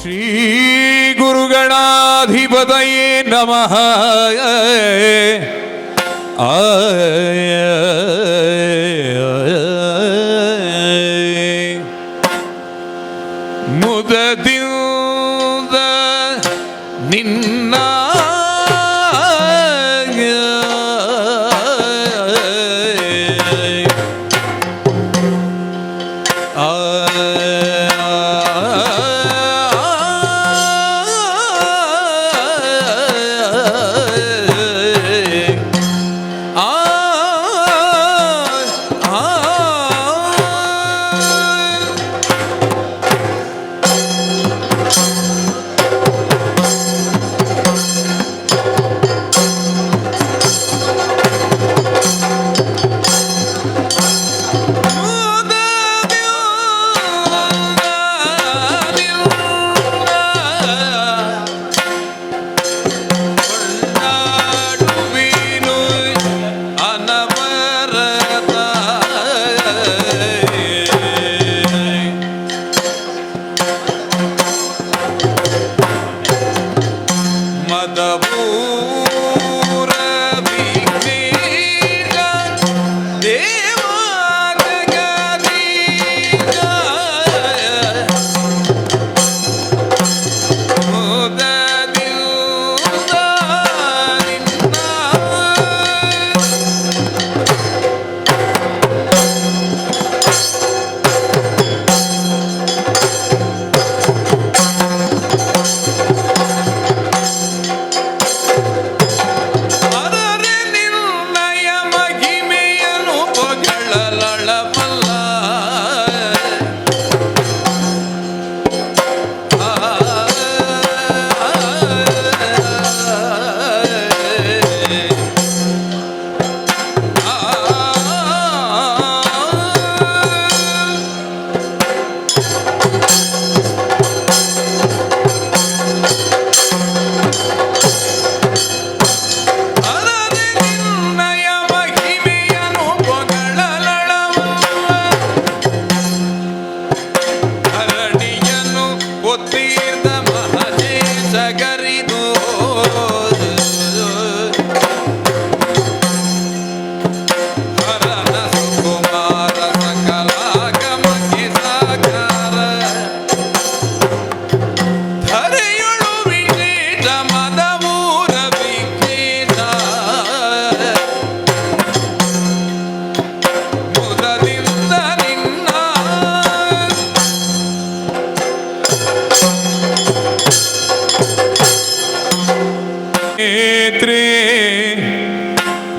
ಶ್ರೀ ಗುರುಗಣಾಧಿಪತಯೇ ನಮಃ. ಮುದದಿಂದ ನಿನ್ನ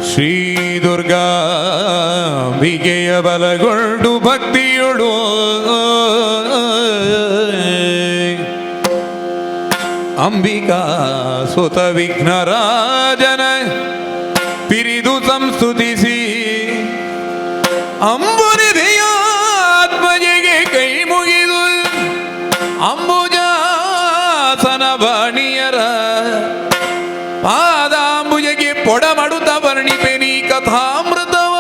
ಶ್ರೀ ದುರ್ಗಾಂಬಿಕೆಯ ಬಲಗೊಂಡು ಭಕ್ತಿಯೊಳು ಅಂಬಿಕಾ ಸುತ ವಿಘ್ನರಾಜನ ಪಿರಿದು ಸಂಸ್ತುತಿಸಿ ಅಂಬುನಿದೆಯ ಆತ್ಮಜೆಗೆ ಕೈ ಮುಗಿದು ಅಂಬುಜಾಸನ ಬಾಣಿಯರ ಪಾದಾಂಬುಜೆಗೆ ಪೊಡ ಮಾಡುತ್ತ ವರ್ಣಿಪೆನಿ ಕಥಾಮೃತವ.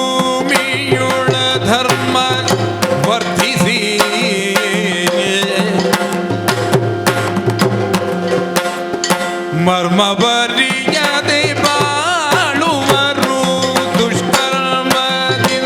ಕರ್ಮಭೂಮಿಯುಳ ಧರ್ಮ ವರ್ಧಿಸಿ ಮರ್ಮ ಬರಿಯದೆ ಬಾಳುವರು ದುಷ್ಕರ್ಮದಿಂದ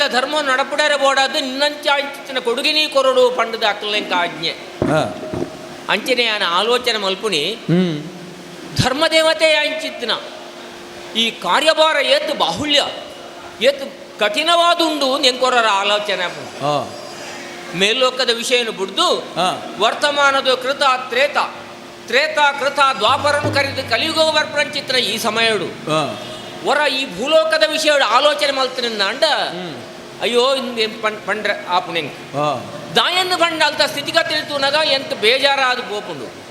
ಧರ್ಮ ನಡಪುಡರೆ ಬೋಡದು ನಿನ್ನಂಚಿನ ಕೊಡುಗಿನಿ ಕೊರಡು ಪಂಡದ ಅಕ್ಕಲೆಂಕ ಆಜ್ಞೆ ಅಂಚನೆಯಾನ ಆಲೋಚನೆ ಮಲ್ಪುನಿ ಧರ್ಮದೇವತೆ ಅಂಚಿತ್ತಿನ ಈ ಕಾರ್ಯಭಾರ ಏತ್ ಬಾಹುಳ್ಯ ಏತ್ ಕಠಿಣವಾದುಂಡು ನೆಂಕೊರರ ಆಲೋಚನೆ ಮೇಲ್ಲೋಕದ ವಿಷಯನು ಬಿಡ್ದು ವರ್ತಮಾನದ ಕೃತ ತ್ರೇತ ಕೃತ ದ್ವಾಪರನು ಕರೆದು ಕಲಿಯುಗ ಬರ್ಪಂಚಿತ್ರ ಈ ಸಮಯಡು ಹೊರ ಈ ಭೂಲೋಕದ ವಿಷಯ ಆಲೋಚನೆ ಮಲ್ತಿನಿಂದ ಅಂಡ ಅಯ್ಯೋ ಪಂಡ್ರೆ ಆಪುನೆಂಗ್ ದಾಯನ್ನು ಪಂಡ ಅಲ್ತ ಸ್ಥಿತಿಗತಿ ತಿಳಿತುನಗ ಎಂತ ಬೇಜಾರಾದ ಬೋಪುಂಡು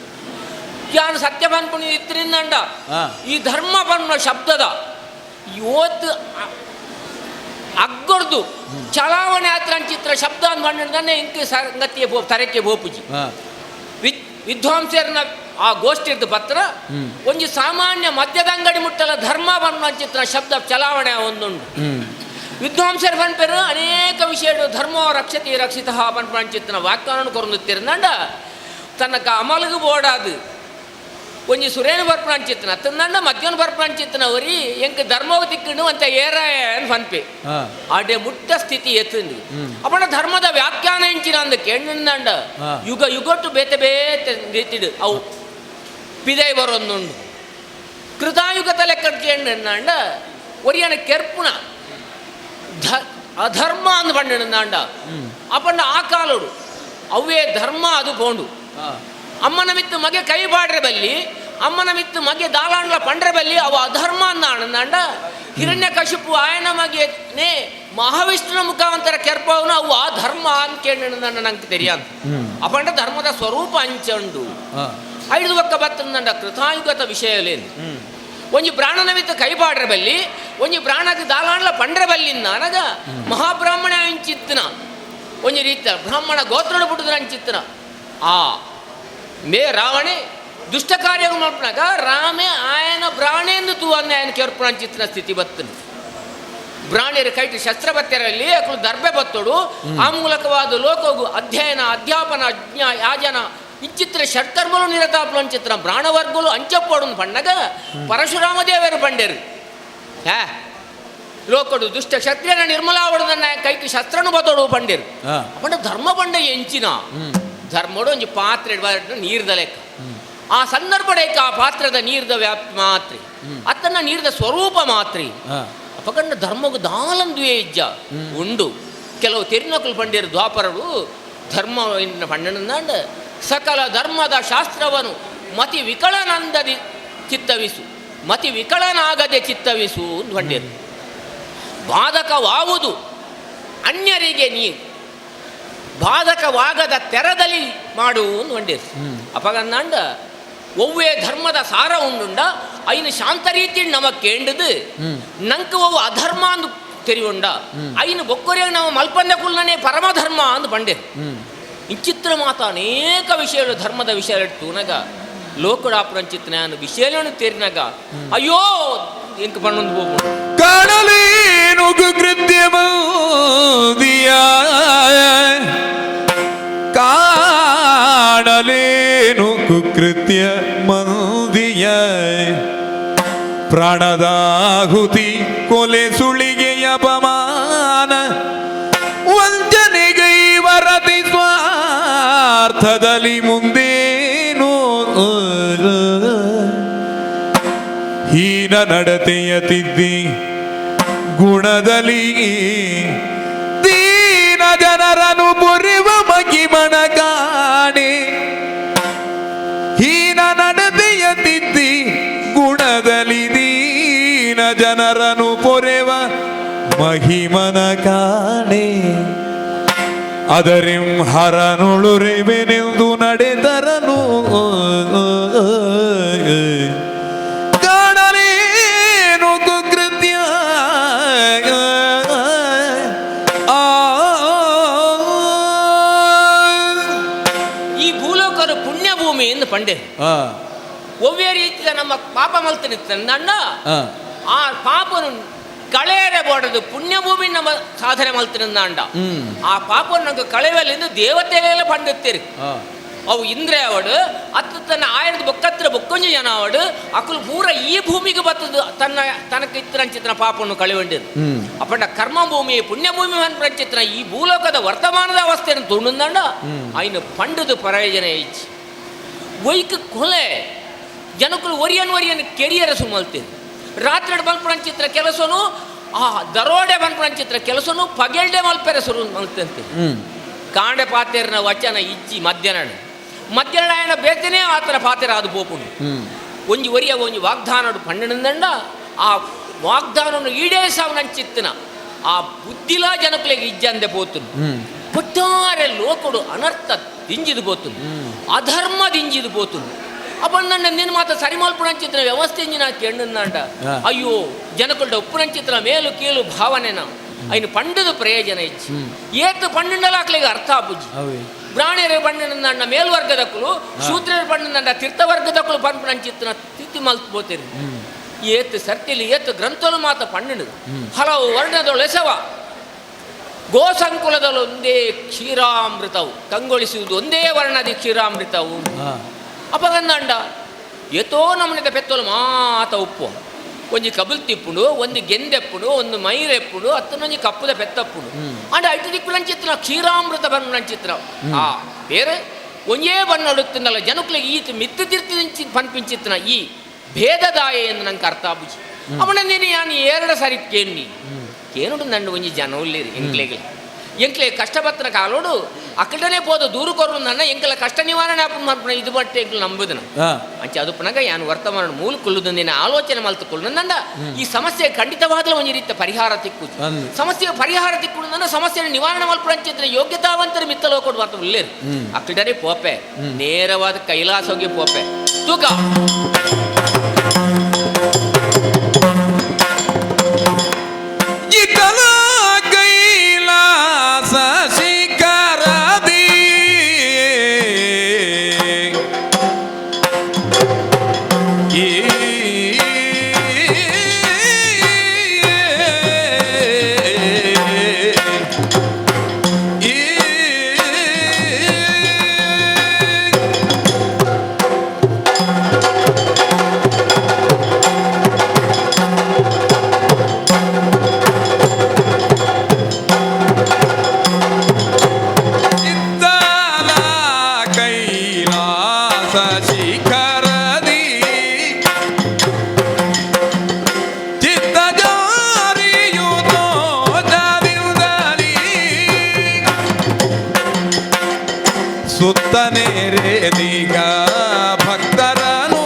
ಯಾನು ಸತ್ಯ ಪನ್ಪುಣಿ ಇತ್ತರಿಂದಂಡ ಈ ಧರ್ಮ ಪನ್ನುವ ಶಬ್ದದ ಇವತ್ತು ಅಗ್ಗೊಡ್ದು ಚಲಾವಣೆ ಚಿತ್ರ ಶಬ್ದ ಅಂದ್ಕೊಂಡೆ ಇಂಕ ಸಂಗತಿಯ ತರಕ್ಕೆ ಬೋಪುಜಿ ವಿದ್ವಾಂಸರನ್ನ ಆ ಗೋಷ್ಠಿಯದ್ದು ಪತ್ರ ಒಂದು ಸಾಮಾನ್ಯ ಮದ್ಯದ ಅಂಗಡಿ ಮುಟ್ಟಲ ಧರ್ಮ ಚಿತ್ರ ಶಬ್ದ ಚಲಾವಣೆ ಒಂದುಂಡು ವಿದ್ವಾಂಸರು ಪನ್ಪೇರು ಅನೇಕ ವಿಷಯಗಳು ಧರ್ಮ ರಕ್ಷತೆ ರಕ್ಷಿತ ಪನ್ಪಂಚಿತ್ತನ ವ್ಯಾಖ್ಯಾನ ಕೊರಂದುತ್ತಿರಂದ ತನಕ ಅಮಲಗು ಬೋಡಾದು ಒಂಜಿ ಸುರೇನು ಬರ್ಪಂಚಿತ್ತನ ತಂದಂಡ ಮಧ್ಯಾಹ್ನ ಬರ್ಪಂಚಿತ್ತನವರಿ ಎಂಕ ಧರ್ಮವ ತಿಕ್ಕಂಡು ಅಂತ ಏರಾಯ ಪನ್ಪೆ ಆಡೆ ಮುಟ್ಟ ಸ್ಥಿತಿ ಎತ್ತಂದು ಅಪ್ಪಣ ಧರ್ಮದ ವ್ಯಾಖ್ಯಾನ ಎಂಚಿನ ಅಂದ ಕೇಂಡ ಯುಗ ಯುಗಟ್ಟು ಬೇತೆ ಬೇತೆ ರೀತಿಡು ಅವು ಪಿದೈ ಬರೊಂದುಂಡು ಕೃತಾಯುಗತ ಲೆಕ್ಕ ಕೇಂಡ ಒರಿಯನ ಕೆರ್ಪುನ ಅಧರ್ಮ ಅಂದು ಪಂಡ ಅಪ್ಪಂಡ ಆ ಕಾಲೋಡು ಅವೇ ಧರ್ಮ ಅದು ಪೋಂಡು ಅಮ್ಮನ ಮಿತ್ತು ಮಗೆ ಕೈ ಬಾಡ್ರೆ ಬಲ್ಲಿ ಅಮ್ಮನ ಮಿತ್ತು ಮಗೆ ದಾಲಾಂಡ್ಲ ಪಂಡ್ರೆ ಬಲ್ಲಿ ಅವು ಅಧರ್ಮ ಅಂದ ಹಿರಣ್ಯ ಕಶಿಪು ಆಯನ ಮಗೆನೇ ಮಹಾವಿಷ್ಣುನ ಮುಖಾಂತರ ಕೆರ್ಪವನು ಅವು ಆ ಧರ್ಮ ಅಂತ ಕೇಳಿ ನಂಗೆ ತೆರಿಯಂತ ಅಪಂಡ ಧರ್ಮದ ಸ್ವರೂಪ ಅಂಚಂಡು ಐದು ಒಕ್ಕ ಬತ್ತಂದಂಡ ಕೃತಾಯುಗತ ವಿಷಯಲೇನು ಒಂಜಿ ಪ್ರಾಣನ ಮಿತ್ತು ಕೈ ಬಾಡ್ರೆ ಬಲ್ಲಿ ಒಂಜಿ ಪ್ರಾಣಕ್ಕೆ ದಾಲಾಂಡ್ಲ ಪಂಡ್ರೆ ಬಲ್ಲಿಂದ ನನಗ ಮಹಾಬ್ರಾಹ್ಮಣ ಅಂಚಿತ್ತನ ಒಂಜಿ ರೀತಿಯ ಬ್ರಾಹ್ಮಣ ಗೋತ್ರಡು ಬಿಟ್ಟದ್ರ ಅಂಚಿತ್ತನ ಆ ಮೇ ರಾವಣೆ ದುಷ್ಟ ಕಾರ್ಯ ಮಲ್ಪನಾಗ ರಾಮೆ ಆಯನ ಬ್ರಾಣೆಂದು ತೂ ಅಂದ ಆಯನ ಕೆರ್ಪಣ ಚಿತ್ರ ಸ್ಥಿತಿ ಬತ್ತನು ಬ್ರಾಣಿಯರ ಕೈಟಿ ಶಸ್ತ್ರ ಬತ್ತೆರಲ್ಲಿ ಅಕ್ಕಳು ದರ್ಬೆ ಬತ್ತೋಡು ಆ ಮೂಲಕವಾದ ಲೋಕವು ಅಧ್ಯಯನ ಅಧ್ಯಾಪನ ಯಾಜನ ಇಚ್ಚಿತ್ರ ಷಟ್ಕರ್ಮಲು ನಿರತಾಪಲು ಅಂಚಿತ್ರ ಬ್ರಾಣವರ್ಗಲು ಅಂಚಪ್ಪೋಡು ಪಣ್ಣಗ ಪರಶುರಾಮ ದೇವರು ಪಂಡೇರು ಲೋಕಡು ದುಷ್ಟ ಕ್ಷತ್ರಿಯನ ನಿರ್ಮಲ ಅವಡದನ್ನ ಕೈಟಿ ಶಸ್ತ್ರನು ಬತ್ತೋಡು ಪಂಡೇರು ಪಂಡ ಧರ್ಮ ಪಂಡ ಎಂಚಿನ ಧರ್ಮೋಡು ಒಂಜಿ ಪಾತ್ರೆ ನೀರ್ದ ಲೆಕ್ಕ ಆ ಸಂದರ್ಭಡೇಕ ಆ ಪಾತ್ರದ ನೀರ್ದ ವ್ಯಾಪ್ತಿ ಮಾತ್ರಿ ಅತ್ತನ್ನ ನೀರ್ದ ಸ್ವರೂಪ ಮಾತ್ರಿ ಅಪಕಂಡ ಧರ್ಮಗೂ ದಾಲಂದುವೆ ಇಜ್ಜ ಉಂಡು ಕೆಲವು ತೆರಿನಕಲು ಪಂಡಿರು ದ್ವಾಪರರು ಧರ್ಮ ಪಂಡನಂದ ಸಕಲ ಧರ್ಮದ ಶಾಸ್ತ್ರವನು ಮತಿ ವಿಕಳನಂದದಿ ಚಿತ್ತವಿಸು ಮತಿ ವಿಕಳನಾಗದೆ ಚಿತ್ತವಿಸು ಪಂಡಿರು ಬಾಧಕವಾವುದು ಅನ್ಯರಿಗೆ ನೀರು ಬಾಧಕವಾಗದ ತೆರದಲ್ಲಿ ಮಾಡು ಹೊಂಡಿರು ಅಪಗಂದಾಂಡ ಒವ್ವೇ ಧರ್ಮದ ಸಾರ ಉಂಡುಂಡ ಐನು ಶಾಂತ ರೀತಿ ನಮಕ್ ಕೇಂಡದು ನಂಕ ಒವ್ವು ಅಧರ್ಮ ಅಂದು ತೆರಿವುಂಡ ಐನು ಬೊಕ್ಕೊರೆಯಾಗ ನಾವು ಮಲ್ಪಂದ ಕುಲ್ನೇ ಪರಮಧರ್ಮ ಅಂದು ಬಂಡೆ ಇಂಚಿತ್ರ ಮಾತ ಅನೇಕ ವಿಷಯಗಳು ಧರ್ಮದ ವಿಷಯ ತೂನಗ ಲೋಕಡಾಪುರಂಚಿತ್ನ ವಿಷಯಗಳನ್ನು ತೇರಿನಾಗ ಅಯ್ಯೋ ಎಂಕ ಪಣ್ಣೊಂದು ಹೋಗು ಕಾಣಲೇನು ಕೃತ್ಯಮ ಕಾಣಲೇನು ಕುಕೃತ್ಯ ಮಂದಿಯ ಪ್ರಾಣದಾಹುತಿ ಕೊಲೆ ಸುಳಿಗೆಯ ಅಪಮಾನ ವಂಚನೆಗೈ ವರದಿ ಸ್ವಾರ್ಥದಲ್ಲಿ ಮುಂದೇನು ಹೀನ ನಡತೆಯ ತಿದ್ದಿ ಗುಣದಲ್ಲಿ ದೀನ ಜನರನ್ನು ಬುರಿವ ಮಗಿಮಣ ಕಾಣೆ ಹೀನ ನಡತೆಯ ತಿದ್ದಿ ಗುಣದಲ್ಲಿ ದೀನ ಜನರನ್ನು ಪೊರೆವ ಮಹಿಮನ ಕಾಣೆ ಅದರಿಂ ಹರನುಳುರೆವೆನೆಂದು ನಡೆದರನು ಕಾಣಲೇನು ಕುಕೃತ್ಯ ಈ ಭೂಲೋಕರು ಪುಣ್ಯಭೂಮಿ ಎಂದು ಪಂಡೆ ಒವ್ವೇ ರೀತಿಯ ನಮ್ಮ ಪಾಪ ಮಲ್ತಿರುತ್ತಂದಣ್ಣ ಆ ಪಾಪನು ಕಳೆಯರೆ ಬೋಡದು ಪುಣ್ಯಭೂಮಿ ನಮ್ಮ ಸಾಧನೆ ಮಲ್ತಿರಂದ ಅಂಡ ಆ ಪಾಪ ನಂಗೆ ಕಳೆಯಲಿಂದ ದೇವತೆಗಳೆಲ್ಲ ಪಂಡುತ್ತೀರಿ ಅವು ಇಂದ್ರೆ ಅವಡು ಅತ್ತ ತನ್ನ ಆಯರದ ಬೊಕ್ಕತ್ರ ಬೊಕ್ಕೊಂಜಿ ಜನ ಅವಡು ಅಕುಲು ಪೂರ ಈ ಭೂಮಿಗೆ ಬತ್ತದು ತನಕ ಇತ್ತರಂಚಿತ್ರ ಪಾಪವನ್ನು ಕಳಿವಂಡಿರು ಅಪ್ಪಂಡ ಕರ್ಮ ಭೂಮಿ ಪುಣ್ಯ ಭೂಮಿ ಅನ್ಪಂಚಿತ್ರ ಈ ಭೂಲೋಕದ ವರ್ತಮಾನದ ಅವಸ್ಥೆಯನ್ನು ತುಂಡುಂದಂಡ ಐನು ಪಂಡದು ಪ್ರಯೋಜನ ಇಚ್ಚಿ ಒಯ್ಕ ಕೊಲೆ ಜನಕ್ಕಳು ಒರಿಯನ್ ಕೆರಿಯರ ಸುಮಲ್ತೀರಿ ರಾತ್ರಿ ಮಲ್ಪಂಚಿತ್ರ ಕೆಲಸನು ಆ ದರೋಡೆ ಮಲ್ಪಂಚಿತ್ರ ಕೆಲಸನು ಪಗೆಲ್ಡೆ ಮಲ್ಪೆರ ಸುರು ಮಲ್ತಂತೆ ಕಾಂಡೆ ಪಾತೆರ್ನ ವಚನ ಇಚ್ಚಿ ಮಧ್ಯಾಹ್ನ ಬೇತನೇ ಆತನ ಪಾತೆರ ಅದು ಪೋಪುಂಡು ಒಂಜಿ ಒರಿಯ ಒಂಜಿ ವಾಗ್ದಾನಡು ಪಂಡನಂದಂಡ ಆ ವಾಗ್ದಾನವನ್ನು ಈಡೇಸವನಂಚಿತ್ತಿನ ಆ ಬುದ್ಧಿಲಾ ಜನಕ್ಕಳಿಗೆ ಇಜ್ಜಂದೆ ಪೋತುನು ಒಟ್ಟಾರೆ ಲೋಕಡು ಅನರ್ಥ ದಿಂಜಿದು ಪೋತುನು ಅಧರ್ಮ ದಿಂಜಿದು ಪೋತುನು ಅಪ್ಪಣ್ಣ ನಿನ್ನ ಮಾತ ಸರಿಮಾಲ್ಪುಣಂಚಿತ್ರ ವ್ಯವಸ್ಥೆ ನಾ ಕೆಣ್ಣಂಡ ಅಯ್ಯೋ ಜನಕುಲ್ಡ ಉಪ್ಪುನಂಚಿತ್ರ ಮೇಲು ಕೀಳು ಭಾವನೆನ ಅಯ್ನು ಪಂಡದ ಪ್ರಯೋಜನ ಇಚ್ಚಿ ಏತು ಪಂಡಲಾಕ್ಲಿಗೆ ಅರ್ಥ ಆಪುಜಿ ಬ್ರಾಹ್ಮಣರ ಪಂಡನಂದ ಮೇಲ್ವರ್ಗದಕ್ಕಳು ಶೂದ್ರರ ಪಂಡನಂದ ತೀರ್ಥವರ್ಗದಕ್ಕಳು ಪಂಪುನಂಚಿತ್ರ ತಿಥಿ ಮಲ್ಪೋತಿರಿ ಏತು ಸರ್ತಿಲಿ ಏತು ಗ್ರಂಥಲು ಮಾತ ಪಂಡನು ಹಲವು ವರ್ಣದೊಳೆಸವ ಗೋಸಂಕುಲದಲ್ಲಿ ಒಂದೇ ಕ್ಷೀರಾಮೃತವು ಕಂಗೊಳಿಸುವುದು ಒಂದೇ ವರ್ಣದಿ ಕ್ಷೀರಾಮೃತವು ಅಪಗಂದಂಡ ಏತೋ ನಮ್ಮನಿದ ಪೆತ್ತಲು ಮಾತ ಉಪ್ಪು ಒಂಜಿ ಕಬಲ್ ತಿಪ್ಪುಡು ಒಂದು ಗೆಂದೆಪ್ಪುಡು ಒಂದು ಮೈರೆಪ್ಪುಡು ಅತ್ತನೊಂಜಿ ಕಪ್ಪುದ ಪೆತ್ತಪ್ಪುಡು ಅಂಡ ಐಟು ದಿಕ್ಕುಲಂಚಿತ್ರ ಕ್ಷೀರಾಮೃತ ಬಣ್ಣಂಚಿತ್ರ ಆ ಬೇರೆ ಒಂಜೇ ಬಣ್ಣ ಅಡುತ್ತಂದಲ್ಲ ಜನಕ್ಕಳಿಗೆ ಈತ ಮಿತ್ತು ತಿರ್ತಿ ಪನ್ಪಿಂಚಿತ್ರ ಈ ಭೇದದಾಯ ಎಂದು ನಂಗೆ ಅರ್ಥ ಆಪುಜಿ ಅವನ ನೀನು ನಾನು ಎರಡು ಸಾರಿ ಕೇನುಡು ನಂಡು ಒಂಜಿ ಜನ ಉಳ್ಳಿರಿ ಎಂಕ್ಲೆ ಕಷ್ಟಪತ್ರ ಕಾಲೋಡು ಅಕ್ಕಡನೆ ಪೋದು ದೂರು ಕೊರು ನನ್ನ ಎಂಕಲ ಕಷ್ಟ ನಿವಾರಣೆ ಆಪುನ ಇದು ಬಟ್ಟೆ ಎಂಕ್ಲು ನಂಬುದನ ಅಂಚೆ ಅದು ಪುನಗ ಯಾನು ವರ್ತಮಾನ ಮೂಲ ಕೊಲ್ಲುದಂದಿನ ಆಲೋಚನೆ ಮಲ್ತುಕೊಳ್ಳು ನಂದ ಈ ಸಮಸ್ಯೆ ಖಂಡಿತವಾಗಲೂ ಒಂದು ರೀತಿಯ ಪರಿಹಾರ ತಿಕ್ಕು ಸಮಸ್ಯೆಗೆ ಪರಿಹಾರ ತಿಕ್ಕುಡು ನನ್ನ ಸಮಸ್ಯೆ ನಿವಾರಣೆ ಮಲ್ಪಂಚಿದ್ರೆ ಯೋಗ್ಯತಾವಂತರ ಮಿತ್ತಲೋ ಕೊಡು ಬರ್ತ ಉಳ್ಳೇರು ಅಕ್ಕಡನೆ ಪೋಪೆ ನೇರವಾದ ಕೈಲಾಸೋಗಿ ಪೋಪೆ ತೂಕ ಸುತ್ತನೇರೇದೀಗ ಭಕ್ತರನು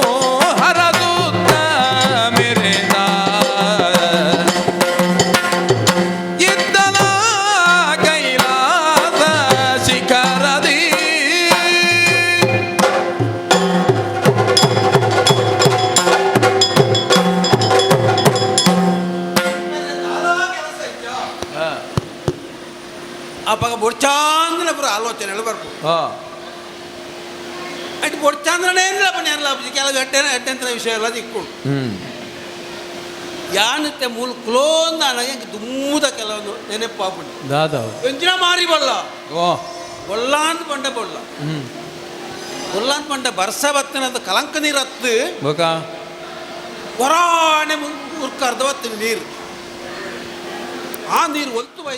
ಹರದುತ್ತ ಮೆರೆದ ಇದ್ದಲ ಕೈಲಾಸ ಶಿಖರದಿ ಅಪ್ಪಾಗ ಬೊಡ್ಚಾಂದ್ರೆ ಪುರ ಆಲೋಚನೆಗಳು ಬರ್ಬೋದು ಅಟ್ ಬೊಡ್ಚಾಂದ್ರನೇ ಇಲ್ಲ ಪಣ್ಣ ಕೆಲವು ಅಟ್ಟೆಂತರ ವಿಷಯ ಎಲ್ಲ ಇಕ್ಕೊಂಡು ಯಾನತ್ತೆ ಮೂಲ ಕ್ಲೋಂದ ನನಗೆ ದುಮ್ಮದ ಕೆಲವೊಂದು ನೆನಪಾಪುಂಡು ಎಂಚಿನ ಮಾರಿ ಬೊಲ್ಲ ಬೊಲ್ಲಾಂತ ಪಂಡ ಬೊಲ್ಲ ಬೊಲ್ಲಾಂತ ಪಂಡ ಬರ್ಸ ಬತ್ತನಂತ ಕಲಂಕ ನೀರು ಹತ್ತು ಹೊರಾಣೆ ಮುರ್ಕರ್ದ ಬತ್ತು ನೀರು ಆ ನೀರು ಒತ್ತು ಬೈ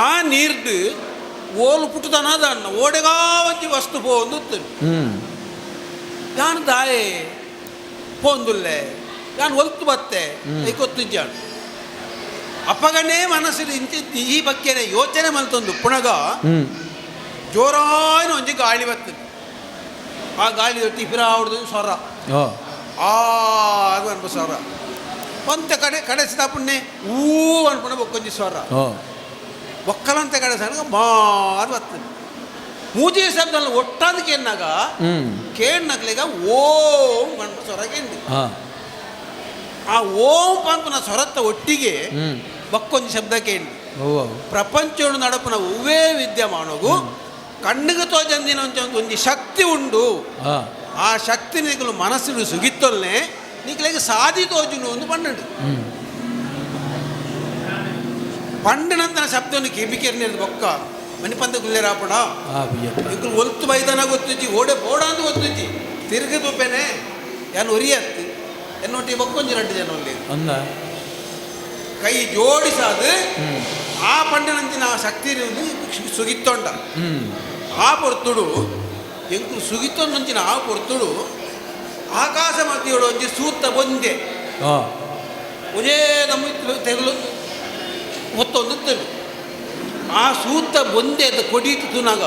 ಆ ನೀರ್ದು ಓಲು ಪುಟ್ಟದನದ ಅಣ್ಣ ಓಡೆಗಾವಂತಿ ವಸ್ತು ಪೋಂದು ಯಾನು ದಾಯೆ ಪೋಂದುಲ್ಲೆ ಯಾನು ಒಲ್ತು ಬತ್ತೆ ಗೊತ್ತಿದ್ದಾನು ಅಪ್ಪಗನೇ ಮನಸ್ಸಿನ ಇಂಚಿದ್ದು ಈ ಬಗ್ಗೆನೇ ಯೋಚನೆ ಮಲ್ತೊಂದು ಪುಣಗ ಜೋರಾನ ಒಂಜಿ ಗಾಳಿ ಬರ್ತದೆ ಆ ಗಾಳಿ ಒಟ್ಟಿ ಪಿರಾವಡ್ದು ಸ್ವರ ಆಗ ಅನ್ಬ ಸ್ವರ ಒಂತ ಕಡೆಸಿದ ಪುಣ್ಯ ಹೂ ಅನ್ಪುಣ ಬೊಕ್ಕೊಂಜಿ ಸ್ವರ ಒಕ್ಕಲಂತ ಕಡೆ ಸಣ್ಣ ಮಾರು ಬರ್ತದೆ ಮೂಜಿ ಶಬ್ದ ಒಟ್ಟಾದ ಕೇನ್ನಾಗ ಕೇಳ್ನಕ್ಲಿಗ ಓಂ ಅನ್ಪ ಸ್ವರ ಕೇಂದ್ರಿ ಆ ಓಂ ಪಂಪನ ಸ್ವರತ್ತ ಒಟ್ಟಿಗೆ ಬಕ್ಕೊಂಜಿ ಶಬ್ದ ಕೇಳಿ ಪ್ರಪಂಚ ನಡಪನ ಉವೇ ವಿದ್ಯಮಾನಗು ಕಣ್ಣಿಗೆ ತೋಜಂದಿನ ಒಂಜಿ ಶಕ್ತಿ ಉಂಡು ಆ ಶಕ್ತಿ ನಿಗಲು ಮನಸ್ಸಿನ ಸುಗಿತ್ತೊಲ್ನೆ ನಿಕ್ಲೆಗೆ ಸಾಧಿ ತೋಜುನು ಒಂದು ಪಂಡು ಪಂಡನಂತನ ಶಬ್ದವನ್ನು ಕಿಬಿಕೆರ್ನಿರ್ದು ಬೊಕ್ಕ ಮಣಿಪಂದ ಗುಲ್ಲೆ ರಾಪಣ ಆ ಬಿಯ್ಯಪ್ಪ ಇಂಕುಲು ಒಲ್ತು ಮೈದಾನ ಗೊತ್ತಿಜ್ಜಿ ಓಡೆ ಬೋಡ ಅಂತ ಗೊತ್ತಿಜ್ಜಿ ತಿರುಗಿ ತುಪ್ಪೇನೆ ಯಾನು ಒರಿಯತ್ತು ಎನ್ನೊಟ್ಟಿ ಬಕ್ಕೊಂಜಿ 2 ಜನ ಅಲ್ಲಿ ಅಂದ ಕೈ ಜೋಡಿಸಾದು ಆ ಪಂಡನಂಚಿನ ಶಕ್ತಿ ಸುಗಿತ್ತೊಂಡ ಆ ಪೊರ್ತುಡು ಎಂಕುಲು ಸುಗಿತ್ತೊಂದಂಚಿನ ಆ ಪೊರ್ತುಡು ಆಕಾಶ ಮಧ್ಯೋಡು ಒಂಜಿ ಸೂತ್ತ ಬಂದೆ ಉಜೇ ನಮ್ಮ ತೆಗಲು ಮೊತ್ತೊಂದು ತೆಲು ಆ ಸೂತ್ತ ಬಂದೆ ಅದು ಕೊಡೀತು ತುನಾಗ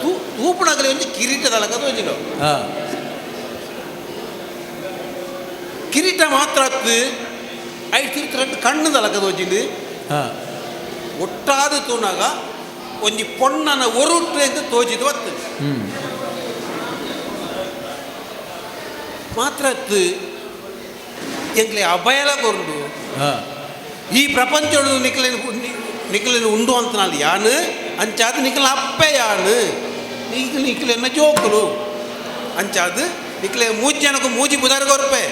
ತೂಪುಣಗಲಿ ಒಂದು ಕಿರೀಟದಲಕದು ಒಂಜಿನ ಕಿರೀಟ ಮಾತ್ರ ಹತ್ತು 5 ತಿರುತ್ತು ಕಣ್ಣದಲಕದು ಒಂಜಿಂದು ಒಟ್ಟಾದ ತೂನಾಗ ಒಂಜಿ ಪೊಣ್ಣನ ಒರುಟ್ಟು ಎಂದು ತೋಜಿದು ಹತ್ತು ಮಾತ್ರ ಹತ್ತು ಎಂಕ್ಲೆ ಅಭಯಲ ಕೊರಂಡು ಈ ಪ್ರಪಂಚಡು ನಿಖಿಲಿನ ಉಂಡು ಅಂತ ನಾನು ಯಾನು ಅಂಚಾದ ನಿಖಿಲ ಅಪ್ಪೆ ಯಾನು ನಿಖಿಲಿನ ಜೋಕುಲು ಅಂಚಾದ ನಿಖಿಲೆ ಮೂಜಿ ಜನಕ್ಕೂ ಮೂಜಿ ಬುಧಾರ್ ಕೊರ್ಪೆ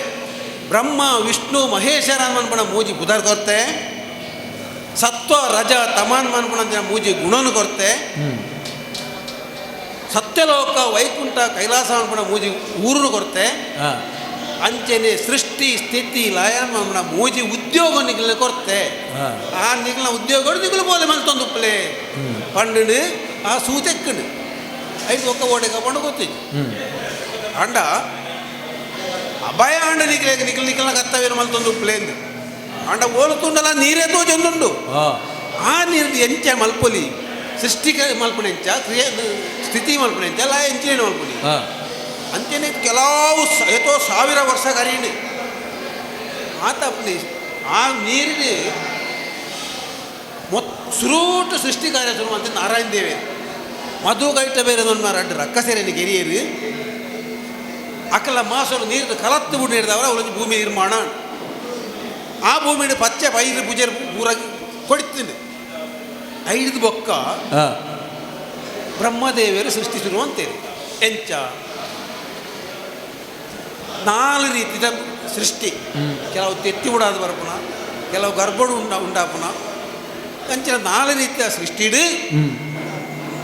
ಬ್ರಹ್ಮ ವಿಷ್ಣು ಮಹೇಶ್ವರ ಅನ್ಪಣ ಮೂಜಿ ಬುಧಾರ್ ಕೊರ್ತೆ ಸತ್ವ ರಜ ತಮಾನ್ ಅನ್ಪಣ ಮೂಜಿ ಗುಣನು ಕೊರ್ತೆ ಸತ್ಯಲೋಕ ವೈಕುಂಠ ಕೈಲಾಸ ಅನ್ಪಣ ಮೂಜಿ ಊರನ್ನು ಕೊರ್ತೆ ಅಂಚೆನೆ ಸೃಷ್ಟಿ ಸ್ಥಿತಿ ಲಯ ಅನ್ಪಣ ಮೂಜಿ ಉದ್ಯೋಗ ನಿಖಿಲ ಕೊರ್ತೆ ಆ ನಿಖಿಲ ಉದ್ಯೋಗ ನಿಖಿಲು ಬೋಲೆ ಮಲ್ತೊಂದುಪ್ಪಲೆ ಪಂಡು ಆ ಸೂತೆಕ್ಕಂಡು 5 ಒಕ್ಕ ಓಡೆ ಕಪಂಡು ಗೊತ್ತಿದ್ದು ಅಂಡ ಅಭಯ ಅಂಡ ನಿಖಿಲ್ನ ಕರ್ತವ್ಯ ಮಲ್ತೊಂದುಪ್ಪಲೆ ಎಂದು ಅಂಡ ಓಲುತ್ತುಂಡಲ್ಲ ನೀರೇ ತೋಜೊಂದುಂಡು ಆ ನೀರು ಎಂಚ ಮಲ್ಪೊಲಿ ಸೃಷ್ಟಿ ಮಲ್ಪನೆ ಎಂಚ ಕ್ರಿಯೆ ಸ್ಥಿತಿ ಮಲ್ಪನೆ ಎಂಚ ಲಯ ಎಂಚೇನು ಮಲ್ಪೊಲಿ ಅಂಚೆನೆ ಕೆಲವು ಎಷ್ಟೋ 1000 ವರ್ಷ ಕರೀನು ಆತ ಆ ನೀರಿನ ಸುರೂಟು ಸೃಷ್ಟಿ ಕಾರ್ಯ ಶುರು ಅಂತ ನಾರಾಯಣ ದೇವಿ ಮಧು ಗೈಟ ಬೇರೆ ರಡ್ಡು ರಕ್ಕ ಸೇರಿ ಗೆರಿಯರು ಅಕ್ಕಲ ಮಾಸೋಡು ನೀರು ಕಲತ್ತು ಬಿಟ್ಟು ಹಿಡಿದವರ ಅವಳೊಂದು ಭೂಮಿ ನಿರ್ಮಾಣ ಆ ಭೂಮಿ ಪಚ್ಚೆ ಪೈರು ಪೂಜೆ ಪೂರ ಕೊಡ್ತೀನಿ 5 ಬೊಕ್ಕ ಬ್ರಹ್ಮದೇವಿಯರು ಸೃಷ್ಟಿಸಿರು ಅಂತೇಳಿ ಎಂಚ 4 ರೀತಿಯ ಸೃಷ್ಟಿ ಕೆಲವು ತೆತ್ತಿ ಉಡಾದ ಬರಪುನ ಕೆಲವು ಗರ್ಭಡು ಉಂಡಾಪುನ ಅಂಚಿನ 4 ರೀತಿಯ ಸೃಷ್ಟಿಡು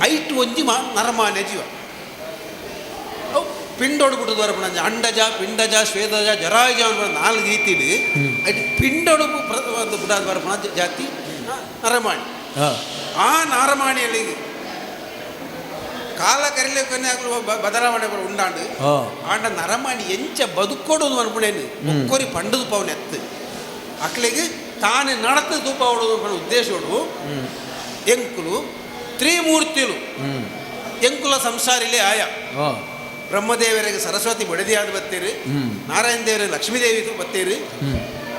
5 ಒಂಜಿ ನರಮಾನ್ಯ ಜೀವ ಅವು ಪಿಂಡೋಡು ಬಿಟ್ಟದು ಬರಪುನ ಅಂಡಜ ಪಿಂಡಜ ಶ್ವೇತಜ ಜರಾಯುಜ ಅನ್ಬ 4 ರೀತಿಡು ಐಟು ಪಿಂಡೋಡು ಬಿಡಾದ ಬರಪುನ ಜಾತಿ ನರಮಾಣಿ ಆ ನರಮಾಣಿಯಲ್ಲಿ ಕಾಲ ಕರಿಲಿಕ್ಕೆ ಬದಲಾವಣೆ ಉಂಡಾಂಡು ಆಂಡ ನರಮಾಣಿ ಎಂಚ ಬದುಕೋಡು ಅನ್ಬಿಡೇನು ಒಕ್ಕೋರಿ ಪಂಡದು ಪವನ ಎತ್ತು ಅಕ್ಲಿಗೆ ತಾನೇ ನಡತ ತೂಪ ಹೊಡೋದು ಉದ್ದೇಶೋಡು ಎಂಕುಲು ತ್ರಿಮೂರ್ತಿಲು ಎಂಕುಲ ಸಂಸಾರಿಲೇ ಆಯ ಬ್ರಹ್ಮದೇವರಿಗೆ ಸರಸ್ವತಿ ಬಡದಿಯಾದ ಬತ್ತೇರು ನಾರಾಯಣ ದೇವರಿಗೆ ಲಕ್ಷ್ಮೀದೇವಿ ಬತ್ತೇರು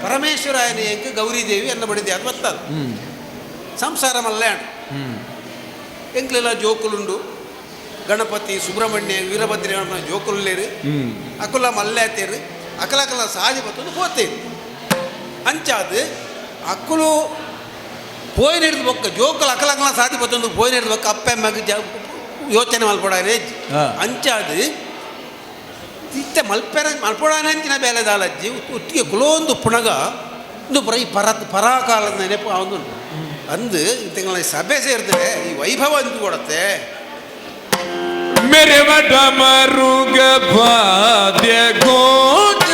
ಪರಮೇಶ್ವರಾಯನ ಎಂಕ ಗೌರಿದೇವಿ ಅನ್ನ ಬಡದಿಯಾದ ಬತ್ತದ ಸಂಸಾರ ಮಲ್ಯಾಣ ಎಂಕ್ಲೆಲ್ಲ ಜೋಕುಲುಂಡು ಗಣಪತಿ ಸುಬ್ರಹ್ಮಣ್ಯ ವೀರಭದ್ರಿ ಜೋಕುಲ್ಲೇರು ಅಕುಲ ಮಲ್ಯಾತೇರು ಅಕಲಕಲ ಸಾದಿ ಬತ್ತೊಂದು ಹೋತೇರು ಅಂಚಾದು ಅಕ್ಕಲು ಪೋಯಿನ ಹಿಡಿದು ಬೊಕ್ಕ ಜೋಕುಲು ಅಕಲಕಲ ಸಾದಿ ಬತ್ತೊಂದು ಪೋಯಿನ ಹಿಡಿದು ಬೊಕ್ಕ ಅಪ್ಪ ಮಗ ಯೋಚನೆ ಮಲ್ಪಡಾರೆ ಅಂಚಾದು ಇತ್ತೆ ಮಲ್ಪಡಾನೆ ಅಂಚಿನ ಬೇಲೆ ದಾಲಜ್ಜಿ ಒಟ್ಟಿಗೆ ಕುಲೋಂದು ಪುಣಗ ಇಂದು ಈ ಪರಾಕಾಲದ ನೆನಪು ಅವನು ಅಂದು ತಿಂಗಳ ಸಭೆ ಸೇರ್ತದೆ ಈ ವೈಭವ ಅಂತ ಕೊಡುತ್ತೆ मेरे वडा मरुग भाद्य गोज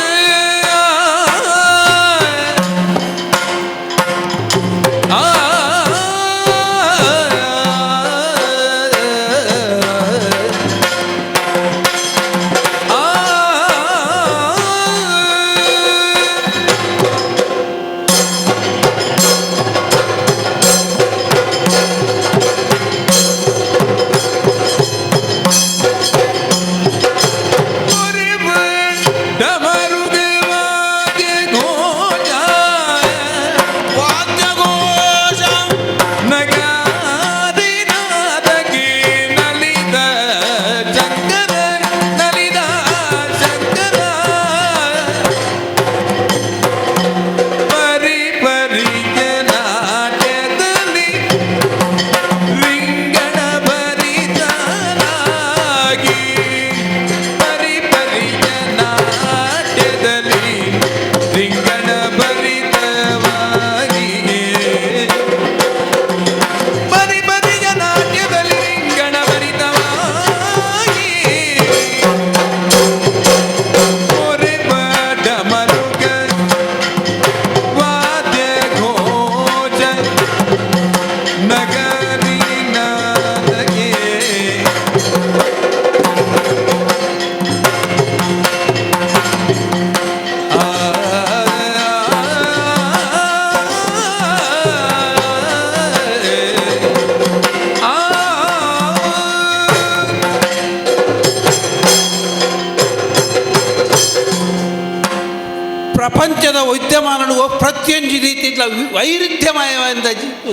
ಪ್ರಪಂಚದ ವಿದ್ಯಮಾನಗಳು ಪ್ರತಿಯೊಂದು ರೀತಿ ವೈರುಧ್ಯಮಯವಾದ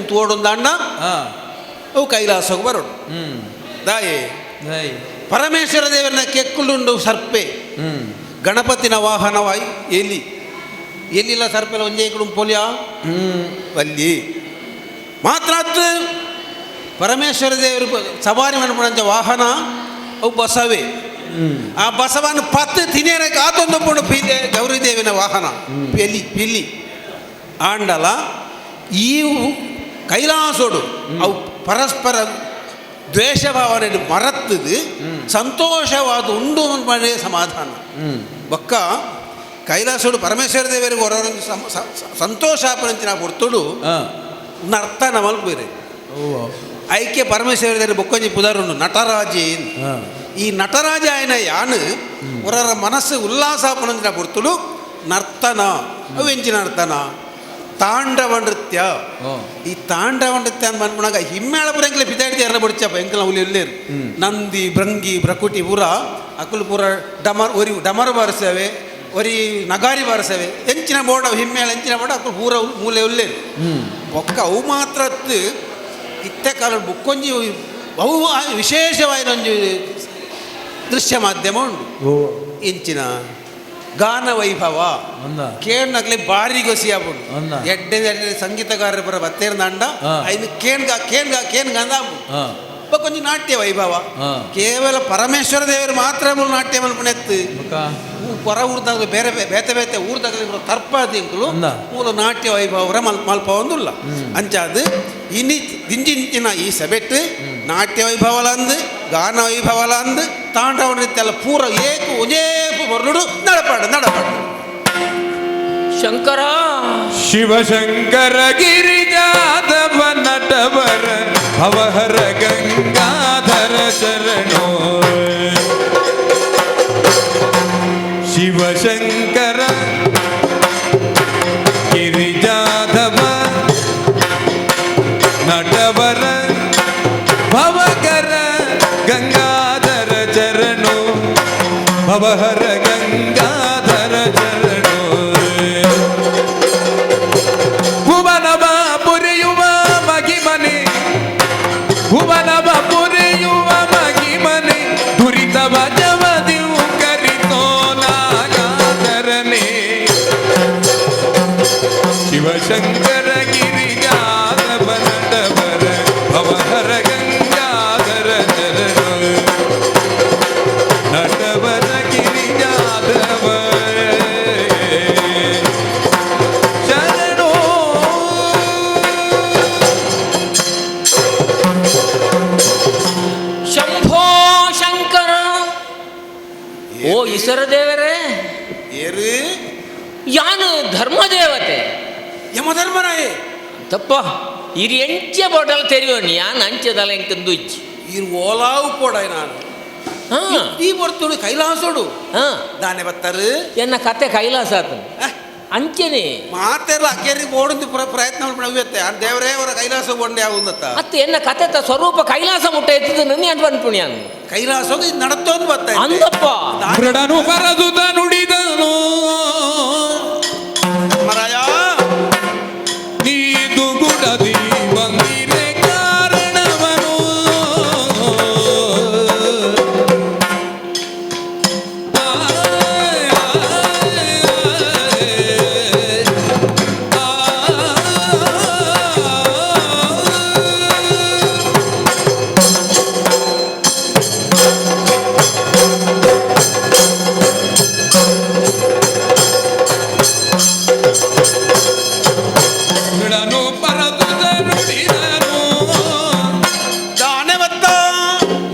ತೋಡೊಂದಾಂಡ ಅವು ಕೈಲಾಸಕ್ಕೆ ಬರೋಡು ದಾಯೆ ಪರಮೇಶ್ವರ ದೇವರನ್ನ ಕೆಕ್ಕುಳುಂಡು ಸರ್ಪೆ ಗಣಪತಿನ ವಾಹನವಾಯಿ ಎಲ್ಲಿಲ್ಲ ಸರ್ಪೆಲ ಒಂಜೇ ಕಡು ಪೋಲಿಯ ಅಲ್ಲಿ ಮಾತ್ರ ಪರಮೇಶ್ವರ ದೇವರು ಸವಾರಿ ಮನ್ಪುಣಂಚ ವಾಹನ ಅವು ಬಸವೇ ಆ ಬಸವನ ಪತ್ತು ತಿನೇರಕ್ಕೆ ಆತೊಂದು ಪುಣ ಪೀಲೆ ಗೌರಿದೇವಿನ ವಾಹನ ಪಿಲ್ಲಿ ಆಂಡಲ ಈ ಕೈಲಾಸೋಡು ಅವು ಪರಸ್ಪರ ದ್ವೇಷ ಭಾವನೆ ಮರತ್ತದು ಸಂತೋಷವಾದ ಉಂಡು ಮನೆ ಸಮಾಧಾನ ಒಕ್ಕ ಕೈಲಾಸೋಡು ಪರಮೇಶ್ವರ ದೇವರಿಗೆ ಹೊರವರೊಂದು ಸಂತೋಷ ಆಪರಂಚಿನ ಕೊಡ್ತೋಡು ನರ್ತನ ಮಲ್ಪೇರೆ ಐಕ್ಯ ಪರಮೇಶ್ವರ ದೇವರು ಬೊಕ್ಕೊಂಜಿ ಪುದಾರುಂಡು ನಟರಾಜಿ ಈ ನಟರಾಜ ಆಯನ ಯಾನು ಹೊರರ ಮನಸ್ಸು ಉಲ್ಲಾಸ ಆಪರಂಚಿನ ಕೊಡ್ತೋಡು ನರ್ತನ ಅವು ಎಂಚಿನ ನರ್ತನ ತಾಂಡವ ನೃತ್ಯ ಈ ತಾಂಡವ ನೃತ್ಯ ಅಂತ ಬಂದ್ಬಿಡಾಗ ಹಿಮ್ಮೇಳ ಬರಂಗಿಲ್ಲ ಬಿದ್ದಾಡ್ತಿ ಎಲ್ಲ ಬಿಡ್ಚಪ್ಪ ಎಂಕಲ ಹುಲಿ ಎಲ್ಲೇರು ನಂದಿ ಭೃಂಗಿ ಭ್ರಕುಟಿ ಪೂರ ಅಕುಲು ಪೂರ ಡಮರ್ ಬಾರಿಸವೆ ಒರಿ ನಗಾರಿ ಬಾರಿಸವೆ ಎಂಚಿನ ಬೋಡ ಹಿಮ್ಮೇಳ ಎಂಚಿನ ಬೋಡ ಅಕುಲು ಪೂರ ಮೂಲೆ ಉಲ್ಲೇರು ಒಕ್ಕ ಅವು ಮಾತ್ರ ಇತ್ತೆ ಕಾಲ ಬುಕ್ಕೊಂಜಿ ಅವು ವಿಶೇಷವಾದ ಒಂದು ದೃಶ್ಯ ಮಾಧ್ಯಮ ಉಂಟು ಎಂಚಿನ ಗಾನ ವೈಭವ ಕೇಳ್ನಾಗ್ಲಿ ಬಾರಿ ಗೊಸಿ ಆಗ್ಬಿಡು ಎಡ್ಡೆ ಸಂಗೀತಗಾರರ ಬರ ಬತ್ತೇರ್ದಂಡ ಐದು ಕೇನ್ಗ ಅಂದ ಕೊಂಚ ನಾಟ್ಯ ವೈಭವ ಕೇವಲ ಪರಮೇಶ್ವರ ದೇವರು ಮಾತ್ರ ನಾಟ್ಯ ಮಲ್ಪನೆತ್ತು ಹೊರ ಊರ್ದಾಗ ಬೇರೆ ಬೇತೆ ಊರ್ದಾಗ ತರ್ಪಾದಿಂಕಲು ಮೂಲ ನಾಟ್ಯ ವೈಭವ ಮಲ್ಪ ಒಂದಿಲ್ಲ ಅಂಚಾದು ಇನಿ ದಿಂಜಿಂಚಿನ ಈ ಸೆಬೆಟ್ಟು ನಾಟ್ಯ ವೈಭವಲಂದು ಗಾನ ವೈಭವಲಂದು ತಾಂಡವ ನೃತ್ಯ ಎಲ್ಲ ಪೂರ ಏಕು ಉಜೇಪು ಬರುಡು ನಡಪಾಡು ಶಂಕರ ಶಿವಶಂಕರ ಗಿರಿಜಾದವ ನಟವರ ಭವಹರ ಗಂಗಾಧರ ಶರಣೋ ಶಿವಶಂಕರ ಗಿರಿಜಾದವ ನಟವರ ಭವಗರ ಗಂಗಾಧರ ಚರಣೋ ಭವಹರ ಗಂಗಾಧರ ಚರಣೋ ಭುವನವ ಪುರಿಯುವ ಮಗಿಮನೆ ಭುವನವ ಪುರಿಯುವ ಮಗಿಮನೆ ದುರಿತವ ಜವದಿವು ಕರಿತೋಲಾಗಾಧರನೆ ಶಿವಶಂಕರ ಗಿರಿಜಾದವ ನಟವರ ಭವಹರ ಗಂಗಾಧರ ಚರಣೋ ನಟವರ ಗಿರಿಜಾದವ ಶಂಭೋ ಶಂಕರ ಓ ಈಶ್ವರ ದೇವರೇ ಏರು ಯಾನು ಧರ್ಮದೇವತೆ ಯಮಧರ್ಮರಾಯೇ ತಪ್ಪ ಇರು ಎಂಚೆ ಬೋಟಲ್ ತೆರಿಯೋಣಿ ಯಾನ್ ಅಂಚೆದಲ್ಲ ಎಂಕಂದು ಇಚ್ಚಿ ಇರು ಓಲಾವು ಪೋಡ ನಾನು ಈ ಬರ್ತೋಡು ಕೈಲಾಸೋಡು ದಾನೆ ಬತ್ತರು ಎನ್ನ ಕತೆ ಕೈಲಾಸ ಆತ ಅಂಚೆನೆ ಮಾತೆಲ್ಲ ಅಕ್ಕೇರಿ ಓಡಂದು ಪ್ರಯತ್ನ ಮಾಡ್ಬಿಡುತ್ತೆ ಆ ದೇವರೇ ಅವರ ಕೈಲಾಸ ಕೊಂಡೆ ಆಗುಂದತ್ತ ಅತ್ತೆ ಎನ್ನ ಕತೆ ಸ್ವರೂಪ ಕೈಲಾಸ ಮುಟ್ಟ ಎತ್ತಿದ್ದು ನನ್ನ ಅಂತ ಅನ್ಪುಣ್ಯಾನು ಕೈಲಾಸ ಹೋಗಿ ನಡತ್ತೋದು ಬತ್ತ ಅಂದಪ್ಪ ಮೃಡನು ಬರದುದ ನುಡಿದನು ಮರಾಯ ನೀದು ಗುಡದಿ ಬಂದಿರೆ ಕಾರಣವನು ಮೃಡನು ಬರದುದ ನುಡಿದನು ದಾನೆ ಬತ್ತ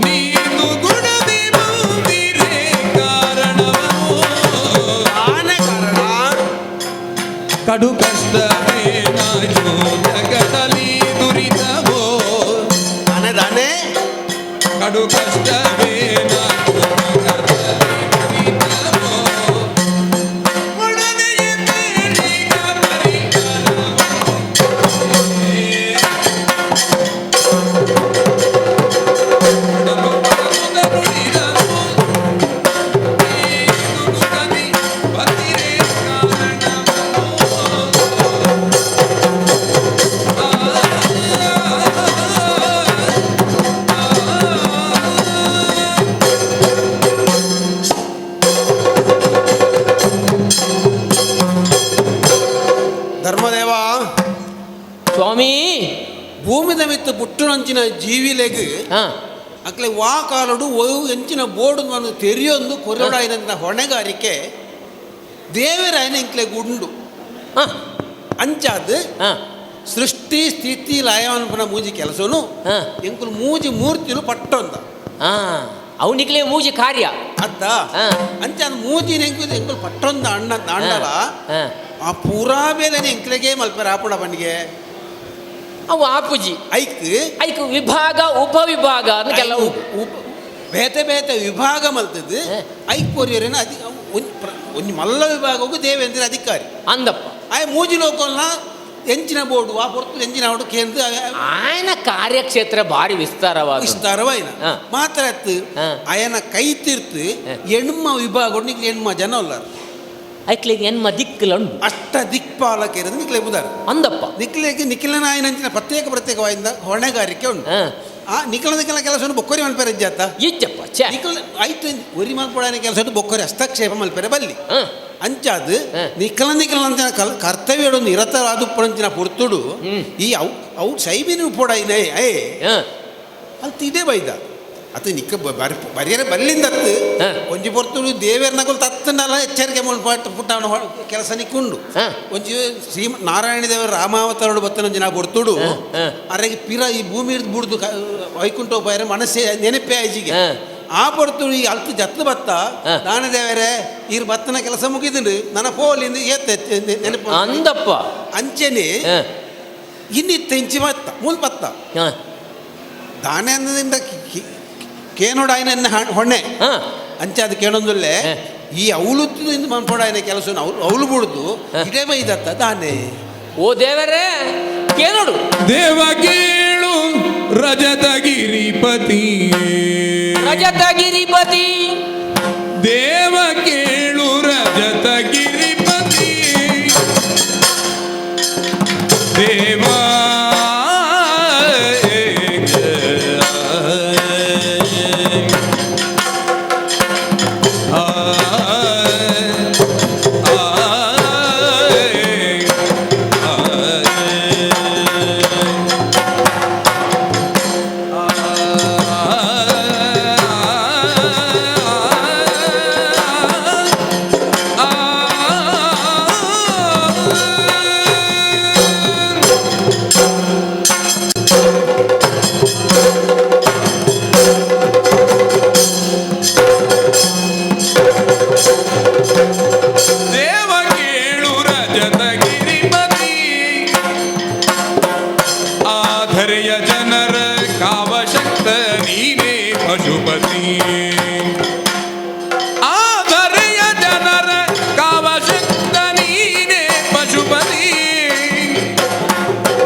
ನೀದು ಗುಡದಿ ಬಂದಿರೆ ಕಾರಣವನು ಆನೆ ಕಾರಣ ಕಡು ಕಷ್ಟವೇನಾಯ್ತು ಜಗದಲ್ಲಿ ದುರಿತವೋ ದಾನೆ ದಾನೆ ಕಡು ಕಷ್ಟವೇನಾಯ್ತು ಜಗದಲ್ಲಿ ದುರಿತವೋ ಒಡನೆಯ ಬೇಡಿಗ ಪರಿಕರವೋ ಮೃಡನು ಬರದುದ ನುಡಿದನು ನೀದು ಗುಡದಿ ಬಂದಿರೆ ಕಾರಣವೋ ದುಷ್ಟನಂಚಿನ ಜೀವಿಲೆಗ್ ಹಾ ಅಕ್ಲೆ ವಾ ಕಾಲಡು ಎಂಚಿನ ಬೋರ್ಡು ನಾನು ತೆರೆಯೊಂದು ಕೊರಡಾಯಿನ ಹೊಣೆಗಾರಿಕೆ ದೇವರಾಯನ ಇಂಕ್ಲೆಗ್ ಉಂಡು ಹಾ ಅಂಚಾದ್ ಹಾ ಸೃಷ್ಟಿ ಸ್ಥಿತಿ ಲಯವನ್ಪನ ಮೂಜಿ ಕೆಲಸನು ಹಾ ಎಂಕುಲು ಮೂಜಿ ಮೂರ್ತಿಲು ಪಟ್ಟೊಂದ ಹಾ ಅವನಿಗ್ಲೇ ಮೂಜಿ ಕಾರ್ಯ ಅತ್ತ ಹಾ ಅಂಚ ಮೂಜಿ ಎಂಕುಲು ಪಟ್ಟೊಂದ ಅಣ್ಣಲ ಹಾ ಆ ಪೂರಾ ಬೇಲೆ ಎಂಕ್ಲೆಗೆ ಮಲ್ಪರ ಆಪುಡ ಬನ್ನಿಗೆ ಅವು ಆಪುಜಿ ಐಕ್ ಐಕ್ ವಿಭಾಗ ಉಪವಿಭಾಗ ಅಂತ ಕೆಲವು ಬೇತೆ ಬೇತೆ ವಿಭಾಗ ಮಲ್ತದ್ದು ಐಕ್ ಕೊರಿಯರೇನ ಅದಿ ಒಂಜಿ ಮಲ್ಲ ವಿಭಾಗಕ್ಕೂ ದೇವೇಂದ್ರ ಅಧಿಕಾರಿ ಅಂದಪ್ಪ ಆಯ್ ಮೂಜಿ ಲೋಕಲ್ನ ಎಂಚಿನ ಬೋರ್ಡು ಆ ಪೊರ್ತು ಎಂಚಿನ ಅವಡು ಕೇಂದ್ರ ఆయన ಕಾರ್ಯಕ್ಷೇತ್ರ ಭಾರಿ ವಿಸ್ತಾರವಾದ ವಿಸ್ತಾರವಾಯಿನ ಹಾ. ಮಾತ್ರ ಎತ್ತು ಹಾ. ಅಯನ ಕೈ ತೀರ್ತು ಎಣ್ಮ ವಿಭಾಗ ನಿಕ್ಲೆ ಎಣ್ಮ ಜನ ಅಲ್ಲಾರ ಐಕ್ಲಿಗೆ ಎನ್ಮ ದಿಕ್ಕಲಂಡು ಅಷ್ಟ ದಿಕ್ಪಾಲಕೇರಿದ ನಿಕ್ಲೆ ಬುದಾರ ಅಂದಪ್ಪ ನಿಕ್ಲೆಗೆ ನಿಖಿಲನ ಆಯನಂಚಿನ ಪ್ರತ್ಯೇಕವಾದ ಹೊಣೆಗಾರಿಕೆ ಉಂಟು ಹಾ ಆ ನಿಖಿಲ ಕೆಲಸವನ್ನು ಬೊಕ್ಕೊರಿ ಮಲ್ಪೆರೆ ಇಜ್ಜಾತ ಇಜ್ಜಪ್ಪ ಛೆ ನಿಖಿಲ ಆಯ್ತು ಒರಿ ಮಲ್ಪಡಾಯನ ಕೆಲಸ ಬೊಕ್ಕೊರಿ ಹಸ್ತಕ್ಷೇಪ ಮಲ್ಪೆರೆ ಬಲ್ಲಿ ಹಾ ಅಂಚಾದ್ ಹಾ. ನಿಖಿಲ ಅಂಚಿನ ಕರ್ತವ್ಯಡು ನಿರತರಾದುಪ್ಪಣಂಚಿನ ಪುರ್ತುಡು ಈ ಅವು ಸೈಬಿನ ಉಪ್ಪೋಡಾಯಿನ ಏ ಹಾ ಅಲ್ಲಿ ಇದೇ ಬೈದ ಅತ ನಿಕ್ಕ ಬರಿಯರೆ ಬಲ್ಲಿಂದತ್ತು ಹಾ. ಒಂಜಿ ಪೊರ್ತುಡು ದೇವೇರ್ನಗಳು ತತ್ತನಲ್ಲ ಎಚ್ಚರಿಕೆ ಪುಟ್ಟ ಕೆಲಸ ನಿಕ್ಕುಂಡು ಹಾ. ಒಂಜಿ ನಾರಾಯಣ ದೇವರ ರಾಮಾವತಾರಡು ಬತ್ತನೊಂಜಿ ನಾ ಪೊರ್ತುಡು ಹಾ. ಅರೆಗೆ ಪಿರ ಈ ಭೂಮಿ ಬುಡ್ದು ವೈಕುಂಠ ಉಪಾಯರ ಮನಸ್ಸೇ ನೆನಪೆ ಆಯ್ಜಿಗೆ ಹಾ. ಆ ಪೊರ್ತುಡು ಈ ಅಲ್ತು ಜತ್ತು ಬತ್ತ ಹಾ. ದಾನ ದೇವರೇ ಇರ್ ಬತ್ತನ ಕೆಲಸ ಮುಗಿದುಂಡು ನನ್ನ ಪೋಲಿಂದ ನೆನಪು ಅಂದಪ್ಪ ಅಂಚೆನೆ ಹಾ ಇನ್ನಿತ್ತ ಇಂಚಿ ಬತ್ತ ಮೂಲ್ ಬತ್ತ ಹಾ ದಾನದಿಂದ ಕೇನೋಡ ಆಯ್ನ ಹೊಣ್ಣೆ ಹಾ ಅಂಚಾದ ಕೇಳೊಂದುಲ್ಲೆ ಹಾ. ಈ ಅವಳುತ್ತಿಂದ ಮನ್ಪೋಡ ಆಯ್ನ ಕೆಲಸ ಅವಳು ಬಿಡುದು ಇದೇ ಬೈದತ್ತ ದಾನೆ ಓ ದೇವರೇ ಕೇಳೋಡು ದೇವ ಕೇಳು ರಜತಗಿರಿಪತಿ ರಜತಗಿರಿಪತಿ ದೇವ ಕೇಳು ರಜತಗಿರಿಪತಿ ದೇವ ದೇವ ಕೇಳು ರಜತಗಿರಿಪತಿ ಆಧರೆಯ ಜನರ ಕಾವಶಕ್ತ ನೀನೇ ಪಶುಪತಿ ಆಧರೆಯ ಜನರ ಕಾವಶಕ್ತ ನೀನೇ ಪಶುಪತಿ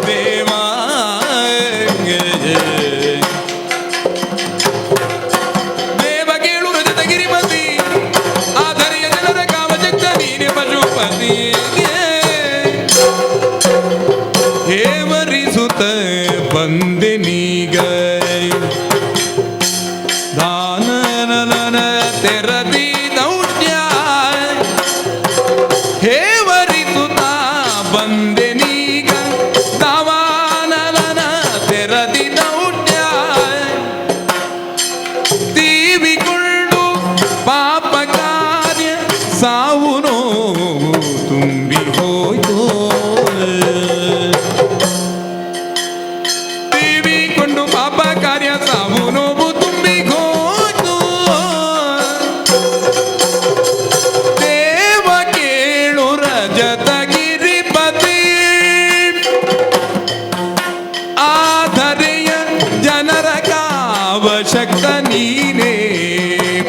ದೇವಾ ದೇವ ಕೇಳು ರಜತಗಿರಿಪತಿ ಆಧರೆಯ ಜನರ ಕಾವಶಕ್ತ ನೀನೆ ಪಶುಪತಿ ಹೇವರಿಸುತ್ತ ಬಂದೆನೀಗ ದಾನನ ತೆರದಿ ದೌಢ್ಯ ಹೇವರಿಸುತ್ತ ಬಂದೆನೀಗ ದಾವಾನನ ತೆರದಿ ದೌಢ್ಯ ತೀವಿಕೊಂಡು ಪಾಪ ಕಾರ್ಯ ಸಾವು ನೋವು ತುಂಬಿ ಹೋಯ್ತು ತೀವಿಕೊಂಡು ಪಾಪ ಕಾರ್ಯ ಸಾವು ನೋವು ತುಂಬಿ ಹೋಯ್ತು ದೇವ ಕೇಳು ರಜತಗಿರಿಪತಿ ಆಧರೆಯ ಜನರ ಕಾವಶಕ್ತ ನೀನೇ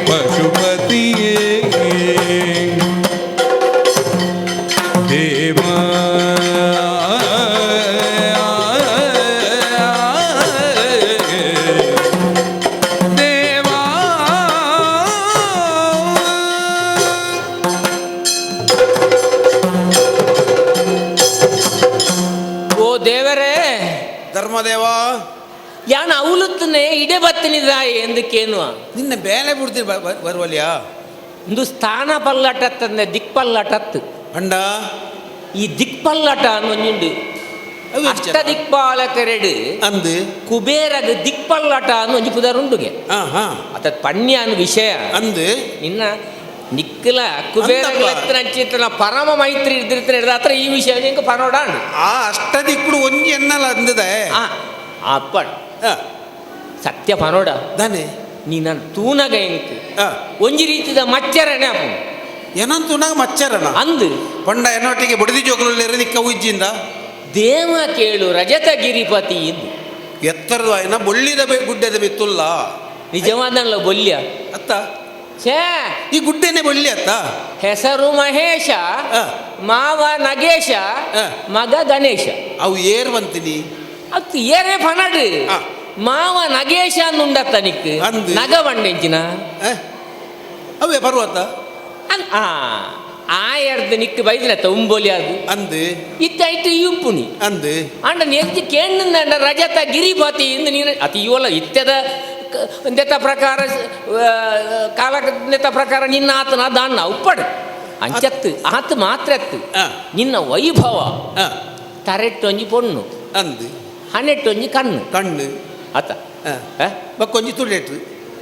ಪಶುಪತಿಯೇ ದೇವ ದೇವಾ ಓ ದೇವರೇ ಧರ್ಮದೇವ ಯಾನ ಅವಲುತ್ತನೆ ಇಡೆ ಬತ್ತನಿದಾಯ ಎಂದಕ್ಕೇನು ನಿನ್ನ ಬೇಲೆ ಬಿಡ್ತೀರಿ ಬರುವಲ್ಯಾ ಒಂದು ಸ್ಥಾನ ಪಲ್ಲಟತ್ತಂದೆ ದಿಕ್ಪಲ್ಲಟತ್ತು ಅಂಡ ಈ ದಿಕ್ಪಲ್ಲಟ ಅನ್ನೊಂದುಂಡು ಅವು ಅಷ್ಟ ಎಂಚ? ದಿಕ್ಪಾಲಕರೆಡು ಅಂದು ಕುಬೇರಗ ದಿಕ್ಪಲ್ಲಟ ಅನ್ನು ಒಂಜಿ ಪುದರುಂಡುಗೆ ಹಾ ಹಾ ಅತ ಪಣ್ಯ ಅನ್ನು ವಿಷಯ ಅಂದು ನಿನ್ನ ನಿಕ್ಕಲ ಕುಬೇರಗಳ ಅಂದಪ್ಪ. ಪರಮ ಮೈತ್ರಿ ಇದ್ದಿರ್ತಾರೆ ಹತ್ರ ಈ ವಿಷಯ ನಿಂಗೆ ಪನೋಡಾಂಡು ಆ ಅಷ್ಟದಿಕ್ಕುಡು ಒಂಜಿ ಎನ್ನಲ್ಲ ಅಂದದೆ ಅಪ್ಪಡ್ ಆ, ಸತ್ಯ ಪನೋಡ ದಾನೆ ನೀನ ತೂನಗ ಎಂಕ್ ಆ, ಒಂಜಿ ರೀತಿದ ಮಚ್ಚರನೆ ಅಪ್ಪು ಏನಂತೂ ನಾಗ ಮಚ್ಚರನ ಅಂದು ಪಂಡ ಎನ್ನೊಟ್ಟಿಗೆ ಬುಡದಿ ಜೋಗಲಲ್ಲಿ ನಿಕ್ಕ ಉಜ್ಜಿಂದ ದೇವ ಕೇಳು ರಜತ ಗಿರಿಪತಿ ಎಂದು ಎತ್ತರದ ಆಯ್ನ ಬೊಳ್ಳಿದ ಗುಡ್ಡದ ಬಿತ್ತುಲ್ಲ ನಿಜವಾದಲ್ಲ ಬೊಲ್ಯ ಅತ್ತ ಛೇ ಈ ಗುಡ್ಡೆನೆ ಬೊಳ್ಳಿ ಅತ್ತ ಹೆಸರು ಮಹೇಶ ಆ, ಮಾವ ನಗೇಶ ಆ. ಮಗ ಗಣೇಶ ಅವು ಏರ್ ಬಂತೀನಿ ಅತ್ತು ಏರೇ ಪನಡು ಆ. ಮಾವ ನಗೇಶ ಅನ್ನುಂಡತ್ತ ನಿಕ್ ಅಂದು. ನಗ ಬಂಡೆಂಚಿನ ಅವೇ ಪರ್ವತ ಆಯರ್ದು ನಿಕ್ ಬೈದಿನತ್ತ ಉಂಬೋಲಿ ಅದು ಅಂದು ಇತ್ತ ಇಪ್ಪುನಿ ಅಂದು ಅಂಡ ನೆಜ್ಜಿ ಕೇಂದ್ರ ರಜತ ಗಿರಿಪತಿ ಎಂದು ನೀನು ಅತಿ ಇವಲ್ಲ ಇತ್ಯದ ನೆತ ಪ್ರಕಾರ ಕಾಲ ನೆತ ಪ್ರಕಾರ ನಿನ್ನ ಆತನ ದಾನ್ನ ಉಪ್ಪಡು ಅಂಚತ್ತು ಆತ ಮಾತ್ರ ಎತ್ತು ಆ. ನಿನ್ನ ವೈಭವ ಆ, ತರೆಟ್ಟೊಂಜಿ ಪೊಣ್ಣು ಅಂದು ಹನ್ನೆಟ್ಟೊಂಜಿ ಕಣ್ಣು ಕಣ್ಣು ಆತ ಆ, ಬಕ್ಕೊಂಜಿ ತುಳ್ಳೆಟ್ರು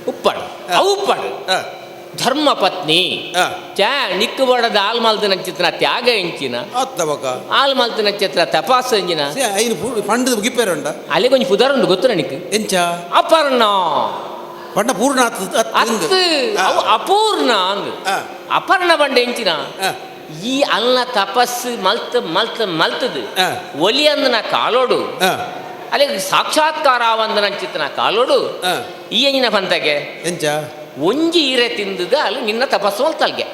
ಉಪ್ಪಡು ಉಪ್ಪಡು ಆ, ಧರ್ಮ ಪತ್ನಿ ಆ, ಚಾ ನಿಕ್ಕು ಬಡದ ಆಲ್ ಮಲ್ದ ನಕ್ಷತ್ರ ತ್ಯಾಗ ಎಂಚಿನ ಅತ್ತ ಬಕ ಆಲ್ ಮಲ್ತ ನಕ್ಷತ್ರ ತಪಾಸ ಎಂಜಿನ ಐನು ಪಂಡದ ಗಿಪ್ಪೇರುಂಡ ಅಲ್ಲಿ ಕೊಂಚ ಪುದರುಂಡು ಗೊತ್ತು ನನಗೆ ಎಂಚ ಅಪರ್ಣ ಪಂಡ ಪೂರ್ಣ ಅತ್ತು ಅವು ಅಪೂರ್ಣ ಅಂದು ಅಪರ್ಣ ಬಂಡ ಎಂಚಿನ ಈ ಅಲ್ಲ ತಪಸ್ಸು ಮಲ್ತದು ಒಲಿ ಅಂದನ ಕಾಲೋಡು ಅಲ್ಲಿ ಸಾಕ್ಷಾತ್ಕಾರ ಆವಂದನ ಚಿತ್ತನ ಕಾಲೋಡು ಈ ಎಂಜಿನ ಪಂತಗೆ ಎಂಚ ಒಂಜಿ ಈರೆ ತಿಂದದ ಅಲ್ಲಿ ನಿನ್ನ ತಪಸ್ಸು ಮಲ್ತಲ್ಗೆ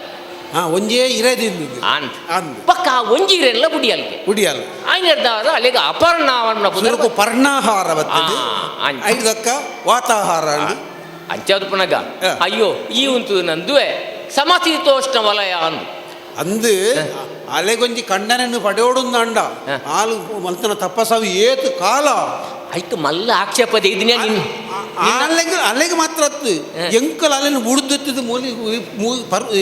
ಹಾ ಒಂಜೇ ಇರದಿಂದ ಅಂತ ಅಂದು ಪಕ್ಕ ಒಂಜಿ ಈರೆಲ್ಲ ಬುಡಿ ಅಲ್ಗೆ ಕುಡಿಯಲ್ಲ ಆಯ್ನರ್ದಾದ ಅಲ್ಲಿಗೆ ಅಪರ್ಣವನ್ನ ಸುರುಕು ಪರ್ಣಾಹಾರ ಬರ್ತದೆ ಐದಕ್ಕ ವಾತಾಹಾರ ಅಂದು ಅಂಚದು ಪುನಗ ಹ. ಅಯ್ಯೋ ಈ ಉಂಟು ನಂದುವೆ ಸಮಶೀತೋಷ್ಣ ವಲಯ ಅಂದು ಅಂದು ಅಲೆಗೊಂಜಿ ಕಣ್ಣನನ್ನು ಪಡೆಯೋಡುಂದ ಅಂಡ ಹ. ಹಾಲು ಮಲ್ತನ ತಪ್ಪಸವು ಏತು ಕಾಲ ಆಯ್ತು ಮಲ್ಲ ಆಕ್ಷೇಪದ ಇದನ್ನೇ ನಿನ್ನ ಅಲೆಗೆ ಮಾತ್ರ ಅತ್ತು ಹ. ಎಂಕಲ್ ಅಲೆನ ಬುಡ್ದೆತ್ತಿದ ಮೂಲಿ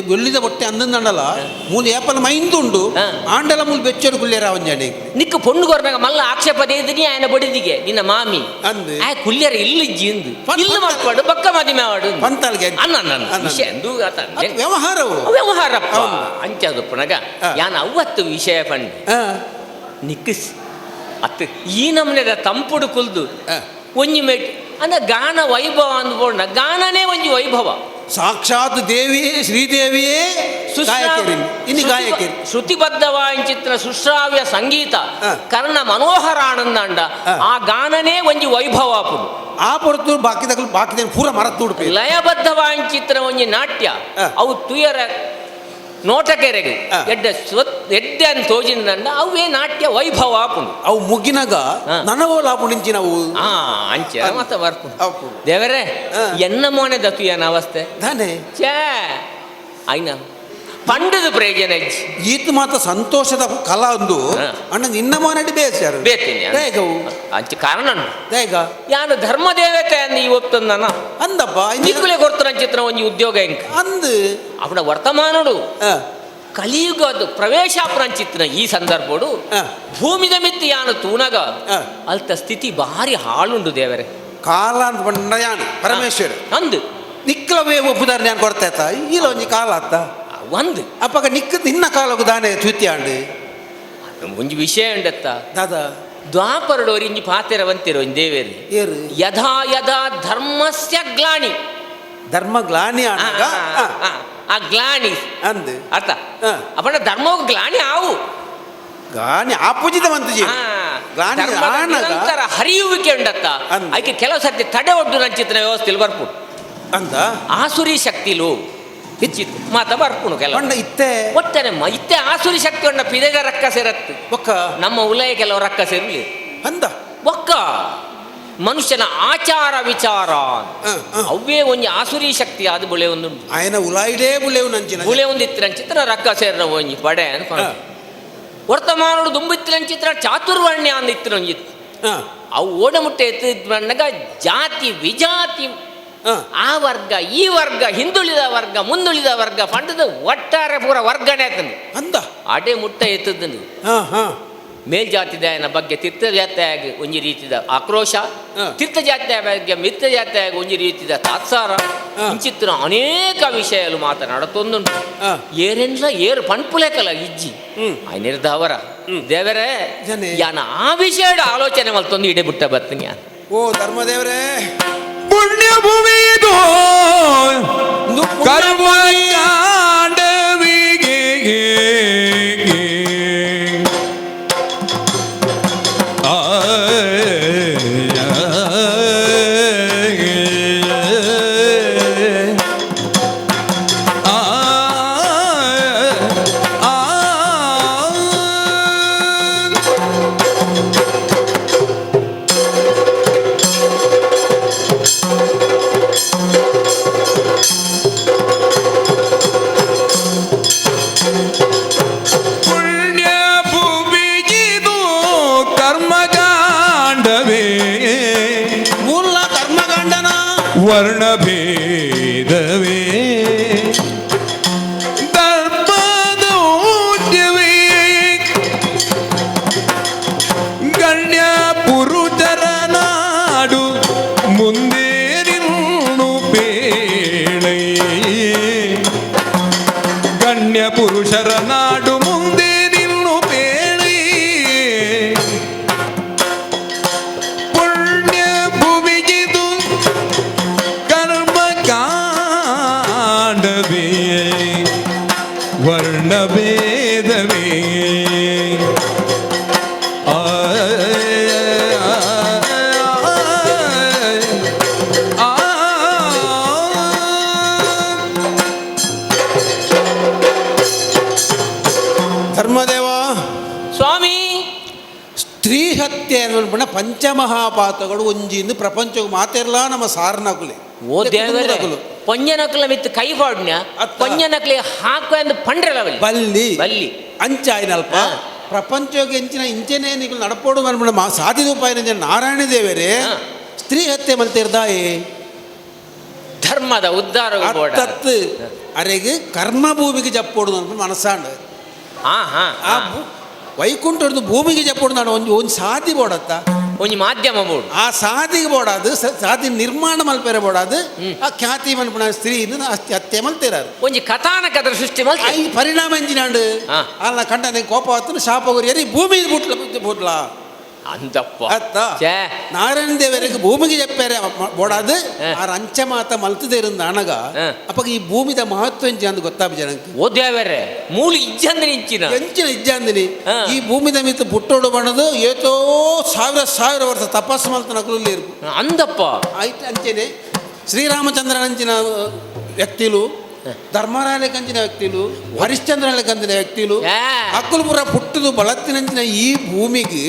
ಬೆಳ್ಳಿದ ಬೊಟ್ಟೆ ಅಂದಂದಲ್ಲ ಮೂಲಿ ಏಪಲ್ ಮೈಂದುಂಡು ಹ. ಆಂಡಲ ಮೂಲಿ ಬೆಚ್ಚೋಡು ಕುಲ್ಲೇರ ಅವಂಜಾಡಿ ನಿಕ್ಕ ಪೊಣ್ಣು ಕೊರ್ನಾಗ ಮಲ್ಲ ಆಕ್ಷೇಪದ ಇದನ್ನೇ ಆಯನ ಬಡಿದಿಗೆ ನಿನ್ನ ಮಾಮಿ ಅಂದು ಆ ಕುಲ್ಯರ ಇಲ್ಲಿಜ್ಜಿ ಎಂದು ಪಂತ- ಇಲ್ಲ ಮಾಡ್ಕೊಂಡು ಬಕ್ಕ ಮದಿಮೆ ಮಾಡು ಪಂತಾಲ್ಗೆ ಅನ್ನ ಅನ್ನ. ವಿಷಯ ಅಂದು ಆತ ಅದು ವ್ಯವಹಾರವು ವ್ಯವಹಾರಪ್ಪ ಹೌದು. ಅಂಚದು ಪುನಗ ಹ. ಯಾನ ಅವತ್ತು ವಿಷಯ ಪಂಡು ಹ. ನಿಕ್ಕಿಸ್ ಅತ್ತು ಈ ನಮ್ನೆದ ತಂಪುಡು ಕುಲ್ದು ಹ. ಒಂಜಿ ಮೇಟ್ ಅಂದ್ರೆ ಗಾನ ವೈಭವ ಅಂದ್ಬೋಣ ಗಾನನೇ ಒಂಜಿ ವೈಭವ ಸಾಕ್ಷಾತ್ ದೇವಿಯೇ ಶ್ರೀದೇವಿಯೇ ಗಾಯಕರಿ ಇನ್ನು ಗಾಯಕರಿ ಶ್ರುತಿಬದ್ಧವಾಂಚಿತ್ರ ಸುಶ್ರಾವ್ಯ ಸಂಗೀತ ಹ. ಕರ್ಣ ಮನೋಹರ ಆನಂದಾಂಡ ಹ. ಆ ಗಾನನೇ ಒಂಜಿ ವೈಭವ ಪುಡು ಆ ಪೊರತು ಬಾಕಿದ ಪೂರ ಮರತ್ ಉಡುಪಿ ಲಯಬದ್ಧವಾಂಚಿತ್ರ ಒಂಜಿ ನಾಟ್ಯ ಹ. ಅವು ತುಯರ ನೋಟಕೆರೆಗೆ ಹ. ಎಡ್ಡೆ ಅಂತ ತೋಜಿಂದಂಡ ಅವೇ ನಾಟ್ಯ ವೈಭವ ಪುಂಡು ಅವು ಮುಗಿನಾಗ ಹ. ನನವೋ ಲಾಪುಣಿಂಚಿ ನಾವು ಅಂಚೆ ಮತ್ತೆ ಬರ್ಪುಂಡು ಅವು ದೇವರೇ ಹ. ಎನ್ನ ಮೋನೆ ದತುಯನ ಅವಸ್ಥೆ ದಾನೆ ಛೇ ಐನ ಪಂಡದ ಪ್ರಯೋಜನ ಈತ ಮಾತ್ರ ಸಂತೋಷದ ಕಲಾ ಒಂದು ಹ. ಅಣ್ಣ ನಿನ್ನ ಮಾನಡಿ ಬೇಸಾರು ಬೇತೀನಿ ದೇಗವು ಅಂಚೆ ಕಾರಣ ದೇಗ ಯಾನು ಧರ್ಮ ದೇವತೆ ಅಂದು ಇವತ್ತು ನಾನು ಅಂದಪ್ಪ ನಿಕ್ಕುಲೆ ಕೊಡ್ತಾನ ಚಿತ್ರ ಒಂಜಿ ಉದ್ಯೋಗ ಹೆಂಗ್ ಅಂದು ಅವನ ವರ್ತಮಾನಡು ಹ. ಕಲಿಯುಗದು ಪ್ರವೇಶಾಪುರಂಚಿತ್ತಿನ ಈ ಸಂದರ್ಭಡು ಹ. ಭೂಮಿದ ಮಿತ್ತಿ ಯಾನು ತೂನಗ ಹ. ಅಲ್ತ ಸ್ಥಿತಿ ಭಾರಿ ಹಾಳುಂಡು ದೇವರೇ ಕಾಲ ಅಂತ ಬಂಡ ಯಾನು ಪರಮೇಶ್ವರ ಅಂದು ನಿಕ್ಕಲವೇ ಒಪ್ಪುದಾರ ನಾನು ಕೊಡ್ತಾಯ್ತ ಇಲ್ಲ ಒಂಜಿ ಕಾಲ ಅತ್ತ ಒಂದು ಅಪ್ಪಗ ನಿಕ್ಕ ನಿನ್ನ ಕಾಲಗು ದಾನೆ ಚೂತ್ಯಾಂಡು ಒಂಜಿ ವಿಷಯ ಉಂಡತ್ತ ದಾದ ದ್ವಾಪರಡೋರಿ ಇಂಜಿ ಪಾತೆರವಂತಿರೋ ದೇವೇರಿ ಏರು ಯಥಾ ಯಥಾ ಧರ್ಮಸ್ಯ ಗ್ಲಾನಿ ಧರ್ಮ ಗ್ಲಾನಿ ಆನಾಗ ಆ ಗ್ಲಾನಿ ಅಂದು ಅರ್ಥ ಹ. ಅಪ್ಪಣ ಧರ್ಮವು ಗ್ಲಾನಿ ಆವು ಗಾನಿ ಆಪೂಜಿತವಂತಜಿ ಗ್ಲಾನಿ ಆನಾಗ ನಿರಂತರ ಹರಿಯುವಿಕೆ ಉಂಡತ್ತ ಅಂದ್. ಅದಕ್ಕೆ ಕೆಲವು ಸರ್ತಿ ತಡೆ ಒಡ್ಡು ನಂಚಿತ್ತಿನ ವ್ಯವಸ್ಥೆಯಲ್ಲಿ ಬರ್ಪುಡು ಅಂದ ಆಸುರಿ ಶಕ್ತಿಲು ಹೆಚ್ಚಿತ್ತು ಮಾತ ಬರ್ಪುಣು ಕೆಲವು ಪಂಡ ಇತ್ತೆ ಒಟ್ಟನೆ ಇತ್ತೆ ಆಸುರಿ ಶಕ್ತಿ ಉಂಡ ಪಿದಗ ರಕ್ಕ ಸೇರತ್ತು ಒಕ್ಕ ನಮ್ಮ ಉಲಯ ಕೆಲವು ರಕ್ಕ ಸೇರಲಿ ಅಂದ ಒಕ್ಕ ಮನುಷ್ಯನ ಆಚಾರ ವಿಚಾರ ಅವೇ ಒಂಜಿ ಆಸುರಿ ಶಕ್ತಿ ಆದ ಬುಳೆ ಒಂದು ఆయన ఉలాయిడే బులేవు నంచిన ಬುಳೆ ಒಂದು ಇತ್ತಿನ ಚಿತ್ರ ರಕ್ಕ ಸೇರ ಒಂಜಿ ಪಡೆ ಅನ್ಪ ವರ್ತಮಾನೋಡು ದುಂಬಿತ್ತಿನ ಚಿತ್ರ ಚಾತುರ್ವರ್ಣ್ಯ ಅಂದ ಇತ್ತಿನ ಒಂಜಿತ್ತು ಅವು ಓಡಮುಟ್ಟೆ ಎತ್ತಿದ್ದಾಗ ಜಾತಿ ವಿಜಾತಿ ಆ ವರ್ಗ ಈ ವರ್ಗ ಹಿಂದುಳಿದ ವರ್ಗ ಮುಂದುಳಿದ ವರ್ಗ ಪಂಡದ ಒಟ್ಟಾರೆ ಪೂರ ವರ್ಗನೆ ಆತಂದು ಅಂದ ಅಡೆ ಮುಟ್ಟ ಎತ್ತದನು ಮೇಲ್ಜಾತಿದಾಯನ ಬಗ್ಗೆ ತೀರ್ಥಜಾತಿಯಾಗಿ ಒಂಜಿ ರೀತಿದ ಆಕ್ರೋಶ, ತೀರ್ಥಜಾತಿಯ ಬಗ್ಗೆ ಮಿತ್ರಜಾತಿಯಾಗಿ ಒಂಜಿ ರೀತಿದ ತಾತ್ಸಾರ, ಇಂಚಿತ್ತಿನ ಅನೇಕ ವಿಷಯಗಳು ಮಾತನಾಡುತ್ತೊಂದುಂಟು. ಏರೆಂಡ್ಲ ಏರು ಪಣ್ಪುಲೇಕಲ್ಲ ಇಜ್ಜಿ ನಿರ್ಧಾವರ ದೇವರೇ ಯಾನ ಆ ವಿಷಯದ ಆಲೋಚನೆ ಮಲ್ತೊಂದು ಇಡೆ ಬಿಟ್ಟ ಬರ್ತೀನಿ. ಓ ಧರ್ಮದೇವರೇ, ಪುಣ್ಯ ಭೂಮಿದು ಕರ್ಮಕಾಂಡವಿಗೆ ವರ್ಣಭೇದವೇ ಧರ್ಮದೌಢ್ಯವೇ ಗಣ್ಯ ಪುರುಷರ ನಾಡು ಮುಂದೆ ನಿನ್ನು ಬೇಳೆ ಗಣ್ಯ ಪುರುಷರ ನಾಡು ಮುಂದೆ ನಿನ್ನು ಬೇಳೆ ಪುಣ್ಯ ಭೂಮಿಗಿದು ಕಾಂಡವೇ ವರ್ಣಭೇದವೇ ಧರ್ಮದೇವ ಸ್ವಾಮಿ, ಸ್ತ್ರೀ ಹತ್ಯೆ ಅನ್ನೋಣ ಪಂಚಮಹಾಪಾತಗಳು ಒಂಜಿಂದು ಪ್ರಪಂಚಕ್ಕೆ ಮಾತಿರಲ್ಲ ನಮ್ಮ ಸಾರನಕುಲೆ. ಓ ದೇವರೇ, ಪಂಜನಕಲ ಮಿತ್ತು ಕೈಪಾಡ್ನ್ಯ ಪಂಜನಕಲಿ ಹಾಕೋ ಎಂದು ಪಂಡ್ರಲ್ಲ ಬಲ್ಲಿ ಬಲ್ಲಿ ಅಂಚಾಯ್ನಲ್ಪ ಪ್ರಪಂಚಕ್ಕೆ ಎಂಚಿನ ಇಂಚೆನೇ ನೀವು ನಡಪೋಡು ಅನ್ಬಿಡ ಸಾಧಿದ ಉಪಾಯ ನಾರಾಯಣ ದೇವರೇ ಸ್ತ್ರೀ ಹತ್ಯೆ ಮಲ್ತಿರ್ದಾಯೇ ಧರ್ಮದ ಉದ್ಧಾರ ಅತ್ತತ್ತು ಅರೆಗೆ ಕರ್ಮಭೂಮಿಗೆ ಜಪ್ಪೋಡು ಅನ್ಬಿಟ್ಟು ಮನಸ್ಸಾಂಡು ಆ ವೈಕುಂಠದ್ದು ಭೂಮಿಗೆ ಜಪ್ಪೋಡು ನಾನು ಒಂದು ಸಾಧಿ ಬೋಡತ್ತ ಒಂಜಿ ಮಾಧ್ಯಮ ಬೋಡು ಆ ಸಾಧಿಗೆ ಬೋಡಾದು ಸಾಧಿ ನಿರ್ಮಾಣ ಮಲ್ಪೇರೆ ಬೋಡಾದು ಆ ಖ್ಯಾತಿ ಮಲ್ಪನ ಸ್ತ್ರೀ ಹತ್ಯೆ ಮಲ್ತಿರಾರು ಒಂಜಿ ಕಥಾನಕದ ಸೃಷ್ಟಿ ಮಲ್ತ ಈ ಪರಿಣಾಮ ಎಂಜಿನಾಂಡು ಅಲ್ಲ ಕಂಡ ಕೋಪ ಹತ್ತು ಶಾಪ ಕೊರಿಯರಿ ಭೂಮಿ ಬುಟ್ಲ ಅಂದಪ್ಪ ಅತ್ತ ನಾರಾಯಣ ದೇವರಿಗೆ ಭೂಮಿಗೆ ಜಪ್ಪೇರೆ ಬೋಡಾದು ಆ ರಂಚ ಮಾತ ಮಲ್ತದೆ ಇರಂದ ಅಣಗ ಅಪ್ಪ ಈ ಭೂಮಿದ ಮಹತ್ವ ಎಂಚಿ ಅಂದು ಗೊತ್ತಾಪ ಜನಕ್ಕೆ. ಓ ದೇವರೇ, ಮೂಲಿ ಇಜ್ಜಂದಿನಿ ಎಂಚಿನ ಇಜ್ಜಂದಿನಿ ಈ ಭೂಮಿದ ಮಿತ್ತು ಬುಟ್ಟೋಡು ಬಣ್ಣದು ಏತೋ ಸಾವಿರ ವರ್ಷ ತಪಸ್ಸು ಮಲ್ತ ನಕಲಲ್ಲಿ ಇರ್ಬು ಅಂದಪ್ಪ ಆಯ್ತು. ಅಂಚೆನೆ ಶ್ರೀರಾಮಚಂದ್ರನ ಅಂಚಿನ ವ್ಯಕ್ತಿಲು, ಧರ್ಮರಾಯನ ಕಂಚಿನ ವ್ಯಕ್ತಿಲು, ಹರಿಶ್ಚಂದ್ರನ ಕಂಚಿನ ವ್ಯಕ್ತಿಲು, ಅಕ್ಕಲ್ಪುರ ಪುಟ್ಟದು ಬಳತ್ತಿನಂಚಿನ ಈ ಭೂಮಿಗೆ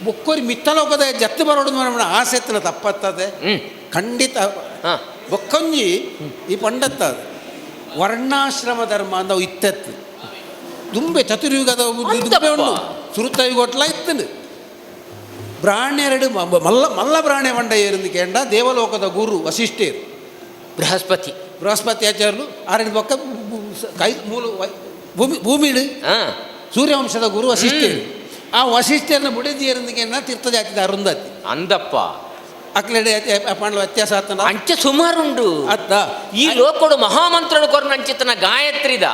ಬೊಕ್ಕೋರಿ ಮಿತ್ತಲೋಕದ ಜತ್ತು ಬರೋಡು ಆಸೆ ಎತ್ತನ ತಪ್ಪತ್ತದೆ ಖಂಡಿತ. ಬೊಕ್ಕೊಂಜಿ ಈ ಪಂಡತ್ತ ವರ್ಣಾಶ್ರಮ ಧರ್ಮ ಅಂದವು ಇತ್ತತ್ತು ದುಂಬೆ ಚತುರ್ಯುಗದ ಉಂಡು ಸುರುತಯುಗೊಟ್ಲ ಇತ್ತನು ಬ್ರಾಹ್ಣ್ಯರೆಡು ಮಲ್ಲ ಬ್ರಾಹ್ಣ್ಯ ಮಂಡ ಏರಿಂದ ಕೇಂಡ ದೇವಲೋಕದ ಗುರು ವಸಿಷ್ಠೇರು ಬೃಹಸ್ಪತಿ ಆಚಾರ್ಯರು ಆರಡಿ ಬೊಕ್ಕ ಕೈ ಮೂಲ ಭೂಮಿಡು ಸೂರ್ಯವಂಶದ ಗುರು ವಸಿಷ್ಠೇರು. ಆ ವಸಿಷ್ಠರನ್ನ ಬುಡಿದಿ ಏರಿಂದ ತೀರ್ಥಜಾತಿದ ಅರುಂಧತಿ ಅಂದಪ್ಪ ಅಕ್ಲೆಡೆ ಪಾಂಡವ ವ್ಯತ್ಯಾಸ ಆತನ ಅಂಚೆ ಸುಮಾರುಂಡು ಅತ್ತ ಈ ಲೋಕಡು ಮಹಾಮಂತ್ರನು ಕೊರನ ಅಂಚಿತನ ಗಾಯತ್ರಿದ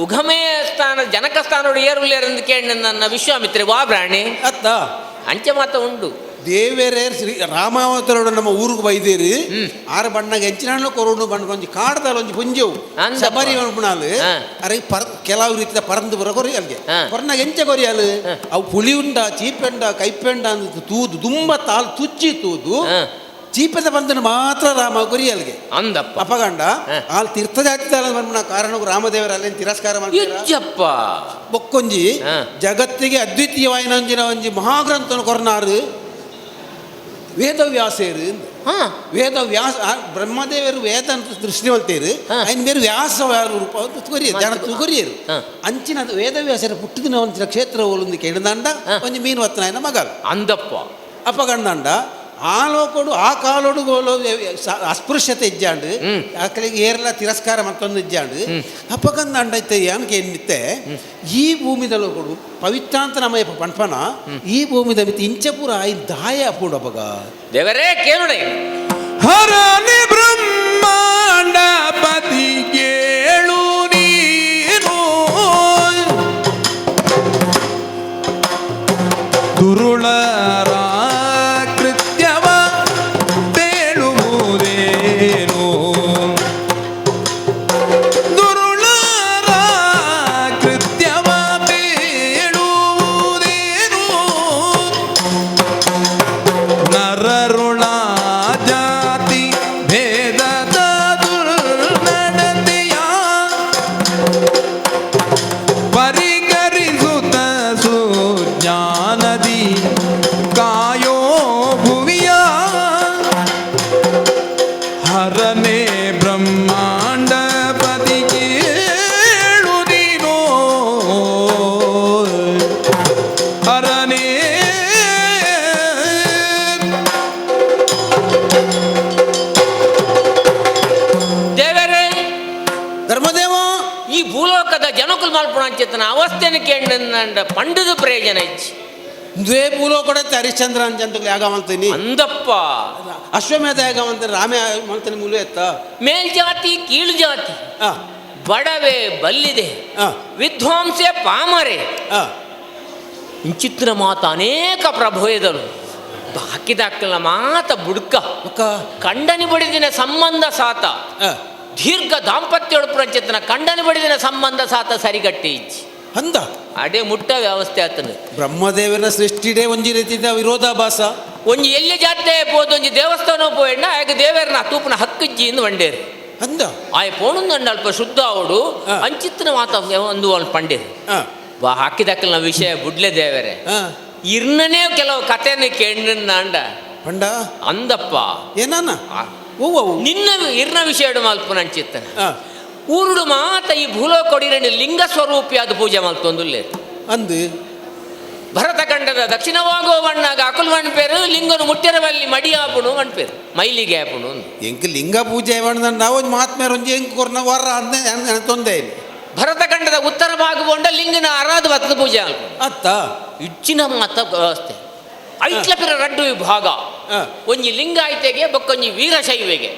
ಉಗಮೇ ಸ್ಥಾನ ಜನಕ ಸ್ಥಾನೋಡು ಏರುಲ್ಲೇರಿಂದ ಕೇಳಿ ನನ್ನ ವಿಶ್ವಾಮಿತ್ರೆ ವಾ ಬ್ರಾಣಿ ಅತ್ತ ಅಂಚೆ ಮಾತ ಉಂಡು. ದೇವೇರೇ ಶ್ರೀ ರಾಮಾವತರೋಡು ನಮ್ಮ ಊರಿಗೆ ಬೈದೇರಿ ಆರು ಬಣ್ಣಗೆ ಹೆಂಚಿನ ಕೊರೋಡು ಬಣ್ಣ ಒಂಜಿ ಕಾಡ್ದಲ್ಲಿ ಒಂಜಿ ಪುಂಜವು ಸಬರಿ ಅನ್ಪುಣಾಲು ಅರೆ ಕೆಲವು ರೀತಿಯ ಪರಂದು ಬರ ಕೊರಿ ಅಲ್ಲಿಗೆ ಕೊರನಾಗ ಹೆಂಚ ಕೊರಿಯಾಲು ಅವು ಪುಳಿ ಉಂಡ ಚೀಪೆಂಡ ಕೈಪೆಂಡ ಅಂತ ತೂದು ದುಂಬ ತಾಳು ತುಚ್ಚಿ ತೂದು ಚೀಪದ ಬಂದನು ಮಾತ್ರ ರಾಮ ಕೊರಿ ಅಲ್ಲಿಗೆ ಅಂದಪ್ಪ ಅಪಗಂಡ ಅಲ್ಲಿ ತೀರ್ಥಜಾತಿ ಬಂದ್ಬಿಡ ಕಾರಣಕ್ಕೂ ರಾಮದೇವರಲ್ಲಿ ತಿರಸ್ಕಾರ ಮಾಡ್ಯಪ್ಪ ಬೊಕ್ಕೊಂಜಿ ಜಗತ್ತಿಗೆ ಅದ್ವಿತೀಯವಾಯಿನ ಒಂಜಿ ಮಹಾಗ್ರಂಥನ ಕೊರನಾರು ವೇದವ್ಯಾಸೇರು ವೇದವ್ಯಾಸ ಬ್ರಹ್ಮದೇವರು ವೇದ ಅಂತ ದೃಷ್ಟಿ ಹೊಲ್ತೇರು ಐನ್ ಬೇರೆ ವ್ಯಾಸ ರೂಪ ಕೊರಿಯರು ಜನ ಕೊರಿಯರು ಅಂಚಿನ ವೇದವ್ಯಾಸರ ಪುಟ್ಟಿದಿನ ಒಂಚಿನ ಕ್ಷೇತ್ರ ಹೋಲೊಂದು ಕೇಳಿದಂಡ ಒಂಜಿ ಮೀನು ಹೊತ್ತನಾಯನ ಮಗ ಅಂದಪ್ಪ ಅಪಗಂಡಂಡ ಆ ಲೋಕೊಡು ಆ ಕಾಲೋಡು ಗೋಲು ಅಸ್ಪೃಶ್ಯತೆ ಇಜ್ಜಾಂಡು ಆಕಳಿಗೆ ಏರ್ಲ ತಿರಸ್ಕಾರ ಮತ್ತೊಂದು ಇಜ್ಜಾಂಡು ಅಪ್ಪಕಂದ ಅಂಡೈತೆ ಯಾನಕ್ಕೆ ಏನಿತ್ತೆ ಈ ಭೂಮಿದ ಲೋಕೊಡು ಪವಿತ್ರಾಂತ ನಮಯ ಪಂಪನ ಈ ಭೂಮಿದ ಮಿತಿ ಇಂಚಪುರ ಆಯ್ ದಾಯ ಅಪ್ಪುಡಪ್ಪಗ ದೇವರೇ ಕೇಳುಡೆ ಹರನೆ ಬ್ರಹ್ಮಾಂಡ ಪತಿ ಕೇಳು ನೀನು ದುರುಳರ ಕೃತ್ಯವ ಬೇಳುವುದೇನು ದುರುಳರ ಕೃತ್ಯವ ಬೇಳುವುದೇನು ನರರುಳ ಜಾತಿ ಭೇದದ ದುರ್ನಡತೆಯ ಪರಿಕರಿಸುತ್ತ ಸುಜ್ಞಾನದಿ ಕಾಯೋ ಭುವಿಯ ಹರನೇ ಬ್ರಹ್ಮಾಂಡ ಪತಿ ಕೇಳು ನೀನೋ ಹರನೇ ದೇವರೇ ಧರ್ಮದೇವ ಈ ಭೂಲೋಕದ ಜನಕುಲ್ ಮಾಲ್ಪುಣಾಂಚೇತನ ಅವಸ್ಥೆನ ಕೇಂದ್ರ ಪಂಡದ ಪ್ರಯೋಜನ ಇಚ್ಚಿ ದ್ವೇ ಭೂಲೋ ಕೊಡತ್ತೆ ಹರಿಶ್ಚಂದ್ರ ಅಂಚಂತಗಳು ಯಾಗ ಮಾಡ್ತೀನಿ ಅಂದಪ್ಪ ಅಶ್ವಮೇಧ ಯಾಗ ಮಾಡ್ತಾರೆ ರಾಮೇ ಮಾಡ್ತಾನೆ ಮೂಲ ಎತ್ತ ಮೇಲ್ಜಾತಿ ಕೀಳು ಜಾತಿ ಆ ಬಡವೆ ಬಲ್ಲಿದೆ ಆ ವಿದ್ವಾಂಸೆ ಪಾಮರೆ ಆ ಇಂಚಿತ್ತಿನ ಮಾತು ಅನೇಕ ಪ್ರಭೇದರು ಹಾಕಿದಾಕಲ ಮಾತ ಬುಡ್ಕ ಅಕ್ಕ ಕಂಡನಿ ಬಡಿದಿನ ಸಂಬಂಧ ಸಾತ ಆ ದೀರ್ಘ ದಾಂಪತ್ಯ ಪ್ರಚೇತನ ಕಂಡನಿ ಬಡಿದಿನ ಸಂಬಂಧ ಸಾತ ಸರಿಗಟ್ಟಿ ಇಚ್ಚಿ ಅಂದ ಅಡೆ ಮುಟ್ಟ ವ್ಯವಸ್ಥೆ ಆತನು ಬ್ರಹ್ಮದೇವನ ಸೃಷ್ಟಿಡೇ ಒಂಜಿ ರೀತಿಯ ವಿರೋಧಾಭಾಸ ಒಂಜಿ ಎಲ್ಲಿ ಜಾತ್ರೆ ಪೋದು ಒಂಜಿ ದೇವಸ್ಥಾನ ಪೋಯಣ್ಣ ಆಗ ದೇವರನ್ನ ತೂಪನ ಹಕ್ಕಿಜ್ಜಿ ಇಂದು ಬಂಡೇರು ಅಂದ ಆಯ್ ಪೋಣಂದು ಅಲ್ಪ ಶುದ್ಧ ಅವಡು ಆ. ಅಂಚಿತ್ತಿನ ಮಾತ ಒಂದು ಒಂದು ಪಂಡೇರು ಆ ಬಾ ಹಾಕಿದಾಕಲ್ ವಿಷಯ ಬುಡ್ಲೆ ದೇವರೇ ಆ ಇರ್ನೇ ಕೆಲವು ಕಥೆನ ಕೇಳಿನ ಅಂಡ ಪಂಡ ಅಂದಪ್ಪ ಏನಾನ ಆ, ಓ ನಿನ್ನ ಇರ್ನ ವಿಷಯ ಮಲ್ಪನ ಅಂಚಿತ್ತನ ಆ ಊರುಡು ಮಾತ ಈ ಭೂಲೋಕೊಡಿರಣ್ಣ ಲಿಂಗ ಸ್ವರೂಪಿಯಾದ ಪೂಜೆ ಮಲ್ತೊಂದುಲ್ಲೆ ಅಂದು ಭರತಖಂಡದ ದಕ್ಷಿಣವಾಗುವ ಬಣ್ಣಾಗ ಅಕುಲ್ ಮಣ್ಪೇರು ಲಿಂಗನು ಮುಟ್ಟಿರವಲ್ಲಿ ಮಡಿಯಾಪುಣು ಮಣ್ಪೇರು ಮೈಲಿಗೆ ಆಪುಣು ಎಂಕ್ ಲಿಂಗ ಪೂಜೆ ಮಾಡ್ದ ನಾವು ಮಹಾತ್ಮೆ ಒಂಜಿ ಎಂಕ್ ಕೊರ್ನ ವರ ಅಂದ ತೊಂದೆ ಭರತಖಂಡದ ಉತ್ತರ ಭಾಗಗೊಂಡ ಲಿಂಗನ ಆರಾಧ ಭಕ್ತ ಪೂಜೆ ಅಲ್ಪ ಅತ್ತ ಇಚ್ಚಿನ ಮಾತ ವ್ಯವಸ್ಥೆ ಐಟ್ಲಪಿರ ರಡ್ಡು ವಿಭಾಗ ಆ. ಒಂಜಿ ಲಿಂಗಾಯತೆಗೆ ಬೊಕ್ಕೊಂಜಿ ವೀರಶೈವೆಗೆ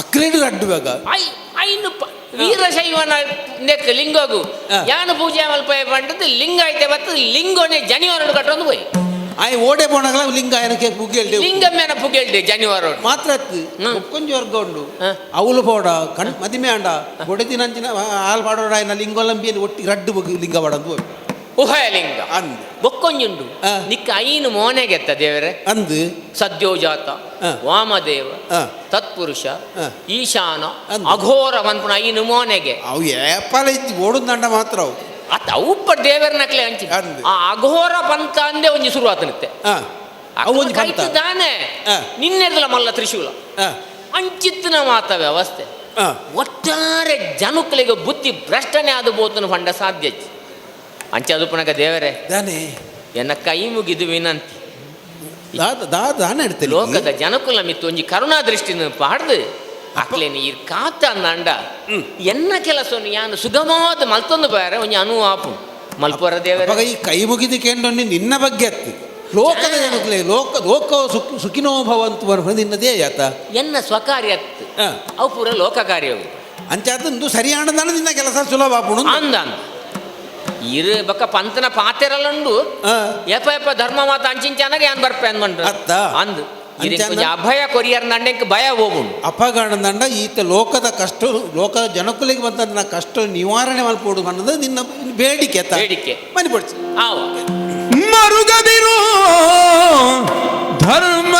ಅಕ್ಲೇಡು ಅಡ್ಡುವಾಗ ಐ ಐನು ವೀರಶೈವನ ನೆಕ್ ಲಿಂಗಗು ಆ. ಯಾನು ಪೂಜೆ ಮಲ್ಪ ಪಂಡದ್ದು ಲಿಂಗಾಯತೆ ಬತ್ತು ಲಿಂಗೋನೆ ಜನಿವಾರಡು ಕಟ್ಟೊಂದು ಹೋಯ್ ಆಯ್ ಓಡೆ ಬೋಣಗಳ ಲಿಂಗ ಏನಕ್ಕೆ ಪುಗ್ಗೆಲ್ಡೆ ಲಿಂಗಮ್ಮೇನ ಪುಗೆಲ್ಡೆ ಜನಿವಾರಡು ಮಾತ್ರ ಕೊಂಚ ವರ್ಗ ಉಂಡು ಹ. ಅವಳು ಪೋಡ ಕಣ್ ಮದಿಮೆ ಅಂಡ ಬೊಡೆದಿನಂಚಿನ ಹಾಲು ಪಾಡೋಡ ಆಯ್ನ ಲಿಂಗೊಲಂಬಿಯನ್ನು ಒಟ್ಟಿ ರಡ್ಡು ಬಗ್ಗಿ ಲಿಂಗ ಪಾಡಂದು ಉಭಯ ಲಿಂಗ ಅಂದು ಬೊಕ್ಕೊಂಜುಂಡು ಆ. ನಿಕ್ಕ ಐನು ಮೋನೆಗೆತ್ತ ದೇವರೇ ಅಂದು ಸದ್ಯೋಜಾತ ಆ. ವಾಮದೇವ ಆ. ತತ್ಪುರುಷ ಆ. ಈಶಾನ ಅಂದು. ಅಘೋರ ಮನ್ಪುಣ ಐನು ಮೋನೆಗೆ ಅವು ಏಪಲ ಇತ್ತು ಓಡುದಂಡ ಮಾತ್ರ ಅವು ಅತ್ತ ಉಪ್ಪ ದೇವರ ನಕ್ಲೆ ಹಂಚಿ ಅಂದು. ಆ ಅಘೋರ ಪಂಥ ಅಂದೆ ಒಂಜಿ ಶುರುವಾತನಿತ್ತೆ ಆ ಅವು ಒಂದು ಪಂಥ. ದಾನೆ ಆ. ನಿನ್ನೆದಲ ಮಲ್ಲ ತ್ರಿಶೂಲ ಆ ಅಂಚಿತ್ತಿನ ಮಾತ ವ್ಯವಸ್ಥೆ ಆ ಒಟ್ಟಾರೆ ಜನಕ್ಕಳಿಗೆ ಬುದ್ಧಿ ಭ್ರಷ್ಟನೆ ಆದ ಬೋತನು ಪಂಡ ಸಾಧ್ಯ ಅಂಚದು ಪುನಗ ದೇವರೇ ದಾನೆ ಎನ್ನ ಕೈ ಮುಗಿದು ವಿನಂತಿ ದಾನ ಇಡ್ತೇನೆ ಲೋಕದ ಜನಕುಲ ಮಿತ್ತು ಒಂಜಿ ಕರುಣಾ ದೃಷ್ಟಿನ ಪಾಡ್ದು ಅಕ್ಲೇನಿ ಈ ಕಾತ ಅಂದ ಎನ್ನ ಕೆಲಸವನ್ನು ಯಾನು ಸುಗಮವಾದ ಮಲ್ತೊಂದು ಬೇರೆ ಒಂಜಿ ಅನುವಾಪು ಮಲ್ಪುರ ದೇವರ ಅವಾಗ ಈ ಕೈ ಮುಗಿದು ಕೇಂದ್ರಿ ನಿನ್ನ ಬಗ್ಗೆ ಅತ್ತಿ ಲೋಕದ ಜನಕ್ಕಲೇ ಲೋಕ ಸುಖಿನೋ ಭವಂತು ಬರ್ಬೋದು ನಿನ್ನದೇ ಯಾತ ಎನ್ನ ಸ್ವಕಾರ್ಯ ಅತ್ತು ಆ. ಅವು ಪೂರ ಲೋಕ ಕಾರ್ಯವು ಅಂಚಾದಂದು ಸರಿಯಾಣದಾನ ನಿನ್ನ ಕೆಲಸ ಸುಲಭ ಆಪುಣು ಅಂದ ಇರು ಬಕ್ಕ ಪಂತನ ಪಾತೆರಲ್ಲುಂಡು ಆ. ಎಪ್ಪ ಎಪ್ಪ ಧರ್ಮ ಮಾತ ಅಂಚಿಂಚಾನಾಗ ಏನ್ ಬರ್ಪೆ ಅಂದ್ಮಂಡ್ರು ಅತ್ತ. ಅಂದು ಅಂಚಾನ? ಅಭಯ ಕೊರಿಯರ್ ನಂಡೆಂಕ್ ಭಯ ಹೋಗುಂಡು ಅಪಗಾಣದಂಡ ಈತ ಲೋಕದ ಕಷ್ಟ ಲೋಕದ ಜನಕುಲಿಗೆ ಬಂದ ಕಷ್ಟ ನಿವಾರಣೆ ಮಲ್ಪೋಡು ಅನ್ನೋದು ನಿನ್ನ ಬೇಡಿಕೆ ಆತ. ಬೇಡಿಕೆ. ಮನಿಪಡಿಸಿ ಆವ ಮರುಗದಿರೋ ಧರ್ಮ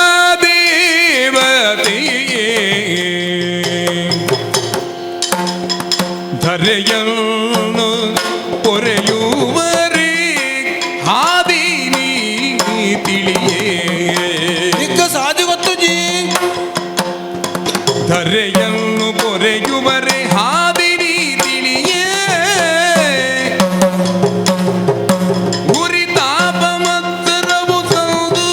ದೇವತೆಯೇ ಧರೆಯನ್ನು ಪೊರೆಯುವರೇ ಹಾದಿ ನೀ ತಿಳಿಯೇ ಈಗ ಸಾಧಿ ಗೊತ್ತು ಜೀ ಧರೆಯನ್ನು ಪೊರೆಯುವರೇ ಹಾದಿ ನೀ ತಿಳಿಯೇ ಉರಿತಾಪ ಮತ್ತರವು ತಂದು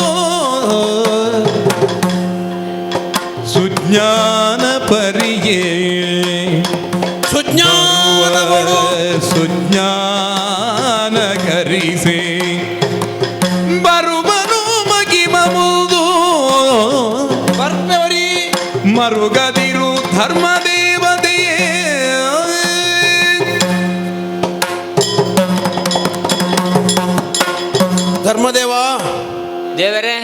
ಸುಜ್ಞಾನ ಕರಿಸೆ ಬರುವನು ಮಗಿಮುದು ಬರ್ಪೆವರಿ ಮರುಗದಿರು ಧರ್ಮ ದೇವತೆಯೇ ಧರ್ಮದೇವ ದೇವರೇ,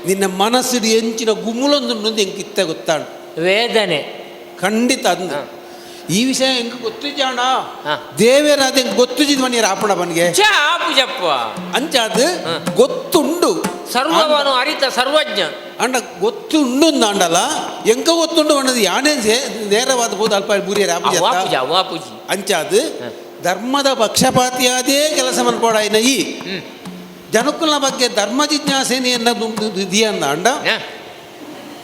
ನಿನ್ನ ಮನಸ್ಸಿಗೆ ಎಂಚಿನ ಗುಮ್ಮಲೊಂದು ಹೆಂಗಿತ್ತ ಗೊತ್ತಾಣ ವೇದನೆ ಖಂಡಿತ ಅಂದ ಈ ವಿಷಯ ಹೆಂಗೆ ಗೊತ್ತಿದ್ದಾಣ ಹಾ. ದೇವೇರ ಅದು ಹೆಂಗೆ ಗೊತ್ತಿದ್ದ ಮನೆಯ ರಾಪಣ ಬನ್ಗೆ ಪೂಜಪ್ಪ ಅಂಚಾದು ಗೊತ್ತುಂಡು ಸರ್ವವನು ಅರಿತ ಸರ್ವಜ್ಞ ಅಂಡ ಗೊತ್ತುಂಡು ಅಂಡಲ್ಲ ಎಂಕ ಗೊತ್ತುಂಡು ಅನ್ನೋದು ಯಾನೇ ನೇರವಾದ ಬೋದು ಅಲ್ಪ ಬೂರಿಯರ ವಾಪೂಜಿ ಅಂಚಾದು ಧರ್ಮದ ಪಕ್ಷಪಾತಿಯಾದೇ ಕೆಲಸ ಮನ್ಪೋಡಾಯಿನ ಈ ಜನಕ್ಕುಲ ಬಗ್ಗೆ ಧರ್ಮ ಜಿಜ್ಞಾಸೆನೆ ಅನ್ನೋದು ಇದೆಯನ್ನ ಅಂಡ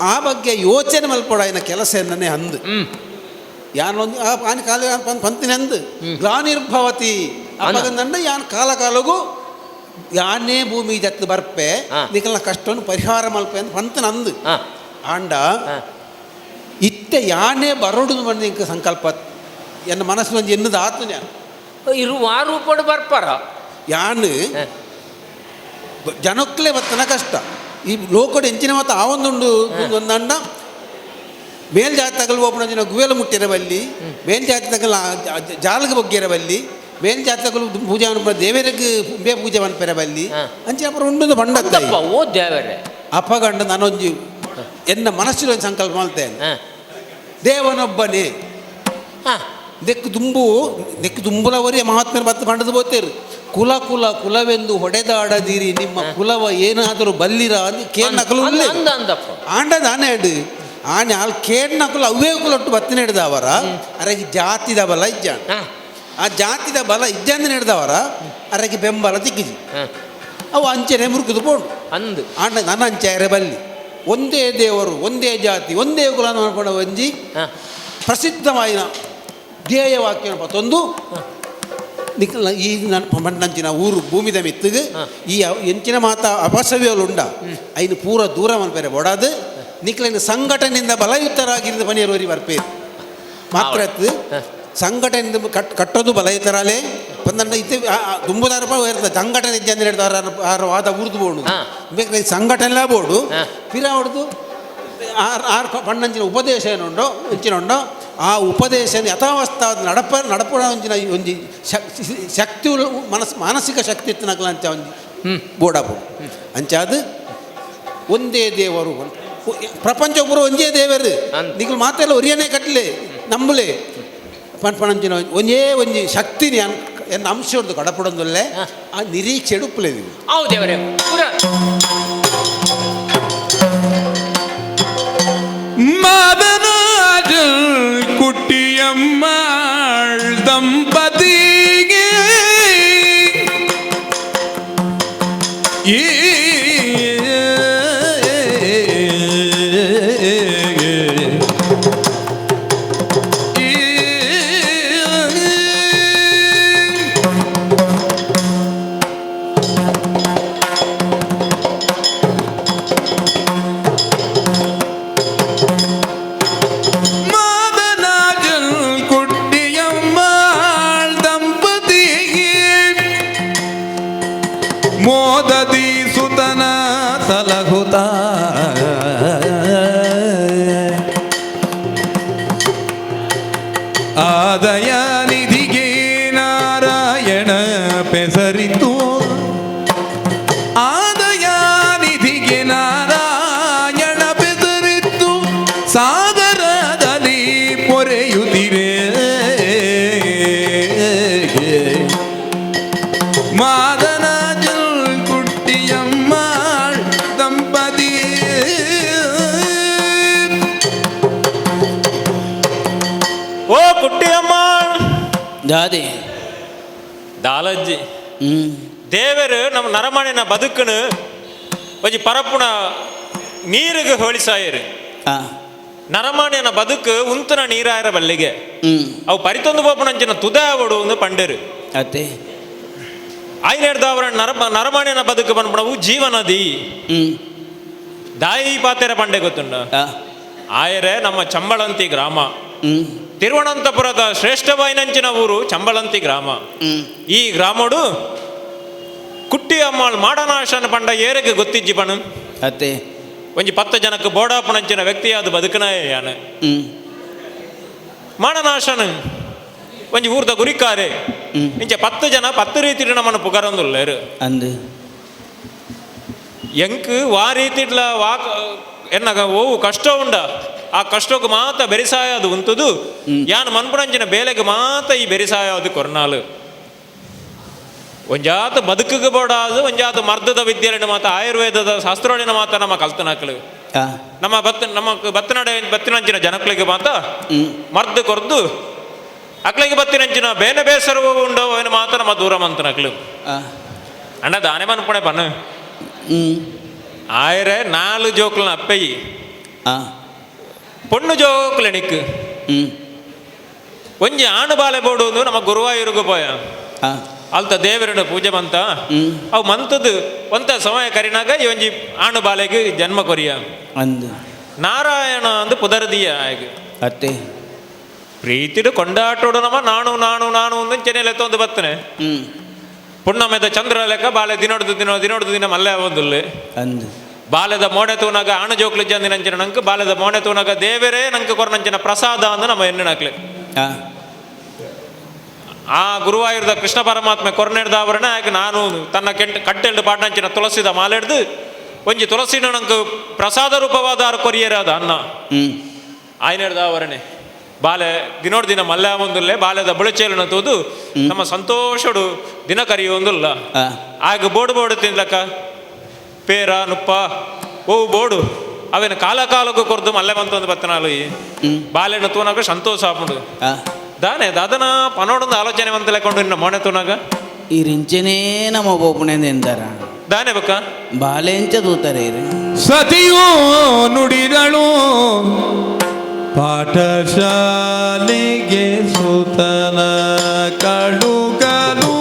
ಆ ಬಗ್ಗೆ ಯೋಚನೆ ಮಲ್ಪೋಡಾಯಿನ ಕೆಲಸ ಎನ್ನೇ ಅಂದು ಯಾನೊಂದು ಆನ ಕಾಲ ಪಂತಿನ ಅಂದು ಗ್ಲಾನಿರ್ಭವತಿ ಅಪ್ಪಗಂದಂಡ ಯಾನ್ ಕಾಲ ಕಾಲಗೂ ಯಾನೇ ಭೂಮಿ ಜತ್ತು ಬರ್ಪೆ ನಿಕಲ್ನ ಕಷ್ಟವನ್ನು ಪರಿಹಾರ ಮಲ್ಪೆ ಅಂತ ಪಂತನ ಅಂದು ಆಂಡ ಇತ್ತೆ ಯಾನೇ ಬರೋಡು ಬಂದು ಇಂಕ ಸಂಕಲ್ಪ ಎನ್ನ ಮನಸ್ಸು ಒಂದು ಎನ್ನದು ಆತು ಇರುವ ರೂಪಡು ಬರ್ಪಾರ ಯಾನು ಜನಕ್ಕಲೇ ಬತ್ತನ ಕಷ್ಟ ಈ ಲೋಕಡು ಹೆಂಚಿನ ಮತ್ತು ಆ ಒಂದುಂಡು ಒಂದಂಡ ಮೇಲ್ಜಾತಿ ತಗಲು ಒಬ್ಬನ ಜನ ಗುವೆಲ ಮುಟ್ಟಿರ ಬಲ್ಲಿ ಮೇಲ್ಜಾತಿ ತಗಲ ಜಾಲಗ ಬಗ್ಗೆರ ಬಲ್ಲಿ ಮೇಲ್ಜಾತಿ ತಗಲು ಪೂಜೆ ಅನ್ಪ ದೇವರಿಗೆ ಬೇ ಪೂಜೆ ಅನ್ಪೆರ ಬಲ್ಲಿ ಅಂಚೆ ಅಪರ ಉಂಡು ಬಂಡ ಓ ದೇವರೇ ಅಪ್ಪಗಂಡ ನಾನೊಂದು ಎನ್ನ ಮನಸ್ಸಿನ ಒಂದು ಸಂಕಲ್ಪ ಮಾಡ್ತೇನೆ ದೇವನೊಬ್ಬನೇ ನೆಕ್ಕು ತುಂಬುಲವರೇ ಮಹಾತ್ಮರು ಬತ್ತು ಬಂಡದು ಬೋತೇರು ಕುಲವೆಂದು ಹೊಡೆದಾಡದಿರಿ ನಿಮ್ಮ ಕುಲವ ಏನಾದರೂ ಬಲ್ಲಿರ ಕೇರ್ನಕಲು ಆಂಡದ ಆನೆ ಅಡು ಆನೆ ಅಲ್ಲಿ ಕೇರ್ನಕಲು ಅವೇ ಕುಲೊಟ್ಟು ಬತ್ತಿನ ಹಿಡ್ದವರ ಅರಗಿ ಜಾತಿದ ಬಲ ಇಜ್ಜಾಣ ಆ ಜಾತಿದ ಬಲ ಇಜ್ಜಂದು ಹಿಡ್ದವರ ಅರಗಿ ಬೆಂಬಲ ದಿಗ್ಗಿಜಿ ಅವು ಅಂಚೆನೆ ಮುರುಕುದು ಬೋಡು ಅಂದು ಆಂಡ ನನ್ನ ಅಂಚೆರೆ ಬಲ್ಲಿ ಒಂದೇ ದೇವರು ಒಂದೇ ಜಾತಿ ಒಂದೇ ಕುಲ ಮಾಡ್ಕೊಂಡ ಒಂಜಿ ಪ್ರಸಿದ್ಧವಾಯಿನ ಧ್ಯೇಯವಾಕ್ಯ ಮತ್ತೊಂದು ನಿಖಲ್ ಈ ನನ್ನ ಊರು ಭೂಮಿದ ಮಿತ್ತಿಗೆ ಈ ಎಂಚಿನ ಮಾತ ಅಪಸವ್ಯವುಂಡ ಐನು ಪೂರ ದೂರ ಮನ್ಪೇರೆ ಒಡಾದು ನಿಖಲಿನ ಸಂಘಟನೆಯಿಂದ ಬಲಯುತರಾಗಿರಿದ ಪನಿಯರೋರಿ ಬರ್ಪೇರು ಮಾತ್ರ ಸಂಘಟನೆಯಿಂದ ಕಟ್ಟೋದು ಬಲಯುತರಾಲೇ ಒಂದನ್ನ ಇತ್ತೆ ತುಂಬುದಾರ ರೂಪಾಯಿ ಸಂಘಟನೆ ಇದ್ದ ಹೇಳಿದಾರ ವಾದ ಉರ್ದು ಬೋಡು ಬೇಕು ಸಂಘಟನೆ ಬೋಡು ಪಿರ ಹೊಡೆದು ಆರು ಪಣ್ಣಂಚಿನ ಉಪದೇಶ ಏನುಂಡೋ ಇಂಚಿನುಂಡೋ ಆ ಉಪದೇಶ ಯಥಾವಸ್ಥ ನಡಪಡ ಒಂಜಿನ ಒಂಜಿ ಶಕ್ತಿ ಮಾನಸಿಕ ಶಕ್ತಿ ಇತ್ತಿನಕಲ ಅಂಚ ಒಂಜಿ ಬೋಡಾಪು ಅಂಚಾದು ಒಂದೇ ದೇವರು ಪ್ರಪಂಚ ಪೂರ ಒಂದೇ ದೇವರು ನಿಖಲು ಮಾತೆಲ್ಲ ಒರಿಯನೇ ಕಟ್ಟಲೆ ನಂಬಲೆ ಪಣಂಚಿನ ಒಂದೇ ಒಂಜಿ ಶಕ್ತಿನಿ ಎನ್ನ ಅಂಶ ಒಂದು ಕಡಪಡೊಂದಲ್ಲೇ ಆ ನಿರೀಕ್ಷೆ ಉಪ್ಪಲೇದು ಹೌದೇವರೇ ಮದನಾಜ ಕುಟ್ಟಿಯಮ್ಮ ದಂಪತಿಗೆ ಮೋದದಿ ಸುತನ ಸಲಹುತ ಆದಯ ನಿಧಿಗೆ ನಾರಾಯಣ ಪೆಸರಿತು ಆದಯ ನಿಧಿಗೆ ನಾರಾಯಣ ಪೆಸರಿತು ಸಾಗರದಲ್ಲಿ ಪೊರೆಯುತ್ತಿರೆ ದಾದಿ ದಾಲಜ್ಜಿ ದೇವರು ನಮ್ಮ ನರಮಣಿನ ಬದುಕನು ಒಂಜಿ ಪರಪುಣ ನೀರಿಗೆ ಹೋಳಿಸಾಯರು ನರಮಣಿಯನ ಬದುಕು ಉಂತನ ನೀರಾಯರ ಬಲ್ಲಿಗೆ ಅವು ಪರಿತೊಂದು ಪೋಪಣಂಚಿನ ತುದ ಅವಡು ಒಂದು ಪಂಡರು ಅತ್ತೆ ಆಯ್ನೆಡ್ದವರ ನರಮಣಿಯನ ಬದುಕು ಬಂದ್ಬಿಡವು ಜೀವನದಿ ದಾಯಿ ಪಾತೆರ ಪಂಡೆ ಗೊತ್ತುಂಡ ಆಯರೆ ನಮ್ಮ ಚಂಬಳಂತಿ ಗ್ರಾಮ ತಿರುವನಂತಪುರದ ಶ್ರೇಷ್ಠವಾಯಿನಂಚಿನ ಊರು ಚಂಬಳಂತಿ ಗ್ರಾಮ. ಈ ಗ್ರಾಮಡು ಕುಟ್ಟಿ ಅಮ್ಮಳ್ ಮಾಡನಾಶನ ಪಂಡ ಏರೆಗೆ ಗೊತ್ತಿಜ್ಜಿ ಪಣ ಅತ್ತೆ ಒಂಜಿ 10 ಜನಕ್ಕೆ ಬೋಡಾಪನಂಚಿನ ವ್ಯಕ್ತಿ ಅದು ಬದುಕನಾಯ ಯಾನ ಮಾಡನಾಶನ ಒಂಜಿ ಊರ್ದ ಗುರಿಕಾರೆ ಇಂಚ 10 ಜನ 10 ರೀತಿ ನಮ್ಮನ್ನು ಪುಗಾರೊಂದುಲ್ಲೇರು ಅಂದು ಎಂಕ್ ವಾ ರೀತಿಡ್ಲ ವಾ ಎನ್ನಗ ಓವು ಕಷ್ಟ ಉಂಡ ಆ ಕಷ್ಟಕ್ಕೆ ಮಾತ ಬೆರಿಸಾಯ ಅದು ಉಂತದು ಯಾನು ಮನ್ಪುಣಂಚಿನ ಬೇಲೆಗೆ ಮಾತ ಈ ಬೆರಿಸಾಯ ಅದು ಕೊರ್ನಾಲು ಒಂಜಾತ ಬದುಕಿಗೆ ಬೋಡಾದು ಒಂಜಾತ ಮರ್ದದ ವಿದ್ಯೆಯನ್ನು ಮಾತ ಆಯುರ್ವೇದದ ಶಾಸ್ತ್ರೋಳಿನ ಮಾತ ನಮ್ಮ ಕಲ್ತನಾಕ್ಲು ನಮ್ಮ ಬತ್ತಿನಂಚಿನ ಜನಕ್ಳಿಗೆ ಮಾತ ಮರ್ದು ಕೊರ್ದು ಅಕ್ಳಿಗೆ ಬತ್ತಿನಂಚಿನ ಬೇನೆ ಬೇಸರವು ಉಂಡೋ ಏನು ಮಾತ ನಮ್ಮ ದೂರ ಮಂತನಕ್ಲು ಅಣ್ಣ ದಾನೆ ಮನ್ಪುಣೆ ಬನ್ನ ಆಯ್ರೆ 4 ಜೋಕ್ಲನ ಅಪ್ಪಯ್ಯಿ பொண்ணு ஜோக்குலனிக்கு ಒಂಜಿ ಆಣು ಬಾಲೆ ಬೋಡುವುದು ನಮ್ಮ ಗುರುವಾಯೂರಿಗೆ ಪೋಯ ಅಲ್ತ ದೇವರನ್ನ ಪೂಜೆ ಬಂತ ಅವು ಮಂತದ್ದು ಒಂತ ಸಮಯ ಕರಿನಾಗ ಈ ಒಂಜಿ ಆಣು ಬಾಲೆಗೆ ಜನ್ಮ ಕೊರಿಯ ಅಂದು ನಾರಾಯಣ ಅಂದು ಪುದರ್ದಿಯ ಆಗಿ ಅತ್ತೆ ಪ್ರೀತಿಡು ಕೊಂಡಾಟೋಡು ನಮ್ಮ ನಾನು ನಾನು ನಾನು ಒಂದು ಚೆನ್ನೆಲೆ ತೊಂದು ಬತ್ತನೆ ಪುಣ್ಣಮೆದ ಚಂದ್ರ ಲೆಕ್ಕ ಬಾಲೆ ದಿನೋಡ್ದು ದಿನ ಮಲ್ಲೆ ಆಗೋದಿಲ್ಲ ಅಂದು ಬಾಲ್ಯದ ಮೋಡೆ ತೂನಾಗ ಆಣ ಜೋಕ್ಲು ಜಂದಿ ನಂಚಿನ ನಂಗೆ ಬಾಲ್ಯದ ಮೋಡೆ ತೂನಾಗ ದೇವರೇ ನಂಗೆ ಕೊರನಂಚಿನ ಪ್ರಸಾದ ಅಂದು ನಮ್ಮ ಹೆಣ್ಣಿನಾಕ್ಲೆ ಆ ಗುರುವಾಯೂರದ ಕೃಷ್ಣ ಪರಮಾತ್ಮೆ ಕೊರನೆಡ್ದಾವರಣ ಯಾಕೆ ನಾನು ತನ್ನ ಕಟ್ಟೆಲ್ಡು ಪಾಟಂಚಿನ ತುಳಸಿದ ಮಾಲೆಡ್ದು ಒಂಜಿ ತುಳಸಿನ ನಂಗೆ ಪ್ರಸಾದ ರೂಪವಾದ ಕೊರಿಯರಾದ ಅನ್ನ ಆಯ್ನೆಡ್ದಾವರಣೆ ಬಾಲೆ ದಿನೋಡ್ ದಿನ ಮಲ್ಲೆ ಒಂದಿಲ್ಲ ಬಾಲ್ಯದ ಬುಳಿಚೇಲನ ತೂದು ನಮ್ಮ ಸಂತೋಷಡು ದಿನ ಕರಿಯೊಂದಿಲ್ಲ ಆಗ ಬೋಡು ತಿನ್ಲಕ್ಕ ಪೇರ ನುಪ್ಪ ಓವು ಬೋಡು ಅವೇನು ಕಾಲಕ್ಕೂ ಕೊರ್ದು ಮಲ್ಲೆ ಬಂತೊಂದು ಬತ್ತನಾಲು ಈ ಬಾಲೆನ ತೂನಾಗ ಸಂತೋಷ ಆಪುಂಡು ದಾನೆ ದಾದನ ಪನೋಡೊಂದು ಆಲೋಚನೆ ಮಂತಲೆಕೊಂಡು ಇನ್ನು ಮೋನೆ ತೂನಾಗ ಈ ರಿಂಚನೇ ನಮ್ಮ ಬೋಪಣೆಂದ ಎಂದಾರ ದಾನೆ ಬಕ್ಕ ಬಾಲೆಂಚ ತೂತಾರೆ ಸತಿಯೋ ನುಡಿದಳು ಪಾಠಶಾಲೆಗೆ ಸುತನ ಕಡುಗನು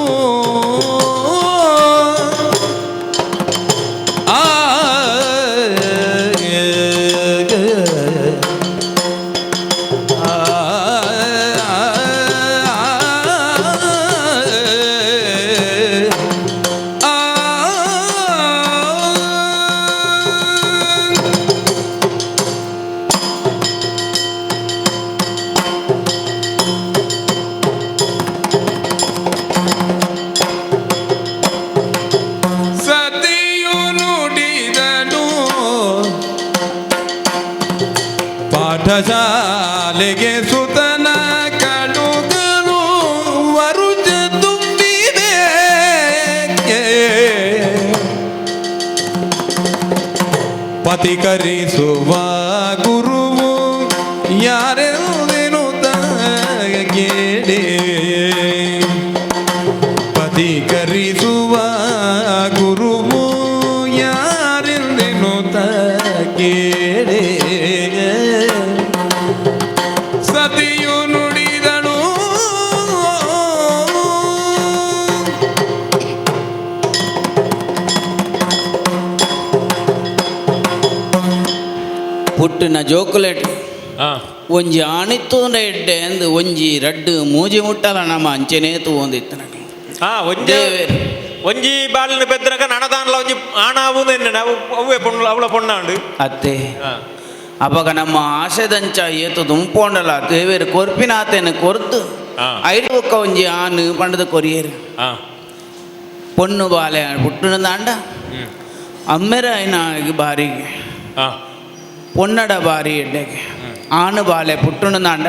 ಪಾಠಶಾಲೆಗೆ ಸುತನ ಕಡುಗನು ವರುಜ ತುಂಬಿದೆ ಪತಿಕರಿಸುವ ಗುರುವು ಯಾರೆಂದೇನು ಕೇಳಿ ಪತಿಕರಿಸುವ ಗುರುವು ಯಾರೆಂದೇನು ಕೇಳಿ ಸತಿಯು ನುಡಿದಳು ಪುಟ್ಟಿನ ಜೋಕುಲೇಟ್ ಒಂಜಿ ಆಣಿತ್ತು ಎಡ್ಡೆ ಅಂದು ಒಂಜಿ ರಡ್ಡು ಮೂಜಿ ಮುಟ್ಟಲ ನಮ್ಮ ಅಂಚೆನೇತು ಒಂದಿತ್ತು ಒಂಜಿ ಬಾಲಿನ ಬೆದ್ರಗ ನಣದಾನ್ಲ ಒಂಜಿ ಆಣಾವು ಅವೇ ಅವಳ ಪೊಣ್ಣಾಂಡು ಅತ್ತೆ ಅವಾಗ ನಮ್ಮ ಆಶೆದಂಚ ಏತು ದುಂಪೊಂಡಲ ದೇವೇರು ಕೊರ್ಪಿನಾತೇನು ಕೊರ್ದು ಐದು ಒಕ್ಕ ಒಂಜಿ ಆನು ಪಂಡದ ಕೊರಿಯರು ಪೊಣ್ಣು ಬಾಲೆ ಪುಟ್ಟುನದ ಅಂಡ ಅಮ್ಮೆರ ಐನ ಬಾರಿಗೆ ಪೊನ್ನಡ ಬಾರಿ ಎಡ್ಡೆಗೆ ಆನು ಬಾಲೆ ಪುಟ್ಟುನದ ಅಂಡ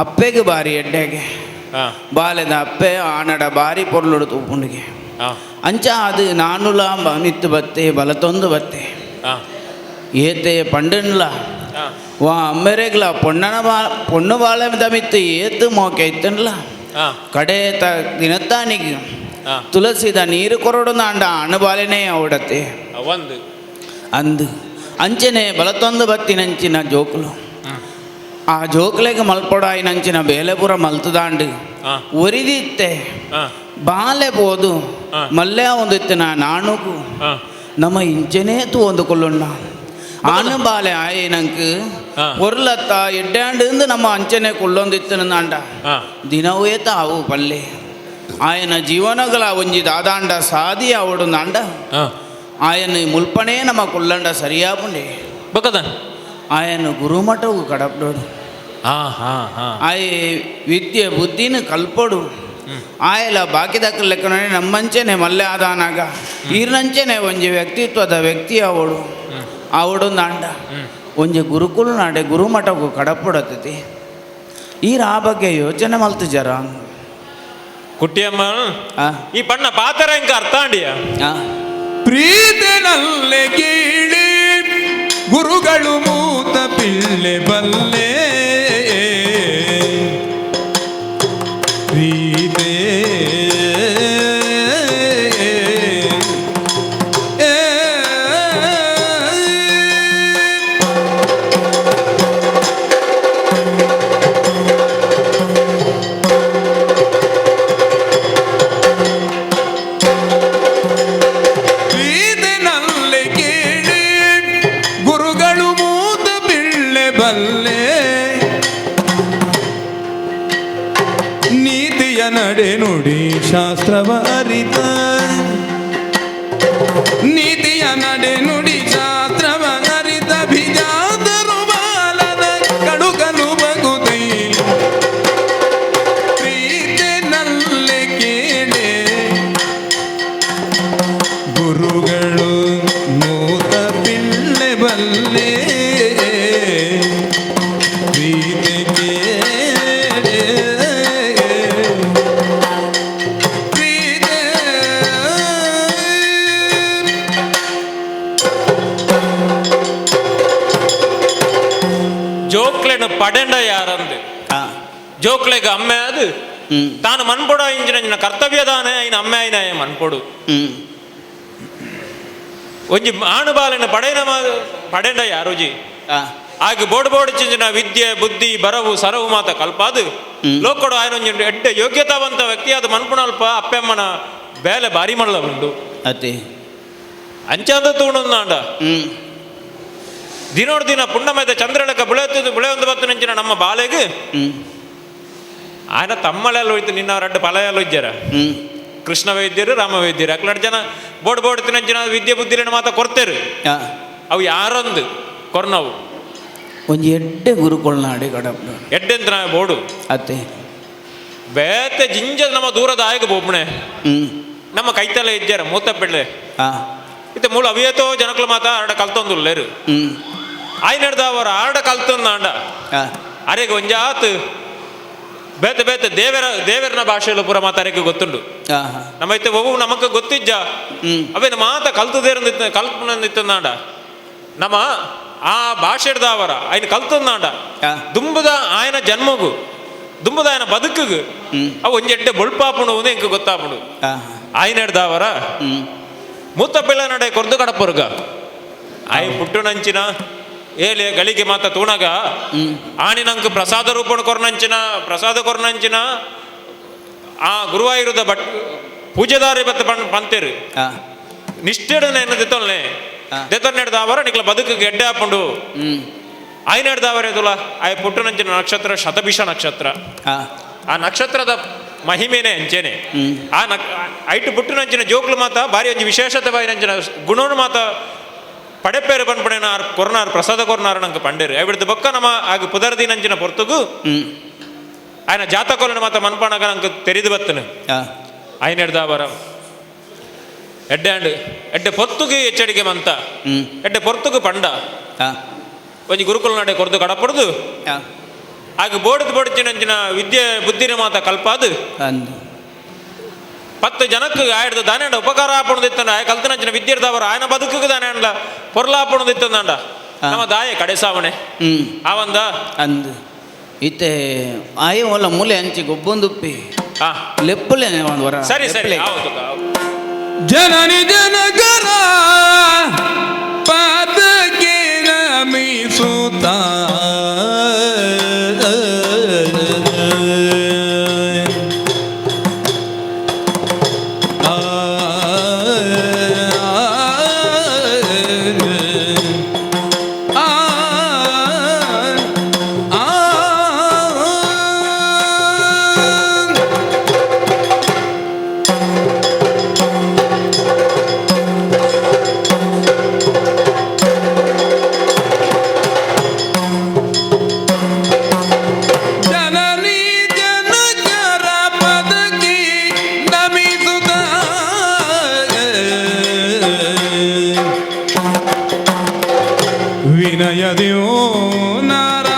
ಅಪ್ಪೆಗೆ ಬಾರಿ ಎಡ್ಡೆಗೆ ಬಾಲೆದ ಅಪ್ಪೆ ಆನಡ ಬಾರಿ ಪೊರ್ಲುಡು ತೂಪುಂಡಿಗೆ ಅಂಚ ಅದು ನಾನುಲ ನಿತ್ತು ಬತ್ತೆ ಬಲತೊಂದು ಬತ್ತೆ ಏತೆ ಪಂಡನ್ಲ ವಾ ಅಮ್ಮೆರೆಗ್ಲ ಪೊಣ್ಣು ಬಾಳೆ ದಮಿತ್ತು ಏತು ಮೋಕೆ ಇತ್ತನ್ಲ ಕಡೆ ದಿನತ್ತಾನಿಗೆ ತುಳಸಿದ ನೀರು ಕೊರಡು ನಾಂಡ ಅಣುಬಾಲೆನೇ ಅವಡತ್ತೆ ಅಂದು ಅಂಚನೆ ಬಲತೊಂದು ಬತ್ತಿನಂಚಿನ ಜೋಕುಲು ಆ ಜೋಕ್ಲೆಗೆ ಮಲ್ಪೊಡಾಯಿ ನಂಚಿನ ಬೇಲೆಪುರ ಮಲ್ತದಾಂಡು ಒರಿದಿತ್ತೆ ಬಾಲೆ ಬೋದು ಮಲ್ಲೆ ಒಂದಿತ್ತಿನ ನಾಣುಕು ನಮ್ಮ ಇಂಚನೇ ತು ಒಂದು ಕೊಲ್ಲುಂಡ ಆನು ಬಾಲೆ ಆಯೆ ನಂಗೆ ಹಾ. ಒರ್ಲತ್ತ ಎಡ್ಡಾಂಡು ನಮ್ಮ ಅಂಚನೆ ಕೊಲ್ಲೊಂದಿತ್ತನಂದ ಹಾ ದಿನವೇತ ಅವು ಪಲ್ಲೆ ఆయన జీవనగల ಒಂಜಿ ದಾದಾಂಡ ಸಾದಿ ಅವಡುಂದಾಂಡ ಹಾ ఆయన ಮುಲ್ಪನೇ ನಮ್ಮ ಕುಲ್ಲಂಡ ಸರಿಯಾಪುಂಡೆ ಬಕದ ఆయన ಗುರುಮಠವು ಕಡಪಡೋಡು ಹಾ ಹಾ ಹಾ ಆಯ ವಿದ್ಯೆ ಬುದ್ಧಿನ ಕಲ್ಪಡು ಆಯಲ ಬಾಕಿದಕ್ಕ ಲೆಕ್ಕನೇ ನಮ್ಮಂಚೆನೆ ಮಲ್ಲೆ ಆದಾನಾಗ ಈರ್ನಂಚೆನೆ ಒಂಜಿ ವ್ಯಕ್ತಿತ್ವದ ವ್ಯಕ್ತಿ ಅವಳು ಅವಡುಂದಾಂಡ ಒಂಜಿ ಗುರುಕುಲು ನಾಡೆ ಗುರುಮಠವು ಕಡಪಡತೈತಿ ಈರ ಆ ಬಗ್ಗೆ ಯೋಚನೆ ಮಲ್ತು ಜರ ಕುಟ್ಟಿಯಮ್ಮ ಆ ಈ ಪಣ್ಣ ಪಾತರ ಇಂಕ ಅರ್ಥ ಅಂಡಿಯ ಆ ಪ್ರೀತಿನಲ್ಲೆ ಕೀಳಿ ಗುರುಗಳು ಮೂತ ಪಿಳ್ಳೆ ಬಲ್ಲೆ ಪ್ರೀತೆ ಪ್ರೀತಿನಲ್ಲೆ ಕೀಳಿ ಗುರುಗಳು ಮೂತ ಪಿಳ್ಳೆ ಬಲ್ಲೆ ನೀತಿಯ ನಡೆ ನುಡಿ ಶಾಸ್ತ್ರವ ಅರಿತ ನೀತಿಯ ನಡೆ ನುಡಿ ಶಾಸ್ತ್ರವ ಅರಿತ ಬಿಜಾದರು ಬಾಲದ ಕಡುಕನು ಬಗುದೈ ಪ್ರೀತಿನಲ್ಲೆ ಕೇಳೆ ಗುರುಗಳು ಮೂತ ಪಿಳ್ಳೆ ಬಲ್ಲೆ ಪ್ರೀತಿ ಕೇಳೆ ಪ್ರೀತಿ ಜೋಕ್ಲೆನ ಪಡೆಂಡ ಯಾರಂದು ಆ ಜೋಕ್ಲೆಗ ಅಮ್ಮೆ ಅದು ಹ್ಮ್ ತಾನು ಮನ್ಪೊಡ ಇಂಜಿನ ಕರ್ತವ್ಯದಾನೆ ಐನ ಅಮ್ಮೆ ಐನ ಮನ್ಪೊಡು ಹ್ಮ್ ಒಂಜಿ ಆಣುಬಾಲಿನ ಪಡೆಂಡ ಯಾರುಜಿ ಆ ಆಗ ಬೋಡ್ ಚಿಂಜಿನ ವಿದ್ಯೆ ಬುದ್ಧಿ ಬರವು ಸರವು ಮಾತ ಕಲ್ಪಾದು ಲೋಕಡು ఆయన ಒಂಜಿ ಎಡ್ಡೆ ಯೋಗ್ಯತಾವಂತ ವ್ಯಕ್ತಿ ಅದು ಮನ್ಪುಣಲ್ಪ ಅಪ್ಪೆಮ್ಮನ ಬೇಲೆ ಬಾರಿ ಮಳ್ಳ ಉಂಡು ಅತಿ ಅಂಚಾದ ತೂಣಂದಾಂಡ ಹ್ಮ್ ದಿನೋಡ್ ದಿನ ಪುಣ್ಣಮೈದ ಚಂದ್ರಳಕ ಬುಳೆಯೊಂದು ಬತ್ತು ನೆಂಚಿನ ನಮ್ಮ ಬಾಲೆಗೆ ಹ್ಮ್ ఆయన ತಮ್ಮಳೆಲ್ಲ ಹೋಯ್ತು ನಿನ್ನ ರಡ್ಡು ಪಲಯಲ್ಲ ಇದ್ದಾರ ಹ್ಮ್ ಕೃಷ್ಣ ವೈದ್ಯರು ರಾಮ ವೈದ್ಯರು ಅಕ್ಲಡ್ ಜನ ಬೋಡ್ ತಿನ್ನಂಚಿನ ವಿದ್ಯೆ ಬುದ್ಧಿನ ಮಾತ ಕೊರ್ತೇರು ಆ ಅವು ಯಾರೊಂದು ಕೊರ್ನವು ಒಂಜಿ ಎಡ್ಡೆ ಗುರುಕೊಳ್ನಾಡಿ ಕಡಪ ಎಡ್ಡೆಂತ ಬೋಡು ಅತ್ತೆ ಬೇತೆ ಜಿಂಜ ನಮ್ಮ ದೂರದ ಆಯ್ಕೆ ಬೋಪಣೆ ಹ್ಮ್ ನಮ್ಮ ಕೈತಲ್ಲ ಇದ್ದಾರ ಮೂತ ಪೆಳ್ಳೆ ಆ ಇತ್ತೆ ಮೂಲ ಅವಿಯತೋ ಜನಕ್ಲು ಮಾತ ಆಡ ಕಲ್ತೊಂದುಲ್ಲೇರು ಹ್ಮ್ ಆಯ್ನ ಹಿಡ್ದ ಅವರ ಆಡ ಕಲ್ತೊಂದ ಆಂಡ ಆ ಅರೆಗೆ ಒಂಜಾತ್ ಬೇತೆ ದೇವರನ ಭಾಷೆಯಲ್ಲೂ ಪೂರ ಮಾತಾಡಕ್ಕೆ ಗೊತ್ತುಂಡು ಆ ನಮ್ಮ ಐತೆ ಒವು ನಮಕ್ ಗೊತ್ತಿಜ್ಜ ಹ್ಮ್ ಅವೇನು ಮಾತ ಕಲ್ತದೇರಂದಿತ್ತ ಕಲ್ಪನಂದಿತ್ತಂದಾಂಡ ನಮ್ಮ ಆ ಭಾಷೆ ಹಿಡ್ದವರ ఆయన ಕಲ್ತಂದಾಂಡ ಆ ದುಂಬುದ ఆయన ಜನ್ಮಗು ದುಂಬುದ ఆయన ಬದುಕುಗು ಹ್ಮ್ ಅವು ಒಂಜೆಡ್ಡೆ ಬೊಳ್ಪಾಪುಣು ಇಂಕ ಗೊತ್ತಾಪುಡು ಆ ఆయన ಹಿಡ್ದವರ ಹ್ಮ್ ಮೂತ ಪಿಳ್ಳ ನಡೆ ಕೊರ್ದು ಕಡಪುರ್ಗ ಆಯ್ ಪುಟ್ಟುನಂಚಿನ ಏಲೆ ಗಳಿಗೆ ಮಾತ ತೂಣಗ ಆಣಿ ನಂಗೆ ಪ್ರಸಾದ ರೂಪಣ ಕೊರ್ನಂಚಿನ ಆ ಗುರುವಾಯೂರದ ಬಟ್ ಪೂಜೆದಾರಿ ಬತ್ತ ಪಂತೇರು ಆ ನಿಷ್ಠೆಡನೆ ದಿತ್ತೊಲ್ನೆ ದೆತ್ತೊನ್ ಹಿಡ್ದವರ ನಿಕ್ಲ ಬದುಕು ಗೆಡ್ಡೆ ಹಾಕೊಂಡು ಹ್ಮ್ ಆಯ್ನ ಹಿಡ್ದವರ ಎದುಲ ಆಯ್ ಪುಟ್ಟುನಂಚಿನ ನಕ್ಷತ್ರ ಶತಭಿಷ ನಕ್ಷತ್ರ ಆ ಆ ನಕ್ಷತ್ರದ ಮಹಿಮೆನೆ ಅಂಚೆನೆ ಹ್ಮ್ ಆ ಐಟು ಪುಟ್ಟುನಂಚಿನ ಜೋಕ್ಲು ಮಾತ ಭಾರಿ ಒಂಜಿ ವಿಶೇಷತೆ ಬಾಯಿನಂಚಿನ ಗುಣೋನು ಮಾತ ಪಡೆಪೇರು ಪನ್ಪಣೆನ ಕೊರ್ನಾರ್ ಪ್ರಸಾದ ಕೊರ್ನಾರ ನಂಗೆ ಪಂಡೇರು ಎವಿಡ್ದು ಬೊಕ್ಕ ನಮ್ಮ ಆಗ ಪುದರ್ದಿನಂಚಿನ ಪೊರ್ತುಗು ಹ್ಮ್ ఆయన ಜಾತಕೊಲನ ಮಾತ ಮನ್ಪಣಗ ನಂಗೆ ತೆರಿದು ಬತ್ತನು ಆ ఆయన ಹಿಡ್ದವರ ಎಡ್ಡೆ ಪೊತ್ತುಗೆ ಎಚ್ಚಡಿಕೆ ಮಂತ ಹ್ಮ್ ಎಡ್ಡೆ ಪೊರ್ತುಗು ಪಂಡ ಆ ಒಂಜಿ ಗುರುಕುಲ ನಡೆ ಕೊರ್ದು ಕಡಪಡ್ದು ಆ ಆಗ ಬೋಡಿಚಿನಂಚಿನ ವಿದ್ಯೆ ಬುದ್ಧಿನ ಮಾತ ಕಲ್ಪಾದು ಅಂದು 10 ಜನಕ್ಕೆ ಆಯ್ದು ದಾನೇಂಡ ಉಪಕಾರ ಆಪಣದಿತ್ತಂಡ ಆಯ ಕಲ್ತನಂಚಿನ ವಿದ್ಯೆರ್ದವರ ఆయన ಬದುಕಿಗೆ ದಾನೇಂಡ ಪೊರ್ಲಾಪಣದಿತ್ತಂದಾಂಡ ನಮ್ಮ ದಾಯೆ ಕಡೆಸಾವಣೆ ಹ್ಮ್ ಆವಂದ ಅಂದು ಇತ್ತೆ ಆಯ ಒಲ್ಲ ಮೂಲೆ ಹಂಚಿ ಗೊಬ್ಬೊಂದುಪ್ಪಿ ಹಾ ಲೆಪ್ಪಲೇನೆ ಒಂದು ವರ ಸರಿ ಲೆಪ್ಪಲೆ. ಹೌದು ಜನನಿ ಜನಗರ ಪಾದಕ್ಕೆ ನಮಿಸುತ್ತ ಆ ಸನಿಗದ್ಯೋ ನಾರಾಯಣಾಖ್ಯನು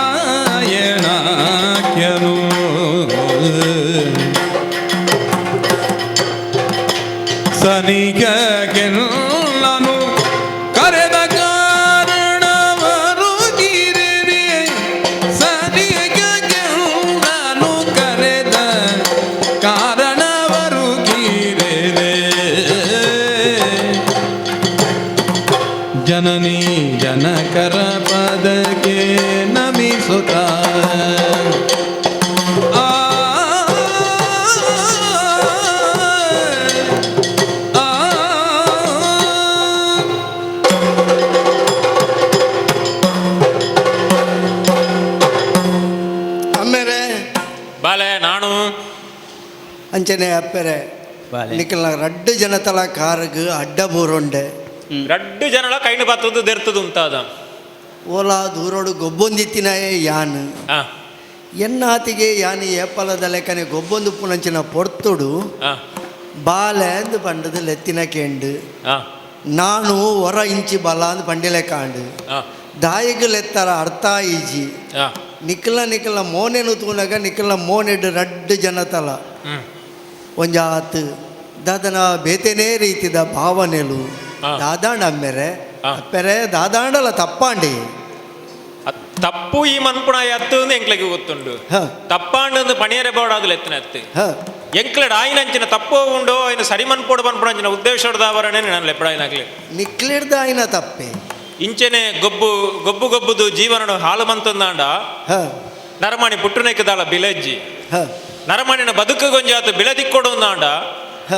ಸನಿಗಗೆಲ್ಲನು ಕರೆದ ಕಾರಣವರು ಗಿರಿರಿ ಸನಿಗಗೆಲ್ಲನು ಕರೆದ ಕಾರಣವರು ಗಿರಿರೆ ಜನನಿ ಜನಕರ ಪದಕ್ಕೆ ನಮಿಸುತ್ತ ಅಮ್ಮೇರೆ ಬಾಲೆ ನಾನು ಅಂಚನೆ ಅಪ್ಪೆರೆ ಬಾಲೆ. ನಿಖಿಲ ರಡ್ಡು ಜನತಲ ಕಾರ್ಗ್ ಅಡ್ಡ ಬೂರೊಂಡೆ ರಡ್ಡು ಜನಳ ಕೈನು ಬತ್ತದು ದೆರ್ತದು ಉಂತಾದ ಓಲಾ ದೂರೋಡು ಗೊಬ್ಬೊಂದಿತ್ತಿನಾಯೇ ಯಾನ್ ಆ, ಎನ್ನಾತಿಗೆ ಯಾನಿ ಏಪಲದ ಲೆಕ್ಕನೆ ಗೊಬ್ಬೊಂದು ಪುನಂಚಿನ ಪೊರ್ತುಡು ಆ, ಬಾಲೆ ಅಂದು ಪಂಡದು ಲೆತ್ತಿನ ಕೇಂಡು ಆ, ನಾನು ಹೊರ ಇಂಚಿ ಬಲ ಅಂದು ಪಂಡಿಲೆ ಕಾಂಡು ಆ, ದಾಯಿಗೆ ಲೆತ್ತರ ಅರ್ಥ ಈಜಿ ಆ, ನಿಖಿಲ ಮೋನೆನು ತೂನಗ ನಿಖಿಲ ಮೋನೆಡು ರಡ್ಡು ಜನತಲ ಹ್ಮ್. ಒಂಜಾತ್ ದಾದನ ಬೇತೆನೇ ರೀತಿದ ಭಾವನೆಲು ಆ. ದಾದಾಂಡ ಅಮ್ಮೆರೆ ಆ. ಅಪ್ಪೆರೆ ದಾದಾಂಡಲ ತಪ್ಪಾಂಡಿ ತಪ್ಪು ಈ ಮನ್ಪುಣ ಎತ್ತು ಎಂಕ್ಲೆಗೆ ಗೊತ್ತುಂಡು ಹ ತಪ್ಪಾಂಡು ಪಣಿಯರೆ ಬೋಡಾದು ಲೆತ್ತಿನ ಎತ್ತು ಹ ಎಂಕ್ಲೆಡ್ ಆಯ್ನಂಚಿನ ತಪ್ಪು ಉಂಡು ఆయన ಸರಿ ಮನ್ಪೋಡು ಮನ್ಪುಣಂಚಿನ ಉದ್ದೇಶದಾವರಣೆ ನಾನು ಲೆಪ್ಪಡಾಯ್ನಾಗ್ಲಿ ನಿಕ್ಲಿಡ್ದ ಆಯ್ನ ತಪ್ಪೆ ಇಂಚೆನೆ ಗೊಬ್ಬುದು ಜೀವನ ಹಾಳು ಮಂತಂದಾಂಡ ಹ ನರಮಣಿ ಪುಟ್ಟುನೆಕ್ಕದಾಳ ಬಿಲೆಜ್ಜಿ ಹ ನರಮಣಿನ ಬದುಕು ಗೊಂಜಾತು ಬಿಳದಿಕ್ಕೊಡು ಅಂದಾಂಡ ಹ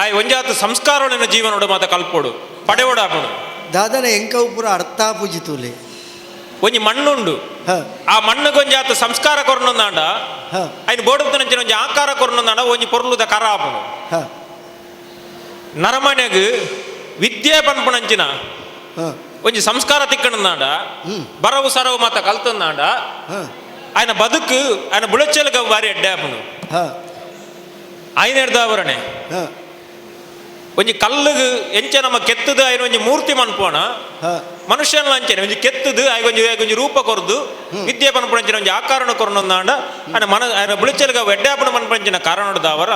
ಆಯ್ ಒಂಜಾತು ಸಂಸ್ಕಾರೊಳಿನ ಜೀವನೋಡು ಮಾತ ಕಲ್ಪೋಡು ಪಡೆಯೋಡಾಪಡು ದಾದನ ಎಂಕವು ಪೂರ ಅರ್ಥ ಪೂಜಿತುಲೆ ಒಂಜಿ ಮಣ್ಣುಂಡು ಹ ಆ ಮಣ್ಣು ಗೊಂಜಾತು ಸಂಸ್ಕಾರ ಕೊರ್ನೊಂದಾಂಡ ಹ ఆయన ಬೋಡುತ್ತನಂಚಿನ ಒಂಜಿ ಆಕಾರ ಕೊರ್ನೊಂದಾಂಡ ಒಂಜಿ ಪೊರ್ಲುದ ಕರ ಆಪುಡು ಹ ನರಮನೆಗ್ ವಿದ್ಯೆ ಪನ್ಪುಣಂಚಿನ ಹ ಒಂಜಿ ಸಂಸ್ಕಾರ ತಿಕ್ಕಣಂದಾಂಡ ಬರವು ಸರವು ಮಾತ ಕಲ್ತಂದಾಂಡ ಹ ఆయన ಬದುಕು ఆయన ಬುಳಚೆಲ್ಗ ಬಾರಿ ಎಡ್ಡೆ ಆಪುಡು ಹ ఆయన ಎಡ್ದಾವರಣೆ ಹ ಒಂಜಿ ಕಲ್ಲುಗು ಎಂಚ ನಮ್ಮ ಕೆತ್ತದು ఆయన ಒಂಜಿ ಮೂರ್ತಿ ಮನ್ಪೋಣ ಹ ಮನುಷ್ಯನ ಅಂಚನೆ ಒಂಜಿ ಕೆತ್ತದು ಒಂಜಿ ರೂಪ ಕೊರ್ದು ವಿದ್ಯೆ ಪನ್ಪಂಚಿನ ಒಂಜಿ ಆಕಾರಣ ಕೊರ್ನೊಂದಾಂಡ ఆయన ಬುಳಚೆಲ್ಗ ಎಡ್ಡಾಪಣ ಮನ್ಪಂಚಿನ ಕಾರಣದಾವರ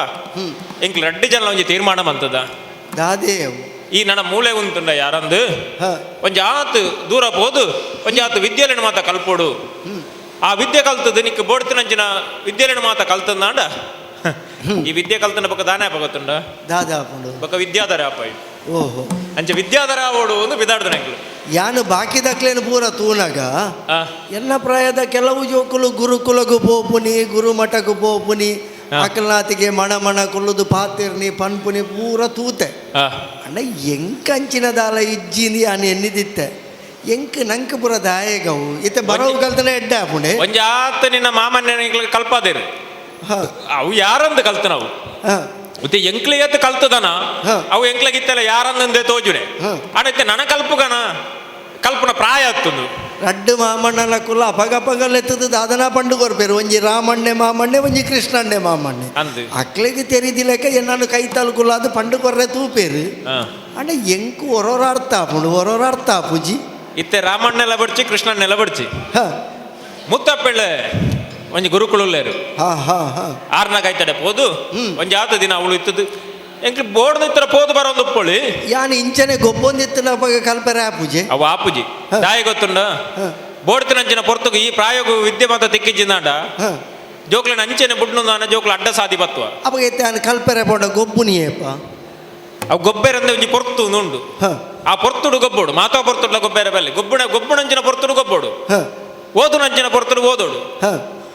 ಎಂಕ್ಲು ರಡ್ಡು ಜನ ಒಂಜಿ ತೀರ್ಮಾನ ಮಂತದ ದಾದೇವ್ ಈ ನನ್ನ ಮೂಲೆ ಉಂಟುಂಡ ಯಾರಂದು ಹ ಒಂಜಿ ಆತು ದೂರ ಹೋದು ಒಂಜಿ ಆತು ವಿದ್ಯೆಲೆನ ಮಾತ ಕಲ್ಪೋಡು ಆ ವಿದ್ಯೆ ಕಲ್ತದ್ದು ನಿಕ್ ಬೋಡ್ತಿನಂಚಿನ ವಿದ್ಯೆಲೆನ ಮಾತ ಕಲ್ತಂದಾಂಡ ಈ ವಿದ್ಯೆ ಕಲ್ತನ ಪಕ್ಕ ದಾನೆ ಗೊತ್ತುಂಡ ದಾದಾಪುಂಡು ಪಕ್ಕ ವಿದ್ಯಾಧರ ಅಪ್ಪಾಯಿ ಓಹೋ ಅಂಚ ವಿದ್ಯಾಧರ ಓಡು ಒಂದು ಬಿದಾಡ್ದು ನಂಗೆ ಯಾನು ಬಾಕಿ ದಕ್ಲೇನು ಪೂರ ತೂನಗ ಆ, ಎನ್ನ ಪ್ರಾಯದ ಕೆಲವು ಜೋಕುಲು ಗುರುಕುಲಗು ಪೋಪುನಿ ಗುರುಮಠಗು ಪೋಪುನಿ ಅಕಲ್ನಾತಿಗೆ ಮಣ ಕೊಲ್ಲುದು ಪಾತಿರ್ನಿ ಪನ್ಪುನಿ ಪೂರ ತೂತೆ ಆ, ಅಣ್ಣ ಎಂಕಂಚಿನ ದಾಲ ಇಜ್ಜಿಂದಿ ಅನ್ ಎನ್ನಿದಿತ್ತೆ ಎಂಕ್ ನಂಕ್ ಪೂರ ದಾಯಗವು ಇತ್ತೆ ಬರವು ಕಲ್ತನ ಎಡ್ಡೆ ಆಪುಂಡೆ ಒಂಜಿ ಆತ ನಿನ್ನ ಮಾಮನ್ಯ ಕಲ್ಪಾದೇರು ಹ ಅವು ಯಾರಂದು ಕಲ್ತನವು ಹ ಮತ್ತೆ ಎಂಕ್ಲಿಗತ್ತು ಕಲ್ತದನ ಹ. ಅವು ಎಂಕ್ಲಿಗಿತ್ತಲ್ಲ ಯಾರಂದಂದೆ ತೋಜುಡೆ ಹ. ಆಡೈತೆ ನನ ಕಲ್ಪುಗನ ಕಲ್ಪನ ಪ್ರಾಯ ಹತ್ತುಂದು ರಡ್ಡು ಮಾಮಣ್ಣನ ಕುಲ್ಲ ಅಪಗಲೆತ್ತದು ದಾದನ ಪಂಡು ಕೊರ್ಪೇರು ಒಂಜಿ ರಾಮಣ್ಣೆ ಮಾಮಣ್ಣೆ ಒಂಜಿ ಕೃಷ್ಣಣ್ಣೆ ಮಾಮಣ್ಣೆ ಅಂದು ಅಕ್ಲೆಗೆ ತೆರಿದಿಲೆಕ್ಕ ಎನ್ನನ್ನು ಕೈ ತಲುಕುಲ್ಲ ಅದು ಪಂಡು ಕೊರ್ರೆ ತೂಪೇರು ಆ. ಅಣ್ಣ ಎಂಕು ಒರೋರ ಅರ್ಥ ಆಪುಂಡು ಒರೋರ ಅರ್ಥ ಆಪುಜಿ ಇತ್ತೆ ರಾಮಣ್ಣೆಲ್ಲ ಬಡ್ಚಿ ಕೃಷ್ಣನ್ನೆಲ್ಲ ಬಡ್ಚಿ ಹ ಮುತ್ತಪ್ಪೆಳ್ಳೆ ಒಂಜಿ ಗುರುಕುಳುಲ್ಲೇರು ಹಾ ಹಾ ಹಾ ಆರ್ನ ಕೈತಡೆ ಪೋದು ಒಂಜಿ ಆತ ದಿನ ಅವಳು ಇತ್ತದು ಎಂಕ್ಲಿ ಬೋರ್ಡ್ ಇತ್ತರ ಪೋದು ಬರೋದು ಉಪ್ಪೊಳಿ ಯಾನ್ ಇಂಚನೆ ಗೊಬ್ಬೊಂದಿತ್ತಿನ ಬಗ್ಗೆ ಕಲ್ಪರೆ ಆಪುಜೆ ಅವು ಆಪುಜಿ ದಾಯ ಗೊತ್ತುಂಡ ಹ ಬೋಡ್ತಿನಂಚಿನ ಪೊರ್ತುಗು ಈ ಪ್ರಾಯೋಗ ವಿದ್ಯೆ ಮಾತ ತಿಕ್ಕಿಜಿಂದಾಂಡ ಹ ಜೋಕ್ಲಿನ ಅಂಚೆನೆ ಬುಡ್ನುಂದಾನ ಜೋಕ್ಲ ಅಡ್ಡ ಸಾದಿ ಬತ್ವ ಅವಾಗ ಎತ್ತೆ ಅನ್ ಕಲ್ಪರೆ ಪೋಡ ಗೊಬ್ಬುನಿಯೇಪ ಅವು ಗೊಬ್ಬೆರಂದ ಒಂಜಿ ಪೊರ್ತು ಉಂಡು ಹ ಆ ಪೊರ್ತುಡು ಗೊಬ್ಬೊಡು ಮಾತಾ ಪೊರ್ತುಡ್ಲ ಗೊಬ್ಬೆರ ಬೆಲೆ ಗೊಬ್ಬುಣಂಚಿನ ಪೊರ್ತುಡು ಗೊಬ್ಬೊಡು ಹ ಓದುನಂಚಿನ ಪೊರ್ತುಡು ಓದೋಡು ಹ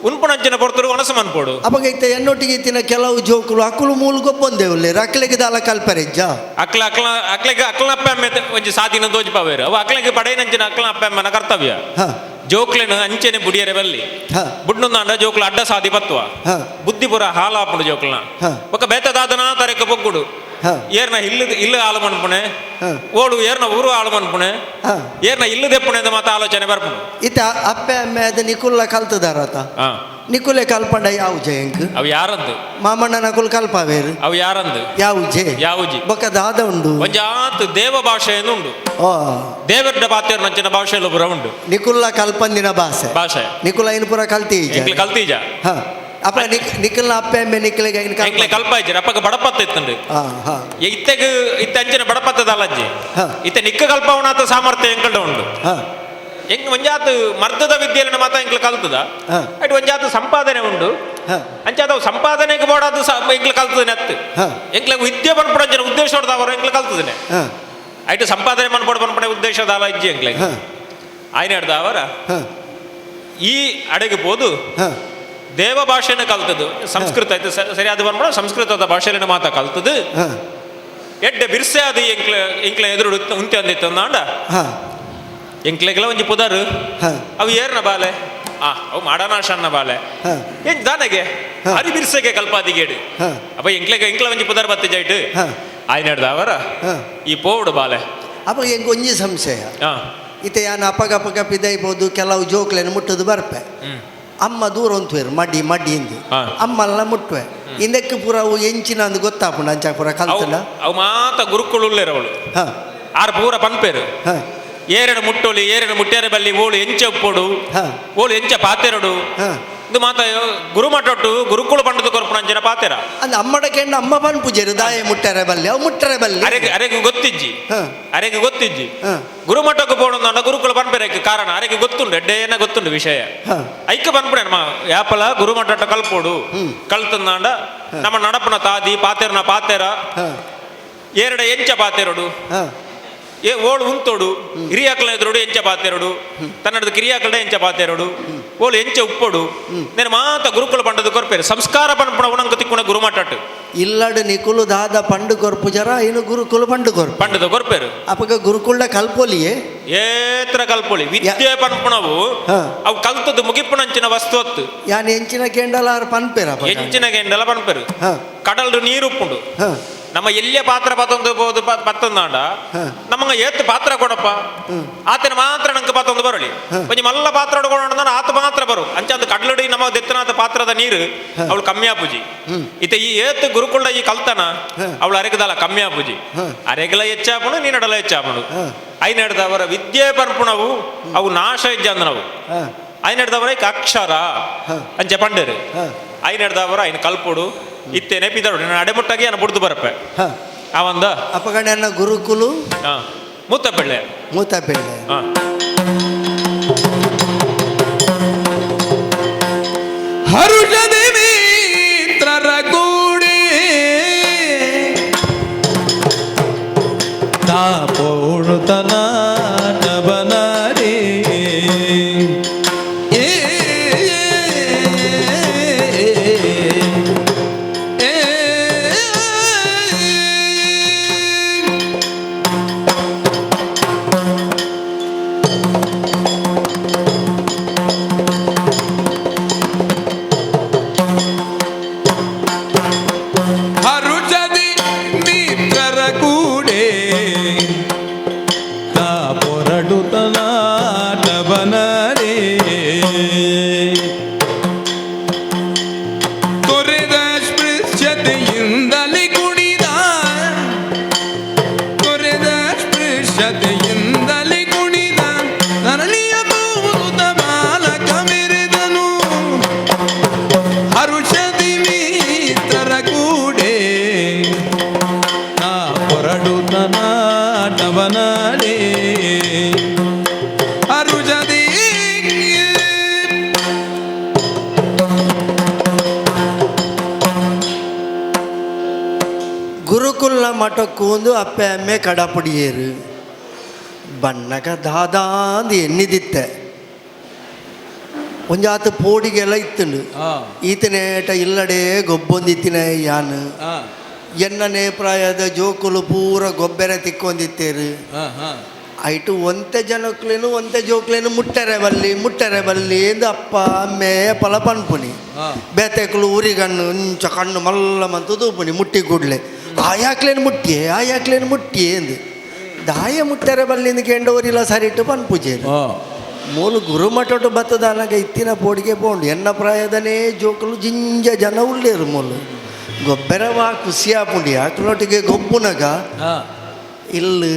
ಉನ್ಪುಣಂಚಿನ ಪೊರ್ತುಡು ಒಣಸ ಮನ್ಪೋಡು ಅವಾಗ ಇತ್ತೆ ಎನ್ನೊಟ್ಟಿಗೆ ಇತ್ತಿನ ಕೆಲವು ಜೋಕುಲು ಅಕುಲು ಮೂಲು ಗೊಬ್ಬೊಂದೇವುಲ್ಲೆ ರಕ್ಲೆಗೆ ದಾಲ ಕಲ್ಪರೆಜ್ಜ ಅಕ್ಲಪ್ಪೆ ಒಂಜಿ ಸಾದಿನ ದೋಜಿಪಾವೇರು ಅವು ಅಕ್ಲೆಗೆ ಪಡೆಯನಂಚಿನ ಅಕ್ಲಪ್ಪೆಮ್ಮನ ಕರ್ತವ್ಯ ಹ ಜೋಕ್ಲೆನ ಅಂಚೆನೆ ಬುಡಿಯರೆ ಬಲ್ಲಿ ಹ ಬುಡ್ನುಂದಾಂಡ ಜೋಕ್ಲ ಅಡ್ಡ ಸಾದಿ ಬತ್ವ ಹ ಬುದ್ಧಿಪುರ ಹಾಲಾಪುಡು ಜೋಕ್ಲನ ಹ ఒక ಬೇತದಾದನ ತರೆಕ ಬೊಗ್ಗುಡು ಹಾ. ಏರ್ನ ಇಲ್ಲ ಆಳು ಮನ್ಪುಣೆ ಹಾ. ಓಡು ಏರ್ನ ಊರು ಆಳು ಮನ್ಪುಣೆ ಹಾ. ಏರ್ನ ಇಲ್ಲದೆಪ್ಪುಣೆ ಅಂತ ಮಾತ ಆಲೋಚನೆ ಬರ್ಪುಣು ಇತ್ತ ಅಪ್ಪೆ ಅಮ್ಮೆ ಅದು ನಿಕುಲ್ಲ ಕಲ್ತದಾರತ ಹಾ ನಿಕುಲೆ ಕಲ್ಪಂಡ ಯಾವ ಜಯಂಕ್ ಅವು ಯಾರಂದು ಮಾಮಣ್ಣ ನಕುಲ್ ಕಲ್ಪವೇರು ಅವು ಯಾರಂದು ಯಾವ ಜೆ ಯಾವುಜಿ ಬೊಕ್ಕ ದಾದ ಉಂಡು ಒಂಜಾತ್ ದೇವ ಭಾಷೆಯನ್ನು ಉಂಡು ಓ ದೇವರ ಬಾತೇರ್ ನಂಚಿನ ಭಾಷೆಯಲ್ಲಿ ಪುರ ಉಂಡು ನಿಕುಲ್ಲ ಕಲ್ಪಂದಿನ ಭಾಷೆ ಭಾಷೆ ನಿಕುಲ ಇನ್ ಪುರ ಕಲ್ತಿ ಎಂಕ್ಲೆ ಕಲ್ತೀಜ ಹಾ ಅಪ್ಪ ನಿಕಲ್ನ ಅಪ್ಪೆ ಅಮ್ಮೆ ನಿಕಲಿಗೆ ಎಂಕ್ಲೆ ಕಲ್ಪ ಇಜ್ಜಿ ಅಪ್ಪಗೆ ಬಡಪತ್ತ ಇತ್ತಂಡು ಹಾ ಹಾ ಇತ್ತೆಗೆ ಇತ್ತ ಅಂಚಿನ ಬಡಪತ್ತದ ಅಲ್ಲಜ್ಜಿ ಹಾ. ಇತ್ತ ನಿಕ್ಕ ಕಲ್ಪ ಉಣಾತ ಸಾಮರ್ಥ್ಯ ಎಂಕಲ್ಡ ಉಂಡು ಹಾ ಎಂಕ್ ಒಂಜಾತ್ ಮರ್ದದ ವಿದ್ಯೆಲಿನ ಮಾತ ಎಂಕ್ಲೆ ಕಲ್ತದ ಹಾ. ಅಟ್ ಒಂಜಾತ್ ಸಂಪಾದನೆ ಉಂಡು ಹಾ ಅಂಚಾದವು ಸಂಪಾದನೆಗೆ ಬೋಡಾದು ಎಂಕ್ಲೆ ಕಲ್ತದನೆ ಅತ್ತು ಹಾ. ಎಂಕ್ಲೆ ವಿದ್ಯೆ ಪನ್ಪುಡಂಜನ ಉದ್ದೇಶದ ಅವರು ಎಂಕ್ಲೆ ಕಲ್ತದನೆ ಹಾ ಐಟು ಸಂಪಾದನೆ ಮನ್ಪಡ ಪನ್ಪಡೆ ಉದ್ದೇಶದ ಅಲ್ಲ ಇಜ್ಜಿ ಎಂಕ್ಲೆ ಹಾ ಆಯ್ನ ಹಿಡ್ದ ಅವರ ಹಾ ಈ ಅಡೆಗೆ ಬೋದು ಹಾ ದೇವ ಭಾಷೆನ ಕಲ್ತದ್ದು ಸಂಸ್ಕೃತ ಆಯ್ತು ಸರಿಯಾದ ಬಂದ್ಬಿಡ ಸಂಸ್ಕೃತದ ಭಾಷೆಲಿನ ಮಾತ ಕಲ್ತದ್ದು ಹಾ ಎಡ್ಡೆ ಬಿರ್ಸೆ ಅದು ಎಂಕ್ಲೆ ಎದುರು ಉಂತೆ ಅಂದಿತ್ತು ಅಂದಾಂಡ ಹಾ ಎಂಕ್ಲೆಗೆಲ್ಲ ಒಂಜಿ ಪುದರು ಹಾ ಅವು ಏರ್ನ ಬಾಲೆ ಅವು ಮಾಡನಾಶನ್ನ ಬಾಲೆ ಹಾ ಏನ್ ದಾನೆಗೆ ಹಾ. ಅರಿ ಬಿರ್ಸೆಗೆ ಕಲ್ಪಾದಿಗೇಡು ಹಾ ಅಪ್ಪ ಎಂಕ್ಲೆ ಒಂಜಿ ಪುದರ್ ಬತ್ತಿ ಜೈಟ್ ಹಾ ಆಯ್ನ ಹಿಡ್ದ ಅವರ ಹಾ ಈ ಪೋಡು ಬಾಲೆ ಅಪ್ಪ ಹೆಂಗೆ ಒಂಜಿ ಸಂಶಯ ಹಾ ಇತ್ತೆ ಯಾನು ಅಪಗಪಗ ಪಿದೈಬೋದು ಕೆಲವು ಜೋಕ್ಲೇನು ಮುಟ್ಟದು ಬರ್ಪೆ ಅಮ್ಮ ದೂರ ಒಂತುವೇರು ಮಡ್ಡಿ ಮಡ್ಡಿ ಇಂದು ಹಾ. ಅಮ್ಮಲ್ಲ ಮುಟ್ಟುವೆ ಇಂದಕ್ಕೆ ಪೂರ ಅವು ಎಂಚಿನ ಅಂದು ಗೊತ್ತಾಪುಂಡು ಅಂಚಾಕ ಪೂರ ಕಲ್ತಲ್ಲ ಅವು ಮಾತ ಗುರುಕುಳುಲ್ಲೇರವಳು ಹಾ ಆರು ಪೂರ ಪನ್ಪೇರು ಹಾ ಏರಡು ಮುಟ್ಟೋಲಿ ಏರಡು ಮುಟ್ಟ್ಯಾರ ಬಲ್ಲಿ ಓಳು ಎಂಚ ಉಪ್ಪೋಡು ಹಾ. ಓಳು ಎಂಚ ಪಾತೆರಡು ಹಾ ಇದು ಮಾತ ಗುರುಮಠೊಟ್ಟು ಗುರುಕುಳು ಪಂಡದ ಕೊರ್ಪುಣಂಚಿನ ಪಾತೆರ ಅಂದ ಅಮ್ಮಡ ಕೆಂಡ ಅಮ್ಮ ಬನ್ ಪೂಜೆರು ದಾಯ ಮುಟ್ಟರೆ ಬಲ್ಲಿ ಅವು ಮುಟ್ಟರೆ ಬಲ್ಲಿ ಅರೆಗೆ ಗೊತ್ತಿಜ್ಜಿ ಹಾ ಅರೆಗೆ ಗೊತ್ತಿಜ್ಜಿ ಹಾ ಗುರುಮಠಕ್ಕೆ ಪೋಣ ಗುರುಕುಲ ಪನ್ಪೆರಕ್ಕೆ ಕಾರಣ ಅರೆಗೆ ಗೊತ್ತುಂಡು ಎಡ್ಡೇನ ಗೊತ್ತುಂಡು ವಿಷಯ ಹಾ ಐಕ್ಯ ಪನ್ಪುಣೆ ಯಾಪಲ ಗುರುಮಠ ಕಲ್ಪೋಡು ಕಲ್ತಂದಾಂಡ ನಮ್ಮ ನಡಪನ ತಾದಿ ಪಾತೆರನ ಪಾತೆರ ಹಾ ಏರಡ ಎಂಚ ಪಾತೆರಡು ಹಾ ಓಳು ಉಂತೋಡು ಹಿರಿಯಾಕಲ ಎದುರೋಡು ಎಂಚ ಪಾತೆರಡು ತನ್ನಡದ ಕಿರಿಯಾಕಲ ಎಂಚ ಪಾತೆರಡು ಓಳು ಎಂಚ ಉಪ್ಪೋಡು నేను ಮಾತ ಗುರುಕುಲ ಪಂಡದ ಕೊರ್ಪೇರು ಸಂಸ್ಕಾರ ಪನ್ಪುಣ ಉಣಂಕ ತಿಕ್ಕುಣ ಗುರುಮಠಟ್ಟು ಇಲ್ಲಡು ನಿಕುಲು ದಾದ ಪಂಡು ಕೊರ್ಪು ಜರ ಇನ್ನು ಗುರುಕುಲು ಪಂಡು ಕೊರ್ಪು ಪಂಡದ ಕೊರ್ಪೇರು ಅಪಗ ಗುರುಕುಳ ಕಲ್ಪೋಲಿಯೇ ಏತ್ರ ಕಲ್ಪೊಳಿ ವಿದ್ಯೆ ಪನ್ಪುಣವು ಹಾ. ಅವು ಕಲ್ತದ್ದು ಮುಗಿಪುಣಂಚಿನ ವಸ್ತು ಹೊತ್ತು ಯಾನ್ ಎಂಚಿನ ಕೆಂಡಲಾರು ಪನ್ಪೇರ ಎಂಚಿನ ಗೆಂಡೆಲ್ಲ ಪನ್ಪೇರು ಹಾ ಕಡಲ್ಡು ನೀರು ಉಪ್ಪುಂಡು ಹಾ ನಮ್ಮ ಎಲ್ಲಿಯ ಪಾತ್ರ ಪತ್ತೊಂದು ಬೋದು ಪತ್ತೊಂದಾಂಡ ಹಾ. ನಮಗೆ ಏತ್ ಪಾತ್ರ ಕೊಡಪ್ಪ ಆತನ ಮಾತ್ರ ನಂಗೆ ಪತ್ತೊಂದು ಬರಲಿ ಒಂಜಿ ಮಲ್ಲ ಪಾತ್ರ ಹೊಡ್ಕೊಂಡು ಆತ ಮಾತ್ರ ಬರು ಅಂಚಂದು ಕಡ್ಲಡಿ ನಮ್ಮ ದೆತ್ತನಾಥ ಪಾತ್ರದ ನೀರು ಅವಳು ಕಮ್ಮಿ ಆಪುಜಿ ಇತ ಈ ಏತ್ ಗುರುಕುಂಡ ಈ ಕಲ್ತನ ಅವಳು ಅರೆಗದಲ್ಲ ಕಮ್ಮಿ ಆಪುಜಿ ಅರೆಗಲ ಹೆಚ್ಚಾಪುಣು ನೀನಡಲ ಹೆಚ್ಚಾಪುಣು ಐನ್ ಹಿಡ್ದವರ ವಿದ್ಯೆ ಪರ್ಪುಣವು ಅವು ನಾಶ ಇಜ್ಜ ನಾವು ಹಾ ಐನ್ ಹಿಡ್ದವರ ಈಗ ಅಕ್ಷರ ಅಂಚೆ ಪಂಡರು ಹಾ ಐನ್ ಹಿಡ್ದವರ ಐನ್ ಕಲ್ಪುಡು ಇತ್ತೇನೆ ಪಿದಡು ನಾನು ಅಡೆಮುಟ್ಟಾಗಿ ನಾನು ಬುಡ್ದು ಬರಪ್ಪೆ ಹಾ ಅವಂದ ಅಪಗಣ್ಣ ಗುರುಕುಲು ಹಾ ಮುತ್ತ ಬೆಳ್ಳೆ ಮೂತ ಬೆಳ್ಳೆ ಹಾ ಹರುಷದೆ ಮಿತ್ರರ ಕೂಡಿ ತಾಪೋಳುತನ ನಬನರಿ ಹರುಷದಿ ಮಿತ್ರರ ಕೂಡೆ ತಾಪೊರಡುತನ ನಬನರಿ ತೊರೆದ ಸ್ಪೃಶ್ಯತೆಯಿಂದಲೇ ಕುಣಿದ ತೊರೆದ ಸ್ಪೃಶ್ಯತೆಯಿಂದಲೇ ಕುಣಿದ ನರಳಿಯ ಭೂತ ಬಾಲಕ ಮೆರೆದನು ಹರುಷದಿ ಮಿತ್ರರ ಕೂಡೆ ನಾ ಹೊರಡುತ್ತನ ನವನಡೆ ಹರುಷದಿ ಗುರುಕುಲ ಮಠಕ್ಕೂ ಒಂದು ಅಪ್ಪೆ ಅಮ್ಮೆ ಕಡಪುಡಿಯೇರು ಬಣ್ಣಗ ದಾದಾಂದು ಎನ್ನಿದಿತ್ತೆ ಒಂಜಾತು ಪೋಡಿಗೆಲ್ಲ ಇತ್ತುಂಡು ಈತನೇಟ ಇಲ್ಲಡೆ ಗೊಬ್ಬೊಂದಿತ್ತಿನ ಯಾನು ಎನ್ನನೇ ಪ್ರಾಯದ ಜೋಕುಲು ಪೂರ ಗೊಬ್ಬರ ತಿಕ್ಕೊಂದಿತ್ತೇರು ಐಟು ಒಂತೆ ಜನಕ್ಲೇನು ಒಂತೆ ಜೋಕ್ಲೇನು ಮುಟ್ಟರೆ ಬಲ್ಲಿ ಎಂದು ಅಪ್ಪ ಅಮ್ಮೆ ಪಲ ಪನ್ಪುನಿ ಬೇತೆಕ್ಲು ಊರಿಗಣ್ಣು ಇಂಚ ಕಣ್ಣು ಮಲ್ಲ ಮಂತು ತೂಪುನಿ ಮುಟ್ಟಿ ಕೂಡ್ಲೆ ಆಯಾಕ್ಲೇನು ಮುಟ್ಟಿಯೇ ಅಂದು ದಾಯ ಮುಟ್ಟರೆ ಬಲ್ಲಿಂದ ಕೆಂಡವರಿಲ್ಲ ಸರಿಟ್ಟು ಪನ್ ಪೂಜೆ ಮೂಲು ಗುರುಮಠೊಟ್ಟು ಬತ್ತದಾನಾಗ ಇತ್ತಿನ ಪೋಡಿಗೆ ಬೋಂಡು ಎನ್ನ ಪ್ರಾಯದನೇ ಜೋಕಲು ಜಿಂಜ ಜನ ಉಳ್ಳೇರು ಮೂಲು ಗೊಬ್ಬರವಾ ಖುಷಿಯಾಪುಂಡಿ ಆಕಳೊಟ್ಟಿಗೆ ಗೊಬ್ಬುನಗ ಇಲ್ಲು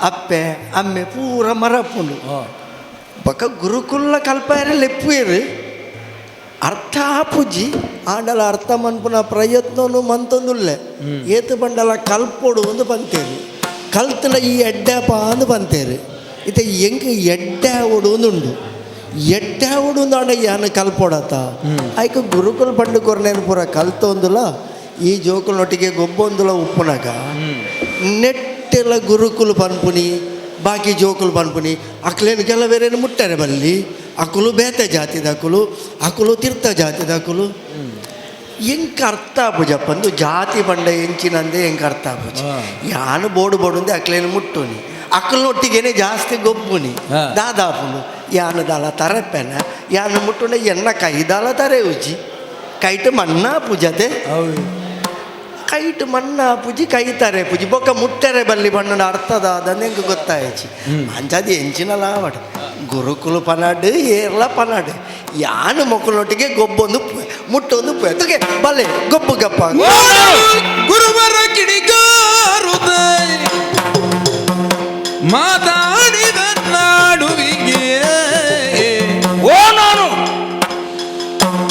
ಅಪ್ಪೆ ಅಮ್ಮೆ ಪೂರ ಮರಪುಂಡು ಬಕ ಗುರುಕುಲ್ಲ ಕಲ್ಪಾಯರ ಲೆಪ್ಪುಯರು ಅರ್ಥ ಆಪುಜಿ ಆಂಡಲ ಅರ್ಥ ಮನ್ಪುನ ಪ್ರಯತ್ನನು ಮಂತೊಂದುಲ್ಲೆ ಏತು ಬಂಡಲ ಕಲ್ಪೊಡು ಒಂದು ಬಂತೇರು ಕಲ್ತನ ಈ ಎಡ್ಡಪ್ಪ ಅಂದು ಬಂತೇರು ಇತ ಎಂಕ ಎಡ್ಡ ಉಂಡು ಎಡ್ಡ ಉಂಡು ಯಾನು ಕಲ್ಪೊಡತ ಆಯ್ಕೆ ಗುರುಕುಲ್ ಪಂಡು ಕೊರ್ನೇನು ಪೂರ ಕಲ್ತೊಂದುಲ ಈ ಜೋಕುಲೊಟ್ಟಿಗೆ ಗೊಬ್ಬೊಂದುಲ ಉಪ್ಪುನಗ ನೆಟ್ಟೆಲ್ಲ ಗುರುಕುಲು ಪನ್ಪುನಿ ಬಾಕಿ ಜೋಕುಲು ಪನ್ಪುನಿ ಅಕ್ಲೇನು ಕೆಲವೇರೇನು ಮುಟ್ಟರೆ ಬಲ್ಲಿ ಅಕುಲು ಬೇತೆ ಜಾತಿದ ಅಕುಲು ತೀರ್ಥ ಜಾತಿದ ಅಕುಲು ಎಂಕ ಅರ್ಥ ಆಪುಜಪ್ಪಂದು ಜಾತಿ ಬಂಡ ಎಂಚಿನಂದೆ ಎಂಕ ಅರ್ಥ ಆಪುಜಿ ಯಾನು ಬೋಡು ಅಕ್ಲೇನು ಮುಟ್ಟುನಿ ಅಕ್ಕಲೊಟ್ಟಿಗೆನೆ ಜಾಸ್ತಿ ಗೊಬ್ಬುನಿ ದಾದಾಪುನು ಯಾನು ದಾಲ ತರಪ್ಪೆನ ಯಾನು ಮುಟ್ಟುನ ಎನ್ನ ಕೈದಾಲ ತರೆ ಉಜಿ ಕೈಟ್ ಮಣ್ಣ ಪೂಜತೆ ಕೈಟ್ ಮಣ್ಣ ಪೂಜಿ ಕೈ ತಾರೆ ಪೂಜಿ ಬೊಕ್ಕ ಮುಟ್ಟರೆ ಬಲ್ಲಿ ಬಣ್ಣನ ಅರ್ಥದ ಹೆಂಗೆ ಗೊತ್ತಾಯ್ಚಿ ಅಂಜಾದಿ ಎಂಚಿನಲ್ಲ ಆವಟ ಗುರುಕುಲು ಪನಾಡು ಏರ್ಲ ಪನಾಡು ಯಾನು ಮಕ್ಕಳೊಟ್ಟಿಗೆ ಗೊಬ್ಬೊಂದು ಮುಟ್ಟೊಂದು ತುಗೆ ಬಲ್ಲೆ ಗೊಬ್ಬು ಗಪ್ಪ ಗುರುವರ ಕಿಡಿಗಾರುದ ಮಾತಾಡಿದ ನಾಡುವಿಗೆ ನಾನು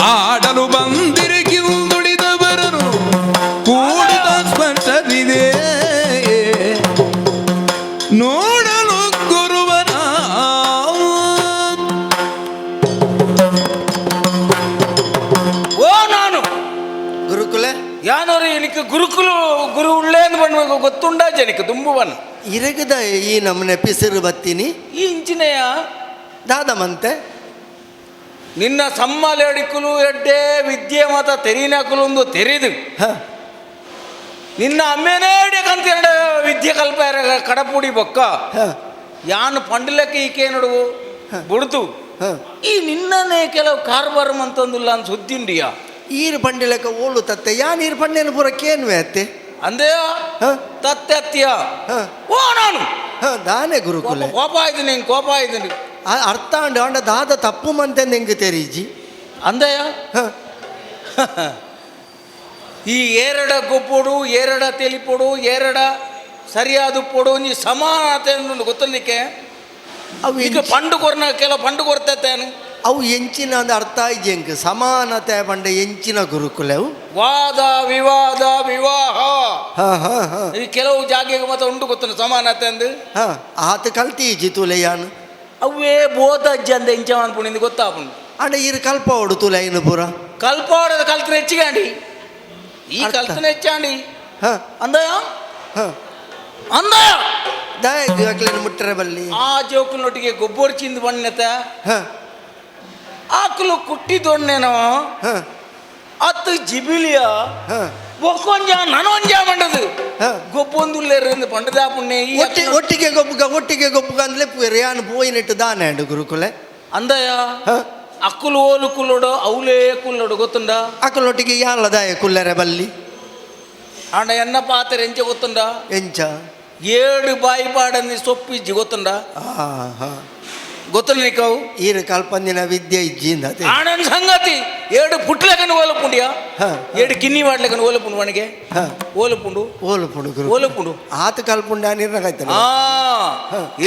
ಆಡಲು ಬಂದಿರಿಗಿಂದುಳಿದವರನು ಕೂಡಿದ ಸ್ಪರ್ಶವಿದೆ ನೋಡಲು ಗುರುವನ ನಾನು ಗುರುಕುಲ ಯಾನೋರು എനിക്ക് ಗುರು ಉಳ್ಳೇನು ಬಣ್ಣ ಗೊತ್ತುಂಡ ಜನಕ್ಕೆ ತುಂಬುವನು ಇರಗದ ಈ ನಮ್ಮನೆ ಪಿಸಿರು ಬತ್ತೀನಿ ಈ ಇಂಚಿನೆಯ ದಾದಮಂತೆ ನಿನ್ನ ಸಮ್ಮಲೆಡಿಕುಲು ಎಡ್ಡೆ ವಿದ್ಯೆ ಮತ ತೆರೀನಕುಲು ಒಂದು ತೆರೆದು ನಿನ್ನ ಅಮ್ಮೇನೇ ಹಿಡಿಯಕಂತ ಎರಡು ವಿದ್ಯೆ ಕಲ್ಪ ಕಡಪುಡಿ ಬೊಕ್ಕ ಯಾನು ಪಂಡಲಕ್ಕೆ ಈಕೆ ನೋಡುವು ಬುಡ್ತು ಈ ನಿನ್ನನೇ ಕೆಲವು ಕಾರ್ಬಾರ ಅಂತಂದಿಲ್ಲ ಅಂತ ಸುದ್ದಿ ಉಂಡಿಯಾ ಈರು ಪಂಡಿಲಕ ಓಳು ತತ್ತೆ ಯಾನ್ ಈರು ಪಂಡಿನ ಪೂರಕ್ಕೇನು ಅತ್ತೆ ಅಂದೇ ತತ್ತೆ ಅತ್ತೀಯ ಓ ನಾನು ದಾನೆ ಗುರುಕುಲ ಕೋಪ ಆಯ್ತೀನಿ ಅರ್ಥ ಅಂಡ ಅಂಡ ದಾದ ತಪ್ಪು ಮಂತೆ ಹೆಂಗೆ ತೆರೀಜಿ ಅಂದಯ್ಯ ಈ ಏರಡ ಗೊಪ್ಪೊಡು ಏರಡ ತೆಲಿಪೊಡು ಏರಡ ಸರಿಯಾದ ಪೊಡು ನೀ ಸಮಾನತೆ ಗೊತ್ತಲಿಕ್ಕೆ ಅವು ಈಗ ಪಂಡು ಕೊರ್ನ ಕೆಲವು ಪಂಡು ಕೊರ್ತೇನು ಅವು ಎಂಚಿನ ಅಂದ ಅರ್ಥ ಎಂಕ್ ಸಮಾನತೆ ಬಂಡ ಎಂಚಿನ ಗುರುಕುಲ ಅವು ವಾದ ವಿವಾದ ವಿವಾಹ ಈ ಕೆಲವು ಜಾಗೆಗೆ ಮತ್ತೆ ಉಂಟು ಗೊತ್ತ ಸಮಾನತೆ ಅಂದು ಆತ ಕಲ್ತಿ ಜಿತುಲೆ ಯಾನು ಅವೇ ಬೋಧ ಅಜ್ಜಿ ಅಂದ ಇಂಚ ಅನ್ಪುಣಿಂದ ಗೊತ್ತಾಪುಂಡು ಅಂಡ ಇರು ಕಲ್ಪ ಹೊಡು ತುಲೆ ಇನ್ನು ಪೂರ ಕಲ್ಪ ಹೊಡೆದ ಕಲ್ತನ ಹೆಚ್ಚಿಗಾಂಡಿ ಈ ಕಲ್ತನ ಹೆಚ್ಚಾಂಡಿ ಅಂದಯ ಅಂದಯ ದಾಯಕಲೇನು ಮುಟ್ಟರೆ ಬಲ್ಲಿ ಆ ಜೋಕುಲೊಟ್ಟಿಗೆ ಗೊಬ್ಬರ ಚಿಂದು ಬಣ್ಣತ ಆಕಲು ಕುಟ್ಟಿದೊಣ್ಣೆನೋ ಅತ್ತು ಜಿಬಿಲಿಯ ಒಕ್ಕೊಂಜ ನನೊಂಜ ಮಂಡದು ಗೊಬ್ಬೊಂದುಲ್ಲೇರಿಂದ ಪಂಡದ ಪುಣ್ಯ ಒಟ್ಟಿಗೆ ಗೊಬ್ಬುಗ ಅಂದ್ಲೆ ಯಾನು ಪೋಯಿನೆಟ್ಟು ದಾನೆ ಅಂಡು ಗುರುಕುಲೆ ಅಂದಯ ಅಕ್ಕುಲು ಓಲು ಕುಲ್ಲೋಡು ಅವಲೇ ಕುಲ್ಲೋಡು ಗೊತ್ತುಂಡ ಅಕ್ಕಲೊಟ್ಟಿಗೆ ಯಾನ್ಲ ದಾಯ ಕುಲ್ಲರೆ ಬಲ್ಲಿ ಅಂಡ ಎನ್ನ ಪಾತ್ರೆ ಎಂಚ ಗೊತ್ತುಂಡ ಎಂಚ 7 ಬಾಯಿ ಪಾಡಂದಿ ಸೊಪ್ಪಿಜ್ಜಿ ಗೊತ್ತುಂಡ ಗೊತ್ತಲ್ಲ ನೀಕವು ಈರು ಕಲ್ಪಂದಿನ ವಿದ್ಯೆ ಇಜ್ಜಿಂದ ಆನಂದ್ ಸಂಗತಿ 7 ಪುಟ್ಲೆಕನ್ನು ಓಲಪುಂಡಿಯ 7 ಕಿನ್ನಿ ಮಾಡ್ಲೆಕನ್ನು ಓಲಪುಂಡು ವಣಿಗೆ ಓಲಪುಂಡು ಆತ ಕಲ್ಪುಂಡ ನಿರ್ಣಗಾಯ್ತಾನೆ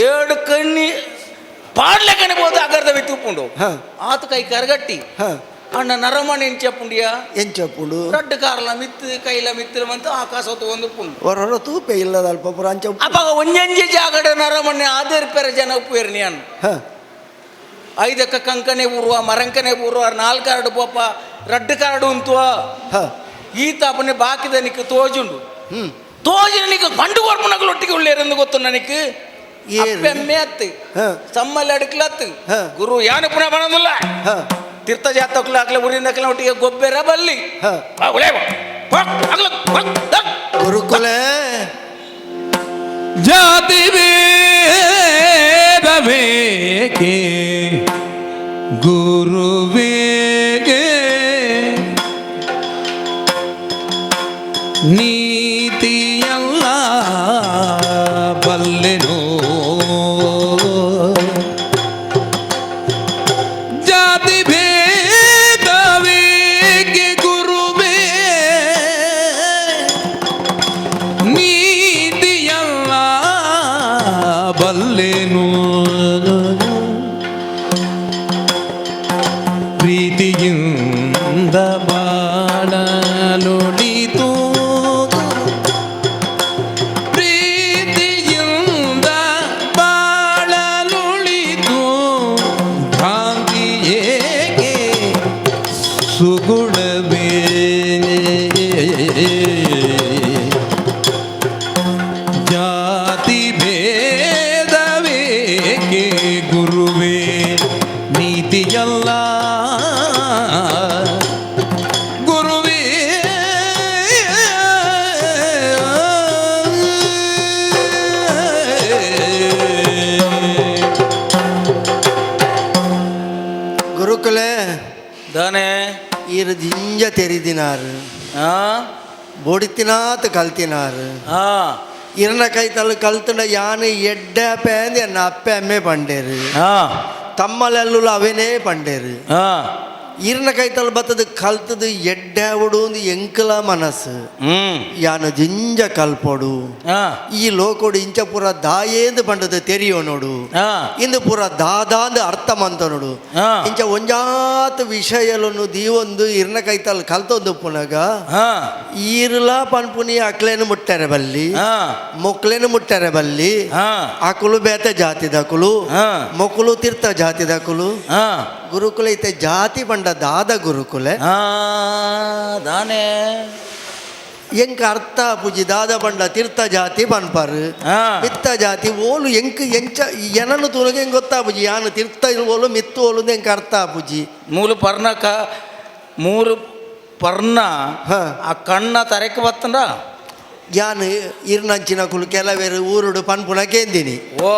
7 ಕಣ್ಣಿ ಪಾಡ್ಲೆಕನೆ ಬೋದು ಅಗರ್ದ ವಿತ್ತುಪುಂಡು ಆತ ಕೈ ಕರಗಟ್ಟಿ ಅಣ್ಣ ನರಮಣ ಎಂಚಪುಂಡು ರಡ್ಡು ಕಾರ್ಲ ಮಿತ್ತು ಕೈಲ ಮಿತ್ತಿರ ಮಂತ ಆಕಾಶ ಒಂದು ಪುಂಡು ಹೊರ ತೂಪೆ ಇಲ್ಲದ ಅಲ್ಪ ಪುರ ಅಂಚ ಅಪ್ಪಾಗ ಒಂಜಂಜಿ ಜಾಗಡ ನರಮಣ್ಣೆ ಆದೇರ್ಪೆರ ಜನ ಉಪ್ಪೇರು ನೀನು 5 ಕಂಕನೆ ಊರುವ ಮರಂಕನೆ ಊರುವ 4 ಕಾರ್ಡು ಪೋಪ ರಡ್ಡು ಕಾರ್ಡು ಉಂತುವ ಈತ ಅಪ್ಪನೆ ಬಾಕಿದ ನಿಕ್ ತೋಜುಂಡು ತೋಜಿನ ನಿಕ್ ಪಂಡು ಕೊರ್ಪುನಗಳು ಒಟ್ಟಿಗೆ ಉಳ್ಳೇರೆಂದು ಗೊತ್ತು ನನಗೆ ಎಮ್ಮೆ ಅತ್ತು ಸಮ್ಮಲ್ಲಿ ಅಡಕ್ಲತ್ತು ಗುರು ಯಾನು ಪುನಃ ಬರೋದಿಲ್ಲ ತೀರ್ಥ ಜಾತಕ್ಲಾಗ್ಲೆ ಊರಿನಕ್ಲ ಒಟ್ಟಿಗೆ ಗೊಬ್ಬರ ಬಲ್ಲಿ ಗುರುಕುಲ ಜಾತಿ ಭೇದವೇಕೆ ಗುರುವೇಗೆ ನೀತಿ ನೀತು ಪ್ರೀತಿಯಿಂದ ಬಾಳಲುಳಿತು ಭ್ರಾಂತಿ ಏಕೆ ಸುಗುಣವೇ ಜಾತಿ ಭೇದವೇಕೆ ಗುರುವೇ ನೀತಿಯಲ್ಲ ಗುರುವೇ ಗುರುಕುಲೆ ದಾನೆ ಈರು ಜಿಂಜ ತೆರಿದಿನಾರು ಆ ಬೊಡಿತಿನಾತ್ ಕಲ್ತಿನಾರು ಆ ಇರ್ನ ಕೈತಲು ಕಲ್ತುಂಡ ಯಾನು ಎಡ್ಡೆ ಪೇಂದಿ ಅನ್ನ ಅಪ್ಪೆ ಅಮ್ಮೆ ಪಂಡೇರು ಆ ತಮ್ಮಲೆಲ್ಲು ಅವೇನೇ ಪಂಡೇರು ಆ ಈರ್ನ ಕೈತಲು ಬತ್ತದು ಕಲ್ತದು ಎಡ್ಡೆ ಉಡು ಎಂಕಲ ಮನಸ್ಸು ಯಾನು ಜಿಂಜ ಕಲ್ಪೊಡು ಈ ಲೋಕೋಡು ಇಂಚ ಪೂರ ದಾಯೇಂದು ಪಂಡದು ತೆರಿಯೋ ನೋಡು ಇಂದು ಪೂರ ದಾದಾಂದು ಅರ್ಥ ಮಂತ ನೋಡು ಇಂಚ ಒಂಜಾತ್ ವಿಷಯలను ದೀವೊಂದು ಇರ್ನ ಕೈತಲ್ ಕಲ್ತೊಂದು ಪುನಗ ಈರ್ಲ ಪನ್ಪುನಿ ಅಕ್ಲೇನು ಮುಟ್ಟರೆ ಬಲ್ಲಿ ಮೊಕ್ಲೇನು ಮುಟ್ಟರೆ ಬಲ್ಲಿ ಅಕುಲು ಬೇತೆ ಜಾತಿದಕುಲು ಮೊಕುಲು ತೀರ್ಥ ಜಾತಿದಕುಲು ಗುರುಕುಲ ಐತೆ ಜಾತಿ ಪಂಡ ದಾದ ಗುರುಕುಲೆ ದಾನೆ ಎಂಕ ಅರ್ಥ ಪೂಜಿ ದಾದ ಬಂಡ ತೀರ್ಥ ಜಾತಿ ಪನ್ಪರು ಮಿತ್ತ ಜಾತಿ ಓಲು ಎಂಕ್ ಎಂಚ ಎನನು ತುನಗೆ ಗೊತ್ತಾ ಪೂಜಿ ಯಾನು ತೀರ್ಥ ಓಲು ಮಿತ್ತು ಓಲು ಎಂಕ ಅರ್ಥ ಪೂಜಿ ಮೂರು ಪರ್ಣ ಆ ಕಣ್ಣ ತರಕ್ಕೆ ಬತ್ತಂಡ ಯಾನು ಇರ್ನಂಚಿನ ಕುಲು ಕೆಲವೇರು ಊರುಡು ಪನ್ಪುನ ಕೇಂದಿನಿ ಓ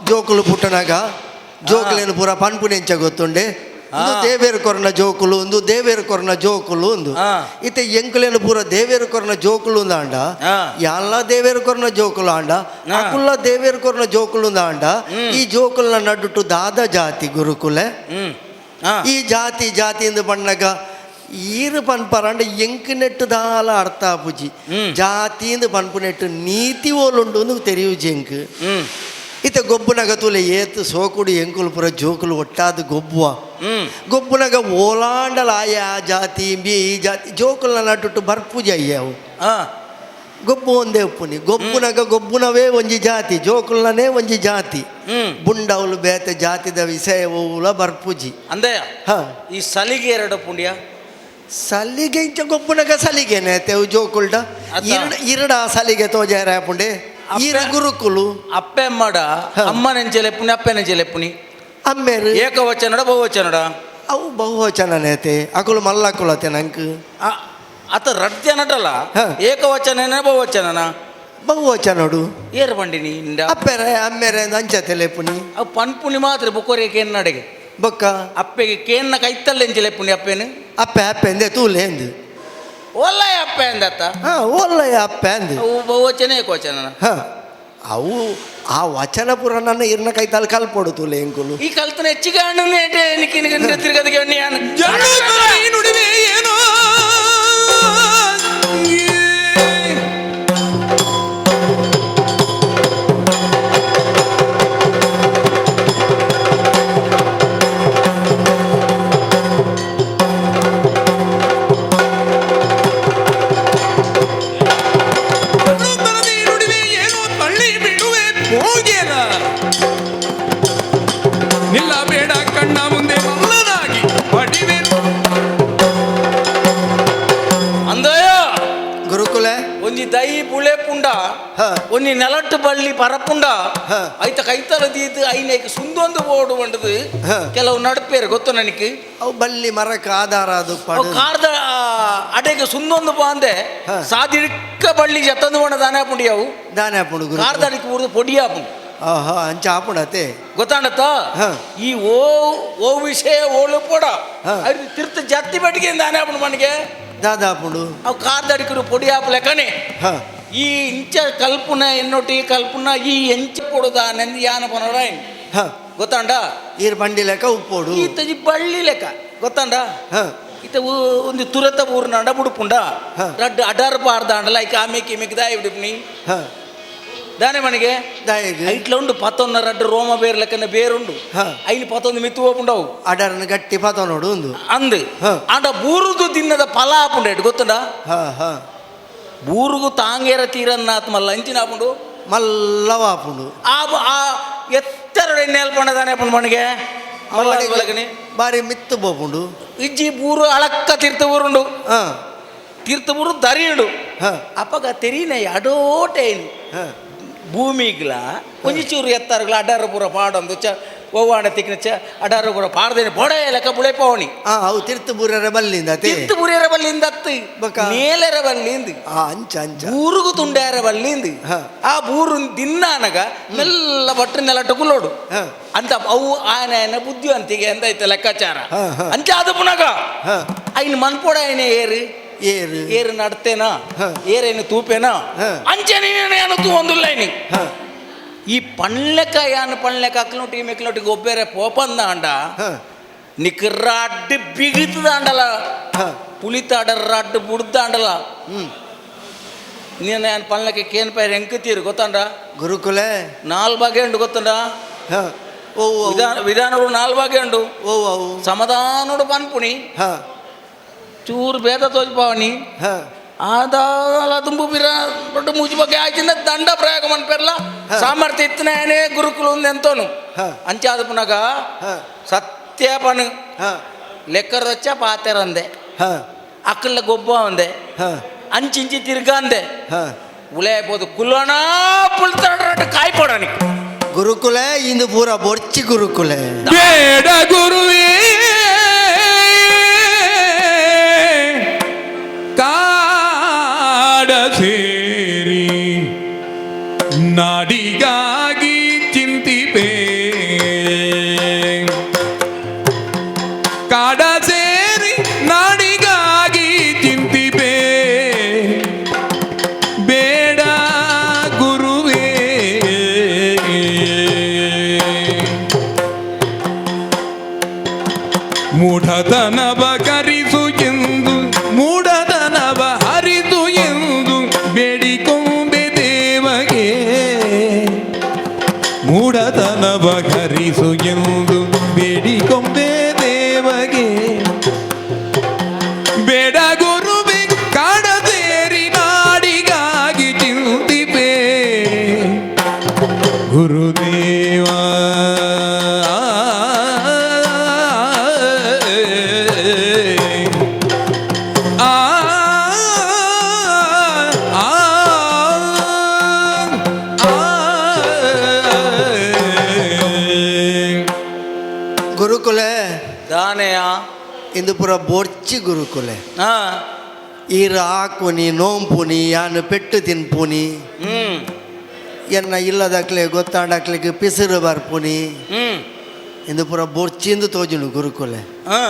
ಜೋಕುಲು ಪುಟ್ಟನಾಗ ಜೋಕುಲೇನು ಪೂರ ಪನ್ಪುನ ಎಂಚ ಗೊತ್ತುಂಡೆ ಒಂದು ದೇವೇರು ಕೊರನ ಜೋಕುಲು ಒಂದು ದೇವೇರು ಕೊರನ ಜೋಕುಲು ಒಂದು ಇತ್ತೆ ಎಂಕುಲೇನು ಪೂರ ದೇವೇರು ಕೊರನ ಜೋಕುಲು ಅಂಡ ಎಲ್ಲ ದೇವೇರು ಕೊರನ ಜೋಕುಲು ಅಂಡ ಅಕುಲ್ಲ ದೇವೇರು ಕೊರನ ಜೋಕುಲು ಅಂಡ ಈ ಜೋಕುಲ್ನ ನಡುಟು ದಾದ ಜಾತಿ ಗುರುಕುಲೆ ಈ ಜಾತಿ ಜಾತಿಯಿಂದ ಬಣ್ಣಗ ಈರು ಪನ್ಪರಂಡ ಎಂಕ್ ನೆಟ್ಟು ದಾಲ ಅರ್ಥ ಪೂಜಿ ಜಾತಿಯಿಂದ ಪನ್ಪು ನೆಟ್ಟು ನೀತಿ ಓಲುಂಡು ತೆರಿಯು ಜೆಂಕ್ ಇತ್ತ ಗೊಬ್ಬುನಗ ತುಲೆ ಏತು ಸೋಕುಡು ಎಂಕುಲು ಪುರ ಜೋಕುಲು ಒಟ್ಟಾದ ಗೊಬ್ಬುವ ಗೊಬ್ಬುನಗ ಓಲಾಂಡಲ ಆಯಾ ಜಾತಿ ಬಿ ಈ ಜಾತಿ ಜೋಕುಲ್ನ ನಟುಟ್ಟು ಬರ್ಪುಜಿ ಅಯ್ಯವು ಗೊಬ್ಬು ಒಂದೇ ಉಪ್ಪುನಿ ಗೊಬ್ಬುನಗ ಗೊಬ್ಬುನವೇ ಒಂಜಿ ಜಾತಿ ಜೋಕುಲ್ನೇ ಒಂಜಿ ಜಾತಿ ಬುಂಡವುಲು ಬೇತೆ ಜಾತಿದ ವಿಷಯವೂಲ ಬರ್ಪುಜಿ ಅಂದೆ ಈ ಸಲಿಗೆ ಎರಡು ಪುಂಡ್ಯ ಸಲಿಗೆ ಇಂಚ ಗೊಬ್ಬುನಗ ಸಲಿಗೆನೆ ತೆವು ಜೋಕುಲ್ಡ ಇರಡ ಸಲಿಗೆ ತೋಜಾರ ಪುಂಡೆ ಈರ ಗುರುಕುಲು ಅಪ್ಪೆ ಮಾಡ ಅಮ್ಮ ನೆಂಚೆಲೆಪ್ಪುನಿ ಅಪ್ಪೆ ನೆಂಚೆಲೆಪ್ಪುನಿ ಅಮ್ಮೇರು ಏಕವಚನಡ ಬಹುವಚನಡ ಅವು ಬಹುವಚನನೇತೆ ಅಕುಲು ಮಲ್ಲಕುಲತೆ ನಂಕ್ ಅತ ರಡ್ಜ ನಟಲ್ಲ ಏಕವಚನ ಬಹುವಚನನ ಬಹುವಚನಡು ಏರು ಬಂಡಿನಿ ಇಂಡ ಅಪ್ಪೆರೆ ಅಮ್ಮೆರೆ ಅಂಚತೆಲೆಪ್ಪುನಿ ಅವು ಪನ್ಪುನಿ ಮಾತ್ರ ಬುಕ್ಕೋರೆ ಕೇನ್ ನಡೆಗೆ ಬೊಕ್ಕ ಅಪ್ಪೆಗೆ ಕೇನ್ನ ಕೈತಲ್ಲ ಎಂಚೆಲೆಪ್ಪುನಿ ಅಪ್ಪೇನು ಅಪ್ಪೆ ಅಪ್ಪೆ ಎಂದೆ ತೂಲೇಂದು ಒಳ್ಳೆಯ ಅಪ್ಪೆ ಅಂದತ್ತ ಒಳ್ಳೆಯ ಅಪ್ಪೆ ಅಂದು ಅವು ಬಹುವಚನ ಏಕವಚನ ಅವು ಆ ವಚನ ಪುರ ನನ್ನ ಇರ್ನ ಕೈತಾಲ್ ಕಲ್ಪೊಡು ತೂಲೆ ಎಂಕುಲು ಈ ಕಲ್ತನ ಹೆಚ್ಚಿಗೆ ಹಣ್ಣು ತಿರ್ಗದಿಗೆ ನುಡಿವೆ ಏನೋ ನಿಲ್ಲಬೇಡ ಕಣ್ಣ ಮುಂದೆ ಮಲ್ಲನಾಗಿ ಪಡಿವೆ ಅಂದಯ ಗುರುಕುಲೆ ಒಂಜಿ ದೈ ಬುಳೆ ಪುಂಡ ಒಂಜಿ ನೆಲಟ್ಟು ಬಳ್ಳಿ ಪರಪುಂಡ ಐತ ಕೈತಲ ದೀತು ಐನೇಕ ಸುಂದೊಂದು ಬೋಡು ಬಂಡದು ಕೆಲವು ನಡುಪೇರು ಗೊತ್ತು ನನಗೆ ಅವು ಬಳ್ಳಿ ಮರಕ್ಕೆ ಆಧಾರ ಅದು ಕಾರ್ದ ಅಡೆಗೆ ಸುಂದೊಂದು ಬಾಂದೆ ಸಾದಿಡ್ಕ ಬಳ್ಳಿ ಜತ್ತೊಂದು ಬಣ್ಣ ದಾನೆ ಪುಂಡಿ ಅವು ದಾನೆ ಹಾಪುಂಡು ಗುರು ಕಾರ್ದ ಅಡಿಕೆ ಬುಡ್ದು ಪೊಡಿ ಹಾಪುಂಡು ಅಂಚ ಹಾಪುಂಡತೆ ಗೊತ್ತಾಂಡತ್ತ ಈ ಓ ವಿಷಯ ಓಳು ಪೋಡ ಅದು ತಿರ್ತ ಜತ್ತಿ ಬಟ್ಟಿಗೆ ದಾನೆ ಹಾಪುಂಡು ಮನೆಗೆ ದಾದಾ ಹಾಪುಂಡು ಅವು ಕಾರ್ದ ಅಡಿಕರು ಪೊಡಿ ಹಾಪಲೆ ಕಣೆ ಈ ಇಂಚ ಕಲ್ಪುನ ಎನ್ನೊಟ್ಟಿ ಕಲ್ಪುನ ಈ ಎಂಚ ಪೊಡುದ ನೆಂದು ಯಾನ ಪನೋಡ ಗೊತ್ತಾಂಡ ಈರ್ ಬಂಡಿ ಲೆಕ್ಕ ಉಪ್ಪೋಡು ಈತಜಿ ಬಳ್ಳಿ ಲೆಕ್ಕ ಗೊತ್ತಾಂಡ ಇತ ಒಂದು ತುರತ ಊರ್ನಾಂಡ ಬುಡುಪುಂಡ ರಡ್ಡು ಅಡಾರ್ ಪಾರ್ದಾಂಡಲ ಐಕ ಆಮೇಕೆ ಮೇಕೆ ದಾಯ ಬಿಡುಪ್ನಿ ದಾನೆ ಮನೆಗೆ ಐಟ್ಲ ಉಂಡು 11 ರಡ್ಡು ರೋಮ ಬೇರ್ ಲೆಕ್ಕನ ಬೇರುಂಡು ಐಲಿ 11 ಮಿತ್ತು ಹೋಪುಂಡವು ಅಡರ್ನ ಗಟ್ಟಿ ಪಾತ ನೋಡು ಒಂದು ಅಂದು ಆಂಡ ಬೂರುದು ದಿನದ ಫಲ ಹಾಪುಂಡ ಗೊತ್ತುಂಡ ಬೂರುಗು ತಾಂಗೇರ ತೀರನ್ನಾತ್ ಮಲ್ಲ ಅಂಚಿನ ಆಪುಂಡು ಮಲ್ಲವಾಪುಂಡು ಆ ಎತ್ತರ ಎಲ್ಪಣ್ಣದಾನೆ ಆಪುಂಡು ಮಣಿಗೆ ಬಾರಿ ಮಿತ್ತು ಬೋಪುಂಡು ಇಜ್ಜಿ ಬೂರು ಅಳಕ್ಕ ತೀರ್ಥ ಊರುಂಡು ಹಾಂ ತೀರ್ಥ ಊರು ದರಿಯುಂಡು ಹಾಂ ಅಪ್ಪಗ ತೆರೀನೆ ಅಡೋಟೇನು ಹಾಂ ಭೂಮಿಗ್ಲ ಒಂಜಿ ಚೂರು ಎತ್ತಾರಗ್ಲ ಅಡ್ಡಾರ ಪೂರ ಪಾಡೊಂದು ಚ ಓವಾಣ ತಿಕ್ಕಿನ ಚ ಅಡ್ಡಾರ ಪೂರ ಪಾಡ್ದೇನೆ ಬೊಡೆ ಲೆಕ್ಕ ಬುಳೆ ಪವಣಿ ಹಾಂ ಅವು ತೀರ್ಥ ಬೂರರ ಬಲ್ಲಿಂದ ತೀರ್ಥ ಬುರಿಯರ ಬಲ್ಲಿಂದ ಅತ್ತು ಬೊಕ? ನೇಲರ ಬಲ್ಲಿಂದ ಅಂಚ ಅಂಚ ಬೂರುಗು ತುಂಡ್ಯಾರ ಬಲ್ಲಿಂದ ಹ. ಆ ಬೂರು ದಿನ್ನಾನಗ ಮೆಲ್ಲ ಬಟ್ರ ನೆಲಟ ಗುಲ್ಲೋಡು ಹ. ಅಂತ ಅವು ಆಯನ ಬುದ್ಧಿವಂತಿಗೆ ಅಂತ ಐತೆ ಲೆಕ್ಕಾಚಾರ ಹ, ಹ. ಅಂಚ ಅದು ಪುನಗ ಹಾಂ ಐನ್ ಮನ್ಪೋಡ ಏನೇ ಏರು ಏರು ನಡ್ತೇನಾ ಹ. ಏರೇನು ತೂಪೇನಾ ಹ. ಅಂಚೆ ನೀನು ತೂ ಒಂದಿಲ್ಲ ನೀ ಹಾಂ ಈ ಪಣ್ಲೆಕ್ಕ ಯಾನು ಪಣ್ಲೆಕ್ಕ ಅಕ್ಲೋಟಿ ಮೆಕ್ಲೋಟಿ ಗೊಬ್ಬರ ಪೋಪಂದ ಅಂಡ ಹಾಂ ನಿಕ್ ರಡ್ಡು ಬಿಗಿತದ ಅಂಡಲ ಹಾಂ ಪುಳಿತಾಡ ರಡ್ಡು ಬುಡ್ದ ಅಂಡಲ ಹ್ಞೂ ನೀನು ಏನು ಪಣ್ಲೆಕ್ಕ ಕೇನ್ ಪೈರ್ ಎಂಕತೀರಿ ಗೊತ್ತಂಡ ಗುರುಕುಲೆ 4 ಬಗೆ ಉಂಡು ಗೊತ್ತಂಡ ಹಾಂ ಓ ವಿಧಾನಗಳು 4 ಬಗೆ ಉಂಡು ಓ ಅವು ಸಮಾಧಾನೋಡು ಪನ್ಪುಣಿ ಹಾಂ ಚೂರು ಭೇದ ತೋಜ್ಪಾವನಿ ಹಾಂ ಆದಾಲ ದುಂಬು ಬಿರ ದೊಡ್ಡ ಮುಜಿ ಬಗ್ಗೆ ಆಯ್ತಿಂದ ದಂಡ ಪ್ರಯೋಗ ಮನ್ಪೆರ್ಲ ಸಾಮರ್ಥ್ಯ ಇತ್ತನೇ ಗುರುಕುಲು ಎಂತೋನು ಹ. ಅಂಚಾದ ಪುನಗ ಹಾಂ ಸತ್ಯ ಪನು ಹಾಂ ಲೆಕ್ಕರ್ వచ్చా పాతేరందే ಹಾಂ అక్కల గొబ్బ ఉంది ಹಾಂ అంచించి తిరగాందే ಹಾಂ ఉలేపోదు కులోనా పుల్తాడు కాయపోడానికి ಗುರುಕುಲೆ ಇಂದು ಪೂರ ಬೊರ್ಚಿ ಗುರುಕುಲೆ ಬೇಡ ಗುರುವೇ ಕಾಡ ಸೇರಿ ನಾಡಿಗಾಗಿ ಚಿಂತಿಪೆ ಕಾಡ ಸೇರಿ ನಾಡಿಗಾಗಿ ಚಿಂತಿಪೆ ಬೇಡ ಗುರುವೇ ಮೂಢತನವ ಕರಿಸು ಎಂದು ಮೂಢತನವ ಹರಿದು ಎಂದು ಬೇಡಿಕೊಂಬೆ ದೇವಗೆ ಮೂಢತನವ ಕರಿಸು ಎಂದು ಬೇಡಿಕೊಂಬೆ ದೇವಗೆ ಬೇಡ ಗುರುವೆ ಕಾಡ ಸೇರಿ ನಾಡಿಗಾಗಿ ಚಿಂತಿಪೆ ಗುರುದೇವ ಗುರುಕುಲೆ దానయ్య ಇಂದು ಪೂರ ಬೊರ್ಚಿ ಗುರುಕುಲೆ ఆ, ಈರು ಹಾಕುನಿ ನೋಂಪುನಿ ಯಾನು ಪೆಟ್ಟು ತಿನ್ಪುನಿ ఉమ్, ಎನ್ನ ಇಲ್ಲದಕ್ಲೆ ಗೊತ್ತಾಡಕ್ಲಿಕ್ಕೆ ಪಿಸಿರು ಬರ್ಪುನಿ ఉమ్, ಇಂದು ಪೂರ ಬೊರ್ಚಿಂದು ತೋಜುನು ಗುರುಕುಲೆ ఆ,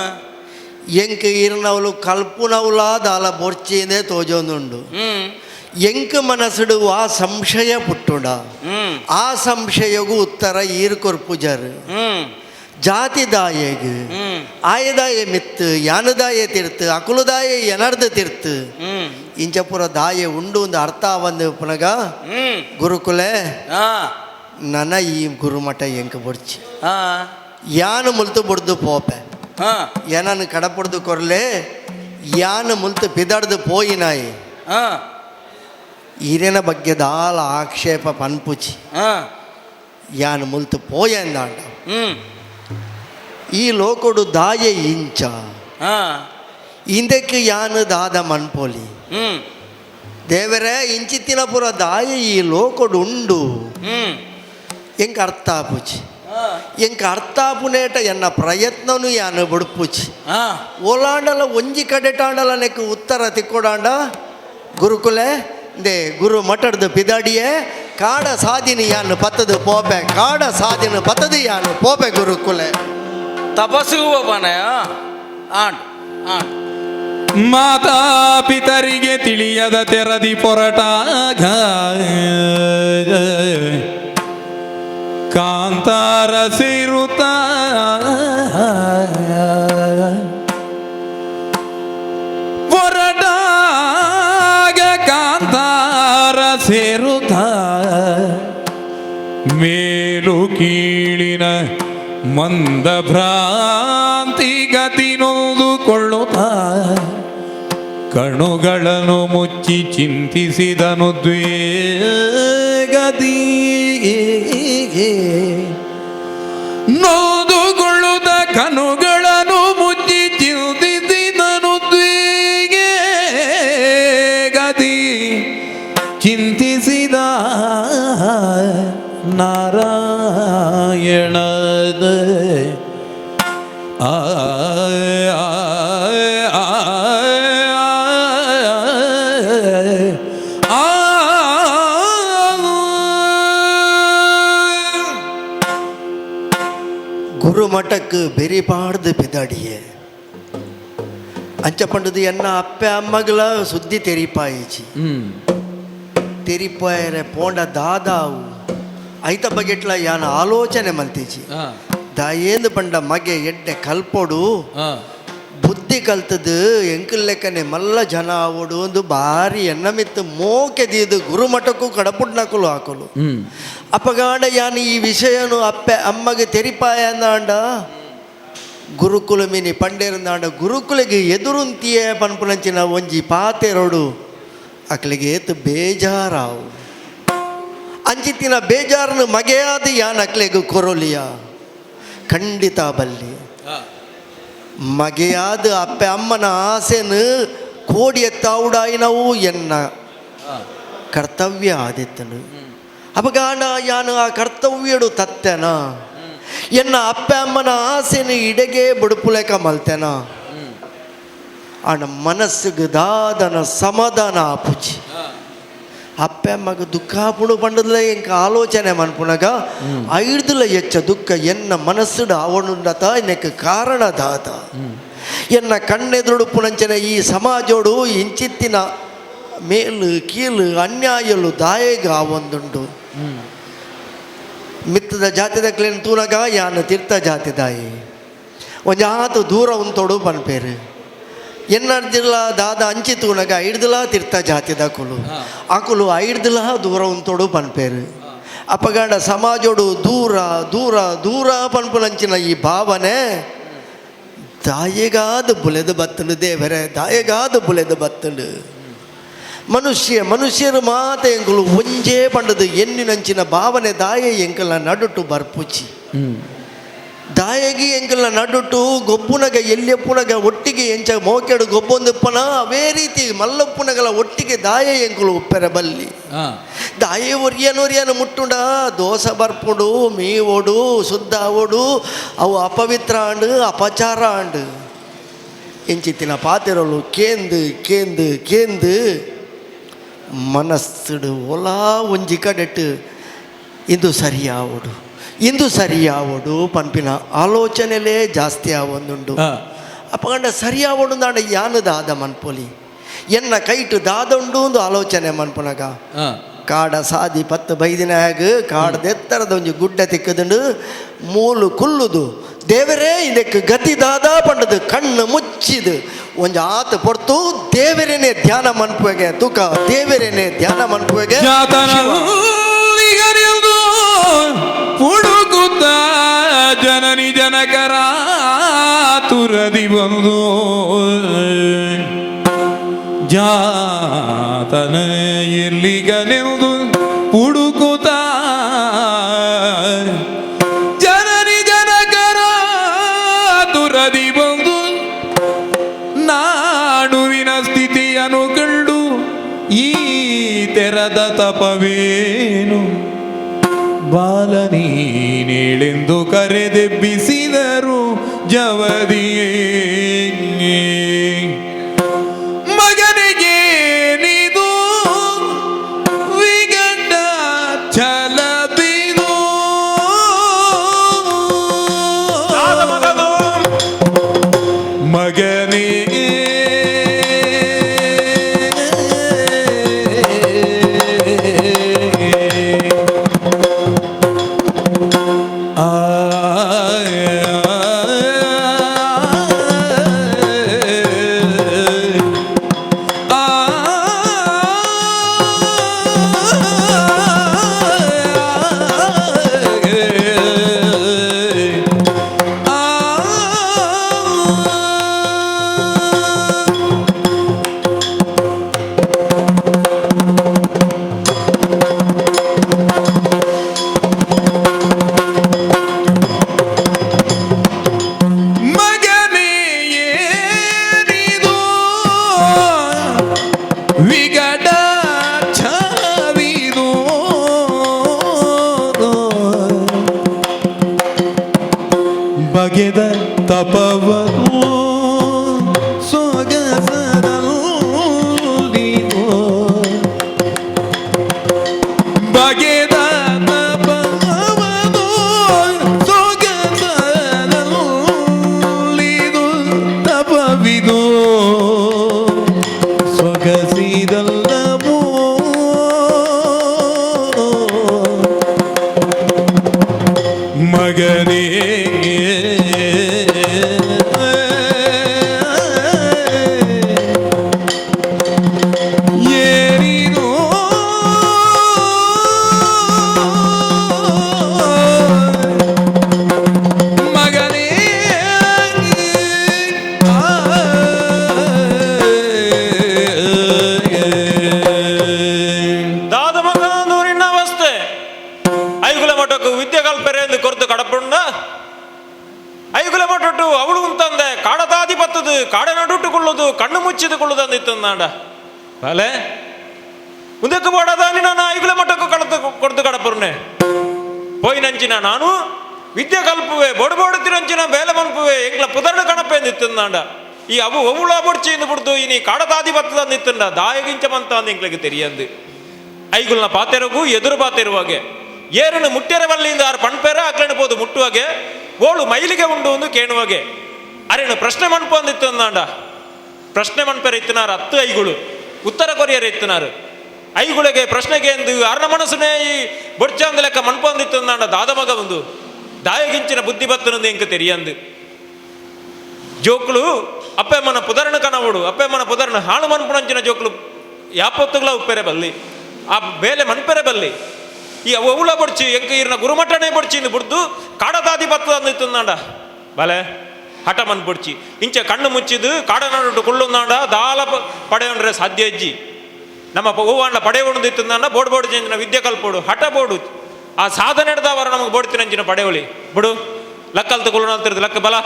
ಎಂಕ್ ಇರ್ನವಲು ಕಲ್ಪುನವುಲ ದಾಲ ಬೊರ್ಚಿಂದೇ ತೋಜೊಂದುಂಡು ఉమ్, ಎಂಕ್ ಮನಸ್ಸುಡು ಆ ಸಂಶಯ ಪುಟ್ಟುಂಡ ఉమ్, ಆ ಸಂಶಯಗೂ ಉತ್ತರ ಈರು ಕೊರ್ಪುಜರ್ ఉమ్, ಜಾತಿ ದಾಯೆಗ್ ఉమ్, ಆಯದಾಯ ಮಿತ್ತು ಯಾನದಾಯ ತಿರ್ತು ಅಕುಲದಾಯ ಎನರ್ದು ತಿರ್ತು ఉమ్, ಇಂಚ ಪುರ ದಾಯ ಉಂಡು ಒಂದು ಅರ್ಥ ಬಂದು ಪುನಗ ఉమ్, ಗುರುಕುಲೆ ఆ, ನನ್ನ ಈ ಗುರುಮಠ ಎಂಕ್ ಬೊಡ್ಚಿ ఆ, ಯಾನು ಮುಲ್ತು ಬುಡ್ದು ಪೋಪೆ ఆ, ಏನನ್ನು ಕಡಪಡ್ದು ಕೊರ್ಲೆ ಯಾನು ಮುಲ್ತು ಪಿದಡ್ದು ಪೋಯಿನಾಯಿ ఆ, ಹಿರಿಯನ ಬಗ್ಗೆ ದಾಲ ಆಕ್ಷೇಪ ಪನ್ಪುಚಿ ఆ, ಯಾನು ಮುಲ್ತು ಪೋಯಂದಾಂಡ ఉమ్, ಈ ಲೋಕಡು ದಾಯ ಇಂಚ ఆ, ಇಂದಕ್ಕೆ ಯಾನು ದಾದ ಮನ್ಪೋಲಿ ఉమ్, ದೇವರೇ ಇಂಚಿತ್ತಿನ ಪುರ ದಾಯ ಈ ಲೋಕಡು ಉಂಡು ఉమ్, ಎಂಕ ಅರ್ಥ ಆಪುಚಿ ఆ, ಎಂಕ ಅರ್ಥ ಆಪುನೇಟ ಎನ್ನ ಪ್ರಯತ್ನನು ಯಾನು ಬುಡ್ಪುಚಿ ఆ, ಓಲಾಂಡಲ ಒಂಜಿ ಕಡೆಟಾಂಡಲ ನೆಕ್ ಉತ್ತರ ತಿಕ್ಕೊಡಾಂಡ ಗುರುಕುಲೆ ದೇ ಗುರು ಮಠಡ್ದು ಪಿದಾಡಿಯೇ ಕಾಡ ಸಾಧಿನಿ ಯಾನು ಪತ್ತದು ಪೋಪೆ ಕಾಡ ಸಾಧಿನ ಪತ್ತದು ಯಾನು ಪೋಪೆ ಗುರುಕುಲೆ ತಪಸ್ಸಿಗೂ ಒಬ್ಬನಯ್ಯ ಆಂಡ್ ಆಂಡ್ ಮಾತಾ ಪಿತರಿಗೆ ತಿಳಿಯದ ತೆರದಿ ಪೊರಟಾಗ ಕಾಂತಾರ ಸೇರುತ್ತ ಪೊರಟಾಗ ಕಾಂತಾರ ಸೇರುತ್ತ ಮೇಲು ಕೀಳಿನ ಮಂದ ಭ್ರಾಂತಿ ಗತಿ ನೊಂದುಕೊಳ್ಳುತ್ತ ಕಣ್ಣುಗಳನ್ನು ಮುಚ್ಚಿ ಚಿಂತಿಸಿದನು ದ್ವೇಗದಿ. ನೋದುಗೊಳ್ಳುದ ಕಣ್ಣುಗಳನ್ನು ಮುಚ್ಚಿ ಚಿಂತಿಸಿದನು ದ್ವೇಗದಿ. ಚಿಂತಿಸಿದ ನಾರಾಯಣದ குருமட்டக்கு பெரிபாடுது பிதாடியே ಅಂಚ ಪಂಡದು ಎನ್ನ ಅಪ್ಪೆ ಅಮ್ಮಗಳ ಸುದ್ದಿ ತೆರಿಪಾಯಿಚಿ ತೆರಿಪಾಯರೆ ಪೋಂಡ ದಾದಾವು ಐತ ಬಗೆಟ್ಲ ಯಾನ ಆಲೋಚನೆ ಮಲ್ತೀಚಿ ದಾಯೇಂದು ಪಂಡ ಮಗೆ ಎಡ್ಡೆ ಕಲ್ಪೊಡು ಬುದ್ಧಿ ಕಲ್ತದು ಎಂಕಲ್ ಲೆಕ್ಕನೆ ಮಲ್ಲ ಜನ ಆವೋಡು ಒಂದು ಭಾರಿ ಎನ್ನ ಮಿತ್ತು ಮೋಕೆದಿದು ಗುರುಮಠಕ್ಕೂ ಕಡಪುಡ್ನಕಲು ಹಾಕಲು ಅಪಗಾಂಡ ಯಾನು ಈ ವಿಷಯನು ಅಪ್ಪೆ ಅಮ್ಮಗೆ ತೆರಿಪಾಯ ಅಂದಾಂಡ ಗುರುಕುಲ ಮಿನಿ ಪಂಡೇರಂದಾಂಡ ಗುರುಕುಲಿಗೆ ಎದುರುಂತಿಯೇ ಪನ್ಪುನಂಚಿನ ಒಂಜಿ ಪಾತೆರೋಡು ಅಕ್ಲಿಗೆ ಏತು ಬೇಜಾರಾವು ಅಂಚಿತ್ತಿನ ಬೇಜಾರನ್ನು ಮಗೆಯಾದ ಯಾನ್ ಅಕ್ಲೆಗೆ ಕೊರೋಲಿಯ ಖಂಡಿತ ಬಲ್ಲಿ ಮಗೆಯಾದ ಅಪ್ಪೆ ಅಮ್ಮನ ಆಸೆನು ಕೋಡಿ ಎತ್ತಾವುಡಾಯಿನವು ಎನ್ನ ಕರ್ತವ್ಯ ಆದಿತ್ತನು ಅಪಗಾಂಡ ಯಾನು ಆ ಕರ್ತವ್ಯಡು ತತ್ತೆನ ಎನ್ನ ಅಪ್ಪೆ ಅಮ್ಮನ ಆಸೆನು ಇಡೆಗೆ ಬುಡುಪುಲೆಕ ಮಲ್ತೆನ ಆಣ ಮನಸ್ಸಿಗೆ ದಾದನ ಸಮಾಧಾನ ಆಪುಚಿ ಅಪ್ಪೆ ಅಮ್ಮಗ ದುಃಖ ಪುಡು ಪಂಡದಲ್ಲ ಎಂಕ ಆಲೋಚನೆ ಮನ್ಪುನಗ ಐಡ್ದುಲ ಎಚ್ಚ ದುಃಖ ಎನ್ನ ಮನಸ್ಸುಡ ಅವನುಂಡತ ಎನ್ನಕ್ಕೆ ಕಾರಣ ದಾದ ಎನ್ನ ಕಣ್ಣೆದುರುಡು ಪುನಂಚನೆ ಈ ಸಮಾಜೋಡು ಇಂಚಿತ್ತಿನ ಮೇಲು ಕೀಲು ಅನ್ಯಾಯಲು ದಾಯಗ ಆವೊಂದುಂಡು ಮಿತ್ತದ ಜಾತಿದ ಕ್ಲೇನ್ ತೂನಗ ಯಾನು ತೀರ್ಥ ಜಾತಿ ದಾಯಿ ಒಂಜಾತು ದೂರ ಉಂತೋಡು ಪನ್ಪೇರು ಎನ್ನರ್ದಿಲ್ಲ ದಾದ ಅಂಚಿ ತೂನಗ ಐಡ್ದಿಲ ತೀರ್ಥ ಜಾತಿದ ಕುಲು ಆ ಕುಲು ಐಡ್ದಿಲ ದೂರ ಉಂತೋಡು ಪನ್ಪೇರು ಅಪಗಾಂಡ ಸಮಾಜೋಡು ದೂರ ದೂರ ದೂರ ಪನ್ಪುನಂಚಿನ ಈ ಭಾವನೆ ದಾಯಗಾದ ಬುಲೆದು ಬತ್ತಂಡು ದೇವರೇ ದಾಯಗಾದ ಬುಲೆದು ಬತ್ತಂಡು ಮನುಷ್ಯರು ಮಾತ ಎಂಕಲು ಒಂಜೇ ಪಂಡದು ಎನ್ನಿನಂಚಿನ ಭಾವನೆ ದಾಯ ಎಂಕಲ ನಡುಟು ಬರ್ಪುಚಿ ದಾಯಗಿ ಎಂಕಲ್ನ ನಡುಟು ಗೊಬ್ಬುನಗ ಎಲ್ಯಪ್ಪುನಗ ಒಟ್ಟಿಗೆ ಎಂಚ ಮೋಕೆಡು ಗೊಬ್ಬೊಂದುಪ್ಪನ ಅವೇ ರೀತಿ ಮಲ್ಲಪ್ಪುನಗಲ ಒಟ್ಟಿಗೆ ದಾಯ ಎಂಕಲು ಉಪ್ಪೆರ ಬಲ್ಲಿ ದಾಯ ಒರಿಯನು ಮುಟ್ಟುಂಡ ದೋಸ ಬರ್ಪುಡು ಮೀವೋಡು ಶುದ್ಧ ಓಡು ಅವು ಅಪವಿತ್ರ ಆಂಡು ಅಪಚಾರ ಆಂಡು ಎಂಚಿತ್ತಿನ ಪಾತಿರಲು ಕೇಂದು ಕೇಂದು ಕೇಂದು ಮನಸ್ಸುಡು ಒಲಾ ಒಂಜಿ ಕಡೆಟ್ಟು ಇಂದು ಸರಿಯಾವೋಡು ಪನ್ಪಿನ ಆಲೋಚನೆಲೇ ಜಾಸ್ತಿ ಆವೊಂದುಂಡು ಅಪ್ಪಗಂಡ ಸರಿಯಾವೋಡು ನಾಡ ಯಾನು ದಾದ ಮನ್ಪೊಲಿ ಎನ್ನ ಕೈಟು ದಾದ ಉಂಡು ಒಂದು ಆಲೋಚನೆ ಮನ್ಪುನಗ ಕಾಡ ಸಾದಿ 10 ಬೈದಿನಾಗ ಕಾಡದೆತ್ತರದ ಒಂಜಿ ಗುಡ್ಡ ತಿಕ್ಕದುಂಡು ಮೂಲು ಕುಲ್ಲುದು ದೇವರೇ ಇದಕ್ಕೆ ಗತಿ ದಾದ ಪಂಡದು ಕಣ್ಣು ಮುಚ್ಚಿದು ಒಂಜಿ ಆತು ಪೊರ್ತು ದೇವರೇನೆ ಧ್ಯಾನ ಮನ್ಪುವೆಗೆ ತೂಕ ದೇವರೇನೆ ಧ್ಯಾನ ಮನ್ಪುವೆಗೆ ಹುಡುಕುತ್ತ ಜನನಿ ಜನಕರ ತುರದಿ ಬಂದು ಜಾತನ ಎಲ್ಲಿಗನೆಂದು ಹುಡುಕುತ್ತ ಜನನಿ ಜನಕರ ತುರದಿ ಬಂದು ನಾಡುವಿನ ಸ್ಥಿತಿಯನ್ನು ಕಂಡು ಈ ತೆರದ ತಪವೇನು ಬಾಲನೀನೆಳೆಂದು ಕರೆದೆಬ್ಬಿಸಿದರು ಜವದಿಯೇ ಮಗನಿಗೆ ನಿದು ವಿಗಂಡ ಛಲಬಿದು ಮಗನೇ ಬಗೆದ ತಪವನು ಸೊಗಸದಲ್ಲಿಯೋ ಬಗೆದ ತಪವನು ಸೊಗಸದಲ್ಲಿದು ತಪವಿದು ಸೊಗಸಿದಲ್ಲವೋ ಮಗನೇ ಏನಿದು ಮಗನೇ ದಾದ ಮಗ ನೂರಿನ ಅವಸ್ಥೆ ಐಗುಲ ಮಠಕ್ಕೂ ವಿದ್ಯೆ ಕಲ್ಪರೆ ಎಂದು ಕೊರತು ಕಡಪುಂಡ ಐಗುಲ ಮಠಟ್ಟು ಅವಳು ಅಂತಂದೆ ಕಾಡದಾದಿ ಬತ್ತದು ಕಾಡ ನಡುಟ್ಟುಕೊಳ್ಳೋದು ಕಣ್ಣು ಮುಚ್ಚಿದುಕೊಳ್ಳೋದು ಅಂದಿತ್ತಂದಾಂಡ ಅಲೆ ಮುಂದಕ್ಕೆ ಬೋಡದಾನಿ ನಾನು ಐಗುಲ ಮಠಕ್ಕೂ ಕೊರತು ಕಡಪುರ್ನೆ ಪೋಯಿನಂಚಿನ ನಾನು ವಿದ್ಯೆ ಕಲ್ಪುವೆ ಬೊಡಬೋಡುತ್ತಿರಂಚಿನ ಬೇಲೆ ಮನ್ಪುವೆ ಎಂಗ್ಲ ಪುದರ್ಣ ಕಣಪೆ ಅಂದಿತ್ತಂದಾಂಡ ಈ ಅವು ಒವುಳ ಬೊಡ್ಚಿ ಎಂದು ಬಿಡ್ದು ಇನಿ ಕಾಡದಾದಿ ಬತ್ತದ ಅಂದಿತ್ತಂಡ ದಾಯಗಿಂಚಮಂತ ಅಂದ ಎಂಗ್ಲಿಗೆ ತೆರಿಯಂದು ಐಗುಲ್ನ ಪಾತೆರಗೂ ಎದುರು ಪಾತೆರುವಾಗೆ ಏರನ್ನು ಮುಟ್ಟೆರ ಬಲ್ಲಿಂದ ಆರು ಪಣ್ಪೇರ ಅಕ್ಲಣ್ಣ ಪೋದು ಮುಟ್ಟುವಾಗೆ ಓಳು ಮೈಲಿಗೆ ಉಂಡು ಒಂದು ಕೇಣುವಾಗೆ ಅರೇನು ಪ್ರಶ್ನೆ ಮನ್ಪು ಅಂದಿತ್ತು ಅಂದಾಂಡ ಪ್ರಶ್ನೆ ಮನ್ಪೇರ ಇತ್ತಿನಾರು 10 ಐಗುಳು ಉತ್ತರ ಕೊರಿಯರ್ ಇತ್ತಿನಾರು ಐಗುಳಿಗೆ ಪ್ರಶ್ನೆಗೆ ಎಂದು ಅರ್ಣ ಮನಸ್ಸುನೇ ಈ ಬೊಡ್ಚಾಂದ ಲೆಕ್ಕ ಮನ್ಪು ಅಂದಿತ್ತು ಅಂದಾಂಡ ದಾದ ಮಗ ಒಂದು ದಾಯಗಿಂಚಿನ ಬುದ್ಧಿ ಬತ್ತನಂದು ಎಂಕ ತೆರಿಯಂದು ಜೋಕ್ಳು ಅಪ್ಪೆಮ್ಮನ ಪುದರ್ಣ ಕನವಡು ಅಪ್ಪೆಮ್ಮನ ಪುದರ್ಣ ಹಾಳು ಮನ್ಪುಣಂಚಿನ ಜೋಕ್ಳು ಯಾಪೊತ್ತುಗಳ ಉಪ್ಪೆರೆ ಬಲ್ಲಿ ಆ ಬೇಲೆ ಮನ್ಪೆರೆ ಬಲ್ಲಿ ಈ ಒವುಳ ಬಡ್ಚಿ ಎಂಕ ಇರ್ನ ಗುರುಮಠನೇ ಬಡ್ಚಿ ಇಂದು ಬಿಡ್ದು ಕಾಡದಾದಿ ಬತ್ತದ ಅಂದಿತ್ತಂದಾಂಡ ಬಲೆ ಹಠ ಮನ್ ಬಡ್ಚಿ ಇಂಚೆ ಕಣ್ಣು ಮುಚ್ಚಿದು ಕಾಡ ನಡು ಕುಳ್ಳುಂದಾಂಡ ದಾಲ ಪಡೆಯೊಂಡ್ರೆ ಸಾಧ್ಯ ಇಜ್ಜಿ ನಮ್ಮ ಹೂವಾಂಡ ಪಡೆ ಉಣ್ದಿತ್ತಂದಾಂಡ ಬೋಡ್ ಬೋಡು ಚೇಂಜಿನ ವಿದ್ಯೆ ಕಲ್ಪೋಡು ಹಠ ಬೋಡು ಆ ಸಾಧನೆ ಹಿಡ್ದವರ ನಮಗೆ ಬೋಡ್ತಿನಂಚಿನ ಪಡೆವಳಿ ಬಿಡು ಲಕ್ಕಲ್ ತಗೊಳ್ಳೋಣ ಅಂತಿರ್ದು ಲಕ್ಕ ಬಲ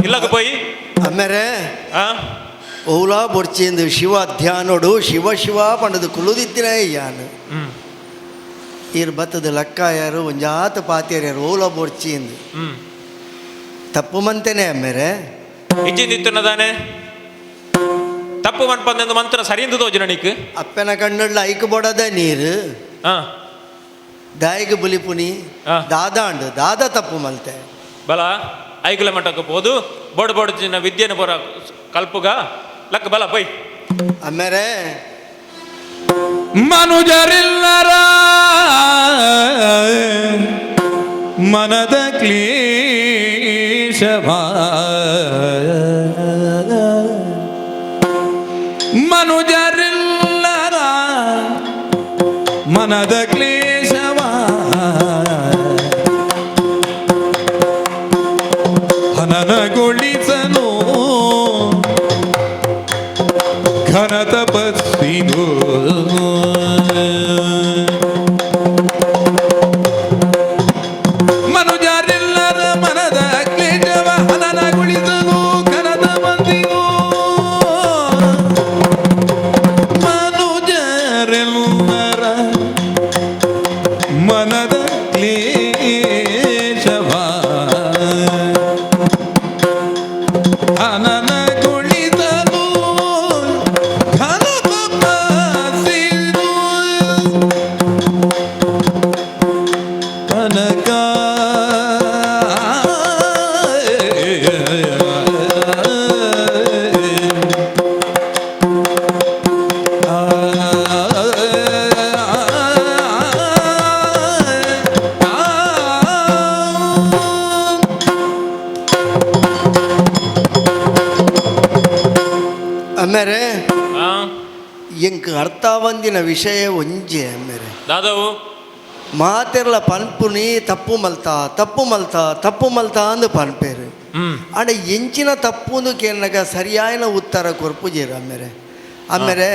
ಇಲ್ಲಕ್ಕೆ ಪೋಯಿ ಅಮ್ಮೇರೆ ಆ ಓಲಾ ಬೊಡ್ಚೇಂದು ಶಿವ ಧ್ಯಾನೋಡು ಶಿವ ಶಿವ ಪಂಡದು ಕುಳುದಿತ್ತಿನ ಯಾನು ಇರ್ ಬತ್ತದ ಲಕ್ಕ ಯಾರು ಒಂಜಾತ ಪಾತಿಯರು ಯಾರು ಓಲಾ ಬೊಡ್ಚೇಂದು ತಪ್ಪು ಮಂತೇನೆ ಅಮ್ಮೇರೆ ಇಜ್ಜಿಂದಿತ್ತನದಾನೆ ತಪ್ಪು ಮನ್ಪಂದೆಂದು ಮಂತ್ರ ಸರಿಯಿಂದ ತೋಜನ ನೀಕ್ ಅಪ್ಪನ ಕಣ್ಣುಳ್ಳ ಐಕು ಬೊಡದ ನೀರು ಹಾ ದಾಯಿಗೆ ಬುಲಿಪುನಿ ಆ. ದಾದಾಂಡು ದಾದ ತಪ್ಪು ಮಲ್ತೆ ಬಲ ಐಗುಲ ಮಠಕ್ಕೆ ಹೋದು ಬೋಡು ಬೋಡು ಚಿನ್ನ ವಿದ್ಯೆನ ಬರ ಕಲ್ಪುಗ ಲಕ್ಕ ಬಲ ಪೈ ಅಮ್ಮೇರೆ ಮನುಜರಿಲ್ಲರ ಮನದ ಕ್ಲೇಶವ ಮನುಜರಿಲ್ಲರ ಮನದ ಕ್ಲೇಶವ ಹನನಗೊಳಿಸಲು ಘನ ತಪಸ್ಸಿನು ಮನುಜರೆಲ್ಲರ ಮನದ ಕ್ಲೇಶವ ಹನನಗೊಳಿಸಲು ಘನ ತಪಸ್ಸಿನು ಮನುಜರೆಲ್ಲರ ಮನದ ಕ್ಲೇಶವ ಹನನಗೊಳಿಸಲು ಘನ ತಪಸ್ಸಿನು ಕನಕ ಅಮ್ಮೇರೆ ಆ ಎಂಕ್ ಅರ್ಥ ಬಂದಿನ ವಿಷಯ ಒಂಜೆ ಅಮ್ಮೇರೆ ದಾದವು ಮಾತೆರ್ಲ ಪನ್ಪುನಿ ತಪ್ಪು ಮಲ್ತಾ ತಪ್ಪು ಮಲ್ತಾ ತಪ್ಪು ಮಲ್ತಾ ಅಂದು ಪನ್ಪೇರು ಆಂಡ ಎಂಚಿನ ತಪ್ಪುಂದು ಕೇನಗ ಸರಿಯಾಯಿನ ಉತ್ತರ ಕೊರ್ಪುಜೇರು ಅಮ್ಮೇರೆ ಅಮ್ಮೇರೆ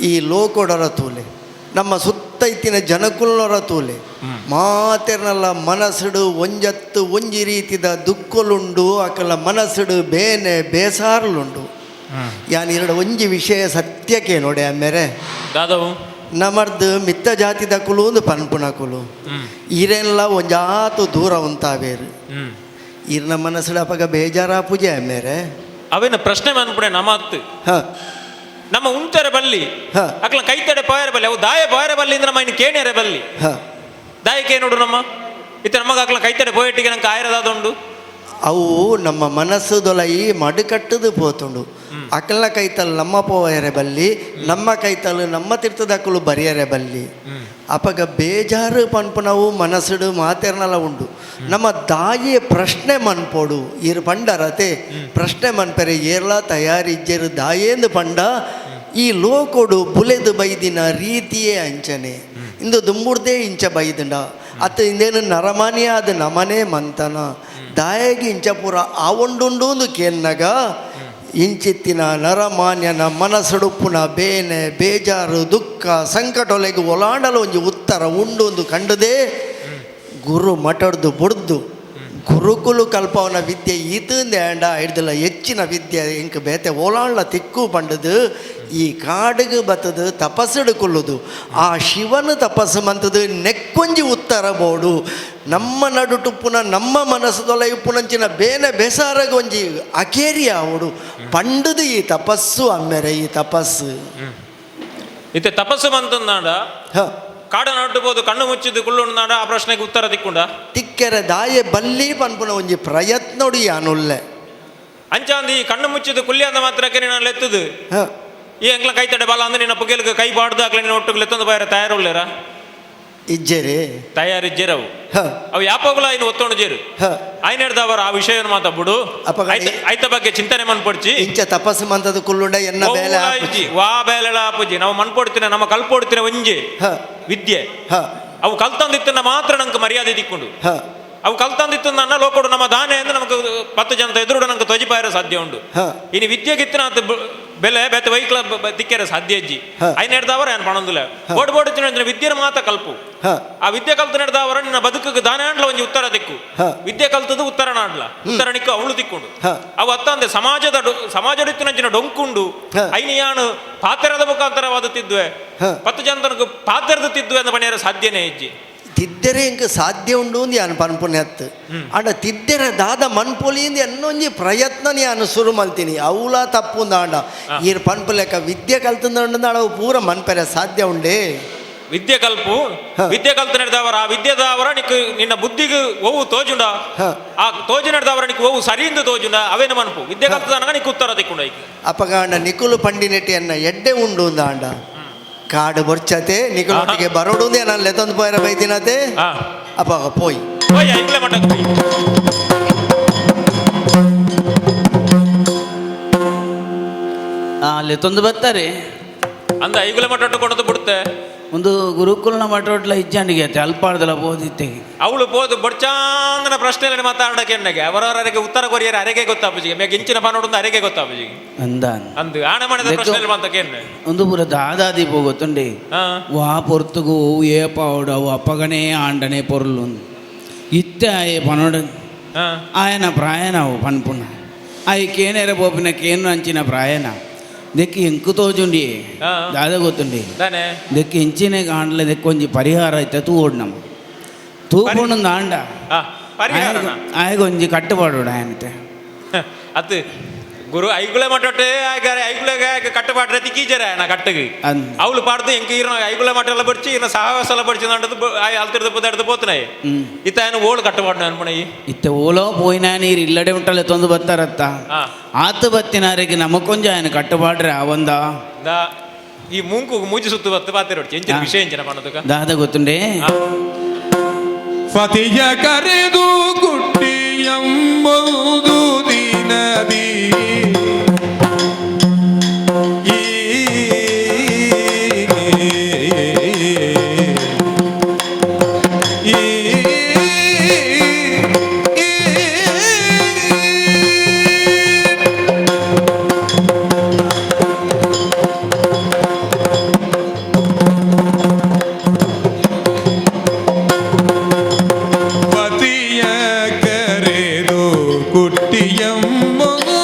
ಈ ಲೋಕೋಡರ ತೂಲೆ ನಮ್ಮ ಸುತ್ತ ಇತ್ತಿನ ಜನಕುಲ್ನೊರ ತೂಲೆ ಮಾತೆರ್ನಲ್ಲ ಮನಸ್ಸುಡು ಒಂಜತ್ತು ಒಂಜಿ ರೀತಿದ ದುಃಖಲುಂಡು ಅಕಲ ಮನಸ್ಸುಡು ಬೇನೆ ಬೇಸಾರ್ಲುಂಡು ಯಾನ್ ಎರಡು ಒಂಜಿ ವಿಷಯ ಸತ್ಯಕ್ಕೆ ನೋಡಿ ಅಮ್ಮೇರೆ ದಾದವು ನಮರ್ದು ಮಿತ್ತ ಜಾತಿದ ಕುಲು ಒಂದು ಪನ್ಪುನ ಕುಲು ಇರೆಲ್ಲ ಒಂಜಾತು ದೂರ ಉಂತಾವೇರು ಇರ್ನ ಮನಸ್ಸುಡ ಅಪಗ ಬೇಜಾರ ಪೂಜೆ ಮೇರೆ ಅವೇನ ಪ್ರಶ್ನೆ ಮನ್ಪುಡೆ ನಮ್ಮತ್ತು ಹ ನಮ್ಮ ಉಂಟರ ಬಲ್ಲಿ ಹ. ಅಕ್ಲ ಕೈತಡೆ ಪಾಯರ ಬಲ್ಲಿ ಅವು ದಾಯ ಪಾಯರ ಬಲ್ಲಿ ಅಂದ್ರೆ ಮೈನ್ ಕೇಣಿಯರ ಬಲ್ಲಿ ಹ ದಾಯಕ್ಕೆ ನೋಡು ನಮ್ಮ ಇತ್ತ ನಮಗ ಅಕ್ಲ ಕೈತಡೆ ಪೋಯಟ್ಟಿಗೆ ನಂಗೆ ಆಯರದಾದುಂಡು ಅವು ನಮ್ಮ ಮನಸ್ಸುದೊಲಯಿ ಮಡುಕಟ್ಟದು ಪೋತುಂಡು ಅಕಲ್ನ ಕೈತಲು ನಮ್ಮ ಪೋಯರೆ ಬಲ್ಲಿ ನಮ್ಮ ಕೈತಲು ನಮ್ಮ ತೀರ್ಥದಕ್ಕಲು ಬರಿಯರೆ ಬಲ್ಲಿ ಅಪಗ ಬೇಜಾರು ಪನ್ಪುನವು ಮನಸ್ಸುಡು ಮಾತೆರ್ನಲ ಉಂಡು ನಮ್ಮ ದಾಯಿಯ ಪ್ರಶ್ನೆ ಮನ್ಪೋಡು ಇರು ಪಂಡರತೆ ಪ್ರಶ್ನೆ ಮನ್ಪೆರೆ ಏರ್ಲ ತಯಾರಿಜ್ಜರು ದಾಯೇಂದು ಪಂಡ ಈ ಲೋಕೊಡು ಬುಲೆದು ಬೈದಿನ ರೀತಿಯೇ ಅಂಚನೆ ಇಂದು ದುಂಬುಡ್ದೇ ಇಂಚ ಬೈದಂಡ ಅತ್ತ ಇಂದೇನು ನರಮಾನಿಯ ಅದು ನಮನೇ ಮಂತನ ದಾಯಗಿ ಇಂಚ ಪೂರ ಆವೊಂಡುಂಡು ಕೇನ್ನಗ ಇಂಚಿತ್ತಿನ ನರಮಾನ್ಯನ ಮನಸ್ಸುಡುಪ್ಪುನ ಬೇನೆ ಬೇಜಾರು ದುಃಖ ಸಂಕಟೊಲೆಗೆ ಒಲಾಂಡಲು ಒಂಜಿ ಉತ್ತರ ಉಂಡು ಒಂದು ಕಂಡದೇ ಗುರು ಮಠಡ್ದು ಬುಡ್ದು ಗುರುಕುಲು ಕಲ್ಪವನ ವಿದ್ಯೆ ಇತಂದೆ ಆಂಡ ಹಿಡ್ದಲ್ಲ ಹೆಚ್ಚಿನ ವಿದ್ಯೆ ಇಂಕ ಬೇತೆ ಓಲಾಂಡ್ಲ ತಿಕ್ಕು ಪಂಡದು ಈ ಕಾಡಿಗೆ ಬತ್ತದು ತಪಸ್ಸುಡು ಕೊಲ್ಲುದು ಆ ಶಿವನ ತಪಸ್ಸು ಮಂತದು ನೆಕ್ಕೊಂಜಿ ಉತ್ತರ ಬೋಡು ನಮ್ಮ ನಡುಟುಪ್ಪುನ ನಮ್ಮ ಮನಸ್ಸುದೊಲ ಇಪ್ಪುನಂಚಿನ ಬೇನೆ ಬೇಸಾರಗ ಒಂಜಿ ಅಕೇರಿಯ ಅವಡು ಪಂಡದು ಈ ತಪಸ್ಸು ಅಮ್ಮೆರೆ ಈ ತಪಸ್ಸು ಇತ್ತೆ ತಪಸ್ಸು ಮಂತಂದಾಂಡ ಹ ಕಾಡ ನಡ್ಬೋದು ಕಣ್ಣು ಮುಚ್ಚಿದ್ದು ಕುಳ್ಳುಂಡಾಂಡ ಆ ಪ್ರಶ್ನೆಗೆ ಉತ್ತರ ತಿಕ್ಕೊಂಡ ತಿಕ್ಕೆರೆ ದಾಯೆ ಬಲ್ಲಿ ಪನ್ಪುನ ಒಂಜಿ ಪ್ರಯತ್ನೊಡಿ ಯಾನುಲ್ಲೆ ಅಂಚಾಂದಿ ಕಣ್ಣು ಮುಚ್ಚಿದ್ದು ಕುಲ್ಲಿ ಅಂದ ಮಾತ್ರಕ್ಕೆ ನೀನು ಲೆತ್ತದು ಹ ಈ ಎಂಕ್ಲ ಕೈತಡೆ ಬಲ ಅಂದ್ರೆ ನಿನ್ನ ಪುಗೆಲ್ಗೆ ಕೈ ಬಾಡ್ದು ಹಾಕ್ಲಿ ನೀನು ಒಟ್ಟಿಗೆ ಲೆತ್ತೊಂದು ಬಾಯರ ತಯಾರುಳ್ಳೇರ ಇಜ್ಜೆರೆ ತಯಾರಿಜ್ಜೆರವು ಹ ಅವು ಯಾಪೋಗ್ಲ ಇನ್ನು ಒತ್ತೊಂಡು ಜೇರು ಹ ಆಯ್ನ ಹಿಡ್ದವರು ಆ ವಿಷಯವನ್ನು ಮಾತಾಡ್ಬಿಡು ಆಯ್ತ ಬಗ್ಗೆ ಚಿಂತನೆ ಮನ್ಪಡ್ಚಿ ಇಂಚ ತಪಸ್ಸು ಮಂತದ ಕುಲ್ಲುಂಡ ಎನ್ನ ಬೇಲೆ ಆಪುಜಿ ವಾ ಬೇಲೆಳ ಆಪುಜಿ ನಾವು ಮನ್ಪೊಡ್ತೀನಿ ನಮ್ಮ ಕಲ್ಪೊಡ್ತೀನಿ ಒಂಜಿ ಹ ವಿದ್ಯೆ ಹ ಅವು ಕಲ್ತಂದಿತ್ತನ್ನ ಮಾತ್ರ ನಂಗೆ ಮರ್ಯಾದೆ ದಿಕ್ಕೊಂಡು ಹ ಅವು ಕಲ್ತಂದಿತ್ತು ನನ್ನ ಲೋಕೋಡು ನಮ್ಮ ದಾನೆ ಅಂದ್ರೆ ನಮಗೆ 10 ಜನದ ಎದುರುಡು ನಂಗೆ ತ್ವಜಿಪಾಯರ ಸಾಧ್ಯ ಉಂಡು ಹ ಇನ್ನು ವಿದ್ಯೆಗಿತ್ತಿನ ಅದು ಬೆಲೆ ಬೇತ ವೈಕ್ಲ ತಿಕ್ಕರ ಸಾಧ್ಯ ಅಜ್ಜಿ ಐನ್ ಹಿಡ್ದವರ ಏನು ಪಣಂದಿಲ್ಲ ಬೋಡ್ ಬೋಡ್ ತಿನ್ನ ವಿದ್ಯೆನ ಮಾತ ಕಲ್ಪು ಹ ಆ ವಿದ್ಯೆ ಕಲ್ತು ನಡೆದವರ ನಿನ್ನ ಬದುಕಿಗೆ ದಾನ ಆಂಡ್ಲ ಒಂಜಿ ಉತ್ತರ ದಿಕ್ಕು ವಿದ್ಯೆ ಕಲ್ತದ್ದು ಉತ್ತರ ನಾಡ್ಲ ಉತ್ತರ ನಿಕ್ಕು ಅವಳು ತಿಕ್ಕೊಂಡು ಅವು ಅತ್ತಂದೆ ಸಮಾಜಡಿತ್ತಿನ ಡೊಂಕುಂಡು ಐನಿಯಾನು ಪಾತ್ರದ ಮುಖಾಂತರವಾದ ತಿದ್ವೆ 10 ಜನದನకు ಪಾತ್ರದ ತಿದ್ವೆ ಅಂತ ಪಣಿಯರ ಸಾಧ್ಯನೇ ಅಜ್ಜಿ ತಿದ್ದೆರೆ ಇಂಕ ಸಾಧ್ಯ ಉಂಡು ಅಂದು ಯಾನು ಪನ್ಪುಣ್ಯತ್ ಆಂಡ ತಿದ್ದೆರೆ ದಾದ ಮನ್ಪೊಲಿಯಿಂದ ಎನ್ನೊಂಜಿ ಪ್ರಯತ್ನ ಯಾನು ಶುರು ಮಲ್ತೀನಿ ಅವಲ ತಪ್ಪುಂದ ಆಂಡ ಈರ್ ಪನ್ಪು ಲೆಕ್ಕ ವಿದ್ಯೆ ಕಲ್ತಂದ ಅವು ಪೂರ ಮನ್ಪೆರೆ ಸಾಧ್ಯ ಉಂಡೇ ವಿದ್ಯೆ ಕಲ್ಪು ವಿದ್ಯೆ ಕಲ್ತು ನಡೆದವರ ಆ ವಿದ್ಯೆದವರ ನಿಕ್ಕು ನಿನ್ನ ಬುದ್ಧಿಗೆ ಓವು ತೋಜುಂಡ ಆ ತೋಜು ನಡೆದವರ ನಿಕ್ಕು ಓವು ಸರಿಯಿಂದ ತೋಜುಂಡ ಅವೇನು ಮನ್ಪು ವಿದ್ಯೆ ಕಲ್ತದನಗ ನಿಕ್ಕು ಉತ್ತರ ತಿಕ್ಕೊಂಡ ಅಪಗಾಂಡ ನಿಕುಲು ಪಂಡಿನೆಟ್ಟಿ ಅನ್ನ ಎಡ್ಡೆ ಉಂಡು ಅಂದ ಕಾಡು ಬೊರ್ಚತೆ ನಿಕುಲೊಟ್ಟಿಗೆ ಬರೋಡುಂದೇ ನಾನು ಲೆತ್ತೊಂದು ಪೋಯರ ಬೈದಿನತೆ ಅಪ್ಪ ಪೋಯ್ ಲೆತ್ತೊಂದು ಬರ್ತಾರೆ ಅಂದ ಐಗುಲೆ ಮಠ ಕೊಡದು ಬಿಡುತ್ತೆ ಒಂದು ಗುರುಕುಲನ ಮಠೋಟ್ಲ ಇಜ್ಜಂಡಿಗೆ ಅಲ್ಪಾಡ್ದಲ್ಲ ಬೋದಿತ್ತೆ ಅವಳು ಬೋದು ಬಡ್ಚಾಂದನ ಪ್ರಶ್ನೆ ಮಾತಾಡಕ್ಕೆ ಎಣ್ಣೆಗೆ ಅವರವರಿಗೆ ಉತ್ತರ ಕೊರಿಯರ ಅರೆಗೆ ಗೊತ್ತಾಪುಜಿಗೆ ಮೇಗೆ ಇಂಚಿನ ಪಾನೋಡು ಅರೆಗೆ ಗೊತ್ತಾಪುಜಿಗೆ ಅಂದು ಆಣ ಮಾಡಿದ ಪ್ರಶ್ನೆ ಮಾತಕ್ಕೆ ಎಣ್ಣೆ ಒಂದು ಪೂರ ದಾದಾದಿ ಹೋಗುತ್ತುಂಡೆ ವಾ ಪೊರ್ತುಗು ಏ ಪಾವುಡು ಅವು ಅಪ್ಪಗನೇ ಆಂಡನೆ ಪೊರ್ಲು ಇತ್ತೆ ಆಯೆ ಪನೋಡು ఆయన ప్రాయనవు పనుపున్న అవి కేనేర పోపిన కేను అంచిన ప్రాయన దెక్కి ఎంకు తోజుండి దాదా ಗೊತ್ತುಂಡಿ ದೆಕ್ಕಿ ಇಂಚಿನ ಕಾಂಡ್ಲೆ ದೆಕ್ಕೊಂಜಿ ಪರಿಹಾರ ಐತೆ ತೂಡ್ನಮ್ಮ ತೂಕೊಂಡು ಆಂಡ ಆಯ್ಗೊಂಜಿ ಕಟ್ಟುಪಾಡು ಆಯನತೆ ಅದು ಗುರು ಐಗುಳೆ ಮಟ್ಟೆ ಐಗುಳೆಗೆ ಕಟ್ಟುಪಾಡ್ರೆ ತಿಕ್ಕೀಜರ ನಾ ಕಟ್ಟಗೆ ಅವಳು ಪಾಡ್ದು ಎಂಕ ಇರೋ ಐಗುಳೆ ಮಟ್ಟ ಎಲ್ಲ ಬಡ್ಚಿ ಇನ್ನ ಸಹವಾಸ ಬಡ್ಚಿ ನಂಡದು ಅಲ್ತಿರ್ದು ಪದಾರ್ಥ పోతున్నాయి ಇತ್ತ ಏನು ಓಳು ಕಟ್ಟುಪಾಡು ಅನ್ಪಣಿ ಇತ್ತ ಓಲೋ పోయినా ನೀರು ಇಲ್ಲಡೆ ಉಂಟಲ್ಲ ತೊಂದು ಬತ್ತಾರತ್ತ ಆತು ಬತ್ತಿನಾರಿಗೆ ನಮಕೊಂಜ ఆయన ಕಟ್ಟುಪಾಡ್ರೆ ಅವಂದ ಈ ಮುಂಕು ಮೂಜಿ ಸುತ್ತು ಬತ್ತು ಬಾತಿರೋಡು ಎಂಚಿನ ವಿಷಯ ಎಂಚಿನ ಪಣದಕ ದಾದ ಗೊತ್ತುಂಡೆ ಪತಿಯ ಕರೆದು ಗುಟ್ಟಿ ಎಂಬುದು ದಿನದಿ ಕುಟ್ಟಿಯಂಬುದು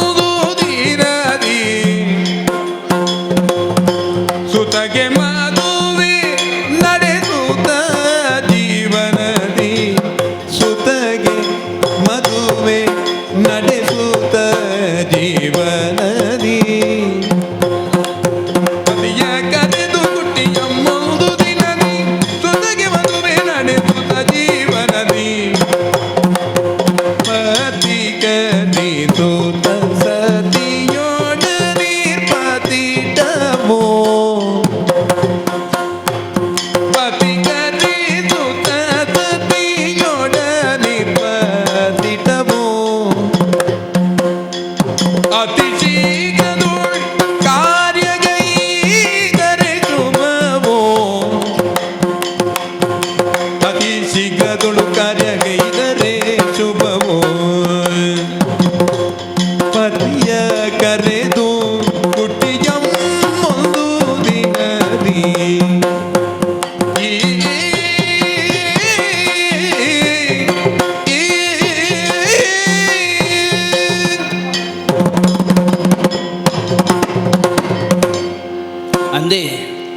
ಒಂದೇ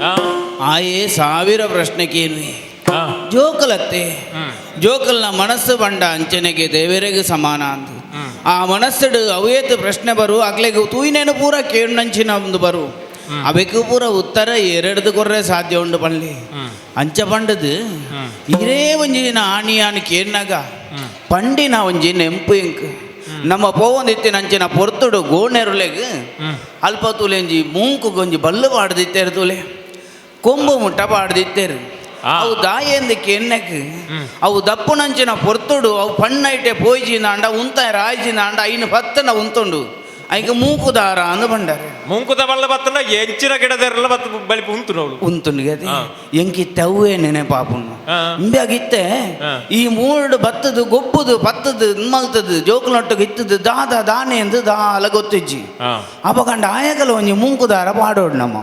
ಆ, ಆಯೇ ಸಾವಿರ ಪ್ರಶ್ನೆ ಕೇಳಿ ಆ, ಜೋಕಲತ್ತೆ ಹ್ಮ್. ಜೋಕಲ್ನ ಮನಸ್ಸು ಬಂಡ ಅಂಚನೆಗೆ ದೇವರಿಗೆ ಸಮಾನ ಅಂತ ಹ್ಮ್. ಆ ಮನಸ್ಸಡು ಅವೇತು ಪ್ರಶ್ನೆ ಬರು ಆಗ್ಲೆಗೆ ತೂಯಿನೇನು ಪೂರ ಕೇಳಂಚಿನ ಒಂದು ಬರು ಅವಕ್ಕೆ ಪೂರ ಉತ್ತರ ಎರಡ್ದು ಕೊರ್ರೆ ಸಾಧ್ಯ ಉಂಡು ಪಳ್ಳಿ ಹ್ಮ್. ಅಂಚ ಪಂಡದು ಇರೇ ಒಂಜಿನ ಆಣಿಯಾನು ಕೇಳಿನಾಗ ಪಂಡಿನ ಒಂಜಿ ನೆಂಪು ಇಂಕ್ ನಮ್ಮ ಪೋವಂದಿತ್ತಿನ ಅಂಚಿನ ಪೊರ್ತುಡು ಗೋಣೆರುಲೆಗ್ ಅಲ್ಪ ತುಲೆಂಜಿ ಮೂಂಕು ಗೊಂಜಿ ಬಲ್ಲು ಪಾಡ್ದಿತ್ತೇರು ತುಲೆ ಕೊಂಬು ಮುಟ್ಟ ಪಾಡ್ದಿತ್ತೇರು ಆ. ಅವು ದಾಯಂದಕ್ಕೆ ಎಣ್ಣೆಕ್ ಅವು ದಪ್ಪುನಂಚಿನ ಪೊರ್ತುಡು ಅವು ಪಣ್ಣೈಟೆ ಪೋಯ್ಜಿನಾಂಡ ಉಂತಾಯ ರಾಯ್ಜಿನಾಂಡ ಐನು ಪತ್ತನ ಉಂತುಂಡು ಐಕ ಮೂಕು ದಾರ ಅಂದು ಬಂಡಾರೆ ಮುಂಕುದ ಬಲ್ಲ ಬತ್ತಂಡ ಎಂಚಿನ ಗಿಡದೆಲ್ಲ ಬತ್ತ ಬಲಿಪು ಉಂಟು ನೋಡು ಉಂತುಂಡು ಗತಿ ಆ. ಎಂಕಿತ್ತವೇ ನೆನೆ ಪಾಪುಣ್ಣು ಆ. ಇಂಬಾಗಿತ್ತೆ ಆ. ಈ ಮೂರ್ಡು ಬತ್ತದು ಗೊಬ್ಬುದು ಪತ್ತದು ಮಲ್ತದು ಜೋಕುಲೊಟ್ಟಿಗೆ ಇತ್ತದು ದಾದ ದಾನೆ ಎಂದು ದಾಲ ಗೊತ್ತಿಜ್ಜಿ ಆ. ಅಪಕಂಡ ಆಯಕಲ ಒಂಜಿ ಮೂಂಕು ದಾರ ಪಾಡೋಡು ನಮ್ಮ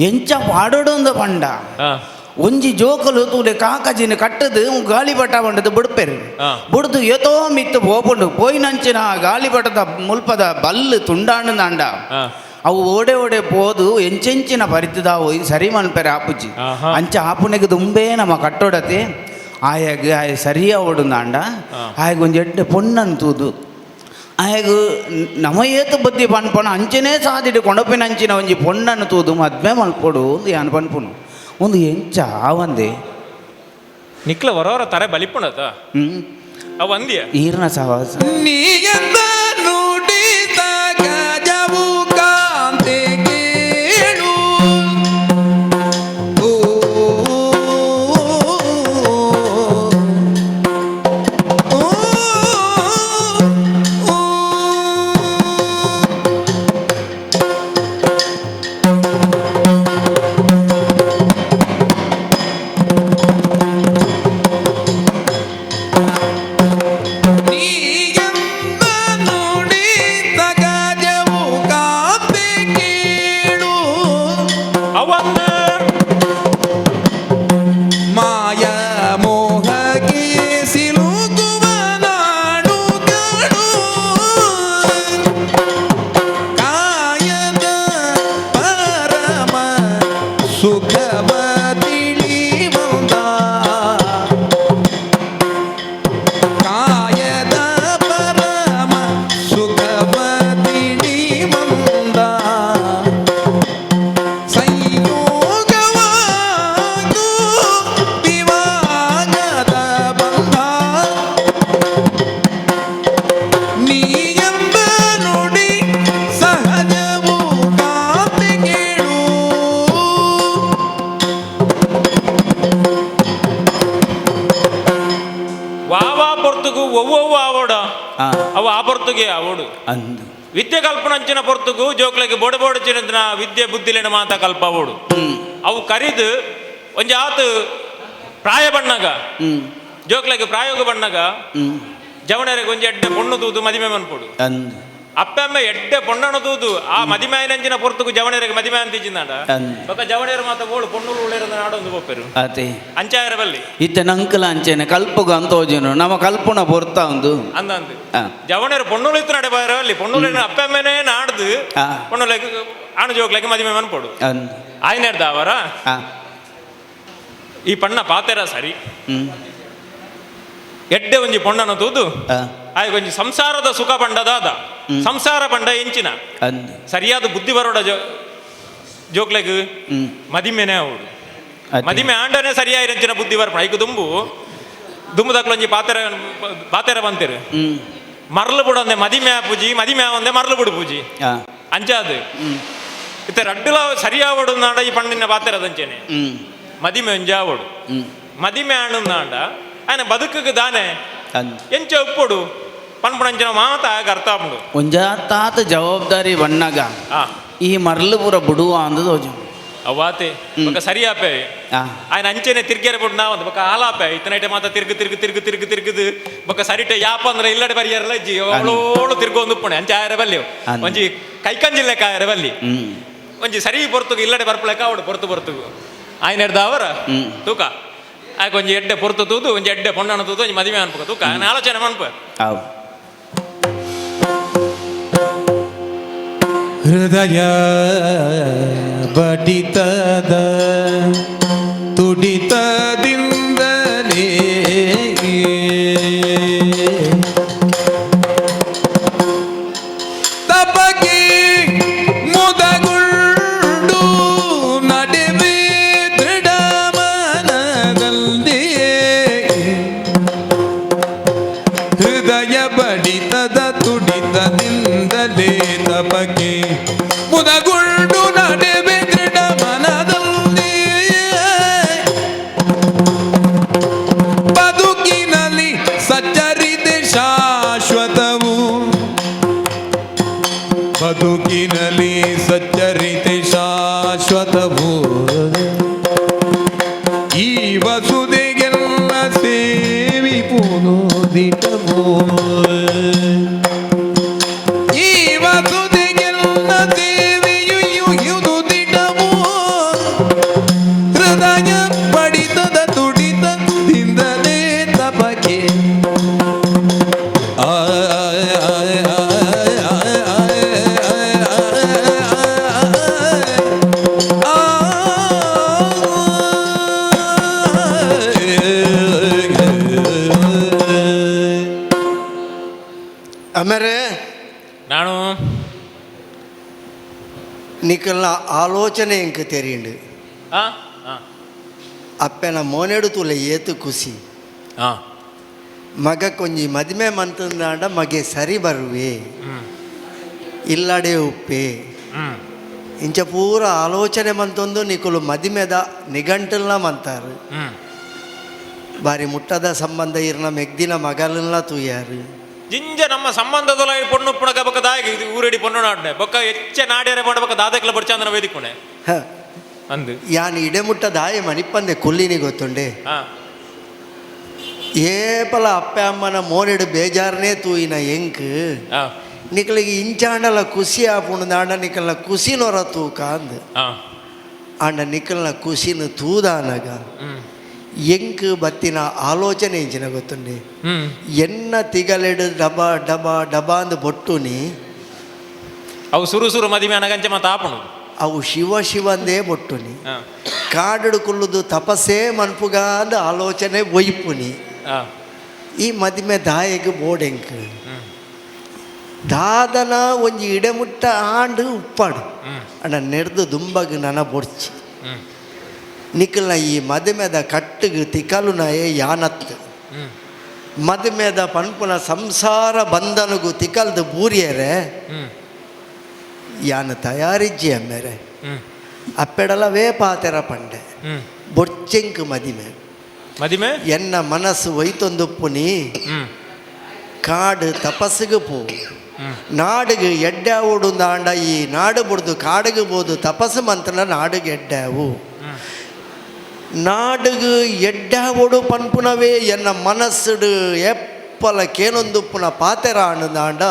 ಎಂಚ ಪಾಡೋಡು ಅಂದ ಪಂಡ ಆ, ಒಂಜಿ ಜೋಕಲು ತೂಲೆ ಕಾಕಜಿನ ಕಟ್ಟದು ಗಾಳಿಪಟ ಬಂಡದು ಬಿಡ್ಪೆರು ಆ. ಬಿಡ್ದು ಏತೋ ಮಿತ್ತು ಪೋಪುಂಡು ಪೋಯಿನಂಚಿನ ಗಾಳಿಪಟದ ಮುಲ್ಪದ ಬಲ್ಲು ತುಂಡಾಂಡು ದಾಂಡ ಆ. ಅವು ಓಡೆ ಓಡೆ ಪೋದು ಎಂಚೆಂಚಿನ ಪರಿತದಾವು ಸರಿ ಮನ್ಪೆರೆ ಆಪುಜಿ ಆಹಾ. ಅಂಚ ಆಪುನೆಗೆ ದುಂಬೇ ನಮ್ಮ ಕಟ್ಟೋಡತೆ ಆಯಾಗ ಆಯ ಸರಿಯ ಓಡುಂದಾಂಡ ಆಯಾಗ ಒಂಜಿ ಎಡ್ಡೆ ಪೊಣ್ಣಂತೂದು ಆಯಾಗ ನಮ ಏತು ಬುದ್ಧಿ ಪನ್ಪಣ ಅಂಚನೆ ಸಾದಿಡು ಕೊಂಡಪಿನ ಅಂಚಿನ ಒಂಜಿ ಪೊಣ್ಣನ್ನು ತೂದು ಮದ್ಮೆ ಮಲ್ಪೊಡು ಒಂದು ಯಾನ್ ಪನ್ಪುನು ಒಂದು ಎಂಚ ಆವಂದೆ ನಿಕ್ಲ ಹೊರವರ ತಾರೆ ಬಲಿಪುಣತ ಅವು ಅಂದಿಯ ಈರ್ನ ಸವಾಸ ನೀ ಎಂದ ನುಡಿದಾಗ ಜವು ಕಾಂತೆ ಕೇಳು ಓ, ಓ, ಓ, ನೀ ಎಂದ ನುಡಿದಾಗ ಜವು ಕಾಂತೆ ಕೇಳು ಅವಂದ ಮಾಯ ಮೋಹಕ್ಕೆ ಸಿಲುಕುವ ನಾಡುಗಳು ಕಾಯದ ಪರಮ ಸುಖವ ತಿಳಿವಂದ ಕಾಯದ ಪರಮ ಸುಖವ ತಿಳಿವಂದ ಸಂಯೋಗವಾದು ವಿವಾಗದ ಬಂಧ ನೀ ಎಂಬ ನುಡಿ ಸಹಜವು ಕಾಂತಿಗೇಡು ವಾವಾ ಪೊರ್ತುಗು ಒವ್ವೊವ್ವ ಆವೋಡ ಆ, ಅವು ಆ ಪೊರ್ತುಗೆ ಆವೋಡು ಅಂದು ವಿದ್ಯೆ ಕಲ್ಪನಂಚಿನ ಪೊರ್ತುಗು ಜೋಕ್ಲೆಗೆ ಬೋಡ ಬೋಡ ಚಿನ್ನ ವಿದ್ಯೆ ಬುದ್ಧಿಲೇನ ಮಾತ ಕಲ್ಪವೋಡು ಅವು ಕರಿದು ಒಂಜಿ ಆತು ಪ್ರಾಯ ಬಣ್ಣಗ ಜೋಕ್ಲೆಗೆ ಪ್ರಾಯೋಗ ಬಣ್ಣಗ ಜವಣರಿಗೆ ಒಂಜಿ ಎಡ್ಡೆ ಪೊಣ್ಣು ತೂದು ಮದಿಮೆ ಮನ್ಪೊಡು ಅಂದು ಅಪ್ಪಮ್ಮ ಎಡ್ಡೆ ಪೊಣ್ಣನು ತೂದು ಆ ಮದಿಮೆ ಆಯ್ನಂಚಿನ ಪೊರ್ತುಗು ಜವಣರಿಗೆ ಮದಿಮೆ ಅಂತಿಚ್ಚಿಂದಾಡ ಅಂದು ಬೊಕ್ಕ ಜವಣೇರು ಮಾತ ಓಡು ಪೊಣ್ಣುಲು ಉಳ್ಳೇರದ ನಾಡೊಂದು ಬೊಪ್ಪೆರು ಅದೇ ಅಂಚಾಯರ ಬಲ್ಲಿ ಇತ್ತೆ ನಂಕಲ ಅಂಚೆನೆ ಕಲ್ಪಗ ಅಂತೋಜನು ನಮ್ಮ ಕಲ್ಪನ ಬರ್ತಾ ಒಂದು ಅಂದಂದು ಆ. ಜವಣೇರು ಪೊಣ್ಣುಲು ಇತ್ತು ನಡೆ ಬಾರ ಅಲ್ಲಿ ಪೊಣ್ಣುಲಿನ ಅಪ್ಪಮ್ಮನೇ ನಾಡ್ದು ಆ. ಪೊಣ್ಣುಲೆಗೆ ಆಣು ಜೋಕ್ಲೆಗೆ ಮದಿಮೆ ಮನ್ಪೊಡು ಅಂದು ಆಯ್ನೆರ್ದ ಅವರ ಆ, ಈ ಪಣ್ಣ ಪಾತೆರ ಸರಿ ಹ್ಮ್ ಎಡ್ಡೆ ಒಂಜಿ ಪೊಣ್ಣನ ತೂದು ಆ, ಆಯ್ಗ ಒಂಜಿ ಸಂಸಾರದ ಸುಖ ಪಂಡದಾದ ಸಂಸಾರ ಪಂಡ ಎಂಚಿನ ಅಂದು ಸರಿಯಾದ ಬುದ್ಧಿ ಬರೋಡ ಜೋಕ್ಲೆಗ್ ಹ್ಮ್ ಮದಿಮೆನೆ ಅವಡು ಅದೇ. ಮದಿಮೆ ಆಂಡನೆ ಸರಿಯಾಯಿರಂಚಿನ ಬುದ್ಧಿ ಬರ್ಪ ಐಕು ದುಂಬು ದಕ್ಲೊಂಜಿ ಪಾತೆರ ಬಂತೇರು ಹ್ಮ್ ಮರ್ಲು ಬಿಡೊಂದೆ ಮದಿಮೆ ಪೂಜಿ ಮದಿಮೆ ಒಂದೆ ಮರ್ಲು ಬಿಡು ಪೂಜಿ ಆ, ಅಂಚಾದು ಇತ್ತೆ ರಡ್ಡುಲ ಸರಿಯಾವಡು ನಾಡ ಈ ಪಣ್ಣಿನ ಪಾತೆರದಂಚೆನೆ ಹ್ಮ್ ಮದಿಮೆ ಒಂಜಾವಡು ಹ್ಮ್ ಮದಿಮೆ ಆಂಡ ಆಯ್ನ ಬದುಕಕ್ಕೆ ದಾನೆ ಅಂದು ಎಂಚ ಉಪ್ಪುಡು ಪಣ್ಪಣಂಚಿನ ಮಾತ ಆಗ ಅರ್ಥ ಆಪುಂಡು ಒಂಜಾತಾತ ಜವಾಬ್ದಾರಿ ಬಣ್ಣಗ ಆ ಈ ಮರಳು ಪೂರ ಬಿಡುವ ಅಂದು ತೋಜು ಅವಾತೆ ಬೊಕ್ಕ ಸರಿಯಾಪೆ ಆ, ఆయన ಅಂಚೆನೆ ತಿರ್ಗೇರೆ ಬಿಟ್ಟು ನಾವು ಬೊಕ್ಕ ಆಲಾಪೆ ಇತ್ತನೈಟೆ ಮಾತ ತಿರ್ಗು ಬೊಕ್ಕ ಸರಿಟೆ ಯಾಪ ಅಂದ್ರೆ ಇಲ್ಲಡೆ ಬರಿಯಾರಲ್ಲ ಇಜ್ಜಿ ಅವಳೋಳು ತಿರ್ಗೊಂದು ಪುಣೆ ಅಂಚೆ ಆಯರ ಬಲ್ಲಿ ಅನ್. ಒಂಜಿ ಕೈಕಂಜಿಲ್ಲೆಕ್ಕ ಆಯರ ಬಲ್ಲಿ ಹ್ಮ್ ಒಂಜಿ ಸರಿ ಬರ್ತುಗು ಇಲ್ಲಡೆ ಬರ್ಪಲೆಕ್ಕ ಅವಡು ಬರ್ತುಗು ಆಯ್ನ ಹಿಡ್ದ ಅವರ ಹ್ಮ್. ತೂಕ ಆಯ್ಕ ಒಂಜಿ ಎಡ್ಡೆ ಪೊರ್ತು ತೂದು ಒಂಜಿ ಎಡ್ಡೆ ಪೊಣ್ಣನ ತೂದು ಒಂಜಿ ಮದುವೆ ಅನ್ಪಕ ತೂಕ ಆಲೋಚನೆ ಮನ್ಪ ಅವು ಹೃದಯ ಬಡಿತದ ತುಡಿತದಿಂದಲೇ ತಪಗೆ ಮುದಗುಂಡು ನಡೆವೆ ದೃಢ ಮನದಲ್ಲಿ ಹೃದಯ ಬಡಿತದ ತುಡಿತದಿಂದಲೇ ತಪಗೆ ಮುದಗುಂಡು ನಡೆವೆ ದೃಢ ಮನದಲ್ಲಿ ಬದುಕಿನಲ್ಲಿ ಸಚ್ಚರಿತೆ ಶಾಶ್ವತವು ಬದುಕಿನಲ್ಲಿ ಸಚ್ಚರಿತೆ ಶಾಶ್ವತವು ಈ ವಸುದೆಗೆಲ್ಲ ಸೇವಿ ಪುನೋದಿಟವು ಈ ವಸುದೆಗೆಲ್ಲ ಸೇವೆಯು ದಿಟವು ಹೃದಯ ಬಡಿತದ ತುಡಿತದಿಂದಲೇ ತಪಗೆ ಆಮೇಲೆ ನಾನು ನಿಕಲ್ನ ಆಲೋಚನೆ ಎಂಕ ತೆರೀಂಡು ಆ ಆ ಅಪ್ಪನ ಮೋನೆಡು ತುಲೆ ಏತು ಖುಷಿ ಆ ಮಗ ಕೊಂಜಿ ಮದುವೆ ಮಂತಂದಾಂಡ ಮಗೆ ಸರಿ ಬರುವೆ ಇಲ್ಲಡೆ ಉಪ್ಪೆ ಇಂಚ ಪೂರ ಆಲೋಚನೆ ಮಂತೊಂದು ನಿಕುಲು ಮದಿಮೆದ ನಿಘಂಟಲ್ನ ಮಂತಾರು ಬಾರಿ ಮುಟ್ಟದ ಸಂಬಂಧ ಇರ್ನ ಮೆಗ್ದಿನ ಮಗಲನ್ನ ತೂಯಾರು ಜಿಂಜ ನಮ್ಮ ಸಂಬಂಧದಲ್ಲ ಪೊಣ್ಣು ಪುಣಕ ಬಕ್ಕ ದಾಯಿಗೆ ಇದು ಊರಡಿ ಪೊಣ್ಣು ನಾಡ್ನೆ ಬೊಕ್ಕ ಹೆಚ್ಚೆ ನಾಡ್ಯಾರೆ ಮಾಡಬೇಕ ದಾದಕ್ಲ ಬಡ್ಚಾಂದನ ವೇದಿಕುಣೆ ಹ ಅಂದು ಯಾನ್ ಇಡೆಮುಟ್ಟ ದಾಯ ಮಣಿಪ್ಪಂದೆ ಕೊಲ್ಲಿನಿ ಗೊತ್ತುಂಡೆ ಹಾ ಏಪಲ ಅಪ್ಪ ಅಮ್ಮನ ಮೋನೆಡು ಬೇಜಾರನೇ ತೂಯಿನ ಎಂಕ್ ಹಾ ನಿಕಲಿಗೆ ಇಂಚಾಂಡಲ ಖುಷಿ ಆಪುಂಡು ನಿಕಲ್ನ ಖುಷಿನೊರ ತೂಕ ಅಂದ್ ಹಾ ಆಂಡ ನಿಕಲ್ನ ಖುಷಿನ ತೂದಾನಗ ಎಂಕ್ ಬತ್ತಿನ ಆಲೋಚನೆ ಇಂಚಿನ ಗೊತ್ತುಂಡೆ ಎನ್ನ ತಿಗಲೆಡು ಡಬ ಡಬ ಡಬ ಅಂದ್ ಬೊಟ್ಟುನಿ ಅವು ಸುರು ಸುರು ಮದಿಮೆ ಅನಗಂಚ ಮತ್ತ ಆಪುಣು ಅವು ಶಿವ ಶಿವಂದೇ ಬೊಟ್ಟುನಿ ಹಾ ಕಾಡು ಕುಲ್ಲುದು ತಪಸ್ಸೇ ಮನ್ಪುಗ ಅಂದ್ ಆಲೋಚನೆ ಒಯ್ಪುನಿ ಹಾ ಈ ಮದಿಮೆ ದಾಯಗೆ ಬೋಡೆಂಕ್ ದಾದನ ಒಂಜಿ ಇಡೆಮುಟ್ಟ ಆಂಡು ಉಪ್ಪಾಡು ಅಣ್ಣ ನೆಡ್ದು ದುಂಬಗ್ ನನ ಬೊಡ್ಚಿ ನಿಕಲ್ನ ಈ ಮದುಮೆದ ಕಟ್ಟಿಗೆ ತಿಕಲುನಯೇ ಯಾನತ್ ಮದುಮೆದ ಪನ್ಪುನ ಸಂಸಾರ ಬಂಧನಗು ತಿಕಲ್ದು ಬೂರಿಯರೆ ಯಾನ ತಯಾರಿಜ್ಜಿ ಅಮ್ಮೆರೆ ಅಪ್ಪೆಡಲ ಪಾತೆರ ಪಂಡೆ ಬೊಡ್ಚೆಂಕ್ ಮದಿಮೆ ಮದಿಮೆ ಎನ್ನ ಮನಸ್ಸು ಒಯ್ತೊಂದುಪ್ಪುನಿ ಕಾಡು ತಪಸ್ಸಿಗೆ ಪೋ ನಾಡಿಗೆ ಎಡ್ಡಾವುಡು ದಾಂಡ ಈ ನಾಡು ಬುಡ್ದು ಕಾಡಿಗೆ ಬೋದು ತಪಸ್ಸು ಮಂತ್ರನ ನಾಡಿಗೆ ಎಡ್ಡಾವು ನಾಡಿಗೆ ಎಡ್ಡಾವುಡು ಪನ್ಪುನವೇ ಎನ್ನ ಮನಸ್ಸುಡು ಎಪ್ಪಲ ಕೇನೊಂದುಪ್ಪುನ ಪಾತೆರ ದಾಂಡ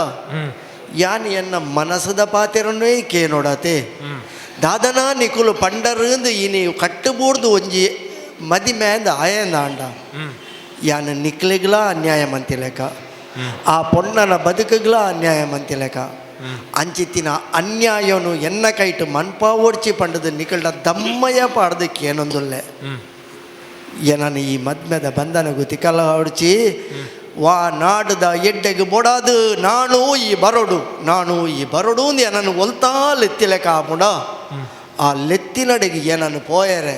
ಯಾನ್ ಎನ್ನ ಮನಸ್ಸದ ಪಾತೆರನ್ನೇ ಕೇನೊಡತೆ ದಾದನ ನಿಕುಲು ಪಂಡರಂದು ಈ ನೀವು ಕಟ್ಟಬೂಡ್ದು ಒಂಜಿ ಮದಿಮೆಂದ ಆಯಂದಾಂಡ ಯಾನ ನಿಕ್ಲಿಗ್ಲ ಅನ್ಯಾಯ ಮಂತಿಲೆಕ ಆ ಪೊಣ್ಣನ ಬದುಕುಗ್ಲ ಅನ್ಯಾಯ ಮಂತಿಲೆಕ ಅಂಚಿತ್ತಿನ ಅನ್ಯಾಯನು ಎನ್ನ ಕೈಟು ಮನ್ಪ ಓಡ್ಚಿ ಪಂಡದು ನಿಕಲ್ಡ ದಮ್ಮಯ್ಯ ಪಾಡ್ದಕ್ಕೆ ಏನೊಂದುಲ್ಲೆ ಏನನ್ನು ಈ ಮದ್ಮೆದ ಬಂಧನಗು ತಿಕಲ ಹೊಡ್ಚಿ ವಾ ನಾಡದ ಎಡ್ಡೆಗೆ ಬೊಡಾದು ನಾನು ಈ ಬರೋಡು ಏನನ್ನು ಒಲ್ತಾ ಲೆತ್ತಿಲೆಕ ಆಪುಡ ಆ ಲೆತ್ತಿನಡೆಗೆ ಏನನ್ನು ಪೋಯರೆ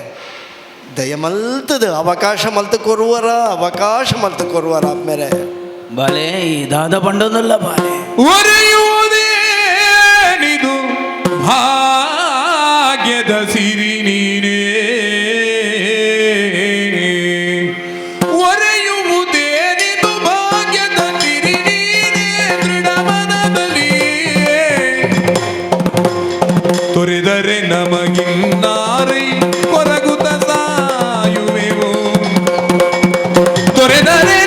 ದಯ ಮಲ್ತದು ಅವಕಾಶ ಮಲ್ತು ಕೊರುವರ ಆದ್ಮೇಲೆ ಬಾಲೆ ಈ ದಾದ ಪಂಡೋದಲ್ಲ ಬಾಲೆ ಒರೆಯುವುದೇನಿದು ಭಾಗ್ಯದ ಸಿರಿ ನೀನೇ ಒರೆಯುವುದೇನಿದು ಭಾಗ್ಯದ ಸಿರಿ ನೀನೇ ದೃಢ ಮನದಲ್ಲಿ ತೊರೆದರೆ ನಮಗಿನ್ನಾರೈ ಕೊರಗುತ್ತ ಸಾಯುವೆವು ತೊರೆದರೆ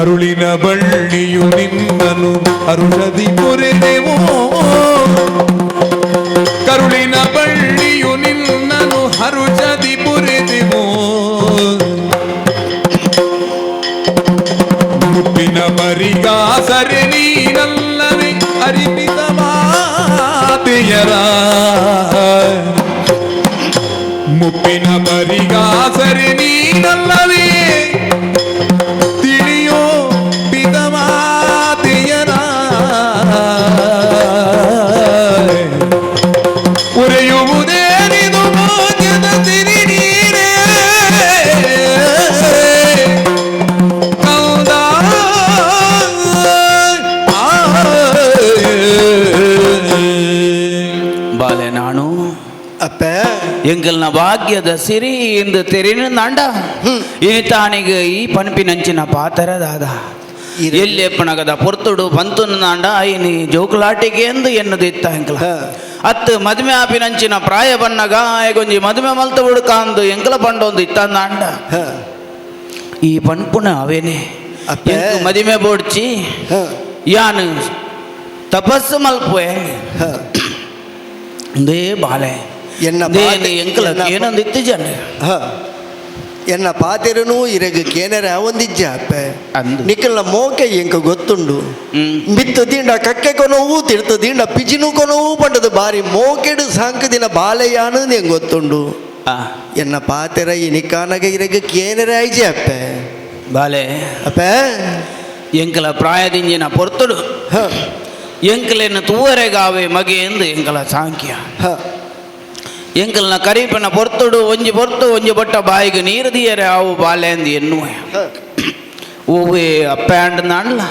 ಕರುಳಿನ ಬಳ್ಳಿಯು ನಿನ್ನನು ಹರುಷದಿ ಕೊರೆದೆವೋ ಕರುಳಿನ ಬಳ್ಳಿಯು ನಿನ್ನನು ಹರುಷದಿ ಪೊರೆದೆವೋ ನೀನಲ್ಲವೇ ಅರಿಪಿತ ಮಾತೆಯರ ಮುಪ್ಪಿನ ಪರಿಗಾಸರೆ ನೀನಲ್ಲವೇ ತಿಳಿಯೋ ಪಿತ ಮಾತೆಯರ ಉರೆಯುವುದೇನಿದು ಭಾಗ್ಯದ ಸಿರಿ ನೀರೇ ಕೌದ ಬಾಲೆ ನಾನು ಅಪ್ಪ ಎಂಗಲ್ನ ಭಾಗ್ಯದ ಸಿರಿ ಎಂದು ತೆರಿನ ನಾಂಡ ಇನಿತಾನಿಗೆ ಈ ಪನ್ಪಿನಂಚಿನ ಪಾತರದಾದ ಎಲ್ಲೆಪ್ಪಣಗದ ಪೊರ್ತುಡು ಪಂತು ನಾಂಡ ಇನಿ ಜೋಕುಲಾಟಿಗೆ ಎಂದು ಎನ್ನುದಿತ್ತ ಎಂಕಲ ಅತ್ತು ಮದುವೆ ಆಪಿನಂಚಿನ ಪ್ರಾಯ ಬನ್ನಗ ಗೊಂಜಿ ಮದುವೆ ಮಲ್ತು ಹುಡುಕಾಂದು ಎಂಕಲ ಪಂಡೊಂದು ಇತ್ತ ನಾಂಡ ಈ ಪನ್ಪುಣ ಅವೇನೆ ಮದುವೆ ಬೋಡ್ಚಿ ಯಾನು ತಪಸ್ಸು ಮಲ್ಪುವೆ ದೇ ಬಾಲೆ ಎಂಕಲ ಏನೊಂದಿತ್ತು ಜನ ಎನ್ನ ಪಾತೆರನು ಇರಗ ಕೇನರ ಒಂದಿಜ್ಜ ಅಪ್ಪ ನಿಕ್ಕಲ್ನ ಮೋಕೆ ಎಂಕ ಗೊತ್ತುಂಡು ಬಿತ್ತು ದಿಂಡ ಕಕ್ಕೆ ಕೊನವು ತಿರ್ತು ದಿಂಡ ಪಿಜಿನು ಕೊನವು ಪಂಡದು ಬಾರಿ ಮೋಕೆಡು ಸಾಂಕದಿನ ಬಾಲೆಯಾನು ಎಂಗ್ ಗೊತ್ತುಂಡು ಎನ್ನ ಪಾತೆರ ಈ ನಿಕ್ಕಾನಗ ಇರಗ ಕೇನರ ಆಯ್ಜೆ ಅಪ್ಪ ಬಾಲೆ ಅಪ್ಪ ಎಂಕಲ ಪ್ರಾಯದಿಂಜಿನ ಪೊರ್ತುಡು ಎಂಕಲೇನ ತೂವರೆಗಾವೆ ಮಗೆ ಎಂದು ಎಂಕಲ ಸಾಂಖ್ಯ ಎಂಕಲ್ನ ಕರೀಪನ ಪೊರ್ತುಡು ಒಂಜಿ ಪೊರ್ತು ಒಂಜಿ ಬೊಟ್ಟ ಬಾಯಿಗೆ ನೀರು ದಿಯರೆ ಅವು ಬಾಲೆ ಅಂದು ಎನ್ನುವೆ ಹೂವೇ ಅಪ್ಪ ಅಂಡ್ ನಾಣ್ಲ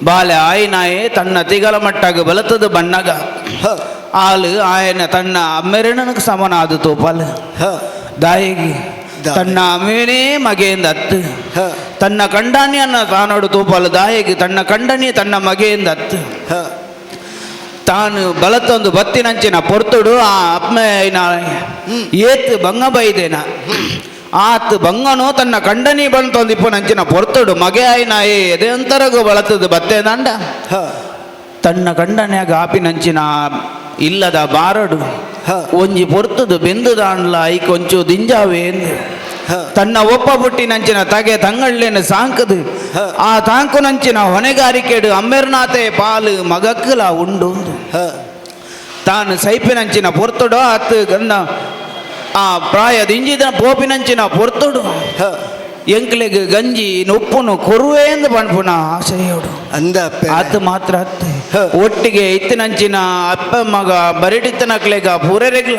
ಬಾಲೆ ಆಯ್ನಾಯೇ ತನ್ನ ತಿಗಲ ಮಟ್ಟಾಗ ಬಲತದ ಬಣ್ಣಗ ಆಳು ಆಯನ ತನ್ನ ಅಮ್ಮೆರಣನಕ್ಕೆ ಸಮನಾದ ತೋಪಾಲ ದಾಯಿಗೆ ತನ್ನ ಅಮ್ಮೇನೇ ಮಗೆಯಿಂದ ಅತ್ತು ತನ್ನ ಕಂಡಾಣಿಯನ್ನ ತಾನೋಡು ತೋಪಾಲು ದಾಯಿಗೆ ತನ್ನ ಕಂಡನಿ ತನ್ನ ಮಗೆಯಿಂದ ಅತ್ತು ತಾನು ಬಲತೊಂದು ಬತ್ತಿನಂಚಿನ ಪೊರ್ತುಡು ಆ ಅಪ್ಮೇನ ಏತ್ ಬಂಗ ಬೈದೇನ ಆತ್ ಬಂಗನು ತನ್ನ ಕಂಡನಿ ಬಂತೊಂದಿಪ್ಪು ನಂಚಿನ ಪೊರ್ತುಡು ಮಗೆ ಆಯ್ನ ಎದೆಂತರಗು ಬಳತದು ಬತ್ತೆ ದಂಡ ತನ್ನ ಕಂಡನ್ಯಾಗ ಆಪಿನಂಚಿನ ಇಲ್ಲದ ಬಾರಡು ಒಂಜಿ ಪೊರ್ತುದು ಬೆಂದು ದಾಂಡ್ಲ ಐ ಕೊಂಚು ದಿಂಜಾವೆ ಎಂದು ತನ್ನ ಒಪ್ಪ ಬುಟ್ಟಿನಂಚಿನ ತಗೆ ತಂಗಳ್ಳೇನು ಸಾಂಕದು ಆ ತಾಂಕು ನಂಚಿನ ಹೊಣೆಗಾರಿಕೆಡು ಅಂಬೆರ್ನಾಥೆ ಪಾಲು ಮಗಕ್ಕಲ ಉಂಡು ತಾನು ಸೈಪಿನಂಚಿನ ಪೊರ್ತುಡು ಅತ್ತು ಗನ್ನ ಆ ಪ್ರಾಯದಿಂಜಿದ ಪೋಪಿನಂಚಿನ ಪೊರ್ತುಡು ಎಂಕ್ಲೆಗೆ ಗಂಜಿ ನೊಪ್ಪುನು ಕೊರುವೆ ಎಂದು ಪಣ್ಪುನ ಆಸೆಯೋಡು ಅಂದ ಆತ ಮಾತ್ರ ಅತ್ತೆ ಒಟ್ಟಿಗೆ ಇತ್ತಿನಂಚಿನ ಅಪ್ಪ ಮಗ ಬರಿಡಿತ್ತನಕ್ಲೆಗ ಪೂರೆರೆಗ್ಲ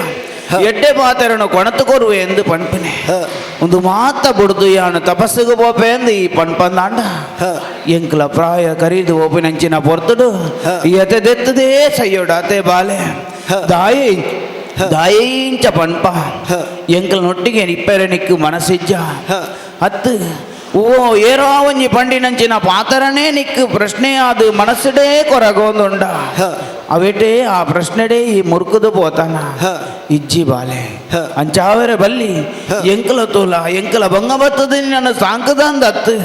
ಎಡ್ಡೆ ಪಾತೆರನು ಕೊಣತು ಕೊರುವೆ ಎಂದು ಪಣ್ಪನೆ ಒಂದು ಮಾತ ಬುಡ್ದು ಯಾನು ತಪಸ್ಸಿಗೆ ಪೋಪೆ ಎಂದು ಈ ಪಣ್ಪಂದಾಂಡ ಎಂಕ್ಲ ಪ್ರಾಯ ಕರೀದು ಓಪಿನಂಚಿನ ಪೊರ್ತುಡು ಎತೆ ದೆತ್ತದೇ ಸಯ್ಯೋಡು ಅತೆ ಬಾಲೆ ದಾಯಿ ದಾಯಿಂಚ ಪಣ್ಪ ಎಂಕ್ಲನೊಟ್ಟಿಗೆ ನಿಪ್ಪೆರನಿಕ್ಕು ಮನಸ್ಸಿಜ್ಜ ಹತ್ತು ಓ ಏರೋ ಒಂಜಿ ಪಂಡಿನಂಚಿನ ಪಾತರನೇ ನಿಕ್ಕು ಪ್ರಶ್ನೆ ಅದು ಮನಸ್ಸಿಡೇ ಕೊರಗೊಂದುಂಡ ಅವೇಟೇ ಆ ಪ್ರಶ್ನೆಡೇ ಈ ಮುರುಕುದು ಪೋತಾನ ಇಜ್ಜಿ ಬಾಲೆ ಅಂಚಾವರೆ ಬಲ್ಲಿ ಎಂಕಲ ತೋಲ ಎಂಕಲ ಬಂಗ ಬರ್ತದ ನನ್ನ ಸಾಂಕದಂದ ಹತ್ತು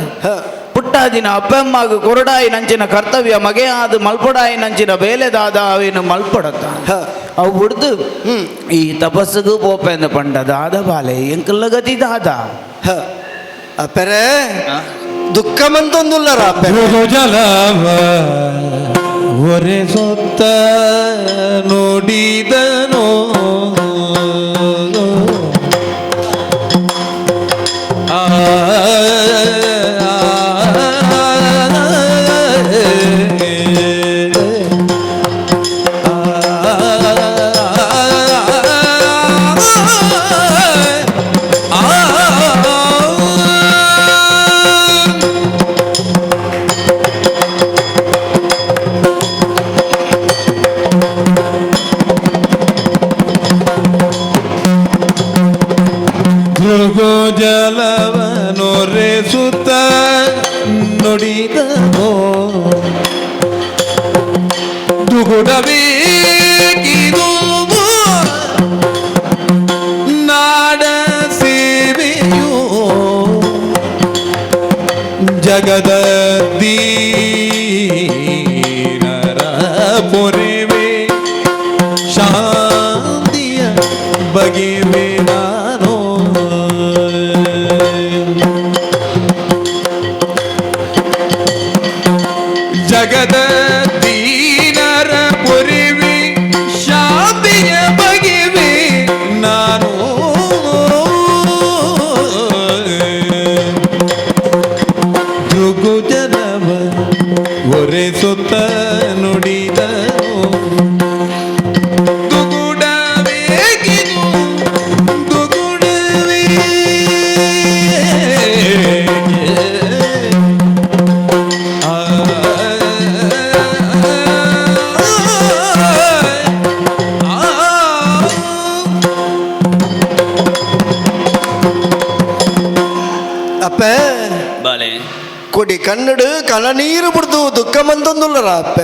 ಪುಟ್ಟಾದಿನ ಅಪ್ಪಮ್ಮಾಗ ಕೊರಡಾಯಿ ನಂಚಿನ ಕರ್ತವ್ಯ ಮಗೆ ಅದು ಮಲ್ಪಡಾಯಿ ನಂಚಿನ ಬೇಲೆದಾದ ಅವೇನು ಮಲ್ಪಡತ್ತ ಅವು ಬಿಡ್ದು ಈ ತಪಸ್ಸಿಗೂ ಪೋಪೆಂದು ಪಂಡದಾದ ಬಾಲೆ ಎಂಕಲ್ಲ ಗತಿ ದಾದ ಅಪ್ಪರೇ ದುಃಖ ಮಂತೊಂದುಲ್ಲರ ಜಲವ ಒರೆ ಸೊತ್ತ ನೋಡಿದನೋ ಜಲವನೊರೆ ಸುತ್ತ ನುಡಿದನೋ ದುಗುಡಬೇಕಿದು ನಾಡ ಸೇವೆಯೋ ಜಗದ ದೀನರ ಪೊರೆವೆ ಶಾಂತಿಯ ಬಗೆವೆ ನಾನು ಜಗದ ದೀನರ ಪೊರಿವಿ ಶಾಂತಿಯ ಬಗೆವೆ ನಾನು ದುಗುಜನವ ಒರೆಸುತ್ತ ನುಡಿದನು ದುಗುಡವೇಗಿದು ದುಗುಡವೇ ಅಪ್ಪ ಬಾಲೆ ಕೊಡಿ ಕನ್ನಡು ಕನ ನೀರು ಬಿಡ್ದು ದುಃಖ ಮಂದೊಂದುಲ್ಲರ ಅಪ್ಪ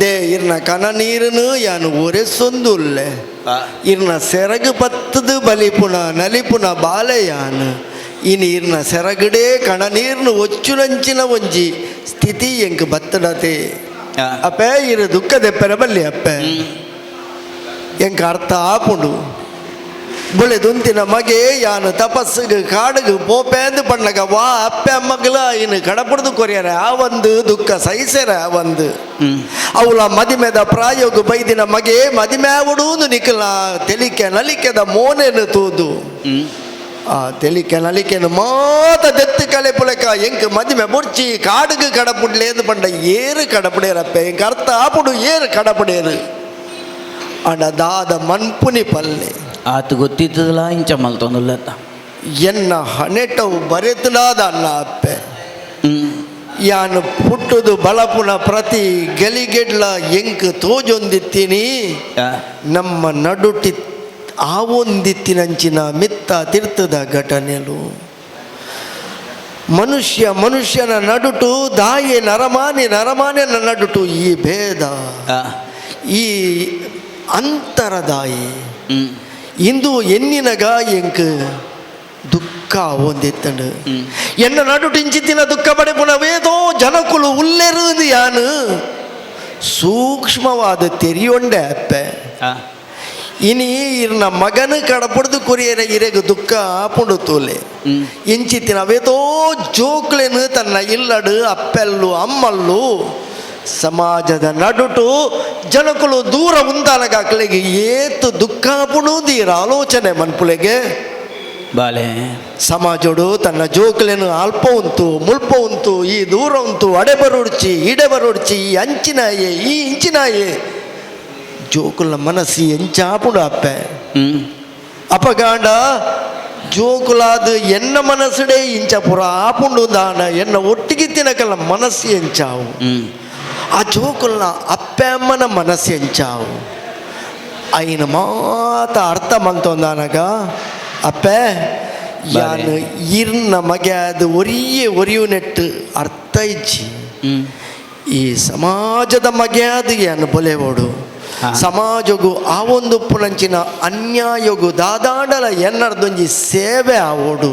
ದೇ ಇರ್ನ ಕನ ನೀರುನು ಯಾನು ಒರೆಸೊಂದುಲ್ಲೆ ಇರ್ನ ಸೆರಗು ಪತ್ತದು ಬಲಿಪುಣ ನಲಿಪುಣ ಬಾಲೆಯಾನು ಇನ್ನು ಇರ್ನ ಸೆರಗಡೆ ಕಣ ನೀರ್ನು ಒಚ್ಚುನಂಚಿನ ಒಂಜಿ ಸ್ಥಿತಿ ಎಂಕ್ ಬತ್ತಡತೆ ಅಪ್ಪ ಇರು ದುಃಖದ ಪೆರಬಲ್ಲಿ ಅಪ್ಪ ಎಂಕ ಅರ್ಥ ಆಪುಂಡು ಬೊಳೆದುಂತಿನ ಮಗೆ ಯಾನು ತಪಸ್ಸಿಗೆ ಕಾಡಿಗೆ ಪೋಪೇಂದು ಪಣ್ಣಗ ವಾ ಅಪ್ಪೆ ಮಗ್ಲ ಇನ್ನು ಕಡಪಡ್ದು ಕೊರಿಯರ ಆ ಒಂದು ದುಃಖ ಸಹಿಸರ ಒಂದು ಅವಳ ಮದಿಮೆದ ಪ್ರಾಯೋಗ ಬೈದಿನ ಮಗೆ ಮದಿಮೆ ಉಡುವುದು ನಿಖಲ ತೆಲಿಕೆ ನಲಿಕೆದ ಮೋನೆನು ತೂದು ಆ ತೆಲಿಕೆ ನಲಿಕೆನು ಮಾತ ದೆತ್ತು ಕಲೆ ಪುಳಕ ಎಂಕ್ ಮದಿಮೆ ಬುಡ್ಚಿ ಕಾಡಿಗೆ ಕಡಪುಡ್ಲೇದು ಪಂಡ ಏರು ಕಡಪಡೇರಪ್ಪ ಎಂಕ ಅರ್ಥ ಆಪುಡು ಏರು ಕಡಪಡೇರು ಅಣ್ಣ ದಾದ ಮನ್ಪುನಿ ಪಲ್ಲೆ ಆತ ಗೊತ್ತಿತ್ತದಲ್ಲ ಇಂಚ ಮಲ್ತೊಂದುಲ್ಲತ್ತ ಎನ್ನ ಹಣೆಟವು ಬರೆತನಾದ ಅನ್ನ ಅಪ್ಪೆ ಯಾನು ಪುಟ್ಟುದು ಬಳಪುನ ಪ್ರತಿ ಗಲಿಗೆಡ್ಲ ಎಂಕ್ ತೋಜೊಂದಿತ್ತೀನಿ ನಮ್ಮ ನಡುಟಿ ಆವೊಂದಿತ್ತಿನಂಚಿನ ಮಿತ್ತ ತೀರ್ಥದ ಘಟನೆಲು ಮನುಷ್ಯನ ನಡುಟು ದಾಯೆ ನರಮಾನ್ಯನ ನಡುಟು ಈ ಭೇದ ಈ ಅಂತರದಾಯಿ ಇಂದು ಎನ್ನಿನಗ ಎಂಕ್ ದುಃಖ ಒಂದಿತ್ತಂಡು ಎನ್ನ ನಡುಟು ಇಂಚಿತ್ತಿನ ದುಃಖ ಪಡೆ ಪುನವೇದೋ ಜನಕುಲು ಉಲ್ಲೆರುದು ಯಾನು ಸೂಕ್ಷ್ಮವಾದ ತೆರಿಯೊಂಡೆ ಅಪ್ಪೆ ಇನಿ ಇರ್ನ ಮಗನ ಕಡಪಡ್ದು ಕೊರಿಯರ ಇರೆಗು ದುಃಖ ಆಪುಂಡು ತೋಲೆ ಇಂಚಿತ್ತಿನ ಅವೇದೋ ಜೋಕ್ಲೆನು ತನ್ನ ಇಲ್ಲಡು ಅಪ್ಪೆಲ್ಲು ಅಮ್ಮಲ್ಲು ಸಮಾಜದ ನಡುಟು ಜನಕುಲು ದೂರ ಉಂದಾನಗಾಕ್ಲೆಗೆ ಏತು ದುಃಖ ಪುಣುದೀರ ಆಲೋಚನೆ ಮನ್ಪುಲೆಗೆ ಬಾಲೆ ಸಮಾಜೋಡು ತನ್ನ ಜೋಕ್ಲೆನು ಅಲ್ಪ ಉಂಟು ಮುಲ್ಪ ಉಂಟು ಈ ದೂರ ಉಂಟು ಅಡೆಬರುಡ್ಚಿ ಇಡೆಬರುಡ್ಚಿ ಈ ಅಂಚಿನಾಯೆ ಈ ಇಂಚಿನಾಯೆ ಜೋಕುಲ ಮನಸ್ಸಿ ಎಂಚಾಪುಡು ಅಪ್ಪೆ ಅಪಗಾಂಡ ಜೋಕುಲಾದು ಎನ್ನ ಮನಸ್ಸುಡೆ ಇಂಚ ಪುರ ಆಪುಂಡು ದಾನ ಎನ್ನ ಒಟ್ಟಿಗೆ ತಿನ್ನಕಲ್ಲ ಮನಸ್ಸು ಎಂಚಾವು ಆ ಜೋಕುಲ್ನ ಅಪ್ಪೆ ಅಮ್ಮನ ಮನಸ್ಸು ಎಂಚಾವು ಐನ ಮಾತ ಅರ್ಥ ಮಂತೊಂದಾನಗ ಅಪ್ಪೆ ಯಾನು ಇರ್ನ ಮಗೆ ಅದು ಒರಿಯು ನೆಟ್ಟು ಅರ್ಥ ಇಜ್ಜಿ ಈ ಸಮಾಜದ ಮಗೆ ಅದು ಏನು ಬೊಲೆವೋಡು ಸಮಾಜಗು ಆ ಒಂದು ಪುಣಂಚಿನ ಅನ್ಯಾಯಗು ದಾದಾಂಡಲ ಎನ್ನರ್ದೊಂಜಿ ಸೇವೆ ಆವೋಡು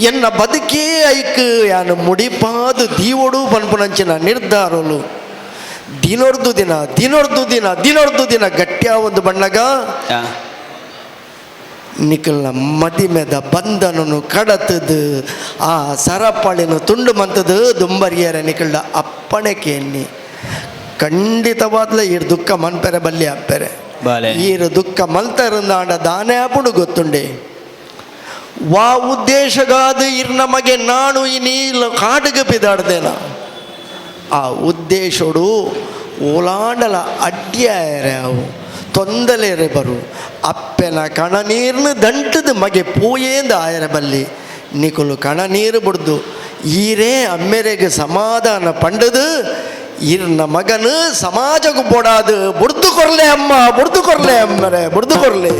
ಎನ್ನ ಬದುಕೇ ಐಕ್ ಯಾನು ಮುಡಿಪಾದು ದೀವೋಡು ಬನ್ಪುನಂಚಿನ ನಿರ್ಧಾರಲು ದಿನೊರ್ದು ದಿನ ಗಟ್ಟಿಯ ಒಂದು ಬಣ್ಣಗ ನಿಖಲ್ನ ಮದಿಮೆದ ಬಂಧನನು ಕಡತದು ಆ ಸರಪಳಿನ ತುಂಡು ಮಂತದು ದುಂಬರಿಯರ ನಿಖಲ್ಡ ಅಪ್ಪಣೆಕೆ ಎನ್ನಿ ಖಂಡಿತವಾದ್ಲ ಈರು ದುಃಖ ಮನ್ಪೆರೆ ಬಲ್ಲಿ ಅಪ್ಪೆರೆ ಈರು ದುಃಖ ಮಲ್ತರಂದಾಂಡ ದಾನೆ ಆಪುಡು ಗೊತ್ತುಂಡೆ ವಾ ಉದ್ದೇಶಗಾದು ಇರ್ ನಮಗೆ ನಾಡು ಇನ್ನೀಲ ಕಾಡಿಗೆ ಬಿದಾಡ್ದೇನ ಆ ಉದ್ದೇಶಡು ಓಲಾಂಡಲ ಅಡ್ಡಿಯಾಯರೆ ಅವು ತೊಂದಲೆರೆ ಬರು ಅಪ್ಪೆನ ಕಣ ನೀರ್ನು ದಂಟದ ಮಗೆ ಪೂಯೇಂದ ಆಯರೆ ಬಲ್ಲಿ ನಿಕುಲು ಕಣ ನೀರು ಬಿಡ್ದು ಈರೇ ಅಮ್ಮೆರೆಗೆ ಸಮಾಧಾನ ಪಂಡದು ಇರ್ನ ಮಗನು ಸಮಾಜಕ್ಕೂ ಬೋಡಾದು ಬುಡ್ದು ಕೊರ್ಲೆ ಅಮ್ಮ ಬುಡ್ದು ಕೊರ್ಲೆ ಅಮ್ಮರೆ ಬುಡ್ದು ಕೊರ್ಲೆ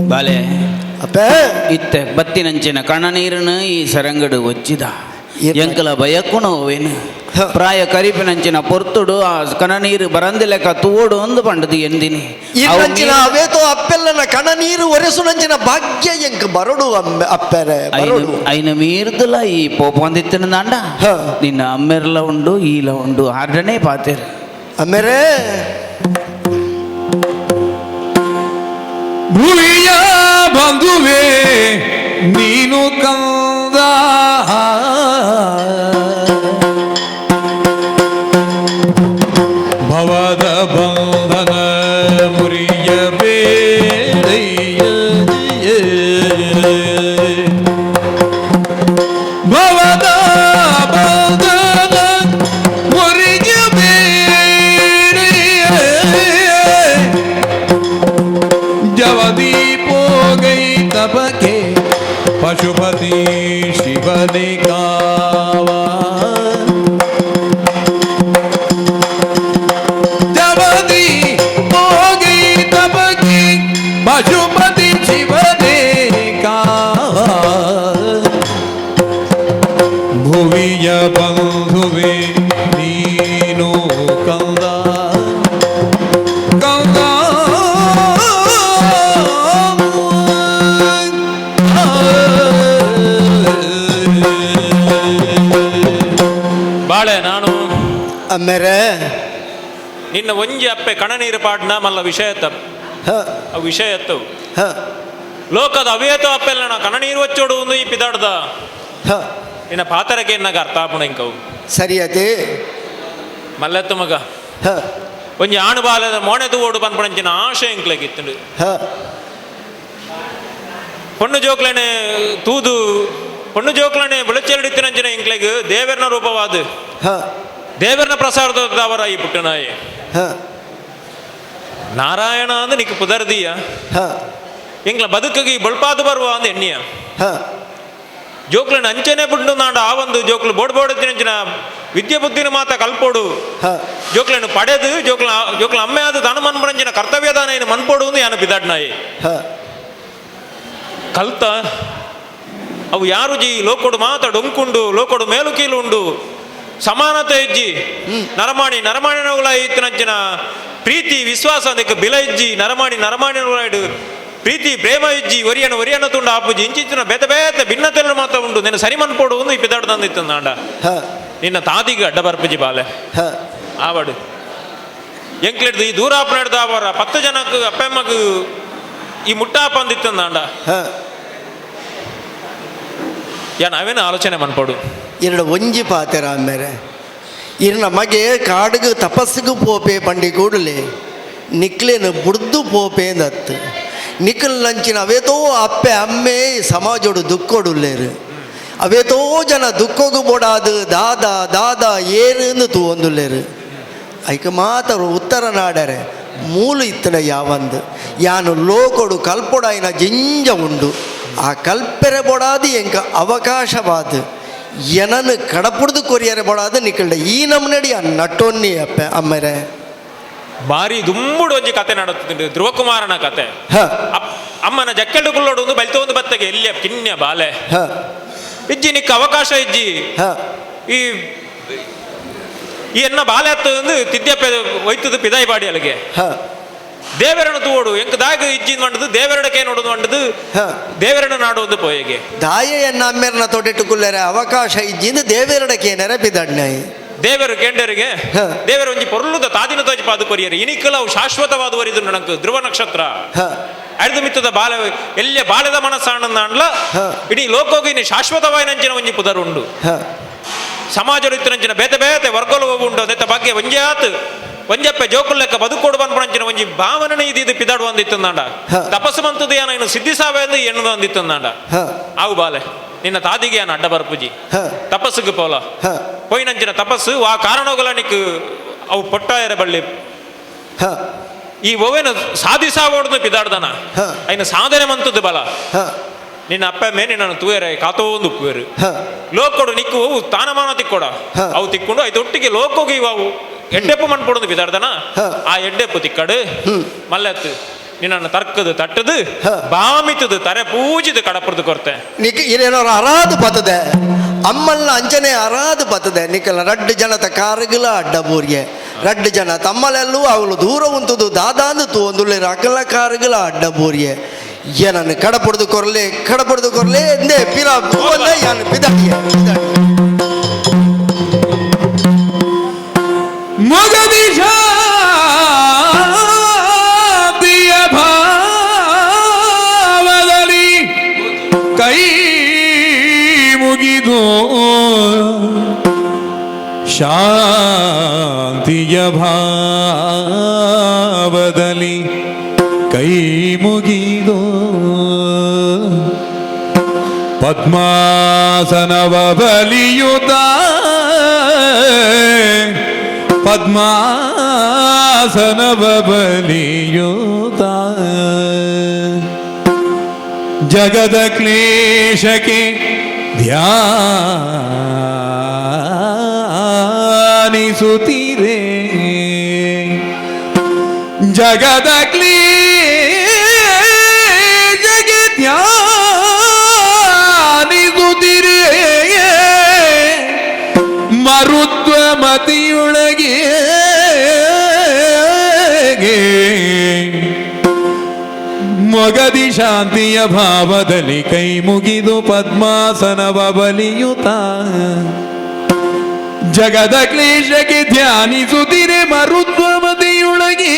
ಬಾಲೆ ಅಪ್ಪ ಇತ್ತೆ ಬತ್ತಿನಂಚಿನ ಕಣ ನೀರನ್ನು ಈ ಸರಂಗಡು ಒಚ್ಚಿದ ಎಂಕಲ ಭಯಕ್ಕೂ ನೋವೇನು ಪ್ರಾಯ ಕರಿಪಿನಂಚಿನ ಪೊರ್ತುಡು ಆ ಕಣ ನೀರು ಬರಂದಿ ಲೆಕ್ಕ ತೂಡು ಒಂದು ಪಂಡದು ಎಂದಿನಿ ಇನ್ನಂಚಿನ ಅವೇತೋ ಅಪ್ಪೆಲ್ಲನ ಕಣ ನೀರು ಒರೆಸುನಂಚಿನ ಭಾಗ್ಯ ಎಂಕ ಬರಡು ಅಪ್ಪೆರೆ ಐನ ಮೀರ್ದಲ ಈ ಪೋಪ ಒಂದಿತ್ತಿನ ದಾಂಡ ನಿನ್ನ ಅಮ್ಮೆರ್ಲ ಉಂಡು ಈಲ ಉಂಡು ಆರ್ಡನೇ ಪಾತೇರು ಅಮ್ಮೆರೆ ಭೂಮಿಯ ಬಂಧುವೆ ನೀನು ಕಂದ ಭವದ ಬಂಧನ ಮುರಿಯಬೇಡಯ್ಯ ಭವದ ಬಂಧನ ಮುರಿಯಬೇಡಯ್ಯ ಜವದಿ ಪೋಗೈ ತಪಕೆ ಪಶುಪತಿ ಶಿವನೇ ಕಾವಾ ಜವದಿ ಪೋಗೈ ತಪಕೆ ಪಶುಪತಿ ಶಿವನೇ ಕಾವಾ ಭುವಿಯ ಬಂಧುವೆ ನೀನು ಕಂದ ಕಂದ ಬಾಳೆ ನಾನು ಅಮ್ಮೇರೆ ನಿನ್ನ ಒಂಜಿ ಅಪ್ಪೆ ಕಣನೀರು ಪಾಡ್ನ ಮಲ್ಲ ವಿಷಯ ತಪ್ಪು ಹ ಅವು ವಿಷಯ ಎತ್ತವು ಹ ಲೋಕದ ಅವೇತ ಅಪ್ಪೆಲ್ಲ ನಾ ಕಣನೀರು ಒಚ್ಚೋಡು ಒಂದು ಈ ಪಿದಾಡ್ದ ಹ ನಿನ್ನ ಪಾತರಕ್ಕೆ ಎನ್ನಾಗ ಅರ್ಥ ಆಪುಣ ಇಂಕವು ಸರಿಯತೆ ಮಲ್ಲೆತ್ತು ಮಗ ಹ ಒಂಜಿ ಆಣು ಬಾಲದ ಮೋಣೆದು ಓಡು ಬಂದ್ಪಣಂಚಿನ ಆಶೆ ಇಂಕ್ಲೆಗಿತ್ತು ಹ ಪೊಣ್ಣು ಜೋಕ್ಲನೆ ತೂದು ಪೊಣ್ಣು ಜೋಕ್ಲನೆ ಬೆಳಚೆರಡಿತ್ತಿನಂಚಿನ ಇಂಕ್ಲೆಗ್ ದೇವರನ ರೂಪವಾದ ಹ ದೇವರನ ಪ್ರಸಾರದ ಅವರ ಈ ಪುಟ್ಟನಾಯಿ ಹ ನಾರಾಯಣ ಅಂದ್ ನಿಕ್ ಪುದರ್ದಿಯ ಹ ಎಂಗ್ಲ ಬದುಕಿಗೆ ಬಳ್ಪಾದು ಬರುವ ಅಂದ್ ಎಣ್ಣಿಯ ಹ ಜೋಕ್ಲನ ಅಂಚನೆ ಬಿಟ್ಟು ನಾಡ ಆ ಒಂದು ಜೋಕ್ಲು ಬೋಡ್ಬೋಡತ್ತಿನಂಚಿನ ವಿದ್ಯೆ ಬುದ್ಧಿನ ಮಾತ ಕಲ್ಪೋಡು ಹ ಜೋಕ್ಲನ್ನು ಪಡೆದು ಜೋಕ್ಲ ಅಮ್ಮೆ ಆದ ತಾನು ಮನ್ಪರಂಚಿನ ಕರ್ತವ್ಯದಾನ ಏನು ಮನ್ಪೋಡು ಅಂದ್ ಯಾನು ಬಿದಾಡ್ನಾಯಿ ಹ ಕಲ್ತ ಅವು ಯಾರು ಜಿ ಲೋಕೊಡು ಮಾತ ಡೊಂಕುಂಡು ಲೋಕೊಡು ಮೇಲು ಕೀಲು ಉಂಡು ಸಮಾನತೆ ಇಜ್ಜಿ ನರಮಾಣಿನವುಲ ಇತ್ತಿನಂಚಿನ ಪ್ರೀತಿ ವಿಶ್ವಾಸ ಅದಕ್ಕೆ ಬಿಲ ಇಜ್ಜಿ ನರಮಾಣಿನವುಲಾಯ್ಡು ಪ್ರೀತಿ ಪ್ರೇಮ ಇಜ್ಜಿ ಒರಿಯನ ತುಂಡ ಆಪುಜಿ ಇಂಚಿನ ಬೇತ ಬೇತ ಭಿನ್ನತೆಲ್ಲ ಮಾತ ಉಂಡು ನಿನ್ನ ಸರಿ ಮನ್ಪೋಡು ಒಂದು ಈ ಪಿದಾಡ್ದಂದಿತ್ತು ನಾಂಡ ಹ ನಿನ್ನ ತಾದಿಗೆ ಅಡ್ಡ ಬರ್ಪಜಿ ಬಾಲೆ ಹ ಆವಡು ಎಂಕ್ಲಿಡ್ದು ಈ ದೂರಾಪ ನಡೆದ ಅವರ 10 ಜನಕ್ಕೆ ಅಪ್ಪಮ್ಮಗೂ ಈ ಮುಟ್ಟಾಪ ಅಂದಿತ್ತು ನಾಂಡ ಹ ಯಾ ನಾವೇನು ಆಲೋಚನೆ ಮನ್ಪೋಡು ಎರಡು ಒಂಜಿ ಪಾತೆರ ಅಮ್ಮೇರೆ ಇರ್ ನಮಗೆ ಕಾಡಿಗೆ ತಪಸ್ಸಿಗೆ ಪೋಪೆ ಪಂಡಿ ಕೂಡಲೇ ನಿಕ್ಲೇನು ಬುಡ್ದು ಪೋಪೆ ಅಂದತ್ತು ನಿಕ್ಕಲ್ ಲಂಚಿನ ಅವೇತೋ ಅಪ್ಪೆ ಅಮ್ಮೆ ಸಮಾಜೋಡು ದುಕ್ಕೋಡುಲ್ಲೇರು ಅವೇತೋ ಜನ ದುಕ್ಕೋಗು ಬೋಡಾದು ದಾದ ಏರು ತೂ ಒಂದುಲ್ಲೇರು ಐಕ ಮಾತರು ಉತ್ತರ ನಾಡರೆ ಮೂಲು ಇತ್ತನ ಯಾವಂದು ಯಾನು ಲೋಕೊಡು ಕಲ್ಪೊಡಾಯಿನ ಜಿಂಜ ಉಂಡು ಆ ಕಲ್ಪೆರೆ ಬೋಡಾದು ಎಂಕ ಅವಕಾಶವಾದ ಎನನು ಕಡಪುಡ್ದು ಕೊರಿಯರೆ ಬೋಡಾದು ನಿಕ್ಕಲ್ಡ ಈ ನಮ್ನಡಿ ಆ ನಟೊನ್ನಿ ಅಪ್ಪೆ ಅಮ್ಮೆರೆ ಬಾರಿ ದುಂಬುಡು ಒಂಜಿ ಕತೆ ನಡುತ್ತಿದ್ದು ಧ್ರುವಕುಮಾರನ ಕತೆ ಹ ಅಮ್ಮನ ಜಕ್ಕೆಲ್ಡು ಕುಲ್ಲೋಡು ಒಂದು ಬಲ್ತ ಒಂದು ಬತ್ತಗೆ ಎಲ್ಲಿಯ ಕಿನ್ಯ ಬಾಲೆ ಹ ಇಜ್ಜಿ ನಿಕ್ಕ ಅವಕಾಶ ಇಜ್ಜಿ ಹ ಈ ಎನ್ನ ಬಾಲೆ ಹತ್ತು ಒಂದು ತಿದ್ಯ ಒಯ್ತದ ಪಿದಾಯಿ ಬಾಡಿ ಅಲ್ಲಿಗೆ ಹ ದೇವರನ್ನು ತೂಡು ಎಂಕ್ ದಾಗ ಇಜ್ಜಿನ್ ಮಂಡದು ದೇವರಡಕ್ಕೆ ನೋಡುದು ಮಂಡದು ಹ ದೇವರನ್ನು ನಾಡುವುದು ಪೋಯಗೆ ದಾಯೆಯನ್ನ ಅಮ್ಮೆರ್ನ ತೊಟ್ಟಿಟ್ಟು ಕುಲ್ಲರೆ ಅವಕಾಶ ಇಜ್ಜಿಂದ ದೇವೇರಡಕ್ಕೆ ನೆರಪಿದಣ್ಣಾಯಿ ದೇವರು ಕೇಂಡರಿಗೆ ಹ. ದೇವರು ಒಂಜಿ ಪೊರ್ಲುದ ತಾದಿನ ತೋಜಿ ಪಾದು ಕೊರಿಯರು ಇನಿಕಲ ಅವು ಶಾಶ್ವತವಾದ ವರಿದು ನನಗೆ ಧ್ರುವ ನಕ್ಷತ್ರ ಹ ಅಡ್ದು ಮಿತ್ತದ ಬಾಲ ಎಲ್ಲಿಯ ಬಾಲದ ಮನಸ್ಸಾಣಂದಾಂಡ್ಲ ಹ. ಇಡೀ ಲೋಕೋಗಿ ಶಾಶ್ವತವಾಯಿನಂಚಿನ ಒಂಜಿ ಪುದರುಂಡು ಹ ಸಮಾಜ ಇತ್ತಿನಂಚಿನ ಬೇತೆ ವರ್ಗಲು ಉಂಡು ಅದೆತ್ತ ಬಗ್ಗೆ ಒಂಜೆ ಆತು ಒಂಜಪ್ಪೆ ಜೋಕುಲ್ ಲೆಕ್ಕ ಬದುಕೋಡು ಬಂದ್ಪಣಂಚಿನ ಒಂಜಿ ಭಾವನೆ ಇದು ಪಿದಾಡು ಅಂದಿತ್ತಂದಾಂಡ ಹ. ತಪಸ್ಸು ಮಂತದ ಏನ ಇನ್ನು ಸಿದ್ಧಿಸಾವೆ ಎಂದು ಎಣ್ಣದು ಅಂದಿತ್ತಂದಾಂಡ ಹ ಅವು ಬಾಲೆ ನಿನ್ನ ತಾದಿಗೆ ಏನ ಅಡ್ಡ ಬರ್ಪುಜಿ ಹ ತಪಸ್ಸುಗೆ ಪೋಲ ಹ ಪೋಯಿನಂಚಿನ ತಪಸ್ಸು ಆ ಕಾರಣಗಳನಿಕ್ ಅವು ಪೊಟ್ಟಾಯರ ಬಳ್ಳಿ ಹ ಈ ಒವೇನು ಸಾಧಿಸಾವೋಡ್ದು ಪಿದಾಡ್ದನ ಹ. ಐನ ಸಾಧನೆ ಮಂತದ್ದು ಬಲ ಹ ನಿನ್ನ ಅಪ್ಪ ಮೇಲೆ ನಾನು ತೂಯರೆ ಕಾತೋಂದು ಉಪ್ಪುವೆರು ಹ ಲೋಕೊಡು ನಿಕ್ಕು ತಾನಮಾನ ತಿಕ್ಕೋಡ ಹ. ಅವು ತಿಕ್ಕೊಂಡು ಐದು ಒಟ್ಟಿಗೆ ಲೋಕೋಗಿ ಅವು ಎಡ್ಡೆಪ್ಪು ಮನ್ಪೊಡದು ಬಿದಾಡ್ದನ ಹ. ಆ ಎಡ್ಡೆಪ್ಪು ತಿಕ್ಕಡು ಮಲ್ಲೆತ್ತು ನಿನ್ನನ್ನು ತರ್ಕದು ತಟ್ಟದು ಹ. ಬಾಮಿತದು ತರೆ ಪೂಜಿದು ಕಡಪುರದು ಕೊರತೆ ನಿಕ್ ಇರೇನೋರು ಅರಾದು ಬತ್ತದೆ ಅಮ್ಮಲ್ಲ ಅಂಚನೆ ಅರಾದು ಬತ್ತದೆ ನಿಕ್ಕಲ ರಡ್ಡು ಜನತ ಕಾರುಗಳ ಅಡ್ಡ ಬೋರ್ಗೆ ರಡ್ಡು ಜನ ತಮ್ಮಲೆಲ್ಲೂ ಅವಳು ದೂರ ಉಂತದು ದಾದಾಂದು ತೂಂದುಳ್ಳೆ ಅಕಲ ಕಾರುಗಳ ಅಡ್ಡ ಬೋರ್ಗೆ ಏನನ್ನು ಕಡಪುಡ್ದು ಕೊರ್ಲೆ ಎಂದೇ ಪಿರ ತೂವಲ್ಲ ಯಾನು ಪಿದಾಡಿಯ ಮೊಗದಿಶ ಭಾವದಲ್ಲಿ ಕೈ ಮುಗಿದು ಶಾಂತಿಯ ಶಾಂತಿಯ ಭಾವದಲ್ಲಿ ಕೈ ಮುಗಿದು ಪದ್ಮಾಸನವ ಬಲಿಯುತ್ತ ಪದ್ಮಾಸನವ ಬಲಿಯುತ್ತ ಜಗದ ಕ್ಲೇಶಕ್ಕೆ ಧ್ಯಾನಿಸುತ್ತೀರೆ ಜಗದ ಕ್ಲೇಶಕ್ಕೆ ಧ್ಯಾನಿಸುತ್ತೀರೆ ಮರುತ್ವ ಮತಿಯೊಳಗೆ ಮೊಗದಿ ಶಾಂತಿಯ ಭಾವದಲ್ಲಿ ಕೈ ಮುಗಿದು ಪದ್ಮಾಸನವ ಬಲಿಯುತ್ತ ಜಗದ ಕ್ಲೇಶಕ್ಕೆ ಧ್ಯಾನಿಸುತ್ತಿರೆ ಮರುತ್ವ ಮತಿಯೊಳಗೆ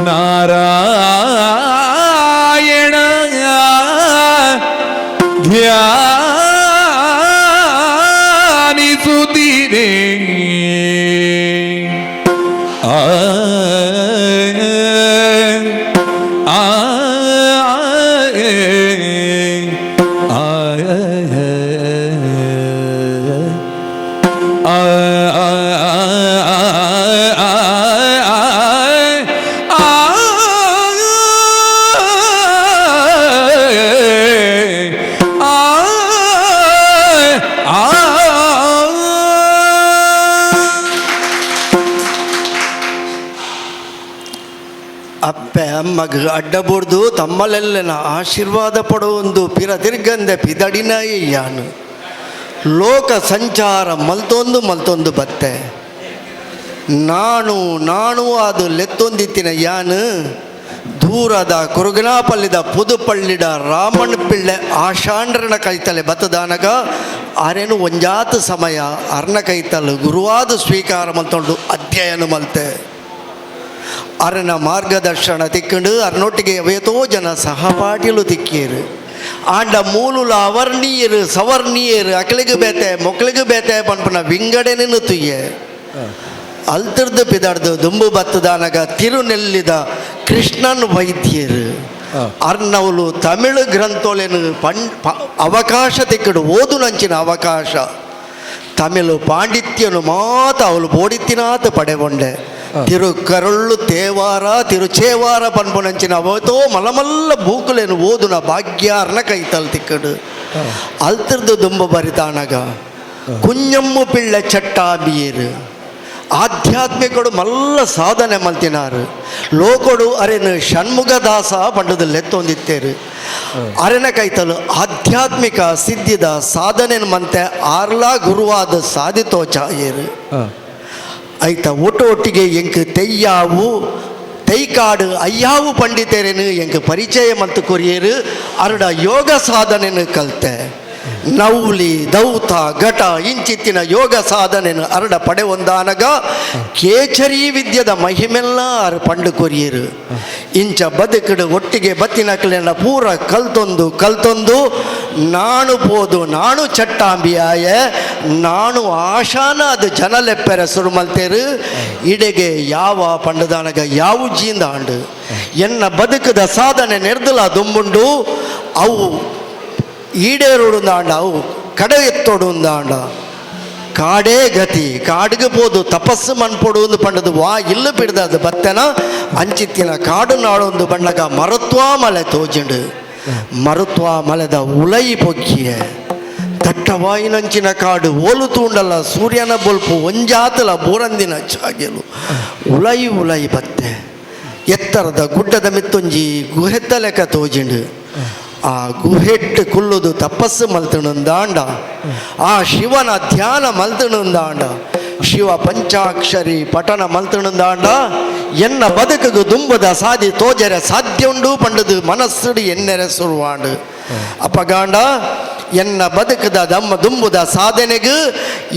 ನಾರಾಯಣ ಧ್ಯಾನಿಸುತ್ತೀರೆ ಅಪ್ಪೆ ಅಮ್ಮಗ ಅಡ್ಡಬೊಡ್ದು ತಮ್ಮಲೆಲ್ಲನ ಆಶೀರ್ವಾದ ಪಡುವೊಂದು ಪಿರ ತಿರ್ಗಂದೆ ಪಿದಡಿನ ಯಾನು ಲೋಕ ಸಂಚಾರ ಮಲ್ತೊಂದು ಬತ್ತೆ ನಾನು ಅದು ಲೆತ್ತೊಂದಿತ್ತಿನ ಯಾನು ದೂರದ ಕುರುಗನಾಪಲ್ಲಿದ ಪುದುಪಳ್ಳಿಡ ರಾಮಣ್ಣ ಪಿಳ್ಳೆ ಆಶಾಂಡ್ರನ ಕೈತಲೆ ಬತ್ತದಾನಗ ಆರೇನು ಒಂಜಾತು ಸಮಯ ಅರ್ನ ಕೈತಲು ಗುರುವಾದ ಸ್ವೀಕಾರ ಮಲ್ತೊಂಡು ಅಧ್ಯಯನ ಮಲ್ತೆ ಅರನ ಮಾರ್ಗದರ್ಶನ ತಿಕ್ಕಂಡು ಅರ್ನೊಟ್ಟಿಗೆ ಅವಯತೋ ಜನ ಸಹಪಾಠಿಲು ತಿಕ್ಕೀರು ಆಂಡ ಮೂಲುಲ ಅವರ್ಣೀಯರು ಸವರ್ಣೀಯರು ಅಕಲಿಗೆ ಬೇತೆ ಮೊಕ್ಕಲಿಗೆ ಬೇತೆ ಪನ್ಪನ ವಿಂಗಡನೆನು ತುಯ್ಯೆ ಅಲ್ತಿರ್ದು ಪಿದಾಡ್ದು ದುಂಬು ಬತ್ತದಾನಗ ತಿರುನೆಲ್ಲಿದ ಕೃಷ್ಣನ್ ವೈದ್ಯರು ಅರ್ನವಲು ತಮಿಳು ಗ್ರಂಥೋಲೆನು ಅವಕಾಶ ತಿಕ್ಕಡು ಓದು ನಂಚಿನ ಅವಕಾಶ ತಮಿಳು ಪಾಂಡಿತ್ಯನು ಮಾತ ಅವಳು ಬೋಡಿತ್ತಿನಾತ ಪಡೆಗೊಂಡೆ ತಿರುಕರುಳ್ಳು ತೇವಾರ ತಿರುಚೇವಾರ ಪನ್ಪುನಂಚಿನ ಅವತೋ ಮಲಮಲ್ಲ ಬೂಕುಲೇನು ಓದುನ ಭಾಗ್ಯಾರ್ನ ಕೈತಲ್ ತಿಕ್ಕಡು ಅಲ್ತಿರ್ದು ದುಂಬ ಬರಿತಾನಗ ಕುಂಜಮ್ಮು ಪಿಳ್ಳೆ ಚಟ್ಟಾಬಿಯರು ಆಧ್ಯಾತ್ಮಿಕಡು ಮಲ್ಲ ಸಾಧನೆ ಮಲ್ತಿನಾರು ಲೋಕಡು ಅರೆನು ಷಣ್ಮುಖದಾಸ ಪಂಡದಲ್ಲಿ ಎತ್ತೊಂದಿತ್ತೇರು ಅರೆನ ಕೈತಲು ಆಧ್ಯಾತ್ಮಿಕ ಸಿದ್ಧಿದ ಸಾಧನೆ ಮಂತೆ ಆರ್ಲಾ ಗುರುವಾದ ಸಾಧಿತೋ ಚಾಯರು ಐತ ಒಟ್ಟೊಟ್ಟಿಗೆ ಎಂಕ್ ತೆಯ್ಯಾವು ತೈಕಾಡು ಅಯ್ಯಾವು ಪಂಡಿತರೇನು ಎಂಕ್ ಪರಿಚಯ ಮಂತು ಕೊರಿಯರು ಅರಡ ಯೋಗ ಸಾಧನೆನು ಕಲ್ತೆ ನೌಲಿ ದೌತ ಘಟ ಇಂಚಿತ್ತಿನ ಯೋಗ ಸಾಧನೆನು ಅರಡ ಪಡೆ ಒಂದಾನಗ ಕೇಚರಿ ವಿದ್ಯದ ಮಹಿಮೆಲ್ಲ ಅರು ಪಂಡು ಕೊರಿಯರು ಇಂಚ ಬದುಕಡು ಒಟ್ಟಿಗೆ ಬತ್ತಿನಕ್ಲೆನ ಪೂರ ಕಲ್ತೊಂದು ನಾನು ಪೋದು ನಾನು ಚಟ್ಟಾಂಬಿಯಾಯ ನಾನು ಆಶಾನ ಅದು ಜನಲೆಪ್ಪೆರ ಸುರುಮಲ್ತೇರು ಇಡೆಗೆ ಯಾವ ಪಂಡದಾನಗ ಯಾವ ಜೀಂದಾಂಡು ಎನ್ನ ಬದುಕದ ಸಾಧನೆ ನೆರ್ದಲ ದುಂಬುಂಡು ಅವು ಈಡೇರುಂದಾಂಡ ಅವು ಕಡ ಎತ್ತೊಡುಂದಾಂಡ ಕಾಡೇ ಗತಿ ಕಾಡಿಗೆ ಪೋದು ತಪಸ್ಸು ಮನ್ಪೊಡು ಪಂಡದು ವಾ ಇಲ್ಲು ಬಿಡ್ದ ಅದು ಬತ್ತನ ಅಂಚಿತ್ತಿನ ಕಾಡು ನಾಡೊಂದು ಬಣ್ಣಗ ಮರುತ್ವಾ ಮಲೆ ತೋಜುಂಡು ಮರುತ್ವಾ ಮಲೆದ ಉಲೈ ಪೊಕ್ಕಿಯ ದಟ್ಟವಾಯಿನಂಚಿನ ಕಾಡು ಓಲು ತೂಂಡಲ್ಲ ಸೂರ್ಯನ ಬೊಲ್ಪು ಒಂಜಾತಲ ಬೋರಂದಿನ ಚಾಗೆಲು ಉಲೈ ಬತ್ತೆ ಎತ್ತರದ ಗುಡ್ಡದ ಮಿತ್ತೊಂಜಿ ಗುಹೆತ್ತ ಲೆಕ್ಕ ತೋಜಿಂಡು ಆ ಗುಹೆಟ್ಟು ಕುಲ್ಲುದು ತಪಸ್ಸು ಮಲ್ತಣಂದಾಂಡ ಆ ಶಿವನ ಧ್ಯಾನ ಮಲ್ತಣಂದಾಂಡ ಶಿವ ಪಂಚಾಕ್ಷರಿ ಪಠನ ಮಲ್ತಣಂದಾಂಡ ಎನ್ನ ಬದುಕುಗು ದುಂಬದ ಸಾದಿ ತೋಜರೆ ಸಾಧ್ಯ ಉಂಡು ಪಂಡದು ಮನಸ್ಸುಡಿ ಎನ್ನೆರೆ ಸುರುವಾಂಡು ಅಪ್ಪಗಾಂಡ ಎನ್ನ ಬದುಕದ ದಮ್ಮ ದುಂಬುದ ಸಾಧನೆಗೂ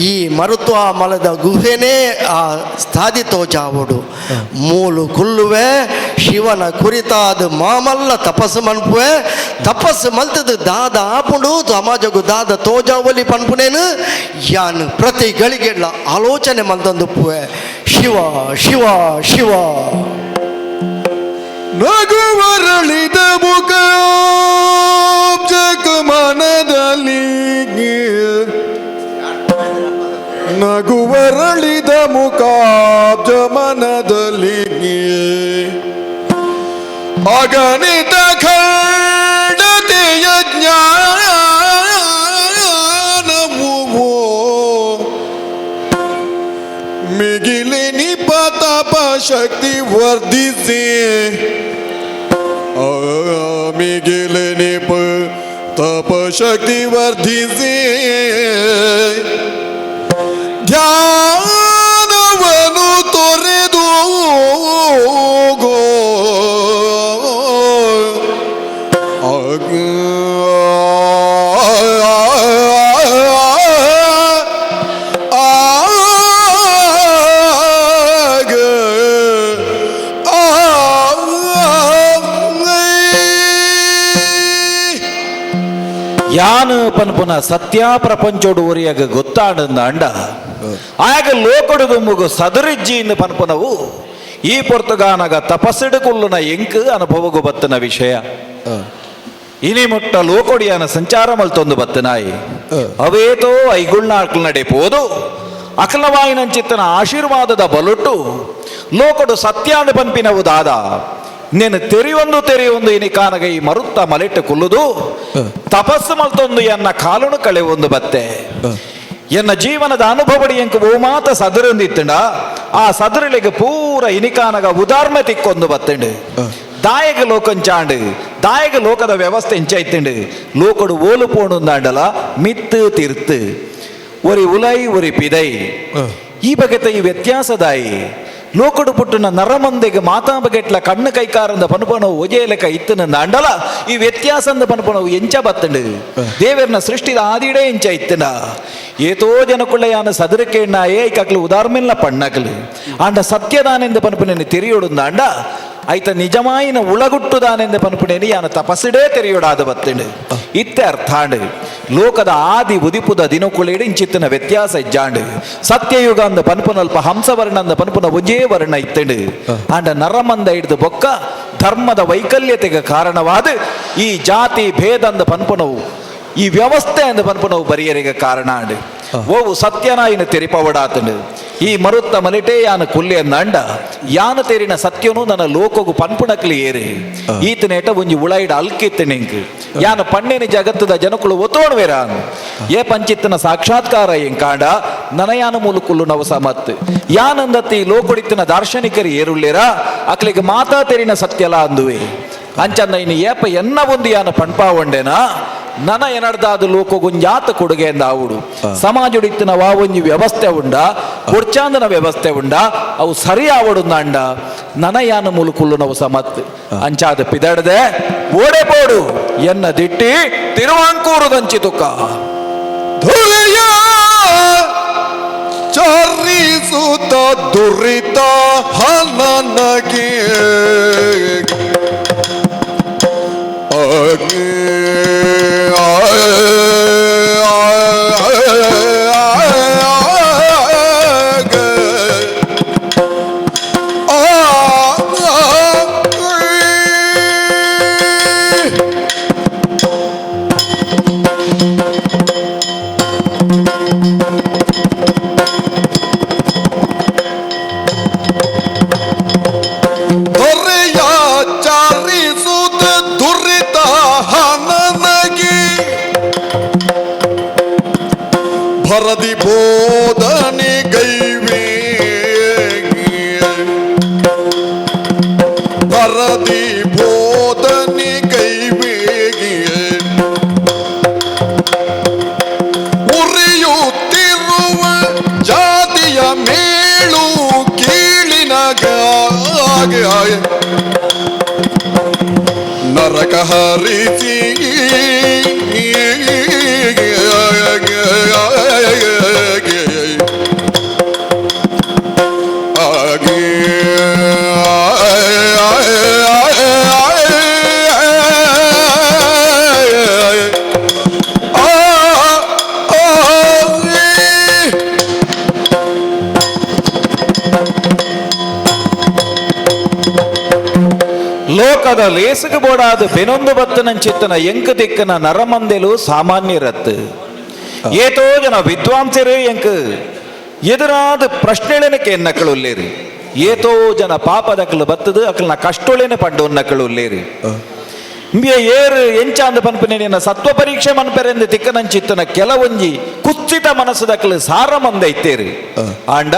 ಈ ಮರುತ್ವ ಮಲದ ಗುಹೆನೇ ಆ ಸಾಧಿತೋಜಾವಡು ಮೂಲು ಕುಲ್ಲುವೆ ಶಿವನ ಕುರಿತಾದ ಮಾಮಲ್ಲ ತಪಸ್ಸು ಮನ್ಪುವೆ ತಪಸ್ಸು ಮಲ್ತದ ದಾದ ಆಪುಂಡು ಸಮಾಜಗೂ ದಾದ ತೋಜಾವಲಿ ಪನ್ಪುನೇನು ಯಾನು ಪ್ರತಿ ಗಳಿಗೆಲ್ಲ ಆಲೋಚನೆ ಮಂತಂದುಪ್ಪುವೆ ಶಿವ ಶಿವ ಶಿವ ನಗುವರಳಿದ ಮುಖ ಮನದಲ್ಲಿ ನಗುವರಳಿದ ಮುಖಾಬ್ಜ ಮನದಲ್ಲಿ ಅಗಣಿತ ಖಂಡತೆಯ ಜ್ಞಾನವು ಮಿಗಿಲಿನಿ ಪತಪ ಶಕ್ತಿ ವರ್ಧಿಸಿ ಮಿಗಿಲಿನಿ ತಪಶಕ್ತಿ ವರ್ಧಿಸಿ ಧ್ಯಾನವನು ತೊರೆದು ಯಾನು ಪನ್ಪುನ ಸತ್ಯ ಪ್ರಪಂಚೋಡು ಒರಿಯಾಗ ಗೊತ್ತಾಂಡ ಅಂಡ ಆಗ ಲೋಕಡು ದುಂಬುಗು ಸದರಿಜ್ಜಿಯಿಂದ ಪನ್ಪುನವು ಈ ಪೊರ್ತುಗಾನಗ ತಪಸ್ಸಿಡು ಕುಲ್ಲುನ ಎಂಕ್ ಅನುಭವಗು ಬತ್ತನ ವಿಷಯ ಇನಿ ಮುಟ್ಟ ಲೋಕೊಡಿಯಾನ ಸಂಚಾರ ಮಲ್ತೊಂದು ಬತ್ತನಾಯಿ ಅವೇತೋ ಐಗುಳ್ನಾಳ್ಕಲ್ ನಡೆಪೋದು ಅಖಲವಾಯಿನಂಚಿತ್ತನ ಆಶೀರ್ವಾದದ ಬಲುಟ್ಟು ಲೋಕಡು ಸತ್ಯಾಂದ ಪನ್ಪಿನವು ದಾದ నేను ತೆರೆಯೊಂದು ಇನಿ ಕಾನಗ ಈ ಮರುತ್ತ ಮಲೆಟ್ಟು ಕುಲ್ಲುದು ತಪಸ್ಸು ಮಲ್ತೊಂದು ಎನ್ನ ಕಾಲುನು ಕಳೆ ಒಂದು ಬತ್ತೆ ಎನ್ನ ಜೀವನದ ಅನುಭವಡಿ ಎಂಕ ಓ ಮಾತ ಸದರೊಂದಿತ್ತಂಡ ಆ ಸದರಳಿಗೆ ಪೂರ ಇನಿಕಾನಗ ಉದಾಹರಣೆ ತಿಕ್ಕೊಂದು ಬತ್ತಂಡು ದಾಯಗ ಲೋಕಂಚಾಂಡು ದಾಯಗ ಲೋಕದ ವ್ಯವಸ್ಥೆ ಇಂಚೈತ್ತಂಡು ಲೋಕಡು ಓಲು ಪೋಣುಂದಾಂಡಲ ಮಿತ್ತು ತಿರ್ತು ಒರಿ ಉಲೈ ಒರಿ ಪಿದೈ ಈ ಬಗೆತ ಈ ವ್ಯತ್ಯಾಸದಾಯಿ ಲೋಕಡು ಪುಟ್ಟನ ನರಮಂದೆಗೆ ಮಾತಾಬಗೆಟ್ಲ ಕಣ್ಣು ಕೈಕಾರಂದ ಪನುಪನವು ಒಜೆಯಲೆಕ ಇತ್ತನ ಅಂಡಲ ಈ ವ್ಯತ್ಯಾಸಂದ ಪನುಪನವು ಎಂಚ ಬತ್ತಂಡು ದೇವರನ ಸೃಷ್ಟಿದ ಆದಿಡೇ ಎಂಚ ಇತ್ತನ ಏತೋ ಜನಕುಳ್ಳೆಯಾನ ಸದರಕ್ಕೆ ಏಕಕ್ಲು ಉದಾರ್ಮೆಲ್ಲ ಪಣ್ಣಕಲು ಆಂಡ ಸತ್ಯದಾನೆಂದ ಪನುಪನೇನು ತೆರಿಯೋಡುಂದ ಅಂಡ ಐತ ನಿಜಮಾಯಿನ ಉಳಗುಟ್ಟುದಾನೆಂದ ಪನುಪನೇನು ಯಾನ ತಪಸ್ಸಿಡೇ ತೆರಿಯೋಡಾದ ಬತ್ತಂಡು ಇತ್ತೆ ಅರ್ಥಾಂಡು ಲೋಕದ ಆದಿ ಉದಿಪುದ ದಿನಕುಳೇಡು ಇಂಚಿತ್ತಿನ ವ್ಯತ್ಯಾಸ ಇಜ್ಜಾಂಡು ಸತ್ಯಯುಗ ಅಂದ ಪನುಪನಲ್ಪ ಹಂಸವರ್ಣ ಅಂದ ಪನುಪನ ಒಂಜೇ ವರ್ಣ ಇತ್ತಂಡು ಆಂಡ ನರಮಂದ ಹಿಡಿದು ಬೊಕ್ಕ ಧರ್ಮದ ವೈಕಲ್ಯತೆಗೆ ಕಾರಣವಾದ ಈ ಜಾತಿ ಭೇದ ಅಂದ ಪನ್ಪನವು ಈ ವ್ಯವಸ್ಥೆ ಅಂದ ಪನ್ಪನವು ಬರಿಯರಿಗೆ ಕಾರಣ ಅಂಡು ಓವು ಸತ್ಯನಾಯಿನ ತೆರಿಪವಡಾತಂಡು ಈ ಮರುತ್ತ ಮಲಿಟೇ ಯಾನ ಕುಲ್ಲೆ ಅಂದ ಯಾನ ತೆರಿನ ಸತ್ಯನು ನನ್ನ ಲೋಕಗು ಪನ್ಪುಣಕ್ಲಿ ಏರಿ ಈತನೇಟ ಒಂಜಿ ಉಳೈಡ ಅಲ್ಕಿತ್ತನೆಂಕ್ ಯಾನ ಪಣ್ಣೆನ ಜಗತ್ತದ ಜನಕುಲು ಒತ್ತೋಣ್ವೇರ ಏ ಪಂಚಿತ್ತನ ಸಾಕ್ಷಾತ್ಕಾರ ಎಂಕಾಂಡ ನನಯಾನ ಮೂಲಕುಲ್ಲು ನವ ಸಮತ್ ಯಾನಂದತ್ತಿ ಲೋಕೊಡಿತ್ತಿನ ದಾರ್ಶನಿಕರು ಏರುಳ್ಳೇರ ಅಕ್ಲಿಗೆ ಮಾತಾ ತೆರಿನ ಸತ್ಯಲ ಅಂದುವೆ ಅಂಚಂದ ಇನ್ನು ಏಪ ಎನ್ನ ಒಂದು ಯಾನ ಪಣ್ಪಾವಂಡೆನ ನನ ಎನಡ್ದಾದ ಲೋಕಗೊಂಜಾತ ಕೊಡುಗೆ ಎಂದ ಆವುಡು ಸಮಾಜುಡಿತ್ತಿನ ಒಂಜಿ ವ್ಯವಸ್ಥೆ ಉಂಡ ಕೊಡ್ಚಾಂದನ ವ್ಯವಸ್ಥೆ ಉಂಡ ಅವು ಸರಿ ಆವಡುಂದ ಅಂಡ ನನ ಯಾನ ಮುಲುಕುಲ್ಲು ನಾವು ಸಮತ್ ಅಂಚಾದ ಪಿದಡದೆ ಓಡೆ ಬೋಡು ಎನ್ನ ದಿಟ್ಟಿ ತಿರುವಾಂಕೂರುದಂಚಿ ತುಕ ಚರಿಸುತ್ತ ದುರಿತ ಹನನಗೆ ಭರದಿ ಬೋಧನೆ ಗೈವೆ ಭರದಿ ಬೋಧನೆ ಗೈವೇಗೆ ಉರಿಯುತ್ತಿರುವ ಜಾತಿಯ ಮೇಳು ಕೀಳಿನಗ ನರಕ ಹರಿಸಿ ತದ ಲೇಸುಗೆ ಬೋಡಾದ ಬೆನೊಂದು ಬತ್ತನಂಚಿತ್ತನ ಎಂಕ್ ದಿಕ್ಕನ ನರಮಂದೆಲು ಸಾಮಾನ್ಯರತ್ತು ಏತೋ ಜನ ವಿದ್ವಾಂಸರೇ ಎಂಕ್ ಎದುರಾದ ಪ್ರಶ್ನೆಳನಕ್ಕೆ ಎನ್ನಕ್ಕಳು ಉಲ್ಲೇರಿ ಏತೋ ಜನ ಪಾಪದಕ್ಕಲು ಬತ್ತದು ಅಕ್ಕಲ್ನ ಕಷ್ಟೊಳೆನೆ ಪಂಡು ನಕ್ಕಳು ಉಲ್ಲೇರಿ ಏರು ಎಂಚಾಂದ ಪನ್ಪನೇನ ಸತ್ವ ಪರೀಕ್ಷೆ ಮನ್ಪೆರೆಂದು ತಿಕ್ಕನಂಚಿತ್ತನ ಕೆಲವೊಂಜಿ ಕುತ್ಸಿತ ಮನಸ್ಸದಕ್ಕಲು ಸಾರ ಮಂದ ಇತ್ತೇರಿ ಆಂಡ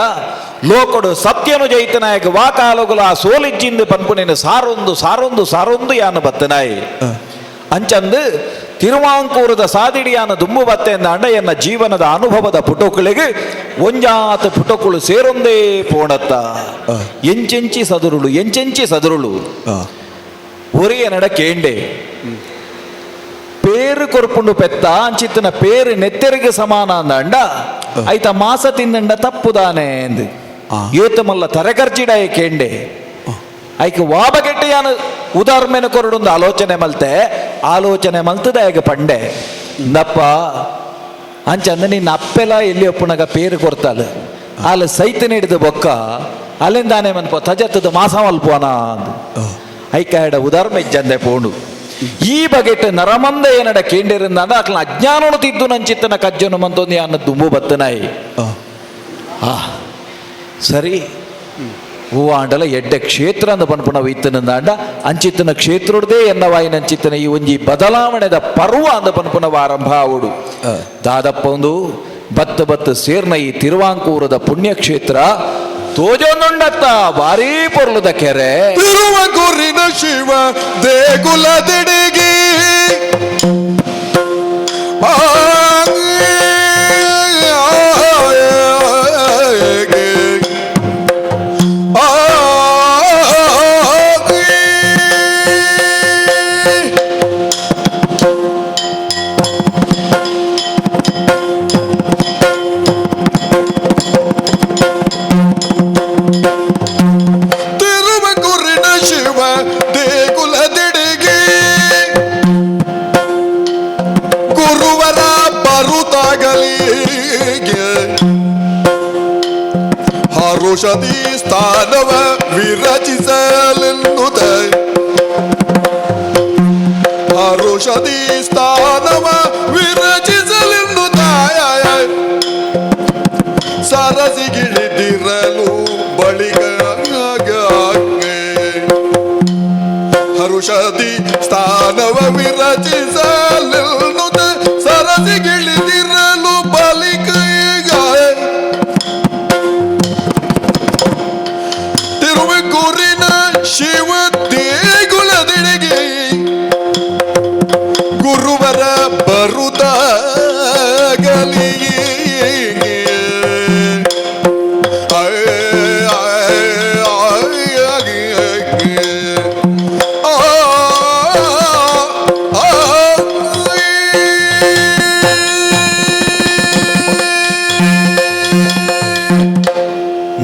ಲೋಕಡು ಸತ್ಯನು ಜೈತನಾಯಕ ವಾಕಾಲಗುಲ ಆ ಸೋಲಿಜ್ಜಿಂದ ಪನ್ಪುನೇನು ಸಾರೊಂದು ಸಾರೊಂದು ಸಾರೊಂದು ಯಾನ ಬತ್ತನಾಯಿ ಅಂಚಂದು ತಿರುವಾಂಕೂರದ ಸಾದಿಡಿಯಾನ ದುಮ್ಮು ಬತ್ತೆ ಅಂದ ಎನ್ನ ಜೀವನದ ಅನುಭವದ ಪುಟೋಕುಳಿಗೆ ಒಂಜಾತ ಪುಟೋಕುಳು ಸೇರೊಂದೇ ಪೋಣತ್ತ ಎಂಚೆಂಚಿ ಸದುರುಳು ಒರಿಯ ನಡ ಕೇಂಡೆ ಪೇರು ಕೊರ್ಪುಂಡು ಪೆತ್ತ ಅಂಚಿತ್ತನ ಪೇರು ನೆತ್ತೆರಿಗೆ ಸಮಾನ ಅಂದ ಐತ ಮಾಸ ತಿಂದಂಡ ತಪ್ಪುದಾನೆ ಎಂದು ಏತಮಲ್ಲ ತರೆಕರ್ಚಿಡಾಯ ಕೇಂಡೆ ಐಕೆ ವಾಬಗೆಟ್ಟೆಯಾನ ಉದಾರ್ಮೆನ ಕೊರಡೊಂದು ಆಲೋಚನೆ ಮಲ್ತದ ಈಗ ಪಂಡೆ ನಪ್ಪ ಅಂಚಂದ ನಿನ್ನ ಅಪ್ಪೆಲ್ಲ ಎಲ್ಲಿ ಒಪ್ಪುನಗ ಪೇರು ಕೊರ್ತಾಳ ಅಲ್ಲಿ ಸೈತ ನೀಡಿದ ಬೊಕ್ಕ ಅಲ್ಲಿಂದಾನೆ ಮನ್ಪ ತಜತ್ತದ ಮಾಸ ಮಲ್ಪೋನ ಅಂದು ಐಕಾಯಡ ಉದಾರ್ಮೆ ಇಜ್ಜಂದೆ ಪೋಂಡು ಈ ಬಗೆಟ್ ನರಮಂದ ಏನಡ ಕೇಂಡಿರಿಂದ ಅಕ್ಲ ಅಜ್ಞಾನನು ತಿದ್ದು ನಂಚಿತ್ತನ ಕಜ್ಜನು ಮಂತೊಂದು ಅನ್ನ ದುಂಬು ಬತ್ತನಾಯಿ ಸರಿ ಹೂ ಆಂಡಲ ಎಡ್ಡೆ ಕ್ಷೇತ್ರ ಅಂದ ಪನ್ಪುನವ ಇತ್ತನಂದಾಂಡ ಅಂಚಿತ್ತನ ಕ್ಷೇತ್ರದೇ ಎನ್ನವಾಯಿನ ಅಂಚಿತ್ತನ ಈ ಒಂಜಿ ಬದಲಾವಣೆದ ಪರ್ವ ಅಂದ ಪನ್ಪುನವ ಆರಂಭ ಅವಡು ದಾದಪ್ಪ ಒಂದು ಬತ್ತ ಸೇರ್ನ ಈ ತಿರುವಾಂಕೂರದ ಪುಣ್ಯಕ್ಷೇತ್ರ ತೋಜೊಂದುಂಡತ್ತ ಭಾರೀ ಪೊರ್ಲುದ ಕೆರೆ ತಿರುವಕೂರಿನ ಶಿವ ದೇಗುಲದಿಡಿಗಿ ಔಷಧಿ ಸ್ಥಾನವ ವಿರಚಿಸಲೆನ್ನುತ್ತ ಔಷಧಿ ಸ್ಥಾನವ ವಿರಚಿಸಲೆನ್ನುತ್ತ ಸರಸಿಗಿಳಿದಿರಲು ಬಳಿಕ ಔಷಧಿ ಸ್ಥಾನವ ವಿರಚಿಸಲೆನ್ನುತ್ತ ಸರಸಿಗಿಳಿದಿರಲು ಬಳಿಕ ಶಿವ ದೇಗುಲದೆಡೆಗೆ ಗುರುವರ ಬರುತ್ತಾಗಲಿ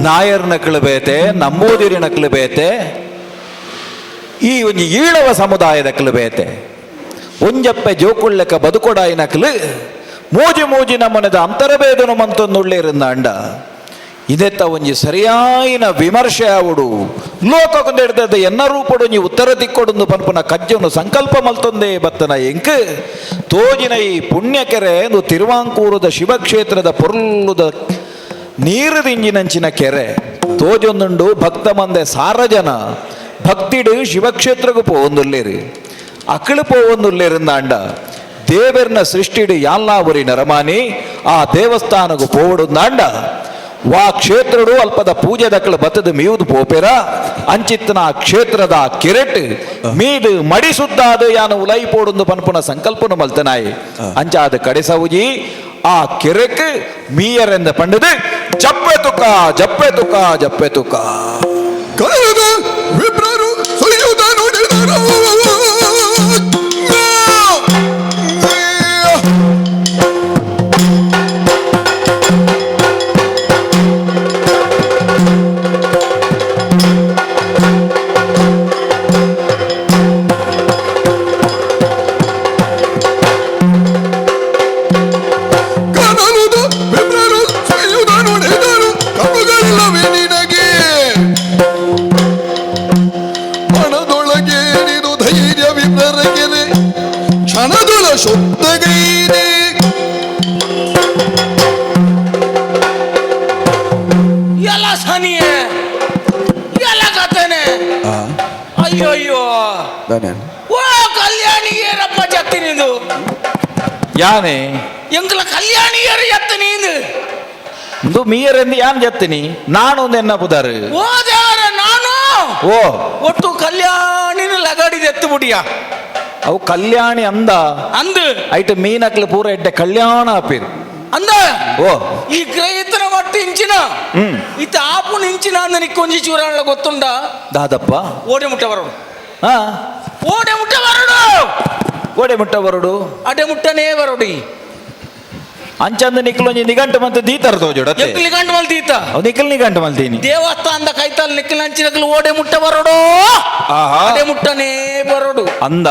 ನಾಯರ್ ನಕಲು ಬೇತೆ ನಮ್ಮೂದಿರಿ ನಕಲು ಬೇತೆ ಈ ಒಂಜಿ ಈಳವ ಸಮುದಾಯದ ಕಲು ಬೇತೆ ಒಂಜಪ್ಪೆ ಜೋಕುಳ್ಳೆಕ ಬದುಕೊಡಾಯಿ ನಕಲು ಮೂಜಿ ನಮ್ಮನೆದ ಅಂತರಭೇದನು ಮಂತೊಂದುಳ್ಳೇರಿಂದ ಅಂಡ ಇದೆತ್ತ ಒಂಜಿ ಸರಿಯಾಯಿನ ವಿಮರ್ಶೆ ಆವಡು ಲೋಕಕ್ಕೊಂದು ಹಿಡ್ದದ ಎನ್ನ ರೂಪಡು ನೀ ಉತ್ತರ ದಿಕ್ಕೊಡೊಂದು ಪನ್ಪುನ ಕಜ್ಜನು ಸಂಕಲ್ಪ ಮಲ್ತೊಂದೇ ಬತ್ತನ ಎಂಕ್ ತೋಜಿನ ಈ ಪುಣ್ಯಕೆರೆ ಒಂದು ತಿರುವಾಂಕೂರದ ಶಿವಕ್ಷೇತ್ರದ ಪೊರ್ಲುದ ನೀರು ದಿಂಜಿನಂಚಿನ ಕೆರೆ ತೋಜೊಂದುಂಡು ಭಕ್ತ ಮಂದೆ ಸಾರಜನ ಭಕ್ತಿಡು ಶಿವಕ್ಷೇತ್ರಗೂ ಪೋವೊಂದುಲ್ಲೇರಿ ಅಕ್ಕಳು ಪೋವೊಂದುಲ್ಲೇರಿಂದಾಂಡ ದೇವರನ್ನ ಸೃಷ್ಟಿಡು ಯಾಲ್ಲಾವರಿ ನರಮಾನಿ ಆ ದೇವಸ್ಥಾನಗೂ ಪೋವಡುಂದಾಂಡ ವಾ ಕ್ಷೇತ್ರಡು ಅಲ್ಪದ ಪೂಜೆ ದಕ್ಕಳು ಬತ್ತದ ಮೀವುದು ಪೋಪೆರ ಅಂಚಿತ್ತನ ಆ ಕ್ಷೇತ್ರದ ಕೆರೆಟ್ ಮೀದು ಮಡಿಸುದ್ದಾದ ಯಾನ ಉಲೈ ಪೋಡೊಂದು ಪನ್ಪುನ ಸಂಕಲ್ಪನು ಮಲ್ತನಾಯಿ ಅಂಚಾದ ಕಡೆಸವುಜಿ ಆ ಕೆರೆಕ್ ಮೀಯರೆಂದ ಪಂಡದು ಜಪ್ಪೆ ತುಕ ಕಳೆದ ವಿಪ್ರರು ಸುಳಿಯುವುದ ನೋಡಿದರು ಅಯ್ಯೋ ಅಯ್ಯೋ ಓ ಕಲ್ಯಾಣಿಯರಪ್ಪ ಜತ್ತಿ ನೀನು ಯಾನೆ ಎಂಕಲ ಕಲ್ಯಾಣಿಯರ ಎತ್ತ ನೀನು ಒಂದು ಮೀಯರೆಂದು ಯಾನ್ ಜತ್ತೀನಿ ನಾನು ಒಂದು ಎನ್ನ ಪುದಾರು ಓ ದೇವರ ನಾನು ಓ ಒಟ್ಟು ಕಲ್ಯಾಣಿನ ಲಗಾಡಿದ ಎತ್ತು ಬಿಡಿಯ ಅವು ಕಲ್ಯಾಣಿ ಅಂದ ಅಂದು ಐಟ್ ಮೀನಕ್ಲು ಪೂರ ಎಡ್ಡೆ ಕಲ್ಯಾಣ ಆಪಿರು ಅಂದ ಓ ಈ ಗ್ರಹಿತನ ಒಟ್ಟು ಇಂಚಿನ ಇತ್ತ ಆಪುನ ಇಂಚಿನ ಅಂದ ನಿಕ್ಕೊಂಜಿ ಚೂರಾಳ ಗೊತ್ತುಂಡ ದಾದಪ್ಪ ಓಡೆ ಮುಟ್ಟ ಬರೋಡು ಹಾ ಓಡೆ ಮುಟ್ಟ ಬರೋಡು ಗೋಡೆ ಮುಟ್ಟ ಬರೋಡು ಅಡೆ ಮುಟ್ಟನೇ ಬರೋಡಿ ಅಂಚಂದ ನಿಕ್ಲೊಂಜಿ ನಿಘಂಟು ಮತ್ತೆ ದೀತರ ತೋಜೋಡತ್ತೆ ಎಕ್ಲಿ ಗಂಟು ಮಲ್ದೀತ ಅವು ನಿಖಲ್ ನಿಘಂಟು ಮಲ್ತೀನಿ ದೇವಸ್ಥಾನದ ಕೈತಲ್ ನಿಕ್ಕಿನ ಅಂಚಿನಕ್ಲು ಓಡೆ ಮುಟ್ಟ ಬರೋಡು ಆಹಾ ಅಡೆ ಮುಟ್ಟನೇ ಬರೋಡು ಅಂದ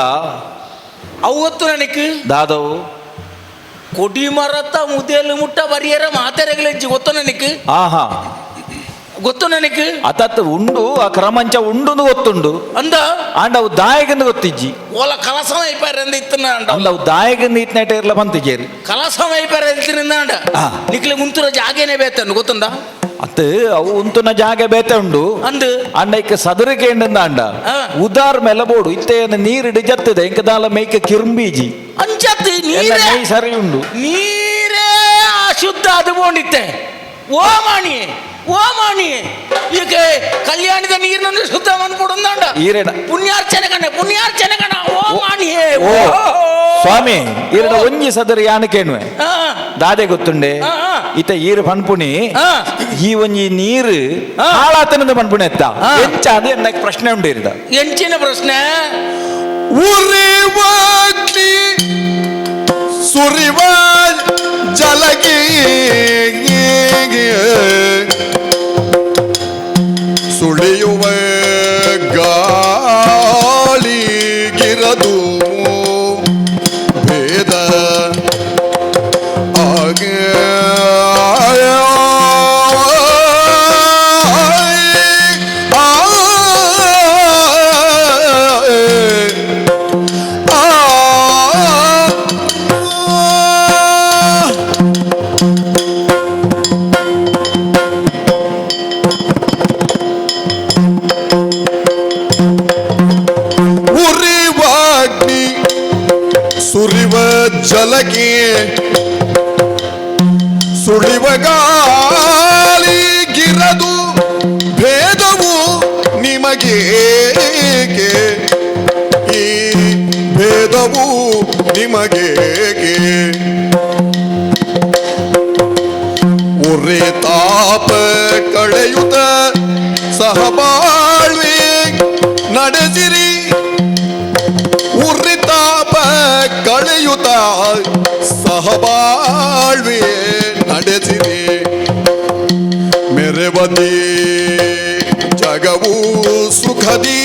ಅವತ್ತು ನನಗೆ ದಾದವು ಕೊಡಿ ಮರತ ಮುದೇಲು ಮುಟ್ಟ ಬರಿಯರ ಮಾತೆರೆಗಲೆಂಚಿ ಗೊತ್ತು ನನಗೆ ಆಹಾ ಗೊತ್ತು ನನಗೆ ಅತತ್ ಉಂಡು ಆ ಕ್ರಮಂಚ ಉಂಡು ಗೊತ್ತುಂಡು ಅಂದ ಆಂಡ ಅವು ದಾಯಗಂದು ಗೊತ್ತಿಜ್ಜಿ ಓಲ ಕಲಸಮ ಐಪಾರ ಅಂದ ಇತ್ತನ ಅಂಡ ಅಂದ ಅವು ದಾಯಗಂದು ಇತ್ನೈಟ ಇರ್ಲ ಬಂತಿಜೇರಿ ಕಲಸಮ ಐಪಾರ ಇತ್ತಿನಿಂದ ಅಂಡ ನಿಕ್ಲೆ ಮುಂತುರ ಜಾಗೇನೆ ಬೇತಂಡು ಗೊತ್ತುಂಡ ಅತ್ ಅವು ಉಂತುನ ಜಾಗ ಬೇತೆ ಉಂಡು ಅಂದು ಅಂಡ ಸದರಿಗೆ ಅಂಡ ಉದಾರ್ ಮೆಲಬೋಡು ಇತ್ತೇನ ನೀರಿಡು ಜತ್ತದೆ ಇಂಕ ದಾಲ ಮೇಯ್ಕ ಕಿರ್ಂಬೀಜಿ ಅಂಚತ್ತಿ ಎಲ್ಲ ನೀರೇ ಮೈ ಸರಿ ಉಂಡು ನೀರೇ ಅಶುದ್ಧ ಅದು ಬೋಂಡಿತ್ತೆ ಓ ಮಾಣಿ ಈಗ ಕಲ್ಯಾಣದ ನೀರನ್ನು ಶುದ್ಧ ಮಾಡ್ಕೊಡುಂದಾಂಡ ಈರೆಡ ಪುಣ್ಯಾರ್ಚನೆ ಕಣ ಓ ಮಾಣಿಯೇ ಓ ಸ್ವಾಮಿ ಈರೆಡ ಒಂಜಿ ಸದರಿ ಯಾನಕೇನ್ವೆ ದಾದೆ ಗೊತ್ತುಂಡೆ ಇತ ಈರು ಪನ್ಪುಣಿ ಈ ಒಂಜಿ ನೀರು ಹಾಳಾತನದ ಪನ್ಪುಣಿ ಎತ್ತ ಹೆಚ್ಚ ಅದು ಎನ್ನ ಪ್ರಶ್ನೆ ಉಂಡು ಇರಿದ ಎಂಚಿನ ಪ್ರಶ್ನೆ ಉರಿವಾಗ್ಲಿ ಸುರಿವ ಜಲಗಿ ಸುಳಿಯುವ ಗಾಳಿಗಿರದು ಭೇದ ಸುರಿವ ಜಲಗಿ ಸುಳಿವ ಗಾಳಿಗಿರದು ಭೇದವು ನಿಮಗೆ ಈ ಭೇದವು ನಿಮಗೆ ಉರಿ ತಾಪ ಕಳೆಯುತ್ತ ಸಹಬಾಳ್ವೆ ನಡೆಸಿರಿ ಉರಿತಾಪ ಕಳೆಯುತ್ತ ಸಹಬಾಳ್ವೆ ನಡೆಸಿರಿ ಮೆರೆವದಿ ಜಗವು ಸುಖದಿ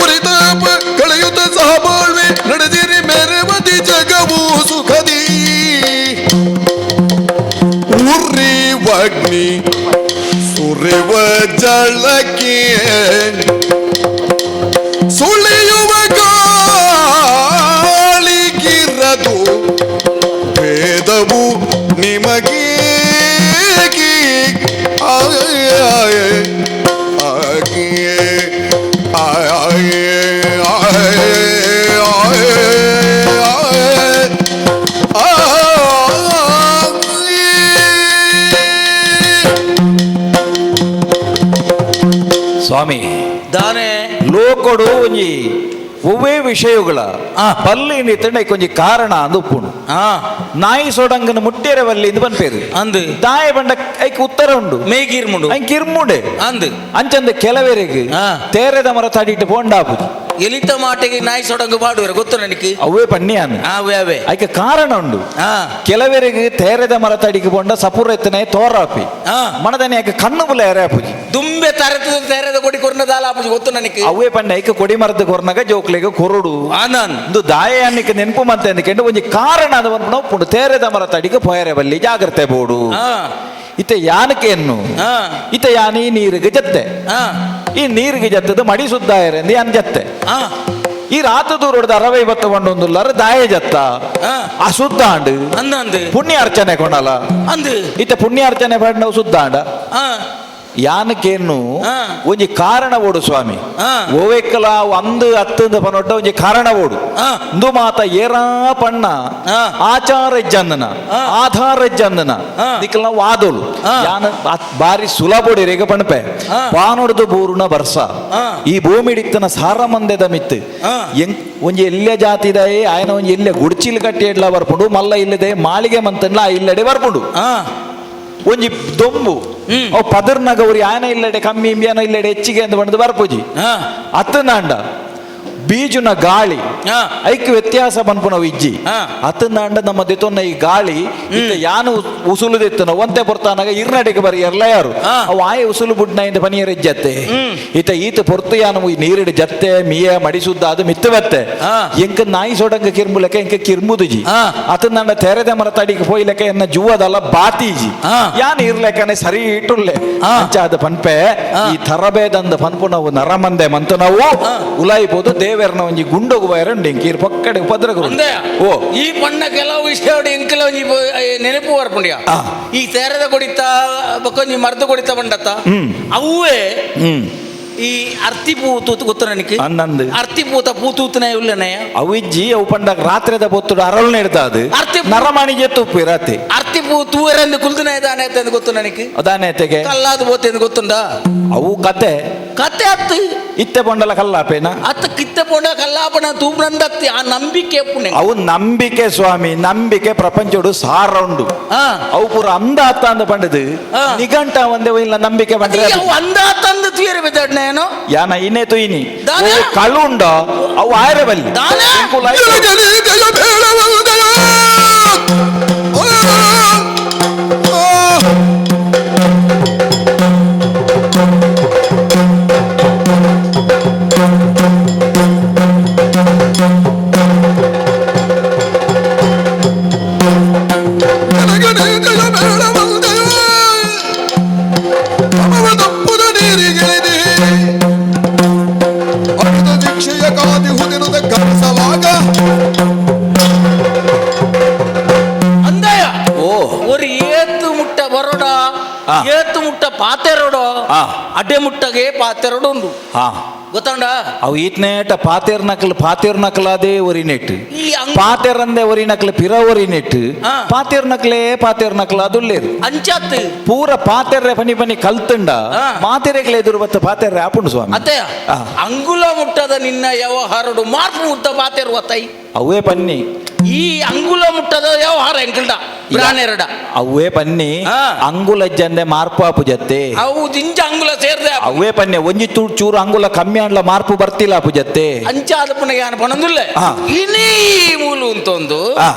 ಉರಿತಾಪ ಕಳೆಯುತ್ತ ಸಹಬಾಳ್ವೆ ನಡೆಸಿರಿ ಮೆರೆವದಿ ಜಗವು ಸುಖದಿ ಉರಿವಗ್ನಿ ಸುರಿವ ಜಳಕ್ಕೆ ಸುಳಿಯುವ ಗಾಳಿಗಿರದು ಭೇದವು ನಿಮಗೆ ಸ್ವಾಮಿ ದಾನೆ ಲೋಕೊಡು ಒಂಜಿ ಒವ್ವೇ ವಿಷಯಗಳ ಪಲ್ಲಿ ನಿತಂಡ ಕೊಂಜಿ ಕಾರಣ ಅಂದು ಉಪ್ಪುಂಡು ನಾಯಿ ಸೋಡಂಗನ ಮುಟ್ಟೇರ ಬಲ್ಲಿ ಇದು ಬನ್ಪೇರು ಅಂದು ದಾಯ ಬಂಡ ಐಕ್ ಉತ್ತರ ಉಂಡು ಮೇಗಿರ್ಮುಂಡು ಐಕ್ ಇರ್ಮುಂಡೆ ಅಂದು ಅಂಚಂದ ಕೆಲವರಿಗೆ ತೇರೆದ ಮರ ತಡಿಟ್ಟು ಪೋಂಡಾಪುಜಿ ಎಲಿತ ಮಾಟೆಗೆ ನಾಯಿ ಸೊಡಂಗು ಪಾಡುವರೆ ಗೊತ್ತು ನನಗೆ ಅವೇ ಪನ್ನಿಯಾನು ಅವೇ ಅವೇ ಐಕ ಕಾರಣ ಉಂಡು ಕೆಲವರಿಗೆ ತೇರೆದ ಮರ ತಡಿಗೆ ಪೋಂಡ ಸಪುರ ಎತ್ತನೆ ತೋರಾಪಿ ಮನದನೆ ಐಕ ಕಣ್ಣು ಬುಲ ಎರಾಪುಜಿ ದುಂಬೆ ತರೆದ ತೇರೆದ ಕೊಡಿ ಕೊರ್ನ ದಾಲಾಪುಜಿ ಗೊತ್ತು ನನಗೆ ಅವೇ ಪಂಡ ಐಕ ಕೊಡಿ ಮರದ ಕೊರ್ನಾಗ ಜೋಕ್ಲೆಗೆ ಕೊರಡು ಆನಂದ್ ದಾಯ ಅನ್ನಕ್ಕೆ ನೆನಪು ಮತ್ತೆ ಅಂದ್ಕೊಂಡು ಒಂಜಿ ಕಾರಣ ಅದ ಪುಂಡು ತೇರೆದ ಮರ ತಡಿಗೆ ಪೋಯರೆ ಬಲ್ಲಿ ಜಾಗ್ರತೆ ಬೋಡು ಇತ ಯಾನಕೆಯನ್ನು ಇತ ಯಾನಿ ನೀರಿಗೆ ಜತ್ತೆ ಈ ನೀರಿಗೆ ಜತ್ತದ ಮಡಿ ಸುದ್ದಾಯರೆಂದು ಯಾನ್ ಜತ್ತೆ ಈ ರಾತ ದೂರದ 60-50 ಒಂದೊಂದುಲ್ಲರ ದಾಯ ಜತ್ತ ಅಶುದ್ಧಾಂಡ್ ಅಂದಂದು ಪುಣ್ಯ ಅರ್ಚನೆ ಕೊಣಲ ಅಂದು ಇತ ಪುಣ್ಯ ಅರ್ಚನೆ ಪಂಡ ಶುದ್ಧಾಂಡ ಯಾನಕ್ಕೇನು ಹಾ. ಒಂಜಿ ಕಾರಣ ಓಡು ಸ್ವಾಮಿ ಹಾ. ಓವೆಕ್ಕಲ ಅಂದು ಹತ್ತಂದು ಪನೊಟ್ಟ ಒಂಜಿ ಕಾರಣ ಓಡು ಹಾ. ಇಂದು ಮಾತ ಏರಾ ಪಣ್ಣ ಹಾ. ಆಚಾರ ಇಜ್ಜಂದನ ಹಾ. ಆಧಾರ ಇಜ್ಜಂದನ ಹಾ. ದಿಕ್ಕಲ ವಾದೋಳು ಹಾ. ಯಾನ ಬಾರಿ ಸುಲಭೋಡಿ ರೇಗ ಪಣಪೆ ಹಾ. ಪಾನೊಡ್ದು ಬೂರುನ ಬರ್ಸ ಹಾ. ಈ ಭೂಮಿ ಇಡಿತ್ತನ ಸಾರ ಮಂದೆದ ಮಿತ್ತು ಹಾ. ಒಂಜಿ ಎಲ್ಲೆ ಜಾತಿದಾಯಿ ಆಯನ ಒಂಜಿ ಎಲ್ಲೆ ಗುಡ್ಚಿಲ್ ಕಟ್ಟಿ ಎಡ್ಲ ಬರ್ಪುಂಡು ಮಲ್ಲ ಇಲ್ಲದೆ ಮಾಳಿಗೆ ಮಂತನ್ಲ ಆ ಇಲ್ಲಡೆ ಬರ್ಪುಂಡು ಹಾ ಒಂಜಿ ದೊಂಬು ಅವು ಪದರ್ನಾಗ ಅವ್ರಿ ಆಯನ ಇಲ್ಲಡೆ ಕಮ್ಮಿ ಇಂಬಿಯನ ಇಲ್ಲಡೆ ಹೆಚ್ಚಿಗೆ ಅಂತ ಬಂದು ಬರ್ಪುಜಿ ಹಾ ಅತ್ತನಾಂಡ ಬೀಜುನ ಗಾಳಿ ಹಾ. ಐಕ್ಯ ವ್ಯತ್ಯಾಸ ಬನ್ಪುನವು ಇಜ್ಜಿ ಹಾ. ಅತ್ತನಾಂಡ ನಮ್ಮ ದೆತೊನ್ನ ಈ ಗಾಳಿ ಇತ್ತ ಯಾನು ಉಸುಲು ದೆತ್ತನ ಒಂತೆ ಬರ್ತಾನಾಗ ಇರ್ನಡೆಗೆ ಬರಿ ಎಲ್ಲ ಯಾರು ಹಾ. ಅವು ಆಯ ಉಸುಲು ಬುಡ್ನ ಇಂದ ಪನಿಯರ ಇಜ್ಜತ್ತೆ ಈತ ಪೊರ್ತು ಯಾನು ಈ ನೀರಿಡ ಜತ್ತೆ ಮಿಯ ಮಡಿಸುದ್ದ ಅದು ಮಿತ್ತು ಬತ್ತೆ ಹಾ. ಎಂಕ ನಾಯಿ ಸೊಡಂಗ ಕಿರ್ಮುಲಕ ಎಂಕ ಕಿರ್ಮುದುಜಿ ಹಾ. ಅತ್ತನಾಂಡ ತೆರೆದ ಮರ ತಡಿಗೆ ಪೋಯ್ಲಕ ಎನ್ನ ಜುವದಲ್ಲ ಬಾತೀಜಿ ಹಾ. ಯಾನ್ ಇರ್ಲೆಕನೆ ಸರಿ ಇಟ್ಟುಲ್ಲೆ ಹಾ. ಅಂಚಾದ ಪನ್ಪೆ ಹಾ. ಈ ತರಬೇದಂದ ಪನ್ಪು ನಾವು ನರಮಂದೆ ಮಂತು ನಾವು ಉಲಾಯಿಬೋದು ದೇವರನ ಒಂಜಿ ಗುಂಡೋಗು ಬಯರಂಡಿ ಕೀರ್ ಪಕ್ಕಡೆ ಉಪದ್ರಗರು ಅಂದೆ ಓ ಈ ಪಣ್ಣ ಕೆಲವು ವಿಷಯ ಎಂಕಲ ಒಂಜಿ ನೆನಪು ಬರ್ಪುಂಡ್ಯ ಆ. ಈ ತೆರೆದ ಕೊಡಿತ ಬಕ್ಕೊಂಜಿ ಮರ್ದು ಕೊಡಿತ ಬಂಡತ್ತ ಅವೇ ಈ ಅರ್ತಿ ಪೂತು ಗೊತ್ತ ನನಗೆ ಅನ್ನಂದು ಅರ್ತಿ ಪೂತ ಪೂತೂತನೇ ಉಲ್ಲನೆ ಅವಿಜ್ಜಿ ಅವು ಪಂಡಾಗ ರಾತ್ರಿದ ಬೊತ್ತುಡು ಅರಳು ನೆಡ್ದಾದು ಅರ್ತಿ ನರಮಣಿಗೆ ತುಪ್ಪು ರಾತಿ ಅರ್ತಿ ಪೂ ತೂವರೆಂದು ಕುಲ್ದನೆ ಇದಾನೆ ಅಂತ ಗೊತ್ತು ನನಗೆ ಅದಾನೇತೆಗೆ ಕಲ್ಲಾದ ಬೋತೆ ಎಂದು ಗೊತ್ತುಂಡ ಅವು ಕತೆ ಕತೆ ಅತ್ತು ಇತ್ತೆ ಬೊಂಡಲ ಕಲ್ಲಾಪೇನ ಅತ್ತ ಕಿತ್ತ ಪೋಂಡ ಕಲ್ಲಾಪಣ ತೂಬ್ರಂದತ್ತಿ ಆ ನಂಬಿಕೆ ಪುಣ್ಯ ಅವು ನಂಬಿಕೆ ಸ್ವಾಮಿ ನಂಬಿಕೆ ಪ್ರಪಂಚಡು ಸಾರ ಉಂಡು ಹಾ ಅವು ಪೂರ ಅಂದ ಅತ್ತ ಅಂದ ಪಂಡದು ಹಾ. ನಿಘಂಟ ಒಂದೇ ಇಲ್ಲ ನಂಬಿಕೆ ಬಂದ್ರೆ ಅದು. ಅವು ಅಂದ ತಂದು ತೀರ ಬಿದ್ದಾಡ್ನ ಏನು ಯಾನ ಇನ್ನೇ ತುಯಿನಿ ದಾನ? ಕಳು ಉಂಡ ಅವು ಆಯ್ರೆ ಬಲ್ಲಿ ದಾನ? ಇಂಕುಲ ಆಯ್ತು. ಅಂದಯ ಓ ஒரு ஏத்து முட்டை ಬರೋಡ ಆ. ಏತು ಮುಟ್ಟ ಪಾತೆರೋಡು ಆ. ಅಡ್ಡೆ ಮುಟ್ಟಗೆ ಪಾತೆರೋಡು ಉಂಡು ಹಾ ಗೊತ್ತಂಡ ಅವು ಈತ್ನೇಟ ಪಾತೇರ್ ನಕಲಾದೇ ಒರಿನೆಟ್ ಈ ಪಾತೇರಂದೆ ಒರಿನಕ್ಲೆ ಪಿರ ಒರಿನೆಟ್ ಹಾ. ಪಾತೇರ್ ನಕಲ ಅದುಲ್ಲೇರು ಅಂಚಾತ್ ಪೂರ ಪಾತೆರ್ರೆ ಪನಿ ಕಲ್ತಂಡ ಹಾ. ಮಾತೆರೆಗ್ಲೆ ಎದುರು ಬತ್ತ ಪಾತೆರ್ರೆ ಆಪುಂಡು ಸ್ವಾಮಿ ಅತ್ತೆ ಆ. ಅಂಗುಲ ಮುಟ್ಟದ ನಿನ್ನ ವ್ಯವಹಾರಡು ಮಾರ್ಪು ಮುಟ್ಟ ಪಾತೆರು ಒತ್ತೈ ಅವೇ ಪನ್ನಿ ಈ ಅಂಗುಲ ಮುಟ್ಟದ ವ್ಯವಹಾರ ಎಂಕಲ್ಡ ಬ್ರಾನೆರಡ ಅವೇ ಪನ್ನಿ ಹಾ. ಅಂಗುಲಜ್ಜಂದೆ ಮಾರ್ಪಾಪು ಜತ್ತೆ ಅವು ದಿಂಜ ಅಂಗುಲ ಸೇರ್ದೆ ಅವೇ ಪನ್ನಿ ಒಂಜಿ ಚೂರು ಅಂಗುಲ ಕಮ್ಮಿ ಅಂಡ್ಲ ಮಾರ್ಪು ಬರ್ತಿಲ್ಲ ಪುಜತ್ತೆ ಅಂಚಾದ ಪುನಃ ಯಾನ ಪಣಂದುಲ್ಲ ಹಾ. ಇನ್ನೀ ಮೂಲು ಅಂತೊಂದು ಆ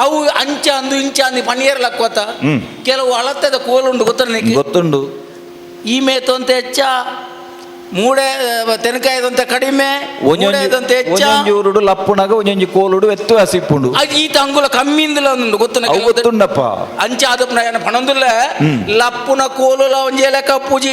ಅವು ಅಂಚ ಅಂದು ಇಂಚ ಅಂದು ಪಣಿಯರ್ ಲಕ್ವತ ಹ್ಮ್. ಕೆಲವು ಅಳತೆದ ಕೋಲುಂಡು ಗೊತ್ತ ಗೊತ್ತುಂಡು ಈ ಮೇತಂತ ಹೆಚ್ಚ ಮೂಡೆ ತೆನಕಾಯದಂತೆ ಕಡಿಮೆ ಮೂಡೆದಂತೆ ಹೆಚ್ಚ ಒಂಜೊಂಜೂರುಡು ಲಪ್ಪುನಗ ಒಂಜೊಂಜಿ ಕೋಲುಡು ವ್ಯತ್ಯಾಸ ಇಪ್ಪುಂಡು ಈತ ಅಂಗುಲ ಕಮ್ಮಿಂದಿಲ್ಲ ಒಂದು ಗೊತ್ತನ ಅವು ಗೊತ್ತುಂಡಪ್ಪ ಅಂಚ ಆದಪ್ಪನ ಏನ ಪಣಂದುಲ್ಲ ಲಪ್ಪುನ ಕೋಲುಲ ಒಂಜೆ ಲೆಕ್ಕ ಪೂಜಿ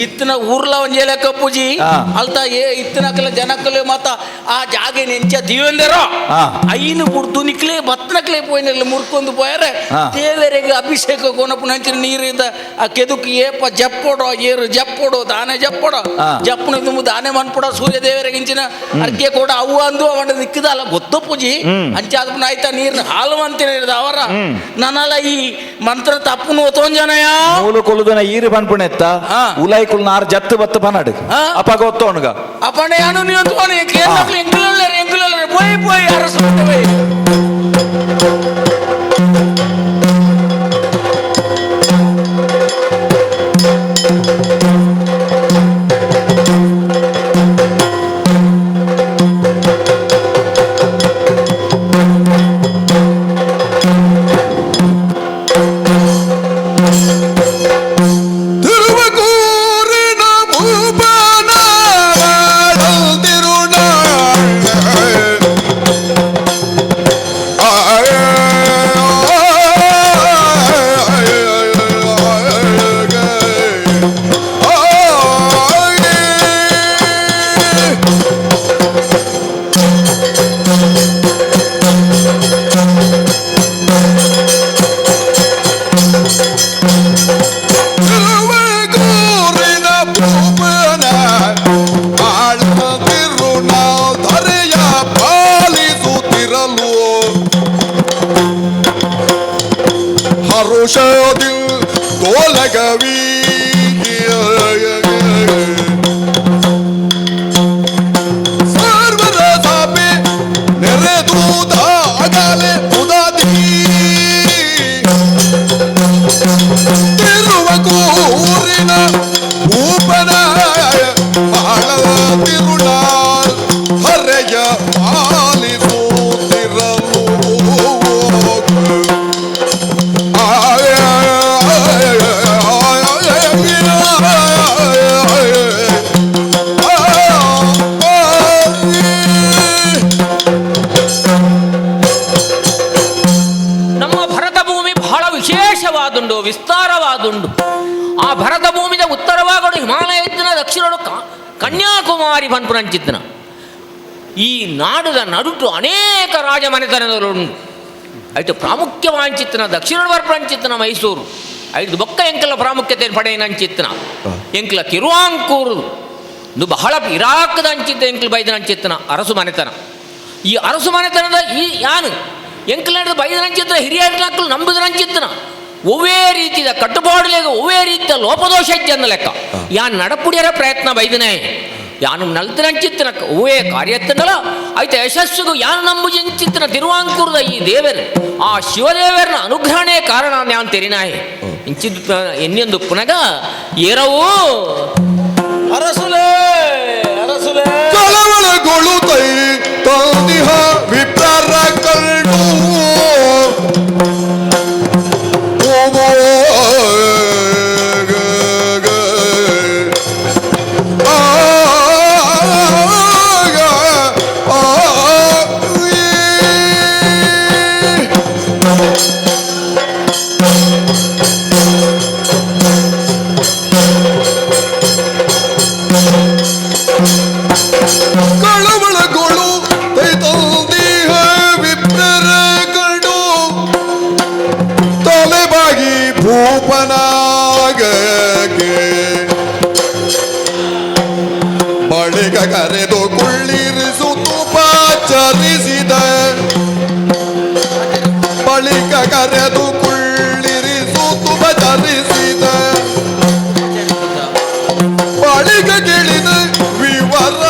ಇತ್ತಿನ ಊರ್ಲ ಒಂಜೆ ಲೆಕ್ಕ ಪೂಜಿ ಆ. ಅಲ್ತ ಇತ್ತಿನಕಲ ಜನಕಲೆ ಮತ್ತ ಆ ಜಾಗೆ ನೆಂಚ ದಿವೆಂದರೋ ಆ. ಐನು ಬುಡ್ದು ನಿಕ್ಲೆ ಬತ್ನಕ್ಲೆ ಪೋಯಿನಲ್ಲ ಮುರ್ಕೊಂಡು ಪೋಯರೆ ಆ. ದೇವರಿಗೆ ಅಭಿಷೇಕ ಕೋನಪು ನಂಚಿನ ನೀರಿಂದ ಆ ಕೆದುಕು ಏಪ ಜಪ್ಪೊಡೋ ಏರು ಜಪ್ಪೊಡೋ ದಾನೆ ಜಪ್ಪೊಡೋ ಆ. ಜಪ್ಪನ ತುಂಬ ದಾನೆ ಮನ್ಪುಡ ಸೂರ್ಯ ದೇವರಿಗೆ ಇಂಚಿನ ಅರ್ಕೆ ಕೂಡ ಅವು ಅಂದು ಅವನ ದಿಕ್ಕದಲ್ಲ ಗೊತ್ತು ಪೂಜಿ ಅಂಚಾದ ಆಯ್ತಾ ನೀರ್ನ ಹಾಲು ಅಂತೀನಿ ಅವರ ನನ್ನಲ್ಲ ಈ ಮಂತ್ರ ತಪ್ಪುನು ಒತ್ತೊಂಜನಯ ಮೂಲು ಕೊಲ್ಲುದನ ಈರು ಪನ್ಪುಣೆತ್ತ ಹಾ. ಉಲಾಯಿ ಕುಲ್ ನಾರು ಜತ್ತು ಬತ್ತು ಪನಡು ಹಾ. ಅಪ್ಪ ಗೊತ್ತೋಣಗ ಅಪ್ಪಣೆ ಅನು ನೀವು ತೋಣಿ ಕೇರಳ ಎಂಗುಲಲ್ಲರೆ ಪೋಯ್ ಪೋಯ್ ಅರಸು ತಿರುವಕೂರಿನ ಭೂಪನ ತಿರುನಾಳ ಸರ್ವರ ಸಭೆ ನೆರೆದುದಾಗಲೇ ಉದಾದಿ ತಿರುವ ಕೂರಿನ ಭೂಪನ ಬಾಳವ ತಿರುಳಾಳ್ ಹರೆಯ ಪಾಲಿಸುತ್ತಿರಲು ನಮ್ಮ ಭರತ ಭೂಮಿ ಬಹಳ ವಿಶೇಷವಾದುಂಡು, ವಿಸ್ತಾರವಾದುಂಡು. ಆ ಭರತ ಭೂಮಿದ ಉತ್ತರವಾಗಡು ಹಿಮಾಲಯ ಇತ್ತಿನ ದಕ್ಷಿಣಡು ಕನ್ಯಾಕುಮಾರಿ ಪನ್ಪುರಂಚಿತ್ತಿನ. ಈ ನಾಡುದ ನಡುಟು ಅನೇಕ ರಾಜಮನೆತನದರುಂಡು. ಐಟು ಪ್ರಾಮುಖ್ಯವಾಂಚಿತ್ತಿನ ದಕ್ಷಿಣ ಬರ್ಪಂಚಿತ್ತಿನ ಮೈಸೂರು. ಐದು ಬೊಕ್ಕ ಎಂಕಲ ಪ್ರಾಮುಖ್ಯತೆಯನ್ನು ಪಡೆಯನಂಚಿತ್ತಿನ ಎಂಕಲ ಕಿರುವಾಂಕೂರು ಇದು ಬಹಳ ಇರಾಕದ ಅಂಚಿತ್ತ ಎಂಕಲ್ ಬೈದನ ಅಂಚಿತ್ತಿನ ಅರಸು ಮನೆತನ. ಈ ಅರಸು ಮನೆತನದ ಈ ಯಾನು ಎಂಕಲ ಬೈದನಂಚಿತ್ತಿನ ಹಿರಿಯರ್ಲಾಕಲು ನಂಬುದನಂಚಿತ್ತಿನ ಒವ್ವೇ ರೀತಿಯ ಕಟ್ಟುಪಾಡುಲೆಗ ಒವ್ವೇ ರೀತಿಯ ಲೋಪದೋಷ ಇಜ್ಜನ್ನ ಲೆಕ್ಕ ಯಾನ್ ನಡಪುಡಿಯರ ಪ್ರಯತ್ನ ಬೈದನೆ ಯಾನು ನಲ್ತಿನಂಚಿತ್ತಿನ ಒವ್ವೇ ಕಾರ್ಯತ್ತನಲ್ಲ ಆಯ್ತು ಯಶಸ್ಸುಗೂ ಯಾನು ನಂಬುಜಿಂಚಿತ್ತಿನ ತಿರುವಾಂಕೂರದ ಈ ದೇವರು ಆ ಶಿವದೇವರನ ಅನುಗ್ರಹಣೆ ಕಾರಣ ಯಾನ್ ತೆರಿನಾಯೆ ಇಂಚಿದ್ ಎನ್ನೆಂದು ಪುನಗ ಏರವೂ ಅರಸುಲೇ ಅರಸುಲೇ ಕಳವಳಗೊಳ್ಳುತ್ತೈ ತಂದಿಹ ವಿಪ್ರರ ಕಂಡು ಕಳವಳಗೊಳು ತಂದಿಹ ವಿಪ್ರರ ಕಂಡು ತಲೆಬಾಗಿ ಭೂಪನಾಗಕ್ಕೆ ಬಳಿಕ ಕರೆದು ಕುಳ್ಳಿರಿಸುತ್ತು ಪಾಚರಿಸಿದ ಬಳಿಕ ಕರೆದು ಕುಳ್ಳಿರಿಸುತ್ತು ಪಚರಿಸಿದ ಬಳಿಕ ಕೇಳಿದ ವಿವರ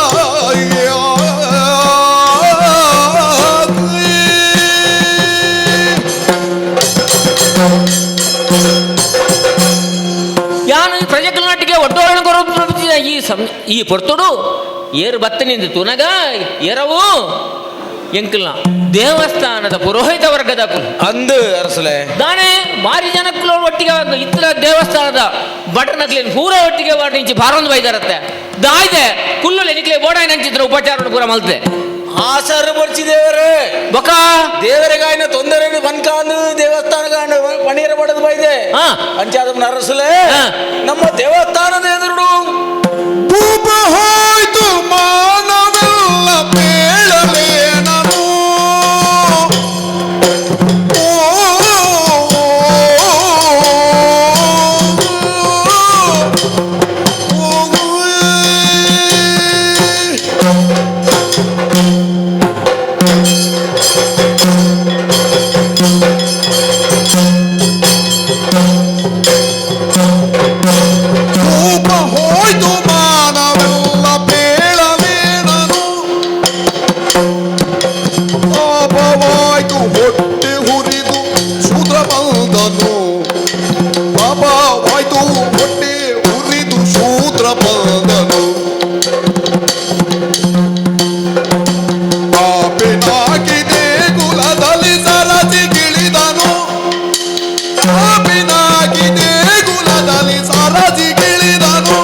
ಯಾನು ಈ ಪ್ರಜೆಗಳ ನಾಟಿಗೆ ಒಡ್ಡೋರಣ ಕೊರತಿದ ಈ ಪೊರ್ತುಡು ಏರು ಬತ್ತನಿಂದ ತುನಗ ಎರವು ಎಂಕಲ್ನ ದೇವಸ್ಥಾನದ ಪುರೋಹಿತ ವರ್ಗದ ಅಂದು ಅರಸುಲೇ ದಾನೆ ಭಾರಿ ಜನಕ್ಕಳು ಒಟ್ಟಿಗೆ ಇತರ ದೇವಸ್ಥಾನದ ಬಟನಕ್ಲೇನು ಪೂರ ಒಟ್ಟಿಗೆ ನಿಂಚಿ ಬಾರೊಂದು ಬೈದಾರತ್ತೆ ದಾಯ್ದೆ ಕುಲ್ಲುಲೆ ನಿಕ್ಲೆ ಬೋಡಾಯ್ ನಂಚಿದ್ರ ಉಪಚಾರ ಪೂರ ಮಲ್ತೆ ಆಚಾರ ಬರ್ಚಿ ದೇವರೇ ಬೊಕ ದೇವರಿಗಾಯನ ತೊಂದರೆ ಬನ್ಕಾಂದು ದೇವಸ್ಥಾನಗಾಯನ ಪಣೀರ ಪಡೆದು ಬೈದೆ ಅಂಚಾದ ಅರಸುಲೇ ನಮ್ಮ ದೇವಸ್ಥಾನದ ಎದುರು ಭೂಪ ಹೋಯ್ತು ಮಾನವೆಲ್ಲ ಬೇಳಲೇನನು ಭೂಪ ಹೋಯ್ತು ಮಾನವೆಲ್ಲ ಬೇಳಲೇನನು ಪಾಪವಾಯ್ತು ಹೊಟ್ಟೆ ಹುರಿದು ಶೂದ್ರ ಬಂದನು ಪಾಪವಾಯ್ತು ಹೊಟ್ಟೆ ಹುರಿದು ಶೂದ್ರ ಬಂದನು ಪಾಪಿನಾಗಿದೆ ಕುಲದಲ್ಲಿ ಸರದಿಗಿಳಿದನು ಪಾಪಿನಾಗಿದೆ ಕುಲದಲ್ಲಿ ಸರದಿಗಿಳಿದನು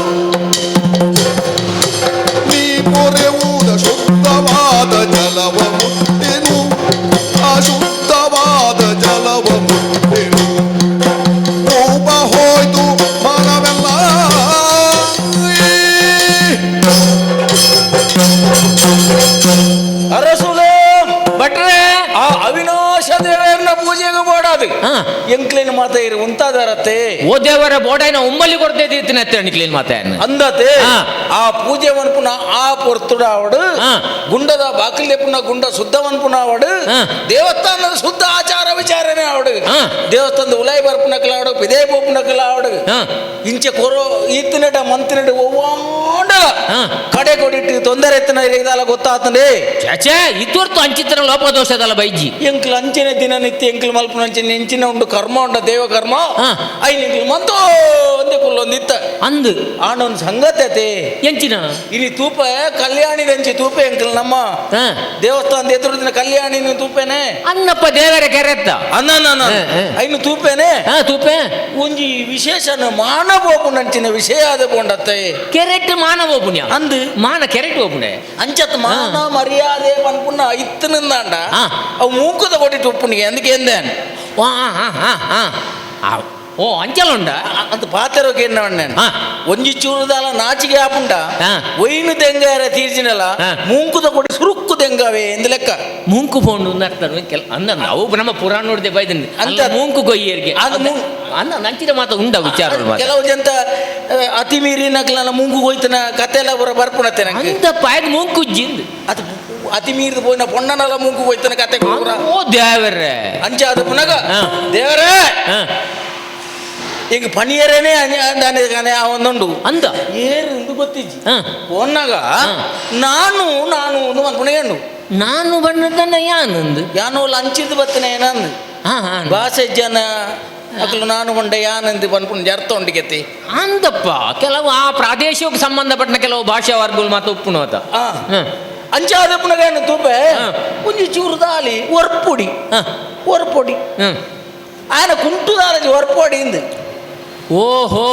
ನೀ ಪೊರೆಯುವುದ ಶುದ್ಧವಾದ ಜಲವ ಮುಟ್ಟೆನು ಅಶುದ್ಧವಾದ ಜಲವ ಮುಟ್ಟೆನು ರೂಪ ಹೋಯ್ತು ಮನವೆಲ್ಲ ಅರಸುಲೇ ಭಟ್ರೆ ಆ ಅವಿನಾಶ ದೇವರನ್ನ ಪೂಜೆಗೆ ಮಾಡೋದು ಎಂಕ್ಲೇನು ಮಾತ ಇರು ಉಂತಾದರತೆ ಓ ದೇವರ ಬೋಡಾಯಿನ ಉಮ್ಮಲ್ಲಿ ಕೊಡ್ತೇ ತೀರ್ತಿನ ಎತ್ತಣಿಕ್ಲೇನು ಮಾತೆ ಅಂದತೆ ಹಾ. ಆ ಪೂಜೆ ಮನ್ಪುನ ಆ ಪೊರ್ತುಡ ಅವಡು ಹಾ. ಗುಂಡದ ಬಾಕಿಲೆ ಪುನ ಗುಂಡ ಶುದ್ಧ ಮನ್ಪುನ ಅವಡು ಹಾ. ದೇವಸ್ಥಾನದ ಶುದ್ಧ ಆಚಾರ ವಿಚಾರನೆ ಅವಡು ಹಾ. ದೇವಸ್ಥಾನದ ಉಲಾಯಿ ಬರ್ಪುನಕಲ ಅವಡು ಪಿದೇ ಪೋಪುನಕಲ ಅವಡು ಹಾ. ಇಂಚೆ ಕೊರೋ ಈತನಟ ಮಂತ್ರಿನಟ ಒವ್ವಾಂಡ ಹಾ. ಕಡೆ ಕೊಡಿಟ್ಟು ತೊಂದರೆ ಎತ್ತನ ಇದಾಲ ಗೊತ್ತಾತಂಡೆ ಚಾಚಾ ಇದುವರ್ತು ಅಂಚಿತ್ರ ಲೋಪದೋಷದಲ್ಲ ಬೈಜಿ ಎಂಕ್ಲು ಅಂಚನೆ ದಿನನಿತ್ಯ ಎಂಕ್ಲು ಮಲ್ಪನ ಅಂಚನೆ ಎಂಚಿನ ಉಂಡು ಕರ್ಮ ಉಂಡ ದೇವ ಕರ್ಮ ಹಾ. ಐನಿಂಕ್ಲು ಮಂತೋ ಒಂದೇ ಕುಲ್ಲೊಂದಿತ್ತ ಅಂದು ಆನೊಂದು ಸಂಗತತೆ ಎಂಚಿನ ಇಲ್ಲಿ ತೂಪ ಕಲ್ಯಾಣಿ ದಂಚಿ ತೂಪ ಎಂಕ್ಲು ನಮ್ಮ ಹಾ. ದೇವಸ್ಥಾನದ ಎದುರು ಕಲ್ಯಾಣಿ ತೂಪೇನೆ ಅನ್ನಪ್ಪ ದೇವರ ಕೆರೆತ್ತ ಅನ್ನ ಐನು ತೂಪೇನೆ ಹಾ ತೂಪೆ ಒಂಜಿ ವಿಶೇಷನ ಮಾನಬೋಪು ನಂಚಿನ ವಿಷಯ ಆದ ಬೋಂಡತ್ತೆ ಕೆರೆಟ್ ಮಾನವ ಪುಣ್ಯ ಅಂದು ಮಾನ ಕೆರೆಟ್ ಹೋಪುಣೆ ಅಂಚತ್ ಮಾನ ಮರ್ಯಾದೆ ಪನ್ಪುಣ್ಣ ಇತ್ತನಿಂದಾಂಡ ಹಾ. ಅವು ಮೂಕುದ ಕೊಟ್ಟಿಟ್ಟು ಉಪ್ಪುಣಿಗೆ అందుకే ಎಂದೇನ್ ವಾ ಹಾ ಹಾ ಹಾ ಓ ಅಂಚಲುಂಡ ಅಂತ ಪಾತೆರೋಕೆ ಎನ್ನ ಹಾ. ಒಂಜಿ ಚೂರುದಾಲ ನಾಚಿಗೆ ಆಪುಂಡ ಹಾ. ಒಯ್ನು ತೆಂಗಾರ ತೀರ್ಚಿನಲ್ಲ ಹಾ. ಮೂಂಕುದ ಕೊಡಿ ಸುರುಕ್ಕು ತೆಂಗಾವೆ ಎಂದು ಲೆಕ್ಕ ಮುಂಕು ಪೋಂಡು ನರ್ತಾರೆ ಕೆಲ ಅಂದ ನಾವು ನಮ್ಮ ಪುರಾಣ ನೋಡಿದೆ ಬೈದನ್ ಅಂತ ಅಂತ ಮುಂಕು ಗೊಯ್ಯರ್ಗೆ ಅದು ಅನ್ನ ನಂಚಿದ ಮಾತ ಉಂಡ ವಿಚಾರ ಕೆಲವು ಜಂತ ಅತಿ ಮೀರಿ ನಕ್ಲನ ಮುಂಗು ಹೋಯ್ತನ ಕತೆ ಎಲ್ಲ ಬರ ಬರ್ಪುಣತೆ ನಂಗೆ ಅಂತ ಪಾಯದ ಮುಂಕು ಜಿಂದ್ ಅದು ಅತಿ ಮೀರಿದ ಪೋಯಿನ ಪೊಣ್ಣನಲ್ಲ ಮುಂಗು ಹೋಯ್ತನ ಕತೆ ಓ ದೇವರೇ ಅಂಚ ಅದು ಪುನಗ ಹಾ. ದೇವರೇ ಹಾ. ಈಗ ಪಣಿಯರೇನೆ ಅವನೊಂದು ಅಂದ ಏರು ಇಂದು ಗೊತ್ತಿಜ್ಜಿ ಹಾ. ಪೊನ್ನಾಗ ನಾನು ನಾನು ಒಂದು ಪುಣೆಯಣ್ಣು ನಾನು ಬಣ್ಣದನ್ನ ಯಾನಂದು ಯಾನೋ ಲಂಚಿದ್ ಬತ್ತನೆ ಏನಂದು ಹಾ ಹಾ ಭಾಷೆ ಜನ ಅಕ್ಲು ನಾನು ಬಂಡೆ ಯಾನಂದು ಬಂದ್ಪುಂಡು ಅರ್ಥ ಉಂಡಿಗೆತ್ತಿ ಅಂದಪ್ಪ ಕೆಲವು ಆ ಪ್ರಾದೇಶಿಕ ಸಂಬಂಧಪಟ್ಟ ಕೆಲವು ಭಾಷಾ ವರ್ಗಗಳು ಮಾತು ಒಪ್ಪುನು ಆತ ಅಂಚಾದ ಪುನಗೇನು ತೂಪೆ ಒಂಜಿ ಚೂರು ದಾಲಿ ಒರ್ಪುಡಿ ಒರ್ಪೊಡಿ ಆಯನ ಕುಂಟುದಾಲಜಿ ಒರ್ಪೊಡಿ ಇಂದು ಓಹೋ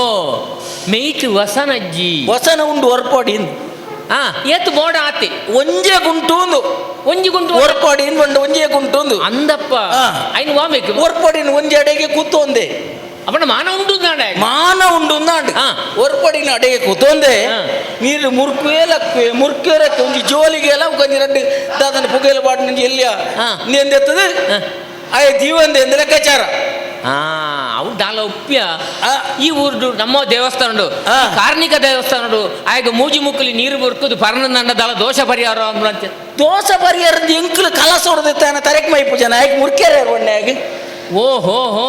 ಮೇಯ್ತು ವಸನಜ್ಜಿ ವಸನ ಉಂಡು ಒರ್ಪೊಡಿ ಇಂದು ಹಾ ಏತು ಬೋಡ ಆತಿ ಒಂಜೆ ಗುಂಟು ಒಂದು ಒಂಜಿ ಗುಂಟು ಒರ್ಪೊಡಿ ಬಂಡು ಒಂಜೆ ಗುಂಟು ಒಂದು ಅಂದಪ್ಪ ಐನು ವಾಮೇಕು ಒರ್ಪೊಡಿನ ಒಂಜಿ ಅಡೆಗೆ ಕೂತೊಂದೆ ಅವನ ಮಾನ ಉಂಟು ನಾಡೆ ಮಾನ ಉಂಡು ನಾಡು ಹಾ. ಒರ್ಪಡಿನ ಅಡೆಗೆ ಕೂತೊಂದೆ ಹಾ. ನೀರು ಮುರ್ಕುವೆ ಲಕ್ವೆ ಮುರ್ಕುರಕ್ಕೆ ಒಂಜಿ ಜೋಲಿಗೆ ಎಲ್ಲ ಕೊಂಚ ರೆಡ್ಡು ದಾದನ ಪುಗೇಲ ಬಾಟ್ ನಿಂಜಿ ಎಲ್ಲಿಯ ಹಾ. ನೀಂದೆತ್ತದು ಆಯ ಜೀವಂದೆ ಎಂದು ಲೆಕ್ಕಾಚಾರ ಹಾ ಅವ್ರು ದಾಲ ಉಪ್ಪ್ಯ ಆ. ಈ ಊರ್ದು ನಮ್ಮ ದೇವಸ್ಥಾನ ಆ. ಕಾರ್ಣಿಕ ದೇವಸ್ಥಾನ ಆಗ ಮೂಜಿ ಮುಕ್ಕಲಿ ನೀರು ಬುರ್ಕುದು ಪರ್ನಂಡ ದಾಲ ದೋಷ ಪರಿಹಾರ ಅಂತ ದೋಷ ಪರಿಹಾರದ ಎಂಕ್ಲು ಕಲಸ ಹೊಡೆದಿತ್ತಾನ ತರಕ್ ಮೈ ಪೂಜನ ಆಯ್ಕೆ ಮುರ್ಕೆರೆ ಒಣ್ಣೆ ಆಗಿ ಓ ಹೋ ಹೋ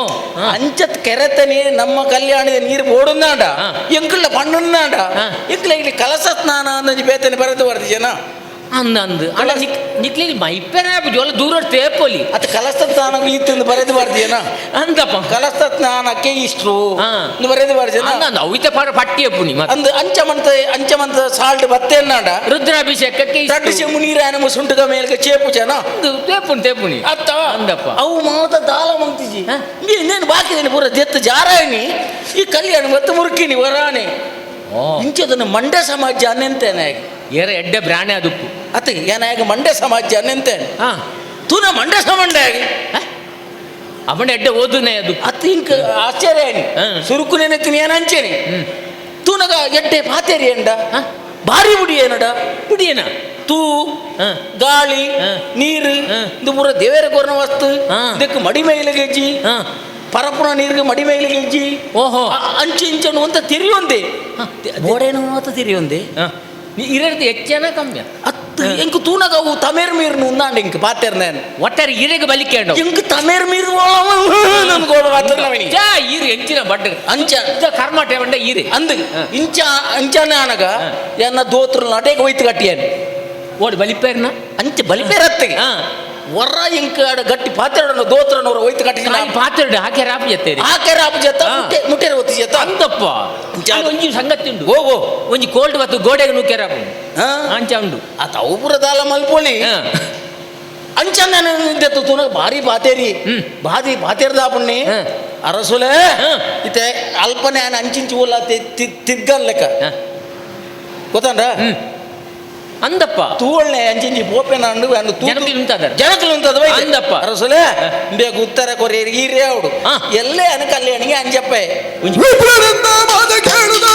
ಅಂಚತ್ ಕೆರೆತ ನೀರು ನಮ್ಮ ಕಲ್ಯಾಣದ ನೀರು ಓಡುನ್ನಾಡ ಹಾ. ಎಂಕ್ಲ ಪಣ್ಣುನ್ನಾಡ ಹಾ. ಎಂಕ್ಲ ಇಲ್ಲಿ ಕಲಸ ಸ್ನಾನ ಅನ್ನೋದು ಬೇತನೆ ಬರೆದು ಬರ್ದು ಜನ ಅಂದು ಅಲ್ಲ ನಿಕ್ಲಿಗೆ ಮೈಪೆನ ಜೋಲ ದೂರ ತೇಪೋಲಿ ಅದು ಕಲಸ ಸ್ನಾನ ಈತಂದು ಬರೆದು ಬರ್ದು ಜನ ಅಂದಪ್ಪ ಕಲಸ ಸ್ನಾನಕ್ಕೆ ಇಷ್ಟು ಹಾ. ಬರೆದು ಬರ್ದು ಜನ ಅಂದ ಅವಿತ ಪಟ್ಟಿ ಅಪ್ಪುನಿ ಮತ್ತೆ ಅಂದು ಅಂಚಮಂತ ಸಾಲ್ಟ್ ಬತ್ತೆನ್ನಾಡ ರುದ್ರಾಭಿಷೇಕಕ್ಕೆ ತಡ್ಡು ಚೆಮ್ಮು ನೀರಾನ ಸುಂಟುಗ ಮೇಲ್ಗೆ ಚೇಪು ಜನ ತೇಪುನಿ ತೇಪುನಿ ಅತ್ತ ಅಂದಪ್ಪ ಅವು ಮಾತ ದಾಲ ಮಂತಿಜಿ ಹಾ. ಇನ್ನೇನು ಬಾಕಿದೇನೆ ಪೂರ ಜೆತ್ತು ಜಾರಾಯಣಿ ಈ ಕಲ್ಯಾಣ ಮತ್ತೆ ಮುರುಕಿನಿ ವರಾಣಿ ಇಂಚದನ್ನು ಮಂಡ್ಯ ಸಮಾಜ ಅನ್ನೆಂತೇನೆ ಏರ ಎಡ್ಡೆ ಬ್ರಾಣೆ ಅದಪ್ಪು ಅತ್ತ ಏನಾಗ ಮಂಡ್ಯ ಸಮಾಜ ಅನ್ನೆಂತೇನೆ ಹಾ ತೂನ ಮಂಡ್ಯ ಸಮಾಜ ಆಗಿ ಅವನ ಎಡ್ಡೆ ಓದುನೆ ಅದು ಅತ್ತ ಇಂಕ ಆಶ್ಚರ್ಯ ಹಾ. ಸುರುಕು ನೆನೆತ್ತೀನಿ ಏನಂಚೇನಿ ತೂನಗ ಎಡ್ಡೆ ಪಾತೇರಿ ಎಂಡ ಭಾರಿ ಬುಡಿ ಏನಡ ಪುಡಿಯನ ತೂ ಹಾ. ಗಾಳಿ ಹಾ. ನೀರು ಹಾ. ಇದು ಪೂರ ದೇವರ ಕೊರನ ವಸ್ತು ಹಾ. ಇದಕ್ಕೆ ಮಡಿ ಮೇಲೆ ಗೆಜ್ಜಿ ಹಾ ಪರಪುರ ನೀರಿಗೆ ಮಡಿ ಮೇಲೆ ಗೆಜ್ಜಿ ಓಹೋ ಅಂಚು ಇಂಚನು ಅಂತ ತಿರಿಯೊಂದೆ ಬೋಡೇನು ಅಂತ ತಿರಿಯೊಂದೆ ಇರಡ್ದು ಹೆಚ್ಚನ ಕಮ್ಮಿ ಅತ್ತು ಎಂಕು ತೂನಗ ಅವು ತಮೇರ್ ಮೀರ್ನು ಉಂದಾಂಡ ಇಂಕ ಪಾತೆರ್ನ ಒಟ್ಟಾರೆ ಇರೆಗೆ ಬಲಿಕೆಂಡು ಎಂಕ್ ತಮೇರ್ ಮೀರ್ ಜಾ ಈರು ಹೆಂಚಿನ ಬಡ್ಡ ಅಂಚ ಕರ್ಮಾಟೆ ಬಂಡ ಈರೆ ಅಂದ್ ಇಂಚ ಅಂಚನ ಅನಗ ಎನ್ನ ದೋತ್ರ ನಟೆಗೆ ಹೋಯ್ತು ಕಟ್ಟಿಯನ್ ಓಡಿ ಬಲಿಪೇರ್ನ ಅಂಚ ಬಲಿಪೇರತ್ತೆಗೆ ವರ ಇಂಕ ಗಟ್ಟಿ ಪಾತ್ರೆಡನ್ನು ದೋತ್ರನವರ ಹೋಯ್ತು ಕಟ್ಟಿ ಪಾತ್ರೆ ಹಾಕಿ ರಾಪಿ ಜತ್ತೇರಿ ಆಕೆ ರಾಪು ಜತ ಮುಟ್ಟೆರ ಒತ್ತಿ ಜತ ಅಂತಪ್ಪ ಒಂಜಿ ಸಂಗತಿ ಉಂಡು ಹೋಗೋ ಒಂಜಿ ಕೋಲ್ಡ್ ಬತ್ತು ಗೋಡೆಗೆ ನುಕ್ಕೆ ರಾಪು ಅಂಚ ಉಂಡು ಆತ ಅವುಪುರ ದಾಲ ಮಲ್ಪೊಳಿ ಅಂಚನ ದೆತ್ತು ತುನ ಭಾರಿ ಪಾತೇರಿ ಬಾದಿ ಪಾತೇರ್ದಾಪುಣ್ಣಿ ಅರಸುಲೆ ಇತ್ತೆ ಅಲ್ಪನೆ ಆನ ಅಂಚಿಂಚು ಓಲ ತಿರ್ಗನ್ ಲೆಕ್ಕ ಗೊತ್ತಂಡ ಅಂದಪ್ಪ ತೂಳ್ನೆ ಅಂಚಿಂಚಿ ಪೋಪೆನ ಅಂಡು ಅಂಡು ಜನಕಲು ಉಂಟದ ಜನಕಲು ಉಂಟದ ಅಂದಪ್ಪ ಅರಸುಲೆ ಬೇಗ ಉತ್ತರ ಕೊರೇರಿ ಈರೇ ಅವಡು ಎಲ್ಲೇ ಅನ ಕಲ್ಯಾಣಿಗೆ ಅಂಜಪ್ಪೆ ವಿಪ್ರರಿಂದ ಮಾತ ಕೇಳುದ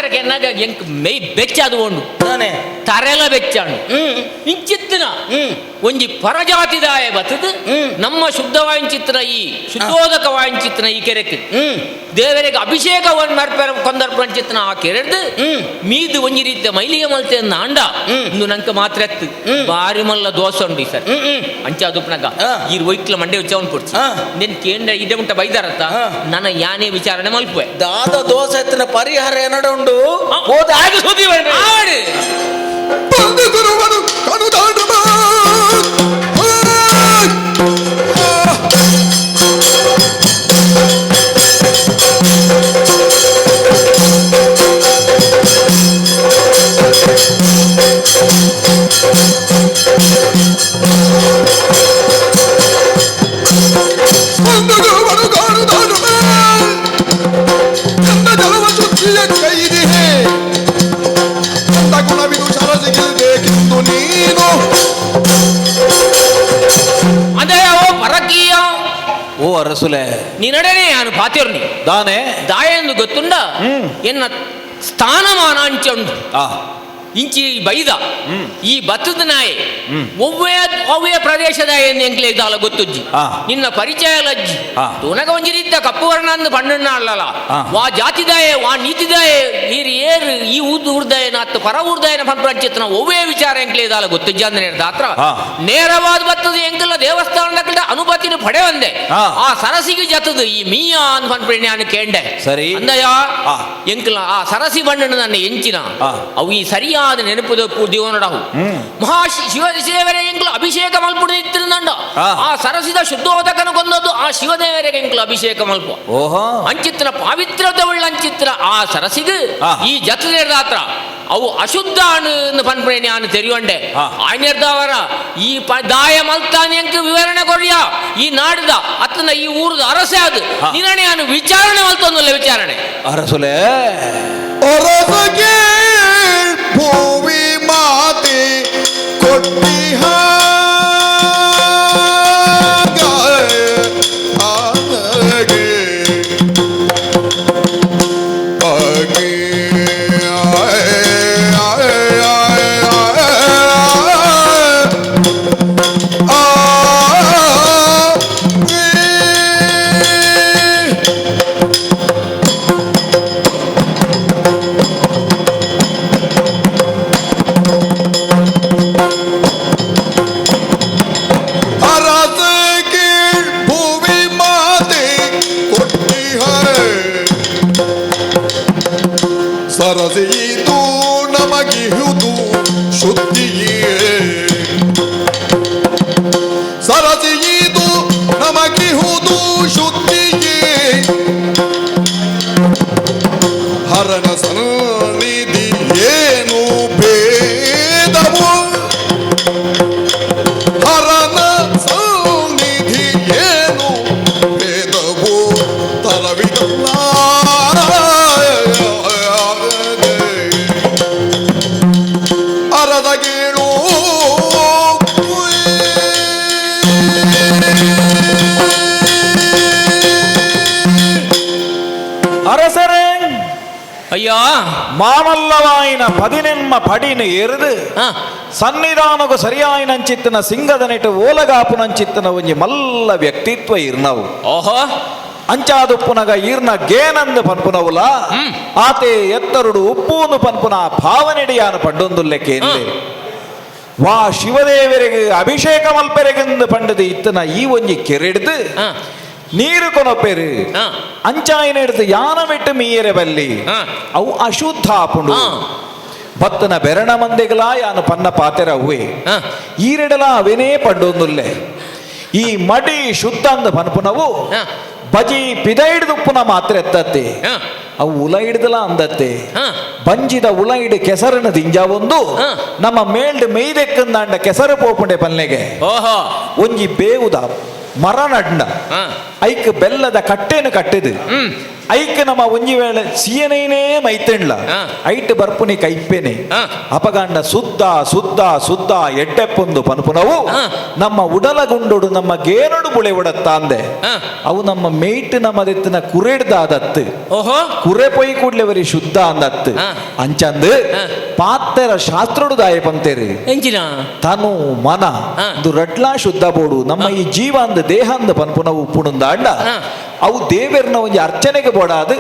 ವರೆಗೆ ಎನ್ನಾಗ ಎಂಕ್ ಮೈ ಬೆಚ್ಚದು ಉಂಡು ತಾನೆ ತರೆಲ ಬೆಚ್ಚಾಂಡು ಇಂಚಿತ್ತಿನ ಒಂಜಿ ಪರಜಾತಿದಾಯ ಬತ್ತದು ನಮ್ಮ ಶುದ್ಧ ವಾಯಿಂಚಿತ್ತಿನ ಈ ಶುದ್ಧೋದಕ ವಾಯಿಂಚಿತ್ತಿನ ಈ ಕೆರೆಕ್ಕೆ ದೇವರಿಗೆ ಅಭಿಷೇಕವನ್ನು ಮರ್ಪೆರ ಕೊಂದರ್ಪಂಚಿತ್ತಿನ ಆ ಕೆರೆದು ಮೀದು ಒಂಜಿ ರೀತಿಯ ಮೈಲಿಗೆ ಮಲ್ತೆ ಅಂಡ ಇಂದು ನಂಗೆ ಮಾತ್ರ ಎತ್ತು ಬಾರಿ ಮಲ್ಲ ದೋಸೆ ಉಂಡು ಈ ಸರ್ ಅಂಚಾದುಪ್ನಾಗ ಈ ವೈಕ್ಲ ಮಂಡೆ ಉಚ್ಚವನ್ ಕೊಡ್ಸಿ ನೆನ್ ಕೇಂದ್ರ ಇದೆ ಉಂಟ ಬೈದಾರತ್ತ ನನ್ನ ಯಾನೇ ವಿಚಾರಣೆ ಮಲ್ಪುವೆ ದಾದ ದೋಸೆ ಎತ್ತಿನ ಪರಿಹಾರ ಏನಡ ಉಂಡು ಹೋದ ಹಾಗೆ ಸುದ್ದಿ ಆಡಿ ಬಂದಿರುವನು ಕನುದಾಂಡ್ರಮ ಬಂದಿರುವನು ಕನುದಾಂಡ್ರಮ ನನ್ನ ಜಲವ ಸುತ್ತಿಯ ಕೈದಿಹೆ ಗುಣವಿದು ಸರಸಿಗಿಲ್ಬೇಕೆಂದು ನೀನು ಅದೇ ಓ ಪರಕೀಯ ಓ ಅರಸುಲೆ ನೀನಡನೆ ನಾನು ಪಾತಿರ್ನಿ ದಾನೆ ದಾಯೆಂದು ಗೊತ್ತುಂಡ ಎನ್ನ ಸ್ಥಾನಮಾನ ಅಂಚುಂಡು ಆ ಇಂಚಿ ಬೈದ ಈ ಭತ್ತದ ನಾಯಿ ಒವ್ವೇ ಪ್ರದೇಶದ ಎಂಕ್ಲೆ ಇದ್ದಾಲ ಗೊತ್ತುಜ್ಜಿ ನಿನ್ನ ಪರಿಚಯ ಅಜ್ಜಿ ತುನಗ ಒಂಜಿ ರೀತಿಯ ಕಪ್ಪು ವರ್ಣ ಅಂದು ಬಣ್ಣ ಅಲ್ಲಲ್ಲ ವಾ ಜಾತಿದಾಯ ವಾ ನೀತಿದಾಯ ಈರ್ ಏರು ಈ ಊರ್ದಾಯನ ಹತ್ತು ಪರ ಊರ್ದಾಯನ ಪಂಚೇತನ ಒವ್ವೇ ವಿಚಾರ ಎಂಕ್ಲೆ ಇದ್ದಾಲ ಗೊತ್ತುಜ್ಜಿ ಅಂದ್ರೆ ದಾತ್ರ ನೇರವಾದ ಭತ್ತದ ಎಂಕಲ್ಲ ದೇವಸ್ಥಾನದ ಅನುಮತಿನ ಪಡೆ ಒಂದೆ ಆ ಸರಸಿಗೆ ಜತದು ಈ ಮೀಯ ಅಂತ ಪಂಪ್ರೆ ನಾನು ಕೇಂಡೆ ಸರಿ ಅಂದಯ ಎಂಕಲ ಆ ಸರಸಿ ಬಣ್ಣ ನನ್ನ ಎಂಚಿನ ಅವು ಈ ಸರಿಯಾದ ನೆನಪುದ ದಿವನಡವು ಮಹಾ ಶಿವದೇವರ ಎಂಕ್ಲ ಅಭಿಷೇಕ ಮಲ್ಪುಡ ಇತ್ತಿರಂದ ಆ ಸರಸಿದ ಶುದ್ಧೋದಕನ ಕೊಂದದ್ದು ಆ ಶಿವದೇವರಿಗೆ ಎಂಕ್ಲ ಅಭಿಷೇಕ ಮಲ್ಪ ಅಂಚಿತ್ತಿನ ಪಾವಿತ್ರತೆ ಉಳ್ಳ ಅಂಚಿತ್ತಿನ ಆ ಸರಸಿಗೆ ಈ ಜತದಾತ್ರ ಅವು ಅಶುದ್ಧ ಅಣ್ಣು ಪನ್ಪಣೆ ನಾನು ತೆರೆಯುವಂಡೆ ಆಯ್ನೆರ್ದವರ ಈ ದಾಯ ಮಲ್ತಾನೆ ಎಂಕ ವಿವರಣೆ ಕೊರಿಯ ಈ ನಾಡಿದ ಅತ್ತನ ಈ ಊರದ ಅರಸೆ ಅದು ನಿನ್ನಣೆ ನಾನು ವಿಚಾರಣೆ ಮಲ್ತೊಂದಲ್ಲ ವಿಚಾರಣೆ ಅರಸುಲೆ ಅರಸಗೆ ಭೂಮಿ ಮಾತೆ ಕೊಟ್ಟಿಹ ಸರಸಿಯಿತು ನಮಗಿಹುದು ಶುದ್ಧಿಯೇ ಸರಸಿಯಿತು ನಮಗಿಹುದು ಶುದ್ಧಿಯೇ ಹರಣ ಸನ್ನಿಧಿ ಏನು ಭೇದವು ಹರಣ ಸನ್ನಿಧಿ ಏನು ಭೇದವು ತರವಿದಲ್ಲ ಅರದಗೇಳು அரசரே ஐயா ಮಾಮಲ್ಲವಾಯಿನ ಪದಿನೆಮ್ಮ ಪಡಿನ ಎರೆದು ಸನ್ನಿಧಾನಗೂ ಸರಿಯಾಯಿನಂಚಿತ್ತಿನ ಸಿಂಗದ ನೆಟ್ಟು ಓಲಗಾಪುನಂಚಿತ್ತಿನ ಒಂಜಿ ಮಲ್ಲ ವ್ಯಕ್ತಿತ್ವ ಇರ್ನವು ಓಹೋ ಅಂಚಾದುಪ್ಪುನಗ ಈರ್ನ ಗೇನಂದು ಪನ್ಪುನವುಲ ಆತೆ ಎತ್ತರುಡು ಉಪ್ಪೂನು ಪನ್ಪುನ ಭಾವನೆಡಿಯಾನು ಪಂಡೊಂದುಲ್ಲೆಕ್ಕೇಂದೆ ವಾ ಶಿವದೇವರಿಗೆ ಅಭಿಷೇಕ ಮಲ್ಪೆರೆಗೆಂದು ಪಂಡದು ಇತ್ತನ ಈ ಒಂಜಿ ಕೆರೆಡ್ದು ನೀರು ಕೊನೊಪ್ಪೆರು ಅಂಚಾಯಿನ ಹಿಡಿದು ಯಾನ ಬಿಟ್ಟು ಮೀಯರೆ ಬಲ್ಲಿ ಅವು ಅಶುದ್ಧ ಆಪುಂಡು ಭತ್ತನ ಬೆರಣ ಮಂದಿಗಲ ಯಾನು ಪನ್ನ ಪಾತೆರ ಅವ್ವೆ ಈರೆಡಲ ಅವೇನೇ ಪಂಡೊಂದುಲ್ಲೆ ಈ ಮಡಿ ಶುದ್ಧ ಅಂದ ಪನ್ಪುನವು ಬಜಿ ಪಿದ ಹಿಡಿದುಪ್ಪುನ ಮಾತ್ರ ಎತ್ತತ್ತೆ ಅವು ಉಲ ಹಿಡ್ದಲ ಅಂದತ್ತೆ ಬಂಜಿದ ಉಲ ಹಿಡಿ ಕೆಸರನ್ನು ದಿಂಜ ಒಂದು ನಮ್ಮ ಮೇಲ್ಡ್ ಮೇಯ್ದೆಕ್ಕಂದಾಂಡ ಕೆಸರು ಪೋಪುಂಡೆ ಪಲ್ಲೆಗೆ ಒಂಜಿ ಬೇವುದ ಮರ ನಡ್ಡ ಐಕ್ ಬೆಲ್ಲದ ಕಟ್ಟೆನು ಕಟ್ಟಿದು ಐಕ್ ನಮ್ಮ ಒಂಜಿ ವೇಳೆ ಸಿಯನೇನೇ ಮೈತೆಂಡ್ಲ ಹಾ. ಐಟ್ ಬರ್ಪುನಿ ಕೈಪ್ಪೇನೆ ಹಾ. ಅಪಗಂಡ ಸುದ್ದ ಸುದ್ದ ಸುದ್ದ ಎಡ್ಡೆಪ್ಪೊಂದು ಪನ್ಪುನವು ಹಾ. ನಮ್ಮ ಉಡಲ ಗುಂಡೊಡು ನಮ್ಮ ಗೇನೊಡು ಬುಳೆ ಉಡತ್ತ ಅಂದೆ ಹಾ. ಅವು ನಮ್ಮ ಮೇಯ್ಟ್ ನಮ್ಮದೆತ್ತಿನ ಕುರೆಡ್ದಾದತ್ತು ಓಹೋ ಕುರೆ ಪೊಯ್ ಕೂಡ್ಲೆ ಬರಿ ಶುದ್ಧ ಅಂದತ್ತು ಹಾ. ಅಂಚಂದು ಹಾ. ಪಾತ್ತರ ಶಾಸ್ತ್ರಡು ದಾಯ ಪಂತೇರಿ ಎಂಚಿನ ತನು ಮನ ಹಾ. ಇದು ರಡ್ಲಾ ಶುದ್ಧ ಬೋಡು ನಮ್ಮ ಈ ಜೀವ ಅಂದ ದೇಹ ಅಂದ ಪನ್ಪುನ ಉಪ್ಪುಣಂದ ಅಂಡ ಹಾ. ಅವು ದೇವರನ್ನ ಒಂಜಿ ಅರ್ಚನೆಗೆ ಬೋಡಾದು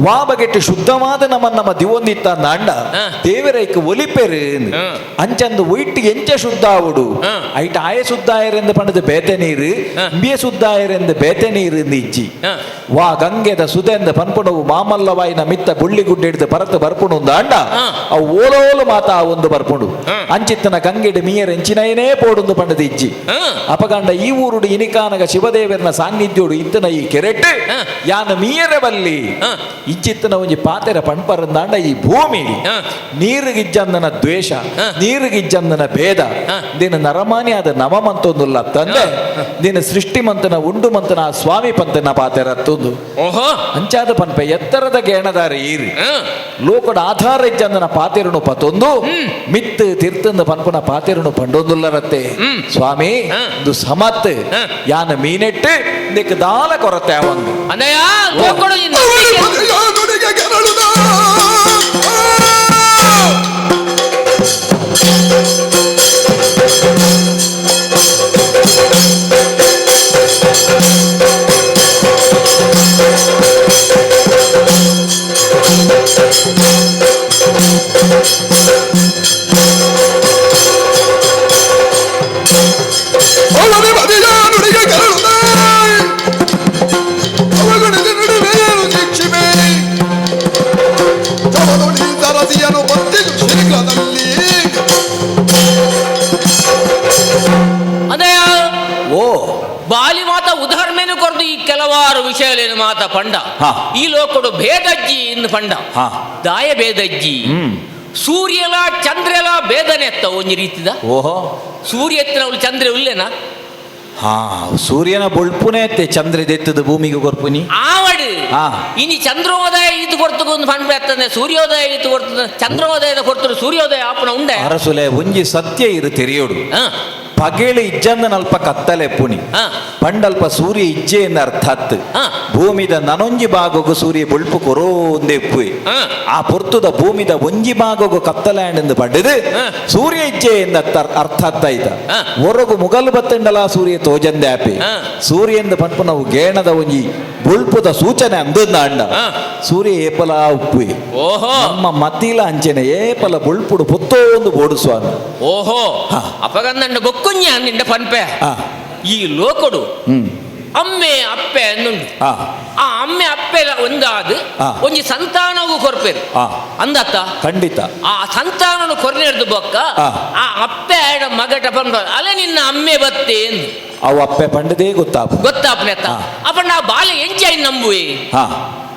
ವಾ ಬಗೆಟ್ ಶುದ್ಧವಾದ ನಮ್ಮ ದಿವೊಂದಿತ್ತ ಅಂಡ ಹಾ. ದೇವರೈಕ್ ಒಲಿಪೆರು ಹಾ. ಅಂಚಂದು ಒಯ್ಟ್ ಎಂಚ ಶುದ್ಧ ಆವುಡು ಹಾ. ಐಟ್ ಆಯ ಶುದ್ಧ ಆಯರೆಂದು ಪಂಡದು ಬೇತೆ ನೀರು ಹಾ. ಬಿಯ ಶುದ್ಧ ಆಯರೆಂದು ಬೇತೆ ನೀರು ಇಜ್ಜಿ ಹಾ. ವಾ ಗಂಗೆದ ಸುದೆಂದ ಪನ್ಪುಣವು ಮಾಮಲ್ಲವಾಯಿನ ಮಿತ್ತ ಬುಳ್ಳಿ ಗುಡ್ಡೆಡ್ದು ಪರತು ಬರ್ಪುಣು ಅಂಡ ಹಾ. ಅವು ಓಲೋಲು ಮಾತಾ ಒಂದು ಬರ್ಪುಂಡು ಹಾ. ಅಂಚಿತ್ತನ ಗಂಗೆಡ್ ಮೀಯರ್ ಎಂಚಿನೈನೇ ಪೋಡುಂದು ಪಂಡದು ಇಜ್ಜಿ ಹಾ. ಅಪಗಂಡ ಈ ಊರುಡು ಇನಿಕಾನಗ ಶಿವದೇವರನ ಸಾನ್ನಿಧ್ಯೋಡು ಇತ್ತನ ಈ ಕೆರೆಟ್ ಹಾ. ಯಾನ ಮೀಯರ ಬಲ್ಲಿ ಹಾ. ಇಚ್ಚಿತ್ತನ ಒಂಜಿ ಪಾತೆರ ಪಣ್ಪರಂದಾಂಡ ಈ ಭೂಮಿ ಹಾ. ನೀರಿಗಿಜ್ಜಂದನ ದ್ವೇಷ ಹಾ. ನೀರಿಗಿಜ್ಜಂದನ ಭೇದ ಹಾ. ದಿನ ನರಮಾನಿ ಆದ ನವಮಂತೊಂದುಲ್ಲ ತಂದೆ ದಿನ ಸೃಷ್ಟಿ ಮಂತನ ಉಂಡು ಮಂತನ ಆ ಸ್ವಾಮಿ ಪಂತನ ಪಾತೆರ ತುಂದು ಓಹೋ ಅಂಚಾದ ಪನ್ಪೆ ಎತ್ತರದ ಗೇಣದಾರ ಈರಿ ಹಾ. ಲೋಕದ ಆಧಾರ ಇಜ್ಜಂದನ ಪಾತೆರನು ಪತೊಂದು ಮಿತ್ ತೀರ್ಥಂದ ಪನ್ಪನ ಪಾತೆರನು ಪಂಡೊಂದುಲ್ಲರತ್ತೆ ಸ್ವಾಮಿ ಹಾ. ಇದು ಸಮತ್ ಹಾ. ಯಾನ ಮೀನೆಟ್ಟು ನಿಕ್ ದಾಲ ಕೊರತೆ ಅವಂದು ಅಂದಯ್ಯ ಲೋಕಡು ಈ ನಂಬಿಕೆ- ನುಡಿಗೆ ಕೆರಳುದ ಒಳಗೆ ಬದಿಯ ನುಡಿಗೆ ಕೆರಳುದ ಅವಗುಣದ ನಡುವೆಯೇನು ಶಿಕ್ಷಿಮೆ ಜವದೊಡಿ ಸರಸಿಯನು ಬತ್ತಿದು ಶೀಘ್ರದಲ್ಲಿ ಅಂದಯ್ಯ ಓ ಬಾಲಿ ಮಾತ ಉದಾಹರಣೆನು ಕೊರದು ಈ ಕೆಲವಾರು ವಿಷಯಲೇನು ಮಾತ ಪಂಡ ಹಾ. ಈ ಲೋಕಡು ಭೇದಜ್ಜಿ ಇಂದು ಪಂಡ ಹಾ. ದಾಯ ಭೇದಜ್ಜಿ ಸೂರ್ಯಲ ಚಂದ್ರಲ ಭೇದನೆ ಎತ್ತ ಒಂಜಿ ರೀತಿದ ಓಹೋ ಸೂರ್ಯ ಎತ್ತಿನ ಅವಳು ಚಂದ್ರ ಉಲ್ಲೇನಾ ಹಾ ಸೂರ್ಯನ ಬೊಳ್ಪುನೇ ಅತ್ತೆ ಚಂದ್ರದೆತ್ತದ ಭೂಮಿಗೆ ಕೊರ್ಪುನಿ ಆವಡು ಹಾ. ಇನಿ ಚಂದ್ರೋದಯ ಇದು ಕೊರ್ತಗೊಂದು ಪಂಡ ಎತ್ತಂದೆ ಸೂರ್ಯೋದಯ ಇದು ಕೊರ್ತದ ಚಂದ್ರೋದಯದ ಕೊರ್ತರು ಸೂರ್ಯೋದಯ ಆಪನ ಉಂಡೆ ಅರಸುಲೆ ಒಂಜಿ ಸತ್ಯ ಇರು ತೆರೆಯೋಡು ಹಾ. ಪಗೇಳಿ ಇಜ್ಜಂದನಲ್ಪ ಕತ್ತಲೆ ಪುನಿ ಹಾ. ಪಂಡಲ್ಪ ಸೂರ್ಯ ಇಜ್ಜೆ ಎಂದ ಅರ್ಥ ಅತ್ತು ಹಾ. ಭೂಮಿದ ನನೊಂಜಿ ಭಾಗಗು ಸೂರ್ಯ ಬೊಳ್ಪು ಕೊರೋಂದೆ ಪುಯ್ ಹಾ. ಆ ಪೊರ್ತುದ ಭೂಮಿದ ಒಂಜಿ ಭಾಗಗು ಕತ್ತಲೆಂಡು ಪಡೆದು ಹಾ. ಸೂರ್ಯ ಇಜ್ಜೆ ಎಂದ ಅರ್ಥ ಅತ್ತಾಯ್ತ ಹಾ. ಹೊರಗು ಮುಗಲು ಬತ್ತಂಡಲ ಸೂರ್ಯ ತೋಜಂದೆ ಆಪಿ ಹಾ. ಸೂರ್ಯಂದ ಪಂಪು ನಾವು ಗೇಣದ ಒಂಜಿ ಬೊಳ್ಪುದ ಸೂಚನೆ ಅಂದನ್ನ ಅಂಡ ಹಾ. ಸೂರ್ಯ ಏಪಲ ಉಪ್ಪುಯ್ ಓಹೋ ನಮ್ಮ ಮತ್ತಿಲ ಅಂಚೆನೆ ಏಪಲ ಬೊಳ್ಪುಡು ಪೊತ್ತೋ ಒಂದು ಬೋಡು ಸ್ವಾಮಿ ಓಹೋ ಹಾ. ಅಪಗಂದಂಡ ಬೊಕ್ಕುಂಜ ನಿಂಡ ಪನ್ಪೆ ಆ ಈ ಲೋಕಡು ಹ್ಮ್ ಅಮ್ಮೆ ಅಪ್ಪೆ ಅನ್ನುಂಡು ಆ ಆ ಅಮ್ಮೆ ಅಪ್ಪೆ ಒಂದಾದ ಆ. ಒಂಜಿ ಸಂತಾನಗೂ ಕೊರ್ಪೇರು ಆ ಅಂದತ್ತ ಖಂಡಿತ ಆ ಸಂತಾನನು ಕೊರ್ನೆಡ್ದು ಬೊಕ್ಕ ಆ. ಆ ಅಪ್ಪೆ ಆಡ ಮಗಟ ಪಂಪ ಅಲೆ ನಿನ್ನ ಅಮ್ಮೆ ಬತ್ತೆ ಎಂದು ಅವು ಅಪ್ಪೆ ಪಂಡದೇ ಗೊತ್ತಾಪು ಗೊತ್ತಾಪನೆತ್ತ ಆ. ಅಪ್ಪಣ್ಣ ಬಾಲ್ಯ ಎಂಚಾಯಿ ನಂಬುವೆ ಹಾ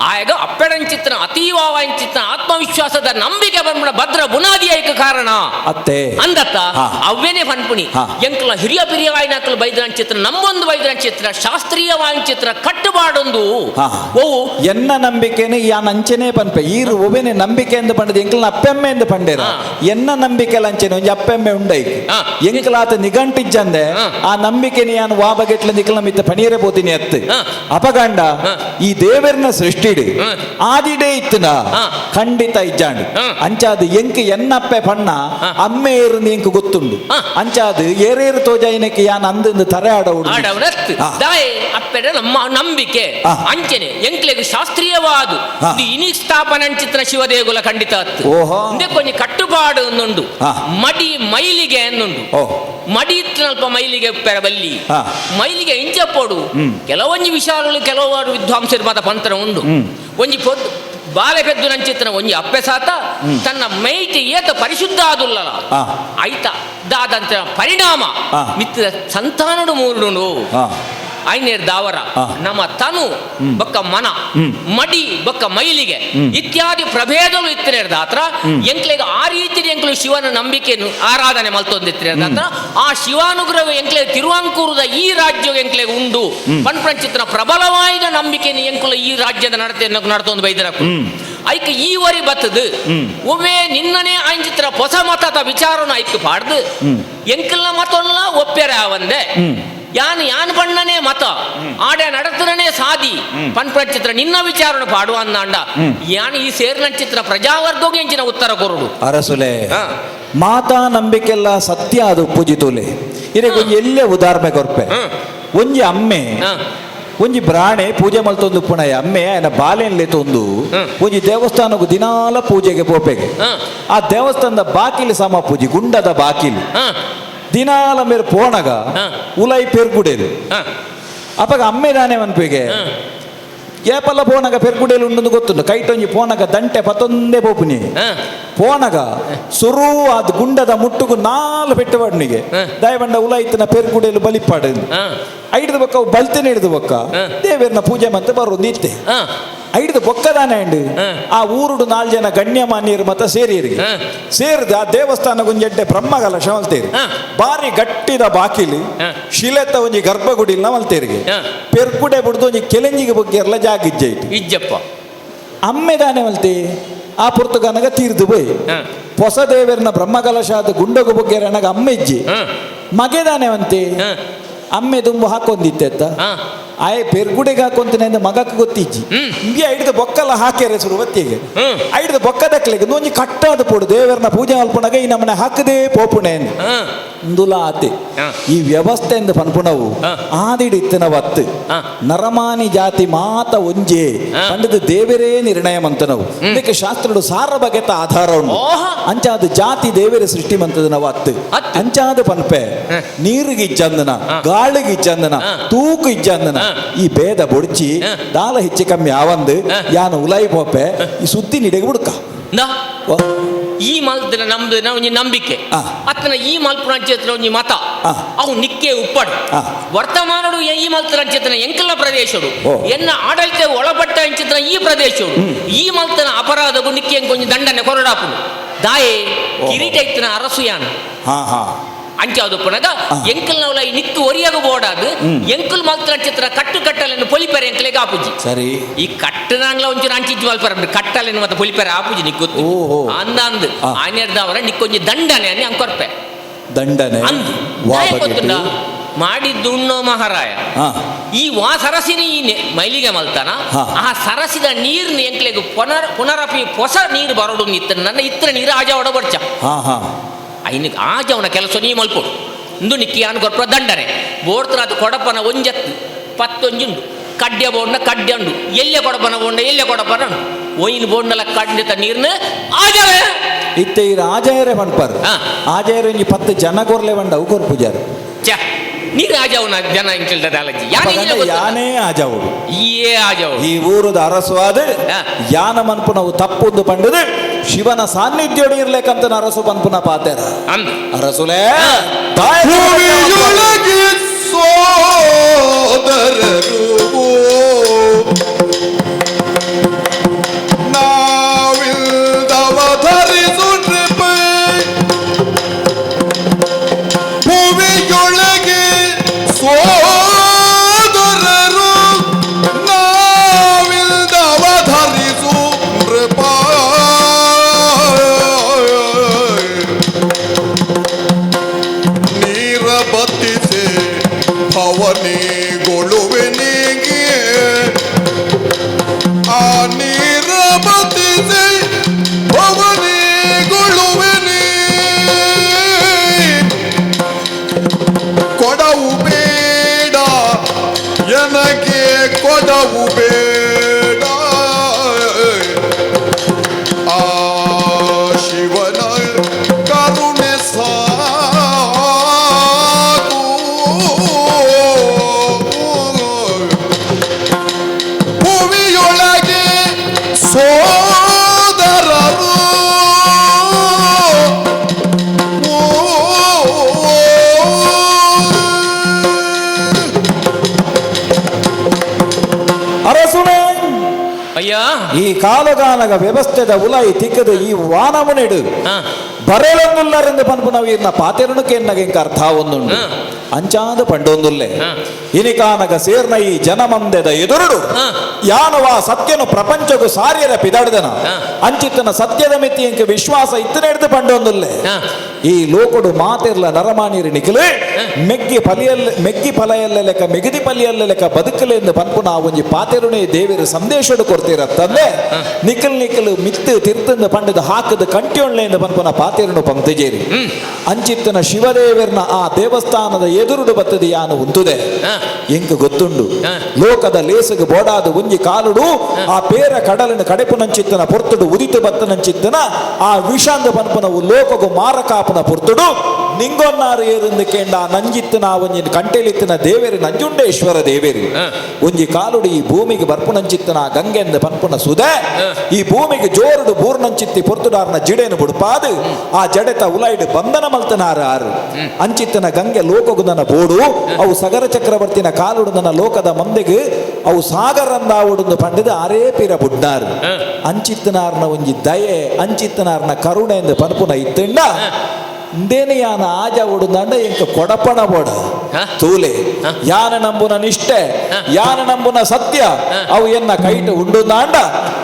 ಆಗ ಅಪ್ಪೆಡಂಚಿತ್ರ ಅತೀವಾಂಚಿತ್ರ ಆತ್ಮವಿಶ್ವಾಸದ ನಂಬಿಕೆ ಬಂದ್ಬಿಡ ಭದ್ರ ಬುನಾದಿ ಐಕ ಕಾರಣ ಅತ್ತೆ ಅಂದತ್ತ ಹಾ. ಅವ್ವೇನೆ ಪನ್ಪುಣಿ ಹಾ. ಎಂಕಲ ಹಿರಿಯ ಪಿರಿಯ ವಾಯಿನಕಲು ಬೈದ್ರಂಚಿತ್ರ ನಮ್ಮೊಂದು ಬೈದ್ರಂಚಿತ್ರ ಶಾಸ್ತ್ರೀಯ ವಾಂಚಿತ್ರ ಕಟ್ಟುಪಾಡೊಂದು ಹಾ. ಓವು ಎನ್ನ ನಂಬಿಕೆನೆ ಯಾ ನಂಚನೆ ಪನ್ಪೆ ಈರು ಒವೆನೆ ನಂಬಿಕೆ ಎಂದು ಪಂಡದ ಎಂಕಲ್ನ ಅಪ್ಪೆಮ್ಮೆ ಎಂದು ಪಂಡೇರ ಹಾ. ಎನ್ನ ನಂಬಿಕೆ ಲಂಚನೆ ಒಂಜಿ ಅಪ್ಪೆಮ್ಮೆ ಉಂಡೈಕ್ ಹಾ. ಎಂಕಲಾತ ನಿಘಂಟಿಜ್ಜಂದೆ ಹಾ. ಆ ನಂಬಿಕೆನಿ ಯಾನು ವಾ ಬಗೆಟ್ಲ ನಿಕಲ ಮಿತ್ತ ಪಣಿಯರೆ ಪೋತಿನಿ ಅತ್ತು ಹಾ. ಅಪಗಂಡ ಹಾ. ಈ ದೇವರನ ಸೃಷ್ಟಿಡು ಹಾ. ಆದಿಡೇ ಇತ್ತನ ಹಾ. ಖಂಡಿತ ಇಜ್ಜಾಂಡು ಹಾ. ಅಂಚಾದು ಎಂಕ ಎನ್ನಪ್ಪೆ ಪಣ್ಣ ಹಾ. ಅಮ್ಮೆ ಏರು ಎಂಕ ಗೊತ್ತುಂಡು ಹಾ. ಅಂಚಾದು ಏರೇರು ತೋಜಾಯಿನಕ್ಕೆ ಯಾನ್ ಅಂದಂದು ತರೆ ಆಡ ಹುಡುಗಿ ಆಡವನತ್ತು ಹಾ. ದಾಯೆ ಅಪ್ಪೆಡ ನಮ್ಮ ನಂಬಿಕೆ ಹಾ. ಅಂಚನೆ ಎಂಕ್ಲೆಗು ಶಾಸ್ತ್ರೀಯವಾದು ಹಾ. ಇದು ಇನಿ ಸ್ಥಾಪನಂಚಿತ್ರ ಶಿವದೇಗುಲ ಖಂಡಿತ ಅತ್ತು ಓಹೋ. ಇಂದೆ ಕೊಂಚ ಕಟ್ಟುಪಾಡು ಅನ್ನುಂಡು ಹಾ. ಮಡಿ ಮೈಲಿಗೆ ಅನ್ನುಂಡು ಓ ಮಡಿ ಇತ್ತಿನಲ್ಪ ಮೈಲಿಗೆ ಬಲ್ಲಿ ಹಾ. ಮೈಲಿಗೆ ಇಂಚಪ್ಪೋಡು ಕೆಲವೊಂಜಿ ವಿಚಾರಗಳು ಕೆಲವಾರು ವಿದ್ವಾಂಸರು ಮಾತ ಪಂತರ ಉಂಡು ಒಂಜಿ ಪೊದ್ದು ಬಾಲೆ ಪೆದ್ದು ನಂಚಿತ್ರ ಒಂಜಿ ಅಪ್ಪೆ ಸಾತ ತನ್ನ ಮೈಟಿ ಏತ ಪರಿಶುದ್ಧ ಆದುಲ್ಲಲ ಹಾ. ಆಯ್ತ ದಾದಂತ ಪರಿಣಾಮ ಹಾ. ಮಿತ್ರ ಸಂತಾನಡು ಮೂರುಡು ಹಾ ಐನೇರ್ ದಾವರ ನಮ್ಮ ತನು ಬೊಕ್ಕ ಮನ ಮಡಿ ಬೊಕ್ಕ ಮೈಲಿಗೆ ಇತ್ಯಾದಿ ಪ್ರಭೇದಗಳು ಇತ್ತಿನೇರ್ದ ಹತ್ರ ಎಂಕ್ಲೆಗೆ ಆ ರೀತಿ ಎಂಕ್ಲು ಶಿವನ ನಂಬಿಕೆಯನ್ನು ಆರಾಧನೆ ಮಲ್ತೊಂದಿತ್ತಿನೇರ್ದ ಹತ್ರ ಆ ಶಿವಾನುಗ್ರಹ ಎಂಕ್ಲೆ ತಿರುವಾಂಕೂರದ ಈ ರಾಜ್ಯ ಎಂಕ್ಲೆಗೆ ಉಂಡು ಪಂಪ್ರಂಚಿತ್ರ ಪ್ರಬಲವಾದ ನಂಬಿಕೆಯನ್ನು ಎಂಕ್ಲು ಈ ರಾಜ್ಯದ ನಡತೆಯನ್ನು ನಡ್ತೊಂದು ಬೈದರಕು ಐಕ್ ಈ ವರಿ ಬತ್ತದು ಒಮ್ಮೆ ನಿನ್ನನೇ ಆಂಚಿತ್ರ ಹೊಸ ಮತದ ವಿಚಾರನ ಐಕ್ ಪಾಡ್ದು ಎಂಕಲ್ನ ಮತಲ್ಲ ಒಪ್ಪೆರ ಅವಂದೆ ಯಾನ್ ಬಣ್ಣನೇ ಮತ ಆಡೆ ನಡತನೇ ಸಾದಿ ಪಂಪ್ರಚಿತ್ರ ನಿನ್ನ ವಿಚಾರಣ ಪಾಡುವ ಅಂದಾಂಡ ಯಾನ್ ಈ ಸೇರಿನ ಚಿತ್ರ ಪ್ರಜಾವರ್ಗಗೆ ಎಂಚಿನ ಉತ್ತರ ಕೊರುಡು ಅರಸುಲೆ ಮಾತಾ ನಂಬಿಕೆಲ್ಲ ಸತ್ಯ ಅದು ಪೂಜಿತುಲೆ ಇರಗೆ ಎಲ್ಲೇ ಉದಾಹರಣೆ ಕೊರ್ಪೆ ಒಂಜಿ ಅಮ್ಮೆ ಒಂಜಿ ಬ್ರಾಣೆ ಪೂಜೆ ಮಲ್ತೊಂದು ಪುಣಯ ಅಮ್ಮೆ ಆಯನ ಬಾಲೆನ್ಲೆ ತೊಂದು ಒಂಜಿ ದೇವಸ್ಥಾನಕ್ಕೂ ದಿನಾಲ ಪೂಜೆಗೆ ಪೋಪೆಗೆ ಆ ದೇವಸ್ಥಾನದ ಬಾಕಿಲಿ ಸಮ ಪೂಜೆ ಗುಂಡದ ಬಾಕಿಲಿ ದಿನಾಲ ಮೇರೆ ಪೋಣಗ ಉಲೈ ಪೆರ್ಗುಡೇರು ಅಪ್ಪಗ ಅಮ್ಮೆ ದಾನೆ ಮನ್ಪಿಗೆ ಏಪಲ್ಲ ಪೋನಗ ಪೆರ್ಗುಡೇಲು ಉಂಡು ಗೊತ್ತುಂಡು ಕೈಟೊಂಜಿ ಪೋನಗ ದಂಟೆ ಪತ್ತೊಂದೇ ಪೋಪುನಿ ಪೋನಗ ಸುರು ಅದು ಗುಂಡದ ಮುಟ್ಟುಗು ನಾಲ್ ಪೆಟ್ಟು ಬಣ್ಣಿಗೆ ದಯಬಂಡ ಉಲಾಯ್ತನ ಪೆರ್ಗುಡೇಲು ಬಲಿಪಾಡು ಐಡ್ದು ಬೊಕ್ಕ ಬಲ್ತೇನೆ ಹಿಡಿದು ಬೊಕ್ಕ ದೇವೇರ್ನ ಪೂಜೆ ಮತ್ತೆ ಬರೋದು ನಿತ್ತೆ ಐಡ್ದು ಬೊಕ್ಕದಾನೆ ಅಂಡು ಆ ಊರುಡು 4 ಜನ ಗಣ್ಯಮಾನ್ಯರು ಮತ್ತ ಸೇರಿರಿ ಸೇರಿದ ಆ ದೇವಸ್ಥಾನ ಒಂಜೆಡ್ಡೆ ಬ್ರಹ್ಮಗಲ ಶಮಲ್ತೇರಿ ಬಾರಿ ಗಟ್ಟಿದ ಬಾಕಿಲಿ ಶಿಲೆತ್ತ ಒಂಜಿ ಗರ್ಭಗುಡಿಲ್ನ ಮಲ್ತೇರಿಗೆ ಪೆರ್ಗುಡೆ ಬಿಡ್ದು ಒಂಜಿ ಕೆಲೆಂಜಿಗೆ ಬಗ್ಗೆ ಎಲ್ಲ ಜಾಗ ಇಜ್ಜಪ್ಪ ಅಮ್ಮೆದಾನೆ ಮಲ್ತೆ ಆ ಪುರ್ತಗನಗ ತೀರ್ದು ಬೈ ಹೊಸ ದೇವರನ ಬ್ರಹ್ಮಕಲಶಾದ ಗುಂಡಗು ಬಗ್ಗೆ ನನಗ ಅಮ್ಮ ಇಜ್ಜಿ ಮಗೆದಾನೆವಂತೆ ಅಮ್ಮೆ ತುಂಬು ಹಾಕೊಂದಿತ್ತೆತ್ತ ಆಯ್ ಪೆರ್ಗುಡೆಗೆ ಹಾಕೊಂತಾನೆ ಅಂದ್ರೆ ಮಗಕ್ಕೆ ಗೊತ್ತಿಜ್ಜಿ ಹಿಂಗೆ ಐಡ್ದು ಬೊಕ್ಕಲ್ಲ ಹಾಕ್ಯಾರೆ ಸುರು ಬತ್ತಿಗೆ ಐಡ್ದು ಬೊಕ್ಕದಕ್ಲೆಗೆ ಒಂಜಿ ಕಟ್ಟಾದ ಪೋಡು ದೇವರನ್ನ ಪೂಜೆ ಮಲ್ಪುಣಗ ಈ ನಮ್ಮನೆ ಹಾಕದೇ ಪೋಪುಣೆ ಇಂದುಲ ಆತೆ ಈ ವ್ಯವಸ್ಥೆಯಿಂದ ಪನ್ಪುಣವು ಆದಿಡಿತ್ತಿನ ವತ್ತು ನರಮಾನಿ ಜಾತಿ ಮಾತ ಒಂಜೆ ಪಂಡದ ದೇವರೇ ನಿರ್ಣಯ ಮಂತನವು ಇದಕ್ಕೆ ಶಾಸ್ತ್ರಡು ಸಾರ ಬಗೆತ ಆಧಾರ ಉಂಟು ಅಂಚಾದ ಜಾತಿ ದೇವರೇ ಸೃಷ್ಟಿ ಮಂತದ ವತ್ತು ಅಂಚಾದ ಪನ್ಪೆ ನೀರಿಗೆ ಇಜ್ಜಂದನ ಗಾಳಿಗೆ ಇಜ್ಜಂದನ ತೂಕು ಇಜ್ಜಂದನ ಈ ಭೇದ ಬೊಡ್ಚಿ ದಾಲ ಹೆಚ್ಚು ಕಮ್ಮಿ ಆವಂದು ಯಾನು ಉಲಾಯಿ ಪೋಪೆ ಈ ಸುದ್ದಿ ನಿಡೆಗೆ ಬುಡ್ಕ ಈ ಮಲ್ತಿನ ನಮ್ದು ಒಂಜಿ ನಂಬಿಕೆ ಅತ್ತನ ಈ ಮಲ್ಪುನ ಅಂಚೆತ್ರ ಒಂಜಿ ಮತ ಅವು ನಿಕ್ಕೆ ಉಪ್ಪಡು ವರ್ತಮಾನಡು ಈ ಮಲ್ತನ ಅಂಚೆತನ ಎಂಕಲ ಪ್ರದೇಶಡು ಎನ್ನ ಆಡಳಿತ ಒಳಪಟ್ಟ ಅಂಚೆತನ ಈ ಪ್ರದೇಶಡು ಈ ಮಲ್ತನ ಅಪರಾಧಗೂ ನಿಕ್ಕೆ ಕೊಂಚ ದಂಡನೆ ಕೊರಡಾಪುನು ದಾಯೆ ಕಿರೀಟ ಇತ್ತಿನ ಅರಸುಯಾನ ಅಂಚಾದು ಪುನಗ ಎಂಕಲ್ ನವಲ ಈ ನಿಕ್ಕು ಒರಿಯಾಗ ಬೋಡಾದು ಎಂಕಲ್ ಮಲ್ತನ ಚಿತ್ರ ಕಟ್ಟು ಕಟ್ಟಲೆನ್ನು ಪೊಲಿಪೆರೆ ಎಂಕಲೆಗೆ ಆಪುಜಿ ಸರಿ ಈ ಕಟ್ಟನಾಂಗ್ಲ ಒಂಚೂರು ಅಂಚಿಜ್ಜಿ ಮಲ್ಪರ ಕಟ್ಟಲೆನ್ನು ಮತ್ತೆ ಪೊಲಿಪೆರೆ ಆಪುಜಿ ನಿಕ್ಕು ಅಂದಂದು ಆನೆರ್ದವರ ನಿಕ್ಕೊಂಜಿ ದಂಡನೆ ಅನ್ನಿ ಅಂಕೊರ್ಪೆ ದಂಡನೆ ಅಂದು ಗೊತ್ತುಂಡ ಮಾಡಿದ್ದು ಉಣ್ಣೋ ಮಹಾರಾಯ ಈ ಸರಸಿನ ಈ ಮೈಲಿಗೆ ಮಲ್ತಾನ ಆ ಸರಸಿದ ನೀರ್ನ ಎಂಕ್ಲೆಗೆ ಪುನರಪಿ ಹೊಸ ನೀರು ಬರೋಡು ಇತ್ತ ನನ್ನ ಇತ್ರ ನೀರು ಆಜ ಒಡಬರ್ಚ ಐನಿಗೆ ಆಜವನ ಕೆಲಸ ನೀ ಮಲ್ಪೋಡು ಇಂದು ನಿಕ್ಕಿ ಅನ್ ಗೊತ್ತ ದಂಡನೆ ಬೋಡ್ತರ ಅದು ಕೊಡಪನ ಒಂಜತ್ತು 10 ಕಡ್ಯ ಬೋಂಡ ಕಡ್ಯ ಉಂಡು ಎಲ್ಲೆ ಕೊಡಪನ ಬೋಂಡ ಎಲ್ಲೆ ಕೊಡಪನ ಒಯ್ನು ಬೋಂಡಲ ಕಡ್ಡಿತ ನೀರ್ನ ಆಜವೇ ಇತ್ತೆ ಈ ರಾಜಯರೇ ಪನ್ಪರ್ ಆಜಯರು 10 ಜನ ಕೊರ್ಲೆ ಬಂಡ ಅವು ಕೊರ್ ಪೂಜಾರು ಛ ನೀರು ಆಜವನ ಜನ ಇಂಚಿಲ್ದಲಜಿ ಯಾನೇ ಆಜವು ಈಯೇ ಆಜವು ಈ ಊರದ ಅರಸುವಾದ ಯಾನ ಮನ್ಪುನವು ತಪ್ಪೊಂದು ಪಂಡದು ಶಿವನ ಸಾನ್ನಿಧ್ಯೋಡು ಇರ್ಲೇಕಂತ ಅರಸು ಪನ್ಪುನ ಪಾತೆರ ಅರಸುಲೇ ಸೋದರರು ನಾವಿಲ್ದವ ಧರಿಸು ಭೂಮಿಯೊಳಗೆ ಸೋದರರು ನಾವಿಲ್ದವ ಧರಿಸು ನೃಪ ನೀರ ಬತ್ತಿಸೆ ಭವನಿಗೊಳ್ಳುವೆನಿಗೆ ಈ ಕಾಲಗಾನಗ ವ್ಯವಸ್ಥೆದ ಉಲೈ ತಿಕ್ಕದು ಈ ವಾನಮುನಿಡು ಬರೆಲೊಂದುಲ್ಲರೆಂದು ಪನ್ಪು ನಾವು ಇನ್ನ ಪಾತೆರುಣಕ್ಕೆ ಎನ್ನಗೆ ಅರ್ಥ ಒಂದುಂಡು ಅಂಚಾದ ಪಂಡೊಂದುಲ್ಲೆ ಇನಿಕಾನಗ ಸೇರ್ನ ಈ ಜನಮಂದೆದ ಎದುರುಡು ಯಾನವ ಸತ್ಯನು ಪ್ರಪಂಚಗೂ ಸಾರ್ಯರ ಪಿದಾಡ್ದನ ಅಂಚಿತ್ತನ ಸತ್ಯದ ಮಿತಿ ಎಂಕ ವಿಶ್ವಾಸ ಇತ್ತನೆಡ್ದು ಪಂಡೊಂದುಲ್ಲೆ ಈ ಲೋಕಡು ಮಾತೆರ್ಲ ನರಮಾಣಿರಿ ನಿಖಿಲು ಮೆಗ್ಗಿ ಫಲೆಯಲ್ಲ ಲೆಕ್ಕ ಮೆಗದಿ ಪಲ್ಲಿಯಲ್ಲ ಲೆಕ್ಕ ಬದುಕಲೆ ಎಂದು ಪನ್ಪು ನಾವು ಒಂಜಿ ಪಾತೆರುಣೆ ದೇವಿರ ಸಂದೇಶಡು ಕೊಡ್ತಿರತ್ತಂದೆ ನಿಖಿಲು ಮಿತ್ತು ತಿರ್ತಂದು ಪಂಡದ ಹಾಕದ ಕಂಟಿಯೊಳ್ಳೆ ಎಂದು ಪನ್ಪುನ ಪಾತೆರುಣು ಪಂಕ್ತಿಜೇರಿ ಅಂಚಿತ್ತನ ಶಿವದೇವರನ ಆ ದೇವಸ್ಥಾನದ ಎದುರುಡು ಬತ್ತದ ಯಾನು ಉಂತುದೆ ಎಂಕ ಗೊತ್ತುಂಡು ಲೋಕದ ಲೇಸಗ ಬೋಡಾದ ಒಂಜಿ ಕಾಲುಡು ಆ ಪೇರ ಕಡಲಿನ ಕಡೆಪುನಂಚಿತ್ತನ ಪೊರ್ತುಡು ಉದಿತು ಬತ್ತನಂಚಿತ್ತನ ಆ ವಿಷಾಂದ ಪನ್ಪನವು ಲೋಕಗು ಮಾರಕಾಪನ ಪೊರ್ತುಡು ನಿಂಗೊನ್ನಾರು ಏರಿಂದ ಕೇಂಡ ನಂಜಿತ್ತನ ಒಂಜಿ ಕಂಟೆಲಿತ್ತಿನ ದೇವೇರಿ ನಂಜುಂಡೇಶ್ವರ ದೇವೇರಿ ಒಂಜಿ ಕಾಲುಡು ಈ ಭೂಮಿಗೆ ಬರ್ಪುನಂಚಿತ್ತನ ಗಂಗೆಂದ ಪನ್ಪುನ ಸುದೆ ಈ ಭೂಮಿಗೆ ಜೋರುಡು ಬೂರ್ನಂಚಿತ್ತಿ ಪೊರ್ತುಡಾರ್ನ ಜಿಡೇನು ಬುಡ್ಪಾದು ಆ ಜಡೆತ ಉಲೈಡು ಬಂಧನ ಮಲ್ತನಾರ ಆರು ಅಂಚಿತ್ತನ ಗಂಗೆ ಲೋಕಗುದನ ಬೋಡು ಅವು ಸಗರ ಚಕ್ರವರ್ತಿನ ಕಾಲುಡು ನನ್ನ ಲೋಕದ ಮಂದಿಗೆ ಅವು ಸಾಗರಂದ ಉಡುಂದು ಪಂಡಿದ ಅರೇ ಪಿರ ಬುಡ್ಡಾರು ಅಂಚಿತ್ತನಾರ್ನ ಒಂಜಿ ದಯೆ ಅಂಚಿತ್ತನಾರ್ನ ಕರುಣೆ ಎಂದು ಪನ್ಪುನ ಇತ್ತಂಡ ಇಂದೇನೆ ಯಾನ ಆಜ ಉಡುಂದಂಡ ಎಂಕ ಕೊಡಪಣ ಬೋಡ ತೂಲೆ ಯಾನ ನಂಬುನ ನಿಷ್ಠೆ ಯಾನ ನಂಬುನ ಸತ್ಯ ಅವು ಎನ್ನ ಕೈಟ ಉಂಡುಂದಾಂಡ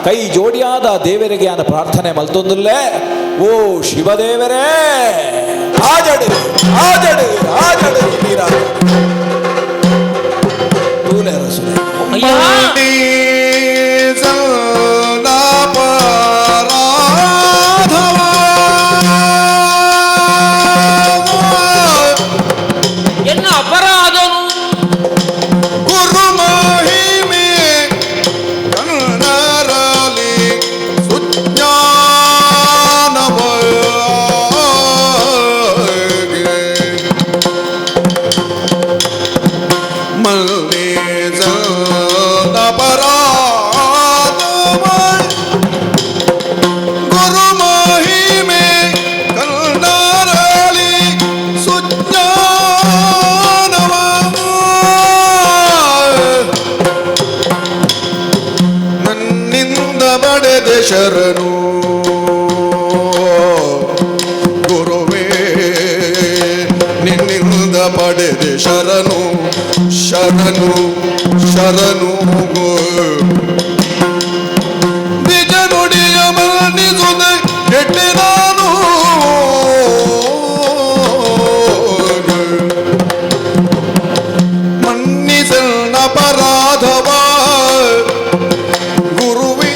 ಕೈ ಜೋಡಿಯಾದ ದೇವರಿಗೆ ಯಾನ ಪ್ರಾರ್ಥನೆ ಮಲ್ತೊಂದುಲ್ಲೇ ಓ ಶಿವದೇವರೇ ಆಜಡು ಆಜಡು ಆಜಡು ನೀರ ತೂಲೆ ರಸು ಎನ್ನ ಅಪರಾಧನು ಗುರು ಮಹಿಮೆ ಕನ್ನಡಲಿ ಸುಜ್ಞಾನವಗೆ ಮಲ್ಲೇಜದ ಪರಾಧವ ಗುರು ಮಹಿಮೆ ಕನ್ನಡಲಿ ನನ್ನಿಂದ ಬಡೆದ ಶರಣು ಗುರುವೇ ನಿನ್ನಿಂದ ಪಡೆದ ಶರಣು ಶರಣು ಶರಣು ನಿಜ ನುಡಿಯ ಮರಣಿಸುದ ಕೆಟ್ಟೆ ನಾನು ಮನ್ನಿಸಣ್ಣ ಅಪರಾಧವ ಗುರುವೇ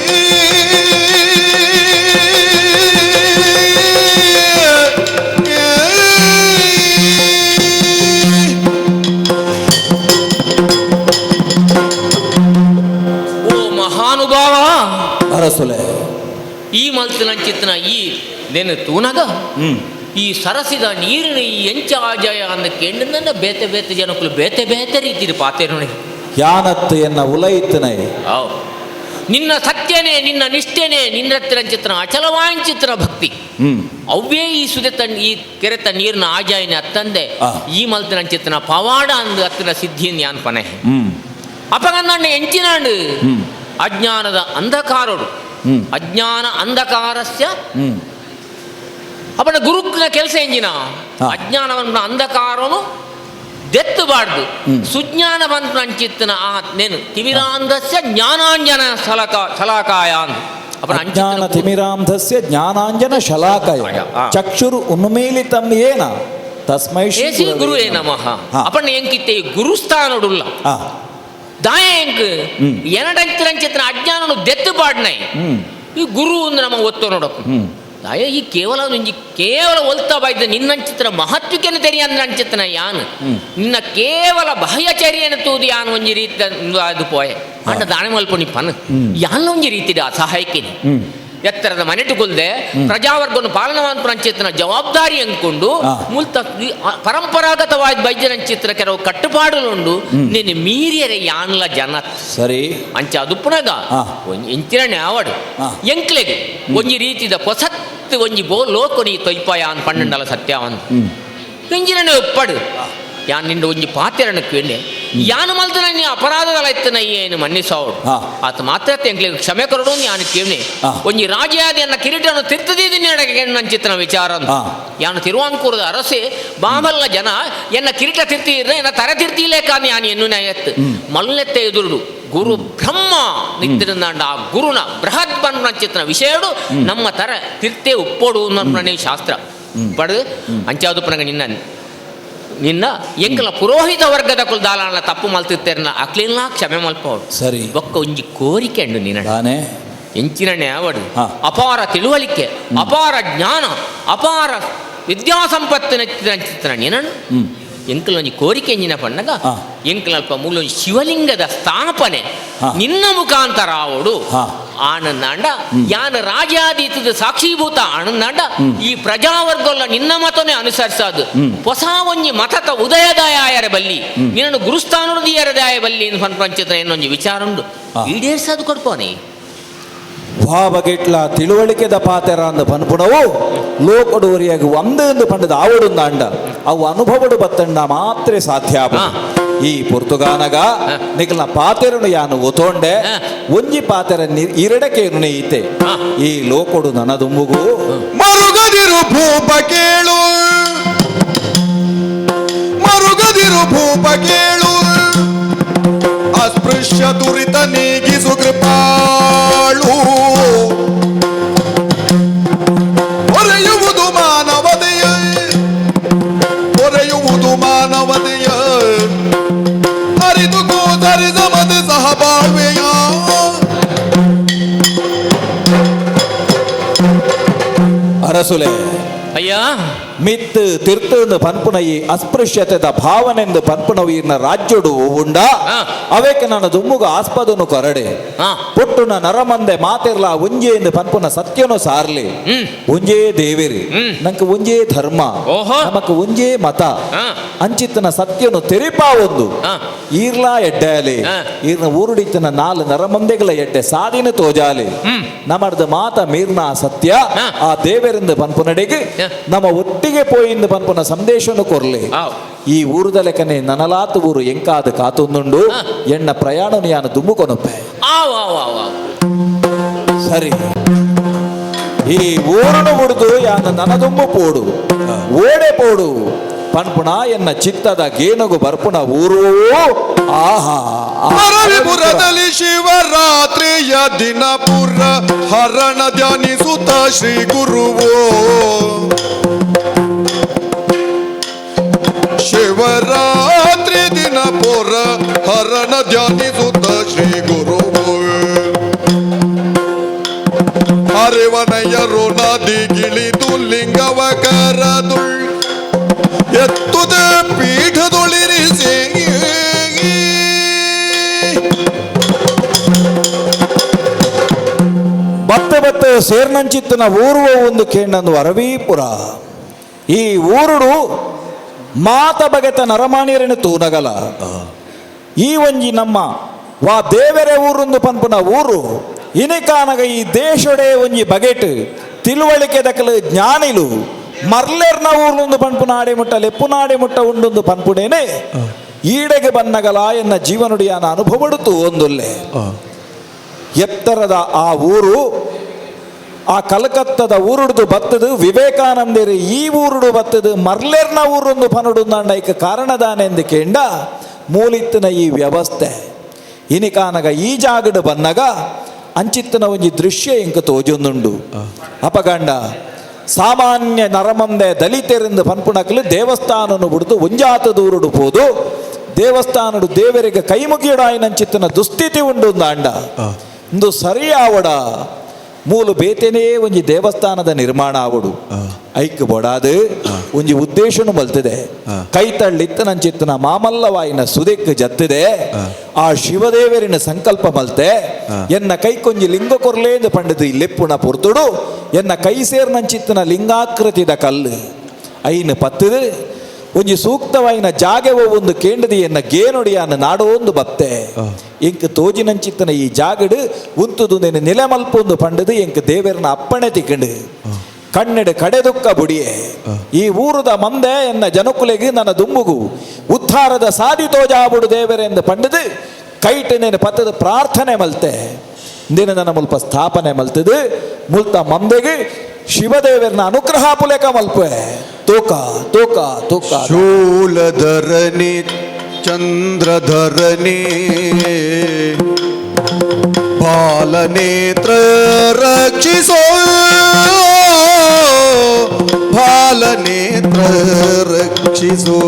ಓ ಮಹಾನುಭಾವ ಅರಸುಲೆ ಈ ಮಲ್ತನಂಚಿತ್ತನ ಈ ನೆನ ತೂನಗ ಈ ಸರಸಿದ ನೀರಿನ ಈ ಎಂಚಾಜಯ ಅಂದ ಕೆಂಡನ್ನ ಬೇತೆ ಬೇತೆ ಜನಕ್ಕಳು ಬೇತೆ ಬೇತೆ ರೀತಿಯ ಪಾತೆರುಣೆ ಯಾನತ್ತು ಎನ್ನ ಉಲೈತನೈ ಅವ್ ನಿನ್ನ ಸತ್ಯನೇ ನಿನ್ನ ನಿಷ್ಠೆನೇ ನಿನ್ನ ಚಿತ್ರ ಅಚಲವಾಂಚಿತ್ರ ಭಕ್ತಿ ಅವೇ ಈ ಸುದೆತ ಈ ಕೆರೆತ ನೀರಿನ ಆಜಾಯನೆ ಅತ್ತಂದೆ ಈ ಮಲ್ತನ ಚಿತ್ರನ ಪವಾಡ ಅಂದು ಅತ್ತಿನ ಸಿದ್ಧಿಯನ್ನು ಯಾನ್ ಪನೆ ಅಪಗಂದಂಡ ಎಂಚಿನಾಂಡು ಅಜ್ಞಾನದ ಅಂಧಕಾರರು ಅಜ್ಞಾನ ಅಂಧಕಾರಸ್ಯ ಅಪ್ಪನ ಗುರುಕ್ನ ಕೆಲಸ ಎಂಜಿನ ಅಜ್ಞಾನವನ್ನು ಅಂಧಕಾರನು ದೆತ್ತುಬಾರ್ದು ಸುಜ್ಞಾನ ಬಂತು ಅಂಚಿತ್ತನ ಆ ನೇನು ತಿಮಿರಾಂಧಸ್ಯ ಜ್ಞಾನಾಂಜನ ಶಲಾಕಾಯ ಅಜ್ಞಾನ ತಿಮಿರಾಂಧಸ್ಯ ಜ್ಞಾನಾಂಜನ ಶಲಾಕಾಯ ಚಕ್ಷುರು ಉನ್ಮೀಲಿತಂ ಏನ ತಸ್ಮೈ ಶ್ರೀ ಗುರುವೇ ನಮಃ ಅಪ್ಪನ ಎಂಕಿತ್ತೆ ಗುರುಸ್ಥಾನಡುಲ್ಲ ದಾಯ ಎಂಕ್ ಎನಡಂಚಿರಂಚಿತ್ತನ ಅಜ್ಞಾನನು ದೆತ್ತುಬಾಡ್ನೈ ಈ ಗುರು ಅಂದ್ರೆ ನಮ್ಮ ಒತ್ತು ನೋಡಪ್ಪ ದಾಯ ಈ ಕೇವಲ ಒಲ್ತಾ ಬಾಯ್ದ ನಿನ್ನಂಚಿತ್ರ ಮಹತ್ವಕ್ಕೆ ತೆರಿಯ ಅಂದ್ರೆ ಅಂಚಿತ್ತನ ಯಾನು ನಿನ್ನ ಕೇವಲ ಬಾಹ್ಯಚರ್ಯನ ತೂದು ಯಾನು ಒಂಜಿ ರೀತಿ ಅದು ಪೋಯೆ ಅಂಡ ದಾಣ ಮಲ್ಪನಿ ಪನ್ ಯಾನ ಒಂಜಿ ರೀತಿ ಅಸಹಾಯಕ್ಕೆ ಎತ್ತರದ ಮನೆಟುಕೊಲ್ದೆ ಪ್ರಜಾವರ್ಗವನ್ನು ಪಾಲನೆ ಮಾಡ್ಪುರ ಅಂಚಿತ್ತನ ಜವಾಬ್ದಾರಿ ಅಂದ್ಕೊಂಡು ಮುಲ್ತ ಪರಂಪರಾಗತವಾದ ಬೈದ್ಯರಂಚಿತ್ರ ಕೆಲವು ಕಟ್ಟುಪಾಡುలుండు ನೀನು ಮೀರಿಯರೆ ಯಾನ್ಲ ಜನ ಸರಿ ಅಂಚ ಅದುಪ್ಪುನಗ ಎಂಚಿನ ಆವಡು ಎಂಕ್ಲೆಗೆ ಒಂಜಿ ರೀತಿದ ಪೊಸತ್ತು ಒಂಜಿ ಬೋ ಲೋಕನಿ ತೊಯ್ಪಾಯ ಅನ್ ಪಣ್ಣಂಡಲ ಸತ್ಯವಂತ ಎಂಜಿನೇ ಒಪ್ಪಡು ಯಾನ್ ನಿಂಡ ಒಂಜಿ ಪಾತೆರನ ಕೇಳಿ ಯಾನು ಮಲ್ತನ ನೀ ಅಪರಾಧದಲ್ಲ ಇತ್ತನ ಏನು ಮನ್ನಿಸೋಡು ಹಾ. ಆತ ಮಾತ್ರ ಎಂಕ್ಲಿಗೆ ಕ್ಷಮೆ ಕೊರಡು ಯಾನು ಕೇವನೆ ಹಾ. ಒಂಜಿ ರಾಜ್ಯಾದಿ ಅನ್ನ ಕಿರೀಟನ್ನು ತಿರ್ತದಿದ್ದೀನಿ ಎಡಗೆ ನಂಚಿತ್ತನ ವಿಚಾರ ಹಾ. ಯಾನು ತಿರುವಾಂಕೂರದ ಅರಸೆ ಬಾಮಲ್ಲ ಜನ ಎನ್ನ ಕಿರೀಟ ತಿರ್ತಿದ್ರೆ ಎನ್ನ ತರ ತಿರ್ತಿಲೇಕಾನಿ ಯಾನು ಎನ್ನು ಎತ್ತು ಮಲ್ಲೆತ್ತೆ ಎದುರುಡು ಗುರು ಬ್ರಹ್ಮ ನಿಂತಿರುಂದಾಂಡ ಆ ಗುರುನ ಬೃಹತ್ ಬಂಚಿತ್ತನ ವಿಷಯಡು ನಮ್ಮ ತರ ತಿರ್ತೆ ಉಪ್ಪೋಡು ಅನ್ನೋ ಶಾಸ್ತ್ರ ಪಡೆದು ಅಂಚಾದು ಪನಗ ನಿನ್ನ ಎಂಕಲ ಪುರೋಹಿತ ವರ್ಗದ ಕುಲ್ದಾಲ ತಪ್ಪು ಮಲ್ತಿರ್ತೇರಲ್ಲ ಅಕ್ಲಿಲ್ಲ ಕ್ಷಮೆ ಮಲ್ಪೋಡು ಸರಿ ಒಕ್ಕ ಒಂಜಿ ಕೋರಿಕೆ ಅಂಡು ನಿನ್ನ ತಾನೇ ಎಂಚಿನಣ್ಣೆ ಅವಡು ಹಾ. ಅಪಾರ ತಿಳುವಳಿಕೆ ಅಪಾರ ಜ್ಞಾನ ಅಪಾರ ವಿದ್ಯಾಸಂಪತ್ತಿನ ಚಿತ್ರ ನೀನಣ್ಣು ಎಂಕಲ್ ಒಂಜಿ ಕೋರಿಕೆ ಎಂಜಿನ ಪಣ್ಣಗ ಹಾ. ಎಂಕಲ್ಪ ಮೂಲ ಶಿವಲಿಂಗದ ಸ್ಥಾಪನೆ ಹಾ. ನಿನ್ನ ಮುಖಾಂತರ ಆವಡು ಹಾ. ಆನಂದಾಂಡ ಯಾನ ರಾಜ್ಯಾದೀತದ ಸಾಕ್ಷೀಭೂತ ಆನಂದಾಂಡ ಈ ಪ್ರಜಾವರ್ಗಲ್ಲ ನಿನ್ನ ಮತನೇ ಅನುಸರಿಸದು ಹೊಸ ಒಂಜಿ ಮತತ ಉದಯದಾಯ ಬಲ್ಲಿ ನಿನ್ನ ಗುರುಸ್ಥಾನದಾಯ ಬಲ್ಲಿ ಪಂಚತ್ರ ಏನೊಂಜಿ ವಿಚಾರ ಉಂಡು ಈಡೇರ್ಸದು ಕೊಡ್ಪೋನೆ ಭಾವಗೆಟ್ಲ ತಿಳುವಳಿಕೆದ ಪಾತೆರ ಅಂದ ಪನ್ಪುಣವು ಲೋಕಡೋರಿಯಾಗಿ ಒಂದೊಂದು ಪಂಡದ ಆವಡುಂದ ಅಂಡ ಅವು ಅನುಭವಡು ಬತ್ತಂಡ ಮಾತ್ರ ಸಾಧ್ಯ ಈ ಪುರ್ತುಗಾನಗ ನಿಖಲ್ನ ಪಾತೆರನು ಯಾನು ಒತೊಂಡೆ ಒಂಜಿ ಪಾತೆರ ಇರಡಕೇನು ನೇಯಿತೆ ಈ ಲೋಕಡು ನನದುಂಬುಗು ಮರುಗದಿರು ಭೂಪ ಕೇಳು ಮರುಗದಿರು ಭೂಪ ಕೇಳು ಅಸ್ಪೃಶ್ಯ ದುರಿತ ನೀಗಿಸು ಕೃಪಾಳು ಹೊರೆಯುವುದು ಮಾನವತೆಯ ಹೊರೆಯುವುದು ಮಾನವತೆಯ ಅರಿದು ಗೋಧರಿದ ಮದ ಸಹಬಾಳ್ವೆಯ ಅರಸುಲೆ ಅಯ್ಯ ಮಿತ್ ತಿರ್ತಂದು ಪನ್ಪುನ ಈ ಅಸ್ಪೃಶ್ಯತೆದ ಭಾವನೆಂದು ಪನ್ಪುನವು ಇರ್ನ ರಾಜ್ಯಡು ಉಂಡ ಅವೇಕೆ ನನ್ನ ದುಮ್ಮುಗ ಆಸ್ಪದನು ಕೊರಡೆ ಪುಟ್ಟುನ ನರಮಂದೆ ಮಾತಿರ್ಲ ಒಂಜೆ ಎಂದು ಪನ್ಪುನ ಸತ್ಯನು ಸಾರ್ಲಿ ಒಂಜೇ ದೇವೇರಿ ನಂಗೆ ಒಂಜೇ ಧರ್ಮ ನಮಕ್ ಒಂಜೇ ಮತ ಅಂಚಿತ್ತನ ಸತ್ಯನು ತೆರಿಪಾ ಒಂದು ಈರ್ಲಾ ಎಡ್ಡಾಲಿ ಈರ್ನ ಊರುಡಿತನ ನಾಲ್ ನರಮಂದೆಗಳ ಎಡ್ಡೆ ಸಾದಿನ ತೋಜಾಲಿ ನಮ್ಮದ ಮಾತ ಮೀರ್ನ ಸತ್ಯ ಆ ದೇವರಿಂದ ಪನ್ಪುನಡೆಗೆ ನಮ್ಮ ಒಟ್ಟಿಗೆ ಪೋಯಿಂದ ಪನ್ಪುನ ಸಂದೇಶನು ಕೊರ್ಲಿ ಈ ಊರುದ ಲೆಕ್ಕನೆ ನನಲಾತು ಊರು ಎಂಕಾದ ಕಾತೊಂದುಂಡು ಎಣ್ಣ ಪ್ರಯಾಣನು ಯಾನು ದುಮ್ಮುಕೊನೊಪ್ಪೆ ಸರಿ ಈ ಊರನು ಉಡ್ದು ಯಾನ ನನದುಂಬು ಪೋಡು ಓಡೆ ಪೋಡು ಪನ್ಪುಣ ಎನ್ನ ಚಿತ್ತದ ಗೇನುಗು ಬರ್ಪುಣ ಊರು ಆಹಾ ಹರವಿಪುರದಲ್ಲಿ ಶಿವರಾತ್ರಿಯ ದಿನಪುರ ಹರಣ ಧ್ಯಾನಿಸುತ್ತ ಶ್ರೀ ಗುರುವೋ ಶಿವರಾತ್ರಿ ದಿನಪುರ ಹರಣ ಧ್ಯಾನಿಸುತ್ತ ಶ್ರೀ ಗುರುವೋ ಹರಿವನಯರು ನದಿಗಿಳಿದು ಲಿಂಗವ ಕರದುಳ್ ಎತ್ತುದ ಪೀಠದೊಳಿರಿಸಿ ಬತ್ತೆ ಸೇರ್ನಂಚಿತ್ತನ ಊರುವ ಒಂದು ಕೇಂಡಂದು ಅರವೀಪುರ ಈ ಊರುಡು ಮಾತ ಬಗೆತ ನರಮಾಣಿಯರನ್ನು ತೂನಗಲ ಈ ಒಂಜಿ ನಮ್ಮ ವಾ ದೇವರೇ ಊರೊಂದು ಪನ್ಪುನ ಊರು ಇನಿಕಾನಗ ಈ ದೇಶಡೆ ಒಂಜಿ ಬಗೆಟ್ ತಿಳುವಳಿಕೆ ದಕಲು ಜ್ಞಾನಿಲು ಮರ್ಲೇರ್ನ ಊರ್ಲೊಂದು ಪನ್ಪುನ ಆಡೆ ಮುಟ್ಟ ಲೆಪ್ಪುನ ಆಡೆ ಮುಟ್ಟ ಉಂಡೊಂದು ಪನ್ಪುನೇನೆ ಈಡೆಗೆ ಬನ್ನಗಲ ಎನ್ನ ಜೀವನುಡಿಯಾನ ಅನುಭವಡುತ್ತು ಒಂದೊಲ್ಲೆ ಎತ್ತರದ ಆ ಊರು ಆ ಕಲ್ಕತ್ತದ ಊರುಡ್ದು ಬತ್ತದು ವಿವೇಕಾನಂದರಿ ಈ ಊರುಡು ಬತ್ತದು ಮರ್ಲೇರ್ನ ಊರೊಂದು ಪನುಡುಂದಾಂಡ ಇಕ ಕಾರಣದಾನೆಂದು ಕೇಂಡ ಮೂಲಿತ್ತಿನ ಈ ವ್ಯವಸ್ಥೆ ಇನಿಕಾನಗ ಈ ಜಾಗಡು ಬನ್ನಗ ಅಂಚಿತ್ತಿನ ಒಂಜಿ ದೃಶ್ಯ ಇಂಕ ತೋಜೊಂದುಂಡು ಅಪಗಂಡ ಸಾಮಾನ್ಯ ನರಮಂದೆ ದಲಿತರಿಂದ ಪನ್ಪುಣಕಲು ದೇವಸ್ಥಾನನು ಬಿಡ್ದು ಒಂಜಾತ ದೂರುಡು ಪೋದು ದೇವಸ್ಥಾನಡು ದೇವರಿಗೆ ಕೈ ಮುಗಿಯಡಾಯಿನಂಚಿತ್ತಿನ ದುಸ್ಥಿತಿ ಉಂಡು ಅಂಡ ಇಂದು ಸರಿಯಾವಡ ಮೂಲು ಬೇತೆನೇ ಒಂಜಿ ದೇವಸ್ಥಾನದ ನಿರ್ಮಾಣ ಆವಡು ಐಕ್ ಬೊಡಾದು ಒಂಜಿ ಉದ್ದೇಶನು ಮಲ್ತಿದೆ ಕೈ ತಳ್ಳಿತ್ತನಂಚಿತ್ತನ ಮಾಮಲ್ಲವಾಯಿನ ಸುದೆಕ್ ಜತ್ತಿದೆ ಆ ಶಿವದೇವರಿನ ಸಂಕಲ್ಪ ಮಲ್ತೆ ಎನ್ನ ಕೈ ಕೊಂಜಿ ಲಿಂಗ ಕೊರ್ಲೇಂದು ಪಂಡಿತು ಇಲ್ಲೆಪ್ಪುಣ ಪುರ್ತುಡು ಎನ್ನ ಕೈ ಸೇರ್ನಂಚಿತ್ತನ ಲಿಂಗಾಕೃತಿದ ಕಲ್ಲು ಐನು ಪತ್ತದು ಒಂಜಿ ಸೂಕ್ತವಾಯಿನ ಜಾಗವ ಒಂದು ಕೇಂದ್ರದಿ ಎನ್ನ ಗೇನೊಡಿಯನ್ನ ನಾಡೋಂದು ಬತ್ತೆ ಎಂಕ್ ತೋಜಿನಂಚಿತ್ತನ ಈ ಜಾಗಡು ಉಂತುದು ನೆನೆ ನೆಲೆ ಮಲ್ಪೊಂದು ಪಂಡದು ಎಂಕ್ ದೇವರನ ಅಪ್ಪಣೆ ತಿಕ್ಕಂಡು ಕಣ್ಣೆಡೆ ಕಡೆದುಕ್ಕ ಬುಡಿಯೇ ಈ ಊರದ ಮಂದೆ ಎನ್ನ ಜನಕುಲೆಗೆ ನನ್ನ ದುಂಬುಗು ಉದ್ಧಾರದ ಸಾಧಿತೋಜಾಬುಡು ದೇವರೆಂದು ಪಂಡದು ಕೈಟನೇನು ಪತ್ತದ ಪ್ರಾರ್ಥನೆ ಮಲ್ತೆ ದಿನ ನನ್ನ ಮುಲ್ಪ ಸ್ಥಾಪನೆ ಮಲ್ತದು ಮುಲ್ತ ಮಂದೆಗೆ ಶಿವದೇವರನ್ನ ಅನುಗ್ರಹ ಪುಲೇಕ ಮಲ್ಪೆ ತೂಕ ತೂಕ ತೂಕ ಶೂಲಧರನಿ ಚಂದ್ರಧರನಿ ಬಾಲನೇತ್ರ ರಕ್ಷಿಸೋ ಬಾಲನೇತ್ರ ರಕ್ಷಿಸೋ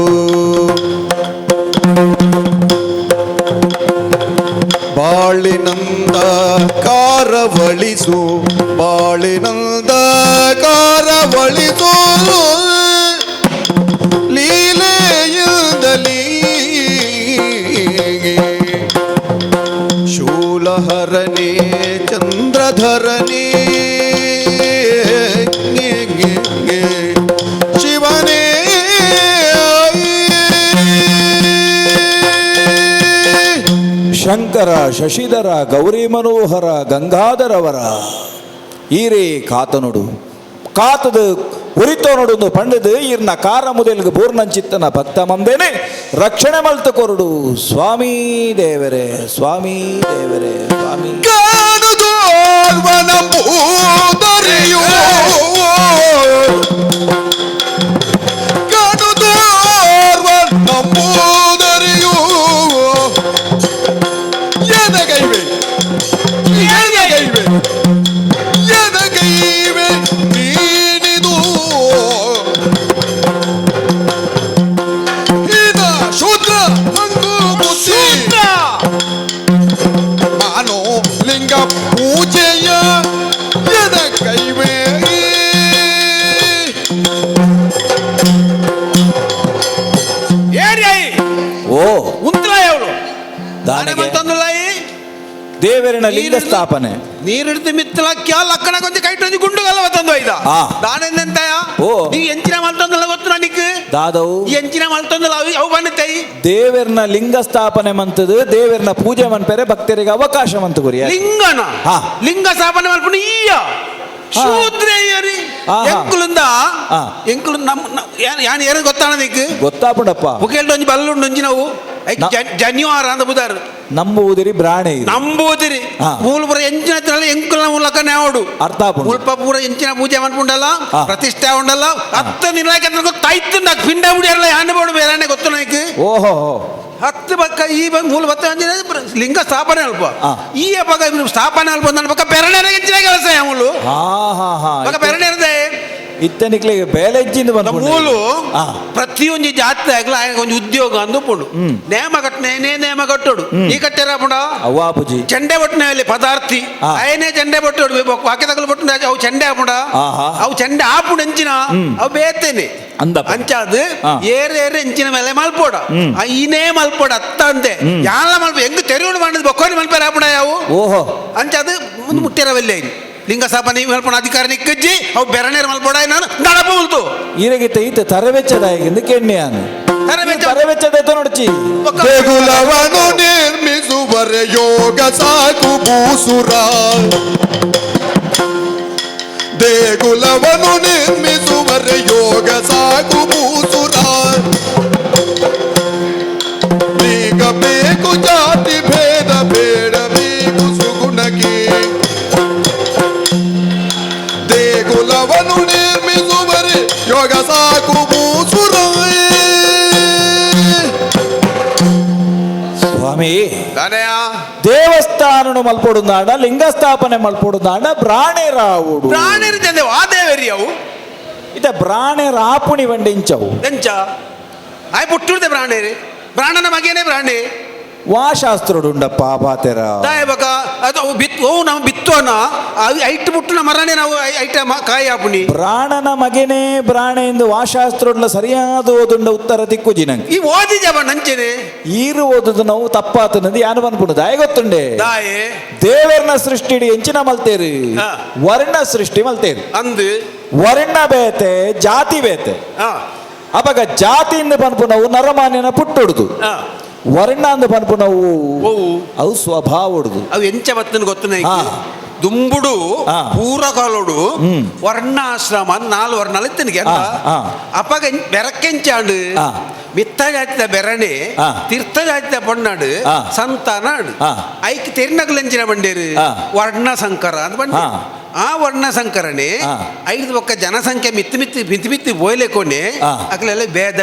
ಬಾಳಿನಂದ ಕಾರವಳಿಸು ಬಾಳಿನಂದ ಕಾರವಳಿಸು ಲೀಲೆಯಿಂದಲೀ ಶೂಲಹರನೇ ಚಂದ್ರಧರನೇ ಶಿವನೇ ಶಂಕರ ಶಶಿಧರ ಗೌರಿ ಮನೋಹರ ಗಂಗಾಧರವರ ಈರೇ ಕಾತನುಡು ಕಾತದ ಉರಿತೋನೊಡು ಪಂಡದು ಈರ್ನ ಕಾರ ಮುದಲ್ಗೆ ಬೂರ್ನಂಚಿತ್ತನ ಭಕ್ತ ಮಂದೇನೆ ರಕ್ಷಣೆ ಮಲ್ತ ಕೊರಡು ಸ್ವಾಮಿ ದೇವರೇ ಸ್ವಾಮಿ ದೇವರೇ ಸ್ವಾಮಿ ಕಾಣುದು ನಂಬೂದರಿಯೋ ಕಾಣುದು ನಂಬೂದರಿಯೋ ಎದಗೈವೆ ಎದಗೈವೆ ಎದಗೈವೆ ನೀನಿದು ಇದ ಶೂದ್ರ ಹಂಗು ಬುದ್ಧಿ ಮಾನೋ ಲಿಂಗ ಪೂಜೆಯ ಎದಗೈವೆ ಓ ಉಂತ್ರಾಯ ಅವಳು ದಾನಿಗೆ ತಂದುಲಾಯಿ ದೇವರಿನ ಲಿಂಗ ಸ್ಥಾಪನೆ ನೀರಿಡ್ದು ಮಿತ್ತಲ ಕ್ಯಾಲ್ ಅಕ್ಕನ ಕೊಂಚ ಕೈಟೊಂದು ಗುಂಡುಗಲ್ಲ ತಂದು ಐದ ಆ. ದಾನೆಂತೆಂತಾಯ ಓ. ನೀ ಎಂಚಿನ ಮಲ್ತಂದಲ್ಲ ಗೊತ್ತು ನನಗೆ ದಾದವು ಎಂಚಿನ ಮಲ್ತಂದಲ್ಲ ಅವು ಬಂದಿತ್ತಾಯಿ ದೇವರನ ಲಿಂಗ ಸ್ಥಾಪನೆ ಮಂತದು ದೇವರನ ಪೂಜೆ ಮನ್ಪೆರೆ ಭಕ್ತರಿಗೆ ಅವಕಾಶ ಮಂತ ಗುರಿಯ ಲಿಂಗನ ಹಾ. ಲಿಂಗ ಸ್ಥಾಪನೆ ಮಲ್ಪನ ಈಯ ಶೂದ್ರೇಯರಿ ಆಹಾ. ಎಂಕುಲಿಂದ ಆ. ಎಂಕುಲು ಯಾನ್ ಏನು ಗೊತ್ತಾನ ನೀಕು ಗೊತ್ತಾಪುಡಪ್ಪ ಬುಕೇಲ್ಡು ಒಂಜಿ ಬಲ್ಲುಂಡು ಒಂಜಿ ನಾವು ನ- ಜನ್ಯವಾರ ಅಂತ ಬುದಾರು ನಂಬುವುದಿರಿ ಬ್ರಾಣೆ ಇದು. ನಂಬೂದಿರಿ ಹಾ. ಮೂಲ ಪೂರ ಎಂಚಿನ ಎಂಕುಲ ಮೂಲಕ ನೇವಡು ಅರ್ಥ ಆಪುಂಡು. ಮುಲ್ಪ ಪೂರ ಎಂಚಿನ ಪೂಜೆ ಮನ್ಪುಂಡಲ್ಲ ಹಾ. ಪ್ರತಿಷ್ಠೆ ಉಂಡಲ್ಲ ಹತ್ತು ನಿಲಾಯ್ಕ ಗೊತ್ತಾಯ್ತು నాకు ಪಿಂಡ ಮುಡಿಯಲ್ಲ ಯಾನೆ ಬೋಡು ಬೇರೆ ಗೊತ್ತು ನನಗೆ ಓಹೋ ಹತ್ತು ಬಕ್ಕ ಈ ಬಂದು ಮೂಲ ಬತ್ತ ಲಿಂಗ ಸ್ಥಾಪನೆ ಅಲ್ಪ ಹಾ. ಈ ಬಗ ಸ್ಥಾಪನೆ ಅಲ್ಪ ನನ್ನ ಪಕ್ಕ ಬೆರಣೆ ಹೆಚ್ಚಿನ ಕೆಲಸ ಅವಳು ಹಾ ಹಾ ಹಾ ಬಕ್ಕ ಬೆರಣೆ ಇರದೆ ಇತ್ತನಿಕ್ಲಿಗೆ ಬೇಲೆಜ್ಜಿಂದ ಬಂದು ಮೂಲು ಪ್ರತಿಯೊಂದು ಜಾತಿ ಆಗ್ಲ ಒಂದು ಉದ್ಯೋಗ ಅಂದು ಪುಂಡು ನೇಮ ಕಟ್ಟನೆ ನೇಮ ಕಟ್ಟೋಡು ಈ ಕಟ್ಟೆರ ಪುಂಡ ಅವ್ವಾಪುಜಿ ಚೆಂಡೆ ಬಟ್ಟನೆ ಅಲ್ಲಿ ಪದಾರ್ಥಿ ಅಯನೇ ಚೆಂಡೆ ಬಟ್ಟೋಡು ವಾಕ್ಯ ತಗಲು ಬಟ್ಟು ಅವು ಚೆಂಡೆ ಆಪುಂಡ ಆಹಾ. ಅವು ಚೆಂಡೆ ಆಪುಂಡು ಎಂಚಿನ ಅವು ಬೇತೇನೆ ಅಂದಪ್ಪ. ಅಂಚಾದ ಹಾ. ಏರ್ ಎಂಚಿನ ಮೇಲೆ ಮಲ್ಪೋಡ ಈನೇ ಮಲ್ಪೋಡ ಅತ್ತ ಅಂದೆ ಯಾರ ಮಲ್ಪ ಹೆಂಗ್ ತೆರೆಯೋಡು ಮಾಡಿದ್ ಬೊಕ್ಕೋನಿ ಮಲ್ಪೇರ ಆಪುಡ ಯಾವು ಓಹೋ ಅಂಚಾದ ಮುಂದೆ ಮುಟ್ಟಿರವಲ್ಲೇ ಲಿಂಗ ಸ್ಥಾಪನೆ ಮಲ್ಪಣ ಅಧಿಕಾರ ನಿಕ್ಕಜ್ಜಿ ಅವು ಬೆರಣೇರ್ ಮಲ್ಪೋಡ ನಾನು ನಡಪ ಉಲ್ತು ಈರಗಿತ್ತ ಈತ ತರವೆಚ್ಚದ ಎಂದು ಕೆಣ್ಣೆಯಾನು ತರವೆಚ್ಚದ ನೋಡ್ಚಿ ದೇಗುಲವನ್ನು ನಿರ್ಮಿಸುವರೆ ಯೋಗ ಸಾಕು ಭೂಸುರ ದೇಗುಲವನ್ನು ನಿರ್ಮಿಸುವರೆ ಯೋಗ ಸಾಕು ಭೂಸುರ ಈಗ ಬೇಕು ಜಾತಿ ಭೇದ ಬೇಡ ಬೇಕು ಸುಗುಣಕ್ಕೆ ದೇಗುಲವನ್ನು ನಿರ್ಮಿಸುವರೆ ಯೋಗ ಸಾಕು ಭೂಸುರ ಸ್ವಾಮಿ ದಾನಯ ದೇವಸ್ಥಾನ ಮಲ್ಪೊಡುಂದಾಂಡ ಲಿಂಗ ಸ್ಥಾಪನೆ ಮಲ್ಪೊಡುಂದಾಂಡ ಬ್ರಾಣೆ ರಾವುಡು ಪ್ರಾಣಿರ್ತಂದೆ ವಾದೇವರಿ ಅವು ಇದ ಬ್ರಾಣೆ ರಾಪುಣಿ ವಂಡಿಂಚವು ಎಂಚ ಆಯ್ ಪುಟ್ಟುಡ್ದೆ ಪ್ರಾಣೇರಿ ಪ್ರಾಣನ ಮಗೇನೆ ಪ್ರಾಣಿ ವಾಶಾಸ್ತ್ರೋಡುಂಡಪ್ಪ ಪಾತೆರ ದಾಯ ಬಕ ಅದು ಅವು ಅವು ನಾವು ಬಿತ್ತೋನ ಅವು ಐಟ್ ಪುಟ್ಟುನ ಮರನೇ ನಾವು ಐಟ ಕಾಯಿ ಆಪುನಿ ಪ್ರಾಣನ ಮಗನೇ ಬ್ರಾಣೆ ಎಂದು ವಾಶಾಸ್ತ್ರೋಡ್ಲ ಸರಿಯಾದ ಓದುಂಡ ಉತ್ತರ ದಿಕ್ಕು ಜಿನಂಗ್ ಈ ಓದಿ ಜಬ ನಂಚೆನೆ ಈರು ಓದುದು ನಾವು ತಪ್ಪಾತನದು ಯಾನು ಬಂದ್ಬಿಡು ದಾಯ ಗೊತ್ತುಂಡೆ ದಾಯೆ ದೇವರನ ಸೃಷ್ಟಿಡಿ ಎಂಚಿನ ಮಲ್ತೇರಿ ಹಾ. ವರ್ಣ ಸೃಷ್ಟಿ ಮಲ್ತೇರಿ ಅಂದು ವರ್ಣ ಬೇತೆ ಜಾತಿ ಬೇತೆ ಹಾ ಅವಾಗ ಜಾತಿಯಿಂದ ಪನ್ಪು ನಾವು ನರಮಾನ್ಯನ ಪುಟ್ಟುಡುದು ಹಾ ವರ್ಣ ಅಂದ ಪನ್ಪು ನಾವು ಓವು ಅವು ಸ್ವಭಾವ ಹೊಡುದು ಅವು ಎಂಚ ಬತ್ತನ ಗೊತ್ತನ ಹಾ ದುಂಬುಡು ಆ. ಪೂರಕಾಲೋಡು ವರ್ಣಾಶ್ರಮ ಅಂತ 4 ವರ್ಣಾలు ಇತ್ತನಿಗೆ ಅಂತ ಆ. ಅಪ್ಪಗ ಬೆರಕೆಂಚಾಂಡು ಆ. ಮಿತ್ತ ಜಾತಿದ ಬೆರಣೆ ಆ. ತೀರ್ಥ ಜಾತಿದ ಪೊಣ್ಣಾಡು ಆ. ಸಂತಾನಾಡು ಆ. ಐಕ್ ತೆರಿನಗಲೆಂಚಿನ ಬಂಡೇರು ಆ. ವರ್ಣ ಸಂಕರ ಅಂತ ಬಂಡೆ ಆ. ಆ ವರ್ಣ ಸಂಕರಣೆ ಆ. ಐದು ಪಕ್ಕ ಜನಸಂಖ್ಯೆ ಮಿತ್ತಿ ಬೋಯ್ಲೆಕೊನೆ ಆ. ಅಕ್ಲೆಲ್ಲ ಭೇದ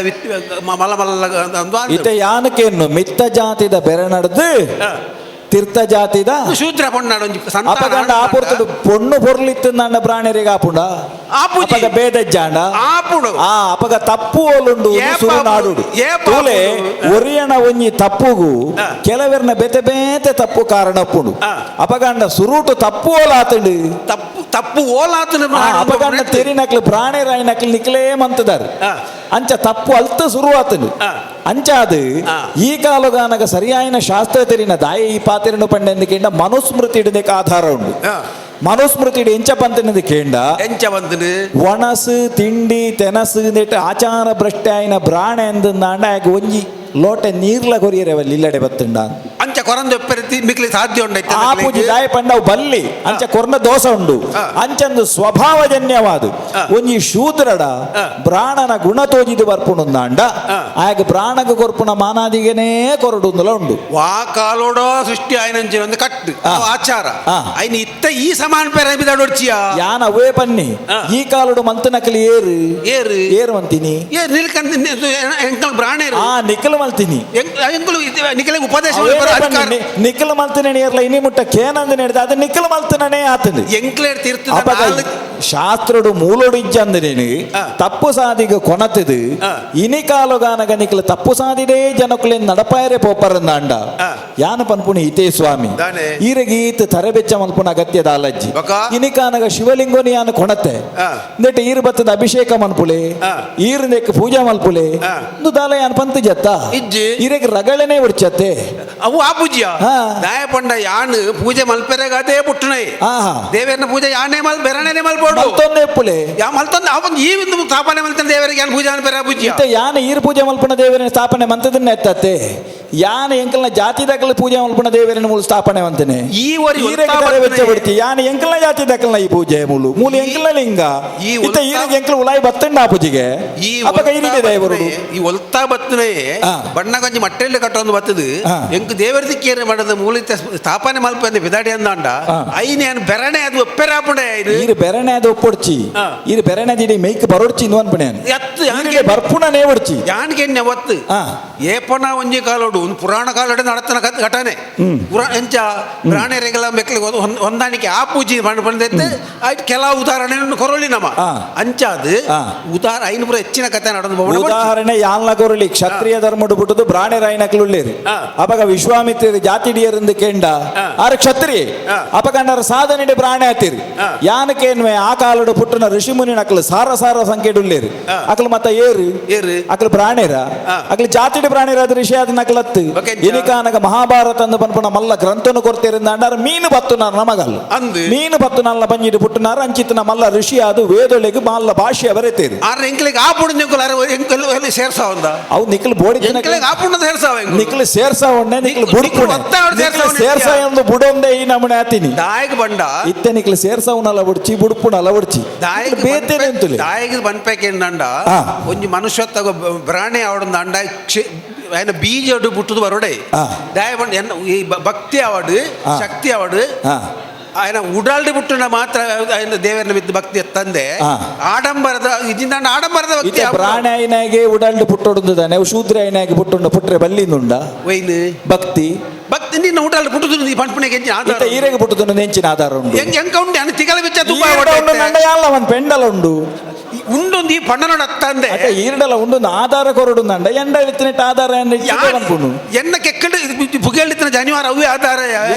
ಮಲ ಮಲ್ಲ ಇತ ಯಾನಕೇನು ಮಿತ್ತ ಜಾತಿದ ಬೆರೆ ನಡೆದು ತೀರ್ಥ ಜಾತಿದ ಶೂದ್ರ ಪೊಣ್ಣಾಡು ಒಂಜಿ ಅಪಗಂಡ ಆಪುರ್ತಡು ಪೊಣ್ಣು ಪೊರ್ಲಿತ್ತಂದ ಪ್ರಾಣಿರಿಗೆ ಆಪುಂಡ ಆಪುಜಿ. ಅಪಗ ಬೇದಜ್ಜಾಂಡ ಆಪುಡು ಆ ಅಪಗ ತಪ್ಪು ಓಲುಂಡು ಏಪ ಸುರುನಾಡು ಆಪುಡು. ಏಪ ತೂಲೆ ಆಪುಡು. ಒರಿಯಣ ಒಂಜಿ ತಪ್ಪುಗು ಆ. ಕೆಲವೆರ್ನ ಬೆತೆ ಬೇತೆ ತಪ್ಪು ಕಾರಣ ಅಪ್ಪುಂಡು ಆ. ಅಪಗಂಡ ಸುರುಟು ತಪ್ಪು ಓಲಾತಂಡು ತಪ್ಪು ಓಲಾತನ ಅಪಗಂಡ ತೆರಿನಕ್ಲು ಪ್ರಾಣಿ ರಾಯಿನಕ್ಲು ನಿಕ್ಲೇ ಮಂತದಾರು ಆ. ಅಂಚ ತಪ್ಪು ಅಲ್ತ ಶುರುವಾತನು ಆ. ಅಂಚಾದು ಆ. ಈ ಕಾಲಗಾನಗ ಸರಿಯಾಯಿನ ಶಾಸ್ತ್ರ ತೆರಿನ ದಾಯ ಈ ಪಾತ್ರೆನು ಪಂಡೆಂದುಕೇಂಡ ಮನುಸ್ಮೃತಿ ಇಡದಕ್ಕೆ ಆಧಾರ ಉಂಡು ಮನುಸ್ಮೃತಿ ಇಡಿ ಎಂಚ ಪಂತನದು ಕೇಂಡ ಎಂಚ ಬಂದನು ಒಣಸು ತಿಂಡಿ ತೆನಸು ನೆಟ್ಟು ಆಚಾರ ಭ್ರಷ್ಟ ಆಯ್ನ ಬ್ರಾಣ ಎಂದಾಂಡ ಒಂಜಿ ಲೋಟ ನೀರ್ಲ ಕೊರಿಯರವಲ್ಲಿ ಇಲ್ಲಡೆ ಬತ್ತುಂಡ ಅಂಚ ಕೊರಂದು ಎಪ್ಪರತಿ ಮಿಕ್ಲಿ ಸಾಧ್ಯ ಉಂಡೈತೆ ಆ ಪೂಜಿ ದಾಯ ಪಂಡವು ಬಲ್ಲಿ ಅಂಚ ಕೊರ್ನ ದೋಷ ಉಂಡು ಆ. ಅಂಚಂದು ಸ್ವಭಾವಜನ್ಯವಾದ ಆ. ಒಂಜಿ ಶೂದ್ರಡ ಆ. ಬ್ರಾಣನ ಗುಣ ತೋಜಿದು ಬರ್ಪುಣಂದಾಂಡ ಆ. ಆಗ ಬ್ರಾಣಗ ಕೊರ್ಪುನ ಮಾನಾದಿಗೆನೇ ಕೊರಡುಂದಲ ಉಂಡು ವಾ ಕಾಲೋಡೋ ಸೃಷ್ಟಿ ಆಯ್ನಂಚಿನ ಒಂದು ಕಟ್ಟು ಆ. ಆಚಾರ ಆ. ಐನ್ ಇತ್ತ ಈ ಸಮಾನ ಪೇರ ಬಿದಾಡೊಡ್ಚಿಯ ಯಾನ ಅವೇ ಪನ್ನಿ ಆ. ಈ ಕಾಲುಡು ಮಂತನಕಲಿ ಏರು ಏರು ಏರು ಅಂತೀನಿ ಏ ನಿಲ್ಕಂತ ಎಂಕಲ್ ಬ್ರಾಣೇರು ಆ ನಿಖಲ್ ಮಲ್ತೀನಿ ಎಂಕಲು ನಿಖಲೆ ಉಪದೇಶ ಅವೇ ಅಧಿಕಾರ ಪನ್ನಿ, ನಿಖಲ್ ಮಲ್ತಿನೇ ಏರ್ಲ ಇನಿ ಮುಟ್ಟ ಕೇನಂದು ನಡೆದ ಅದು ನಿಖಲ್ ಮಲ್ತನೇ ಆತಂದು ಎಂಕ್ಲೇರ್ ಅಪಗ ಶಾಸ್ತ್ರಡು ಮೂಲೋಡು ಇಜ್ಜಂದನೇನು ಆ. ತಪ್ಪು ಸಾದಿಗ ಕೊನತದು ಆ. ಇನಿ ಕಾಲುಗಾನಗ ನಿಖಲ್ ತಪ್ಪು ಸಾದಿಡೇ ಜನಕ್ಕುಲೆ ನಡಪಾಯರೆ ಪೋಪರಂದಾಂಡ ಆ. ಯಾನ ಪನ್ಪುಣಿ ಇತೇ ಸ್ವಾಮಿ ದಾನೆ. ಈರಗೀತ್ ತರಬೆಚ್ಚ ಮಲ್ಪುಣ ಅಗತ್ಯದ ಅಲಜ್ಜಿ ಬಕ. ಇನಿ ಕಾನಗ ಶಿವಲಿಂಗೋನಿ ಯಾನ ಕೊಣತೆ ಆ. ನೆಟ್ ಈರು ಬತ್ತದ ಅಭಿಷೇಕ ಮನ್ಪುಲೆ ಆ. ಈರು ನೆಕ್ ಪೂಜಾ ಮಲ್ಪುಲೆ ಆ. ದಾಲ ಯಾನ್ ಪಂತ ಜತ್ತ ಇಜ್ಜಿ. ಈರೆಗ್ ರಗಳನೆ ಉಡ್ಚತ್ತೆ ಅವು ಆ ಪೂಜ್ಯ ಹಾ. ದಾಯ ಪಂಡ ಯಾನ್ ಪೂಜೆ ಮಲ್ಪೆರೆಗ ಅದೇ ಪುಟ್ಟನೈ ಆಹಾ ದೇವರನ್ನ ಪೂಜೆ ಯಾನೇ ಮಲ್ ಬೆರಣೆನೆ ಮಲ್ಬೋಡು ಮತ್ತೊಂದು ಎಪ್ಪುಲೆ ಯಾ ಮಲ್ತಂದ ಅವನ್ ಈ ಒಂದು ಸ್ಥಾಪನೆ ಮಲ್ತಾನೆ ದೇವರಿಗೆ ಯಾನ್ ಪೂಜೆ ಮಲ್ಪೆರ ಪೂಜ್ಯ ಇತ್ತ ಯಾನ ಈರು ಪೂಜೆ ಮಲ್ಪನ ದೇವರನ್ನ ಸ್ಥಾಪನೆ ಮಂತದನ್ನ ಎತ್ತತ್ತೆ ಯಾನ ಎಂಕಲ್ನ ಜಾತಿ ದಕ್ಕಲ ಪೂಜೆ ಮಲ್ಪನ ದೇವರನ್ನ ಮೂಲ ಸ್ಥಾಪನೆ ಮಂತನೆ ಈ ವರಿ ಈರೆಗ್ ತಾರೆ ವೆಚ್ಚ ಬಿಡ್ತಿ ಯಾನ ಎಂಕಲ್ನ ಜಾತಿ ದಕ್ಕಲ್ನ ಈ ಪೂಜೆ ಮೂಲು ಮೂಲ ಎಂಕಲ್ನ ಲಿಂಗ ಈ ಇತ್ತ ಈರೆಗ್ ಎಂಕಲ್ ಉಲಾಯಿ ಬತ್ತಂಡ ಆ ಪೂಜೆಗೆ ಈ ಅಪಗ ಈರಿಗೆ ದೇವರು ಈ ಒಲ್ತಾ ಬತ್ತನೆ ಆ. ಬಣ್ಣ ಕೊಂಚ ಮಟ್ಟೆಲ್ಲಿ ಕಟ್ಟೊಂದು ಬತ್ತದು ಆ. ಎಂಕ್ ದೇವರ ದಿಕ್ಕೇನೆ ಮಾಡದ ಮೂಲಿತ ಸ್ಥಾಪನೆ ಮಲ್ಪಂದೆ ಬಿದಾಡಿ ಅಂದಾಂಡ ಆ. ಐನ್ ಏನ್ ಬೆರಣೆ ಅದು ಒಪ್ಪೆರಾಪುಡೆ ಇದು ಈರು ಬೆರಣೆ ಅದು ಒಪ್ಪೊಡ್ಚಿ ಆ. ಈರು ಬೆರಣೆ ದಿಡಿ ಮೈಕ್ ಬರೋಡ್ಚಿ ಇಂದು ಅನ್ಪಣೆ ಎತ್ತು ಈರಿಗೆ ಬರ್ಪುಣನೇ ಒಡ್ಚಿ ಯಾನ್ಗೆ ಒತ್ತು ಆ. ಏಪನ ಒಂಜಿ ಕಾಲೋಡು ಒಂದು ಪುರಾಣ ಕಾಲೋಡು ನಡತನ ಘಟನೆ ಎಂಚ ಪ್ರಾಣಿಯರಿಗೆಲ್ಲ ಮೆಕ್ಲಿಗೆ ಹೊಂದಾಣಿಕೆ ಆ ಪೂಜೆ ಬಂದೈತೆ ಆಯ್ತು ಕೆಲವು ಉದಾಹರಣೆ ಕೊರಳಿ ನಮ್ಮ ಆ. ಅಂಚಾದು ಆ. ಐನು ಪುರ ಹೆಚ್ಚಿನ ಕಥೆ ನಡೆದು ಉದಾಹರಣೆ ಯಾಲ್ನ ಕೊರಳಿ ಕ್ಷತ್ರಿಯ ಧರ್ಮಡು ಬಿಟ್ಟದು ಬ್ರಾಣೆ ರಾಯನಕ್ಲುಳ್ಳೇರು ಆ. ಅಪಗ ವಿಶ್ವಾಮಿತ್ರ ಜಾತಿಡಿಯರಿಂದ ಕೇಂಡ ಆ. ಆರು ಕ್ಷತ್ರಿಯ ಆ. ಅಪಗಂಡರ ಸಾಧನೆ ಪ್ರಾಣೆ ಹತ್ತಿರಿ ಆ. ಯಾನಕೇನ್ವೆ ಆ ಕಾಲಡು ಪುಟ್ಟನ ಋಷಿಮುನಿ ನಕಲು ಸಾರ ಸಾರ ಸಂಖ್ಯೆಡುಳ್ಳೇರು ಆ. ಅಕಲು ಮತ್ತ ಏರು ಏರು. ಅಕಲು ಪ್ರಾಣಿರ ಆ. ಅಕಲು ಜಾತಿಡಿ ಪ್ರಾಣಿರ ಅದು ಋಷಿ ಆದ ನಕಲತ್ತು ಬಕೆಂಚ. ಇನಿಕಾನಗ ಮಹಾಭಾರತ ಅಂದು ಪನ್ಪುಣ ಮಲ್ಲ ಗ್ರಂಥನು ಕೊಡ್ತೇರಿಂದ ಅಂಡಾರ ಮೀನು ಬತ್ತುನಾರ ನಮಗಲ್ಲ ಅಂದು. ಮೀನು ಬತ್ತು ನಲ್ಲ ಬಂಜಿಡು ಪುಟ್ಟನಾರ ಅಂಚಿತನ ಮಲ್ಲ ಋಷಿ ಅದು ವೇದೊಳೆಗೆ ಮಲ್ಲ ಭಾಷೆ ಬರೆತೇರು ಆದ್ರೆ ಎಂಕ್ಲಿಗೆ ಆ ಪುಣ್ಯ ಎಂಕಲ್ ಸೇರ್ಸಾವಂದ ಅವು ನಿಖಲ್ ಬೋಡಿ ಎಂಕ್ಲಿಗೆ ಆ ಪುಣ್ಯದ ಸೇರ್ಸಾವ ನಿಖಲ್ ಸೇರ್ಸ ಒಣ್ಣೆ ನಿಖಲ್ ಬುಡ್ಪುಣೆ ಒತ್ತಾವಡ್ ಸೇರ್ಸ ಒಣ್ಣೆ ಸೇರ್ಸ ಎಂದು ಬುಡೊಂದೆ ಈ ನಮನೆ ಆತೀನಿ ದಾಯಗ್ ಬಂಡ ಇತ್ತೆ ನಿಖಲ್ ಸೇರ್ಸವನಲ್ಲ ಬುಡ್ಚಿ ಬುಡ್ಪುಣಲ್ಲ ಬುಡ್ಚಿ ದಾಯಗ್ ಬೇತೇನೆ ಅಂತಲೇ ದಾಯಗ್ ಬನ್ಪೇಕೆಂಡ ಆ. ಒಂಜಿ ಮನುಷ್ಯತ್ವ ಬ್ರಾಣೆ ಅವಡೊಂದು ಅಂಡ ఆయన బీజడు పుట్టుదు వరుడే దయవండి ఈ భక్తి అవడు ఆ. శక్తి అవడు ఆ. ఆయన ಉಡಾಲ್ಡಿ ಬಿಟ್ಟು ಮಾತ್ರ ఆయన ದೇವರನ್ನ ಬಿದ್ದು ಭಕ್ತಿ ತಂದೆ ಆ. ಆಡಂಬರದ ಇದಿಂದ ಆಡಂಬರದ ಭಕ್ತಿ ಇತ್ತೆ ಪ್ರಾಣಿ ಆಯ್ನಾಗೆ ಉಡಾಲ್ಡಿ ಪುಟ್ಟೊಡುದಾನೆ ಶೂದ್ರ ಆಯ್ನಾಗೆ ಪುಟ್ಟೊಂಡು ಪುಟ್ರೆ ಬಲ್ಲಿಂದುಂಡ ವೈನ್ ಭಕ್ತಿ ಭಕ್ತಿ ನಿನ್ನ ಉಡಾಲ್ಡಿ ಪುಟ್ಟುದು ನೀ ಪಂಪನೆಗೆ ಎಂಚಿನ ಆಧಾರ ಇತ್ತೆ ಈರೆಗೆ ಪುಟ್ಟುದು ನೆಂಚಿನ ಆಧಾರ ಉಂಡು ಎಂಕ ಉಂಡು ಅನ್ನ ತಿಗಲ ಬೆಚ್ಚ ತುಪ್ಪ ಉಂಡು ನಂಡ ಯಾಲ್ಲ ಒಂದು ಪೆಂಡಲ ಉಂಡು ಉಂಡೊಂದು ಈ ಪಣ್ಣನೋಡ ಅತ್ತಂದೆ ಅತ್ತೆ ಈರಡಲ ಉಂಡು ಆಧಾರ ಕೊರಡು ನಂಡ ಎಂಡ ಇತ್ತಿನೆಟ್ ಆಧಾರ ಅನ್ಪುನು ಎನ್ನ ಕೆಕ್ಕಂಡು ಪುಗೇಳಿತ್ತಿನ ಜನಿವಾರ ಅವೇ ಆಧಾರ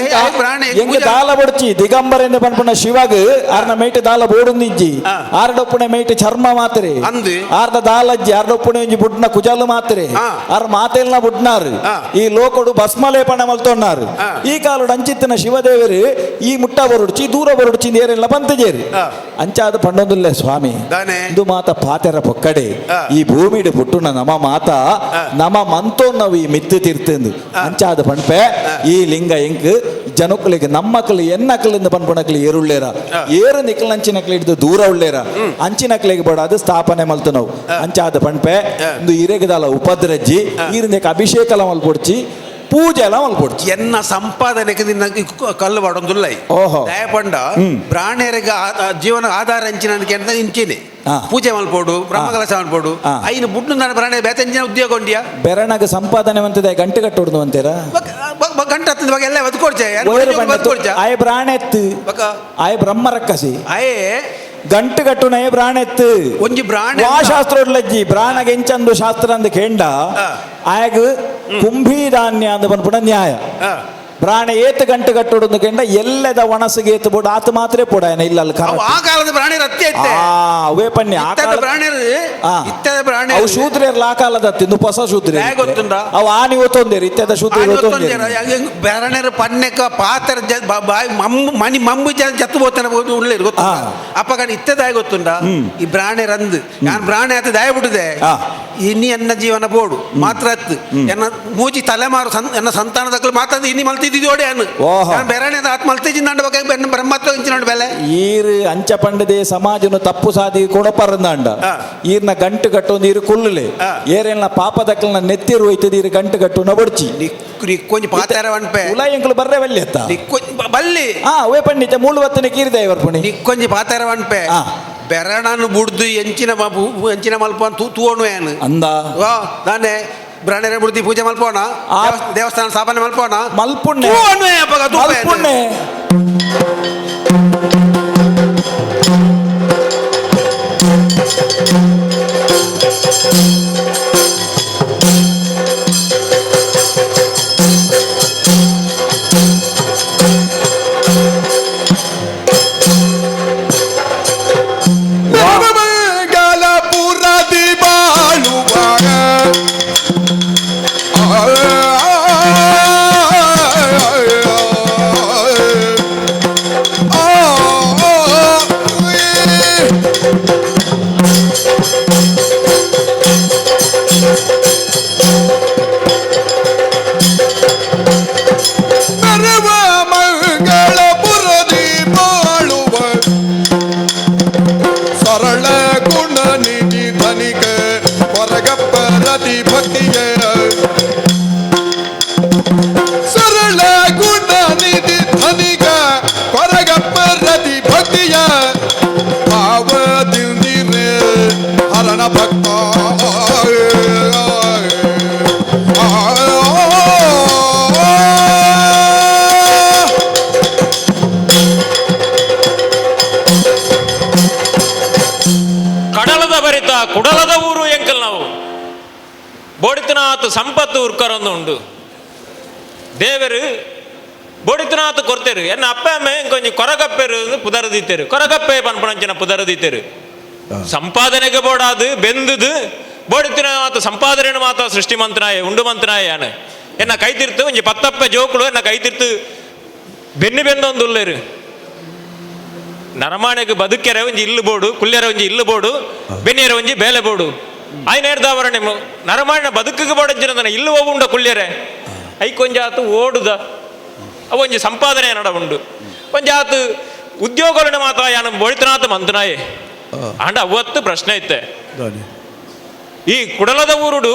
ಪ್ರಾಣಿ ಎಂಗೆ ದಾಲ ಬಡ್ಚಿ ದಿಗಂಬರೆಂದು ಪನ್ಪುನ ಶಿವಾಗ ಆರ್ನ ಮೈಟ್ ದಾಲ ಬೋಡುಂದಿಜ್ಜಿ ಆ. ಆರ್ಡೊಪ್ಪುನೆ ಮೈಟ್ ಚರ್ಮ ಮಾತ್ರೆ ಅಂದು. ಆರ್ದ ದಾಲಜ್ಜಿ ಆರ್ಡೊಪ್ಪುನೆ ಒಂಜಿ ಬುಡ್ನ ಕುಜಲು ಮಾತ್ರೆ ಆ. ಆರ್ ಮಾತೆಲ್ನ ಬುಡ್ನಾರು ಆ. ಈ ಲೋಕಡು ಭಸ್ಮಲೇಪನ ಮಲ್ತೊన్నారు ಆ. ಈ ಕಾಲಡು ಅಂಚಿತ್ತಿನ ಶಿವದೇವರು ಈ ಮುಟ್ಟ ಬರುಡ್ಚಿ ದೂರ ಬರುಡ್ಚಿ ಏರೆಲ್ಲ ಬಂತಜೇರಿ ಆ. ಅಂಚಾದ ಪಂಡೊಂದುಲ್ಲೆ ಸ್ವಾಮಿ ದಾನೆ. ಇದು ಮಾತ ಪಾತೆರ ಪೊಕ್ಕಡೆ ಆ. ಈ ಭೂಮಿಡು ಪುಟ್ಟುನ ನಮ ಮಾತ ಆ. ನಮ ಮಂತೋ ನಾವು ಈ ಮಿತ್ತು ತೀರ್ತಂದು ಅಂಚಾದ ಪಂಡ ಪನ್ಪೆ ಈ ಲಿಂಗ ಎಂಕ್ ಜನಕ್ಕಳಿಗೆ ನಮ್ಮಕ್ಕಳು ಎನ್ನಕ್ಕಲಿಂದ ಪನ್ಪುಣಕ್ಲಿ ಏರುಳ್ಳೇರ ಏರು ನಿಕ್ಕಲಂಚಿನಕ್ಲಿ ಹಿಡಿದು ದೂರ ಉಳ್ಳೇರ ಅಂಚಿನಕ್ಲಿಗೆ ಬೇಡ ಅದು ಸ್ಥಾಪನೆ ಮಲ್ತು ನಾವು ಅಂಚಾದ ಪನ್ಪೆ ಒಂದು ಇರೆಗದಲ್ಲ ಉಪದ್ರಜ್ಜಿ ಈರಿಂದಕ್ಕೆ ಅಭಿಷೇಕ ಮಲ್ಪೊಡ್ಚಿ ಪೂಜೆ ಎಲ್ಲ ಮಲ್ಪೊಡ್ಚಿ ಎನ್ನ ಸಂಪಾದನೆಗೆ ನಿನ್ನ ಕಲ್ಲು ಬಾಡೊಂದುಲ್ಲ ಓಹೋ ದಯಪಂಡ ಪ್ರಾಣಿಯರಿಗೆ ಜೀವನ ಆಧಾರ ಅಂಚಿನಕ್ಕೆ ಅಂತ ಇಂಚಿನಿ ಪೂಜೆ ಮಲ್ಪೋಡು ಬ್ರಹ್ಮಕಲಶ ಮಲ್ಪೋಡು ಐನು ಬುಡ್ಡು ನಾನು ಪ್ರಾಣಿ ಬೇತಂಚಿನ ಉದ್ಯೋಗ ಉಂಡಿಯಾ ಬೆರಣಗ ಸಂಪಾದನೆ ಮಂತದೆ ಗಂಟೆ ಕಟ್ಟೋಡ್ದು ಅಂತೀರಾ ಗಂಟೆ ಹತ್ತಿದ ಬಗ್ಗೆ ಎಲ್ಲ ಬದುಕೊಡ್ಚೆ ಆಯ್ ಪ್ರಾಣೆತ್ತು ಆಯ್ ಬ್ರಹ್ಮ ರಕ್ಕಸಿ ಅಯೇ ಗಂಟು ಕಟ್ಟುನ ಬ್ರಾಣೆತ್ತು ಒಂಜಿ ಬ್ರಾಣ ಶಾಸ್ತ್ರೊಡ್ಲಜ್ಜಿ ಬ್ರಾಣಗ ಎಂಚಂದು ಶಾಸ್ತ್ರ ಅಂದ ಕೇಂಡ ಆಯಗ ಕುಂಭೀಧಾನ್ಯ ಅಂದ ಪನ್ಪುಣ ನ್ಯಾಯ ಪ್ರಾಣ ಏತು ಗಂಟು ಕಟ್ಟೋಡು ಕೆಂಡ ಎಲ್ಲದ ಒಣಸಿಗೆ ಏತು ಬೋಡು ಆತ ಮಾತ್ರ ಪೋಡಾಯನ ಇಲ್ಲ ಆ ಕಾಲದ ಪ್ರಾಣಿ ರತ್ತಿ ಅವೇ ಪನ್ನಿ ಅವು ಶೂದ್ರರ್ಲ ಆ ಕಾಲದ ತಿಂದು ಹೊಸ ಶೂದ್ರ ಅವು ಆನಿ ಒತ್ತೊಂದೇರಿ ಇತ್ಯದ ಶೂದ್ರ ಬೇರಣೆರ ಪನ್ನೆಕ ಪಾತ್ರ ಮನಿ ಮಮ್ಮು ಜತ್ತು ಬೋತನ ಉಳ್ಳೇರು ಗೊತ್ತ ಅಪ್ಪ ಕಣ ಇತ್ತದಾಯ ಗೊತ್ತುಂಡ ಈ ಪ್ರಾಣಿ ರಂದು ನಾನು ಪ್ರಾಣಿ ಆತ ದಾಯ ಬಿಡುದೆ ಇನ್ನಿ ಎನ್ನ ಜೀವನ ಬೋಡು ಮಾತ್ರ ಹತ್ತು ಎನ್ನ ಮೂಜಿ ತಲೆಮಾರು ಎನ್ನ ಸಂತಾನದಕ್ಕಲು ಮಾತ್ರ ಇನ್ನಿ ಮಲ್ತಿದ್ದಿ ಬೇರೆ ಆತ್ ಮಲ್ತಿಜಿಂದ ಬ್ರಹ್ಮತ್ವ ಇಂಚಿನೋಡು ಬೆಲೆ ಈರು ಅಂಚ ಪಂಡದೆ ಸಮಾಜನು ತಪ್ಪು ಸಾದಿ ಕೊಡಪರಂದಾಂಡ ಈರ್ನ ಗಂಟು ಕಟ್ಟು ನೀರು ಕುಲ್ಲಲೆ ಏರೆಲ್ನ ಪಾಪದಕ್ಕಲ್ನ ನೆತ್ತಿರು ಹೋಯ್ತದ ಈರು ಗಂಟು ಕಟ್ಟು ನಬಡ್ಚಿ ಕೊಂಚ ಪಾತಾರ ವನ್ಪೆ ಉಲ ಎಂಕ್ಲು ಬರ್ರೆ ಬಲ್ಲಿ ಅತ್ತ ಬಲ್ಲಿ ಅವೇ ಪಂಡಿತ ಮೂಳು ಹೊತ್ತನೆ ಕೀರ್ದೆ ಇವರ್ಪುಣಿ ನಿಕ್ಕೊಂಜಿ ಪಾತಾರ ವನ್ಪೆ ಬೆರಣನು ಬುಡ್ದು ಎಂಚಿನ ಮಲ್ಪ ತೂವಣು ಏನು ಅಂದ ದಾನೆ ಬ್ರಾಣೆರ ಬುಡ್ದಿ ಪೂಜೆ ಮಲ್ಪೋಣ ದೇವಸ್ಥಾನ ಸ್ಥಾಪನೆ ಮಲ್ಪೋಣ ಮಲ್ಪುಣ್ಣೆ ಮಲ್ಪುಣ್ಣೆ ಕುಡಲದ ಊರು ಎಂಕಲ್ ನಾವು ಬೋಡಿತನಾಥ ಸಂಪತ್ತು ಉರ್ಕರೊಂದು ಉಂಡು ದೇವರು ಬೋಡಿತನಾಥ ಕೊರ್ತೇರು ಎನ್ನ ಅಪ್ಪ ಅಮ್ಮ ಕೊಂಚ ಕೊರಗಪ್ಪೆರು ಪುದರದಿತ್ತೇರು ಕೊರಗಪ್ಪೆ ಪನ್ಪಣಂಚಿನ ಪುದರದಿತ್ತೇರು ಸಂಪಾದನೆಗೆ ಬೋಡಾದು ಬೆಂದದು ಬೋಡಿತನಾಥ ಸಂಪಾದನೆ ಮಾತ್ರ ಸೃಷ್ಟಿ ಮಂತ್ರಾಯ ಉಂಡು ಮಂತ್ರಾಯ ಯಾನು ಎನ್ನ ಕೈತಿರ್ತು ಒಂಜಿ ಪತ್ತಪ್ಪ ಜೋಕುಳು ಎನ್ನ ಕೈತಿರ್ತು ಬೆನ್ನಿ ಬೆಂದೊಂದು ಉಳ್ಳೇರು ನರಮಾಣೆಗೆ ಬದುಕೆರೆ ಒಂಜಿ ಇಲ್ಲು ಬೋಡು ಕುಲ್ಯರ ಒಂಜಿ ಇಲ್ಲು ಬೋಡು ಬೆನ್ನಿಯರ ಒಂಜಿ ಬೇಲೆ ಬೋಡು ಆಯ್ನ ಹೇಳ್ದವರ ನಿಮ್ಮ ನರಮಾಣಿನ ಬದುಕಿಗೆ ಬೋಡಂಚಿನ ಇಲ್ಲು ಹೋಗುಂಡ ಕುಲ್ಯರೆ ಐಕೊಂಜಾತು ಓಡುದ ಅವೊಂಜಿ ಸಂಪಾದನೆ ನಡ ಉಂಡು ಒಂಜಾತು ಉದ್ಯೋಗಗಳನ್ನ ಮಾತ್ರ ಯಾನು ಬೋಳಿತನಾಥ ಮಂತನಾಯೆ ಅಂಡ ಅವತ್ತು ಪ್ರಶ್ನೆ ಇತ್ತೆ ಈ ಕುಡಲದ ಊರುಡು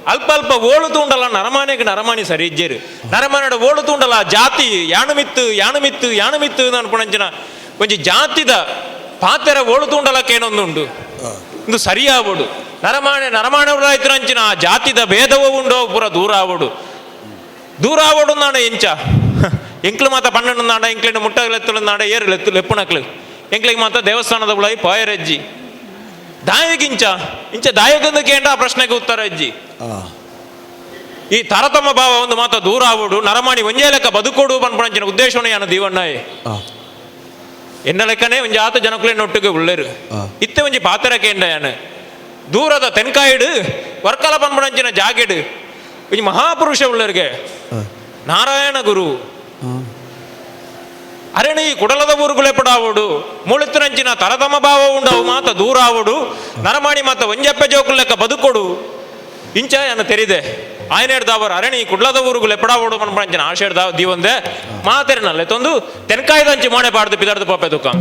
ಅಲ್ಪ ಅಲ್ಪ ಓಳು ತೂಂಡಲ್ಲ ನರಮಾನೆಗೆ ನರಮಾಣಿ ಸರಿ ಇಜ್ಜೇರು ನರಮಾನಡ ಓಳು ತೂಂಡಲ್ಲ ಜಾತಿ ಯಾಣುಮಿತ್ತು ಅನ್ಪುಣಂಚಿನ ಒಂಜಿ ಜಾತಿದ ಪಾತೆರ ಓಳು ತೂಂಡಲಕ್ಕೆ ಏನೊಂದುಂಡು ಇದು ಸರಿಯಾವಡು ನರಮಾಣವರಾಯ್ತರಂಚಿನ ಆ ಜಾತಿದ ಭೇದವೂ ಉಂಡೋ ಪೂರ ದೂರ ಆವಡು ನಾಡ ಎಂಚ ಎಂಕ್ಲು ಮಾತ ಪಣ್ಣು ನಾಡ ಎಂಕ್ಲಿನ ಮುಟ್ಟಲೆತ್ತಲು ನಾಡ ಏರು ಲೆಪ್ಪುಣಕ್ಲು ಎಂಕ್ಲಿಗೆ ಮಾತ ದೇವಸ್ಥಾನದ ಉಳಾಯಿ ಪಾಯರಜ್ಜಿ ದಾಯಗಿಂಚ ದಾಯಗಂದು ಕೇಂಡ ಆ ಪ್ರಶ್ನೆಗೆ ಉತ್ತರ ಅಜ್ಜಿ ಈ ತಾರತಮ್ಯ ಭಾವ ಒಂದು ಮಾತ ದೂರ ಆವಡು ನರಮಾಣಿ ಒಂಜೇ ಲೆಕ್ಕ ಬದುಕೋಡು ಪನ್ಪಣಂಚಿನ ಉದ್ದೇಶವೇ ಯಾನು ದೀವಣ್ಣಾಯೆ ಎನ್ನ ಲೆಕ್ಕನೇ ಒಂಜಿ ಆತ ಜನಕುಲೇನ ಒಟ್ಟಿಗೆ ಉಳ್ಳೇರು ಇತ್ತೆ ಒಂಜಿ ಪಾತ್ರ ಕೇಂಡ ಯಾನು ದೂರದ ತೆನ್ಕಾಯಿಡು ವರ್ಕಲ ಪನ್ಪಣಂಚಿನ ಜಾಗೆಡು ಒಂಜಿ ಮಹಾಪುರುಷ ಉಳ್ಳೇರಿಗೆ ನಾರಾಯಣ ಗುರು ಅರೆಣ ಈ ಕುಡಲದ ಊರುಗುಳೆಪಡಾವಡು ಮುಳಿತರಂಚಿನ ತರತಮ ಭಾವ ಉಂಡವು ಮಾತ ದೂರ ಆವಡು ನರಮಾಣಿ ಮಾತ ಒಂಜೆಪ್ಪೆ ಜೋಕು ಲೆಕ್ಕ ಬದುಕೊಡು ಇಂಚ ಅನ್ನ ತೆರಿದೆ ఆయన ఎడదావరు అరణి కుడ్లద ఊరుగులు ఎప్పుడా ఓడు మన పంచిన ఆషేడదా దీవందే మాతెరనల్లే తొందు తెనకాయ దంచి మోడే పాడదు పిదర్దు పోపే దుఃఖం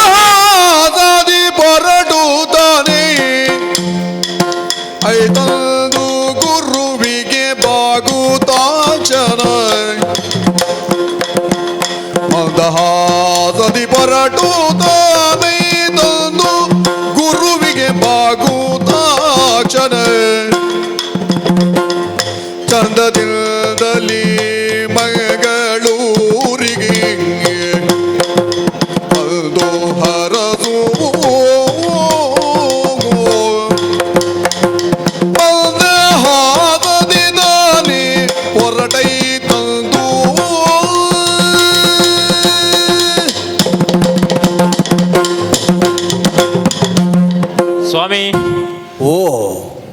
మందహాసాది పొరడుతానే ఐతందు గురువిಗೆ ಬಾಗುತಾಚನ ಮಂದಹಾಸದಿ ಹೊರಟುತ್ತಾನೆ ತಂದು ಗುರುವಿಗೆ ಬಾಗುತಾಚನ ಚಂದದಿಂದಲಿ ಮಂಗಳೂರಿಗೆ ಅದು ಹರಸು ಮಂದಹಾಸದಿ ದಾನೆ ಹೊರಟೈ ತಂದು ಸ್ವಾಮಿ ಓ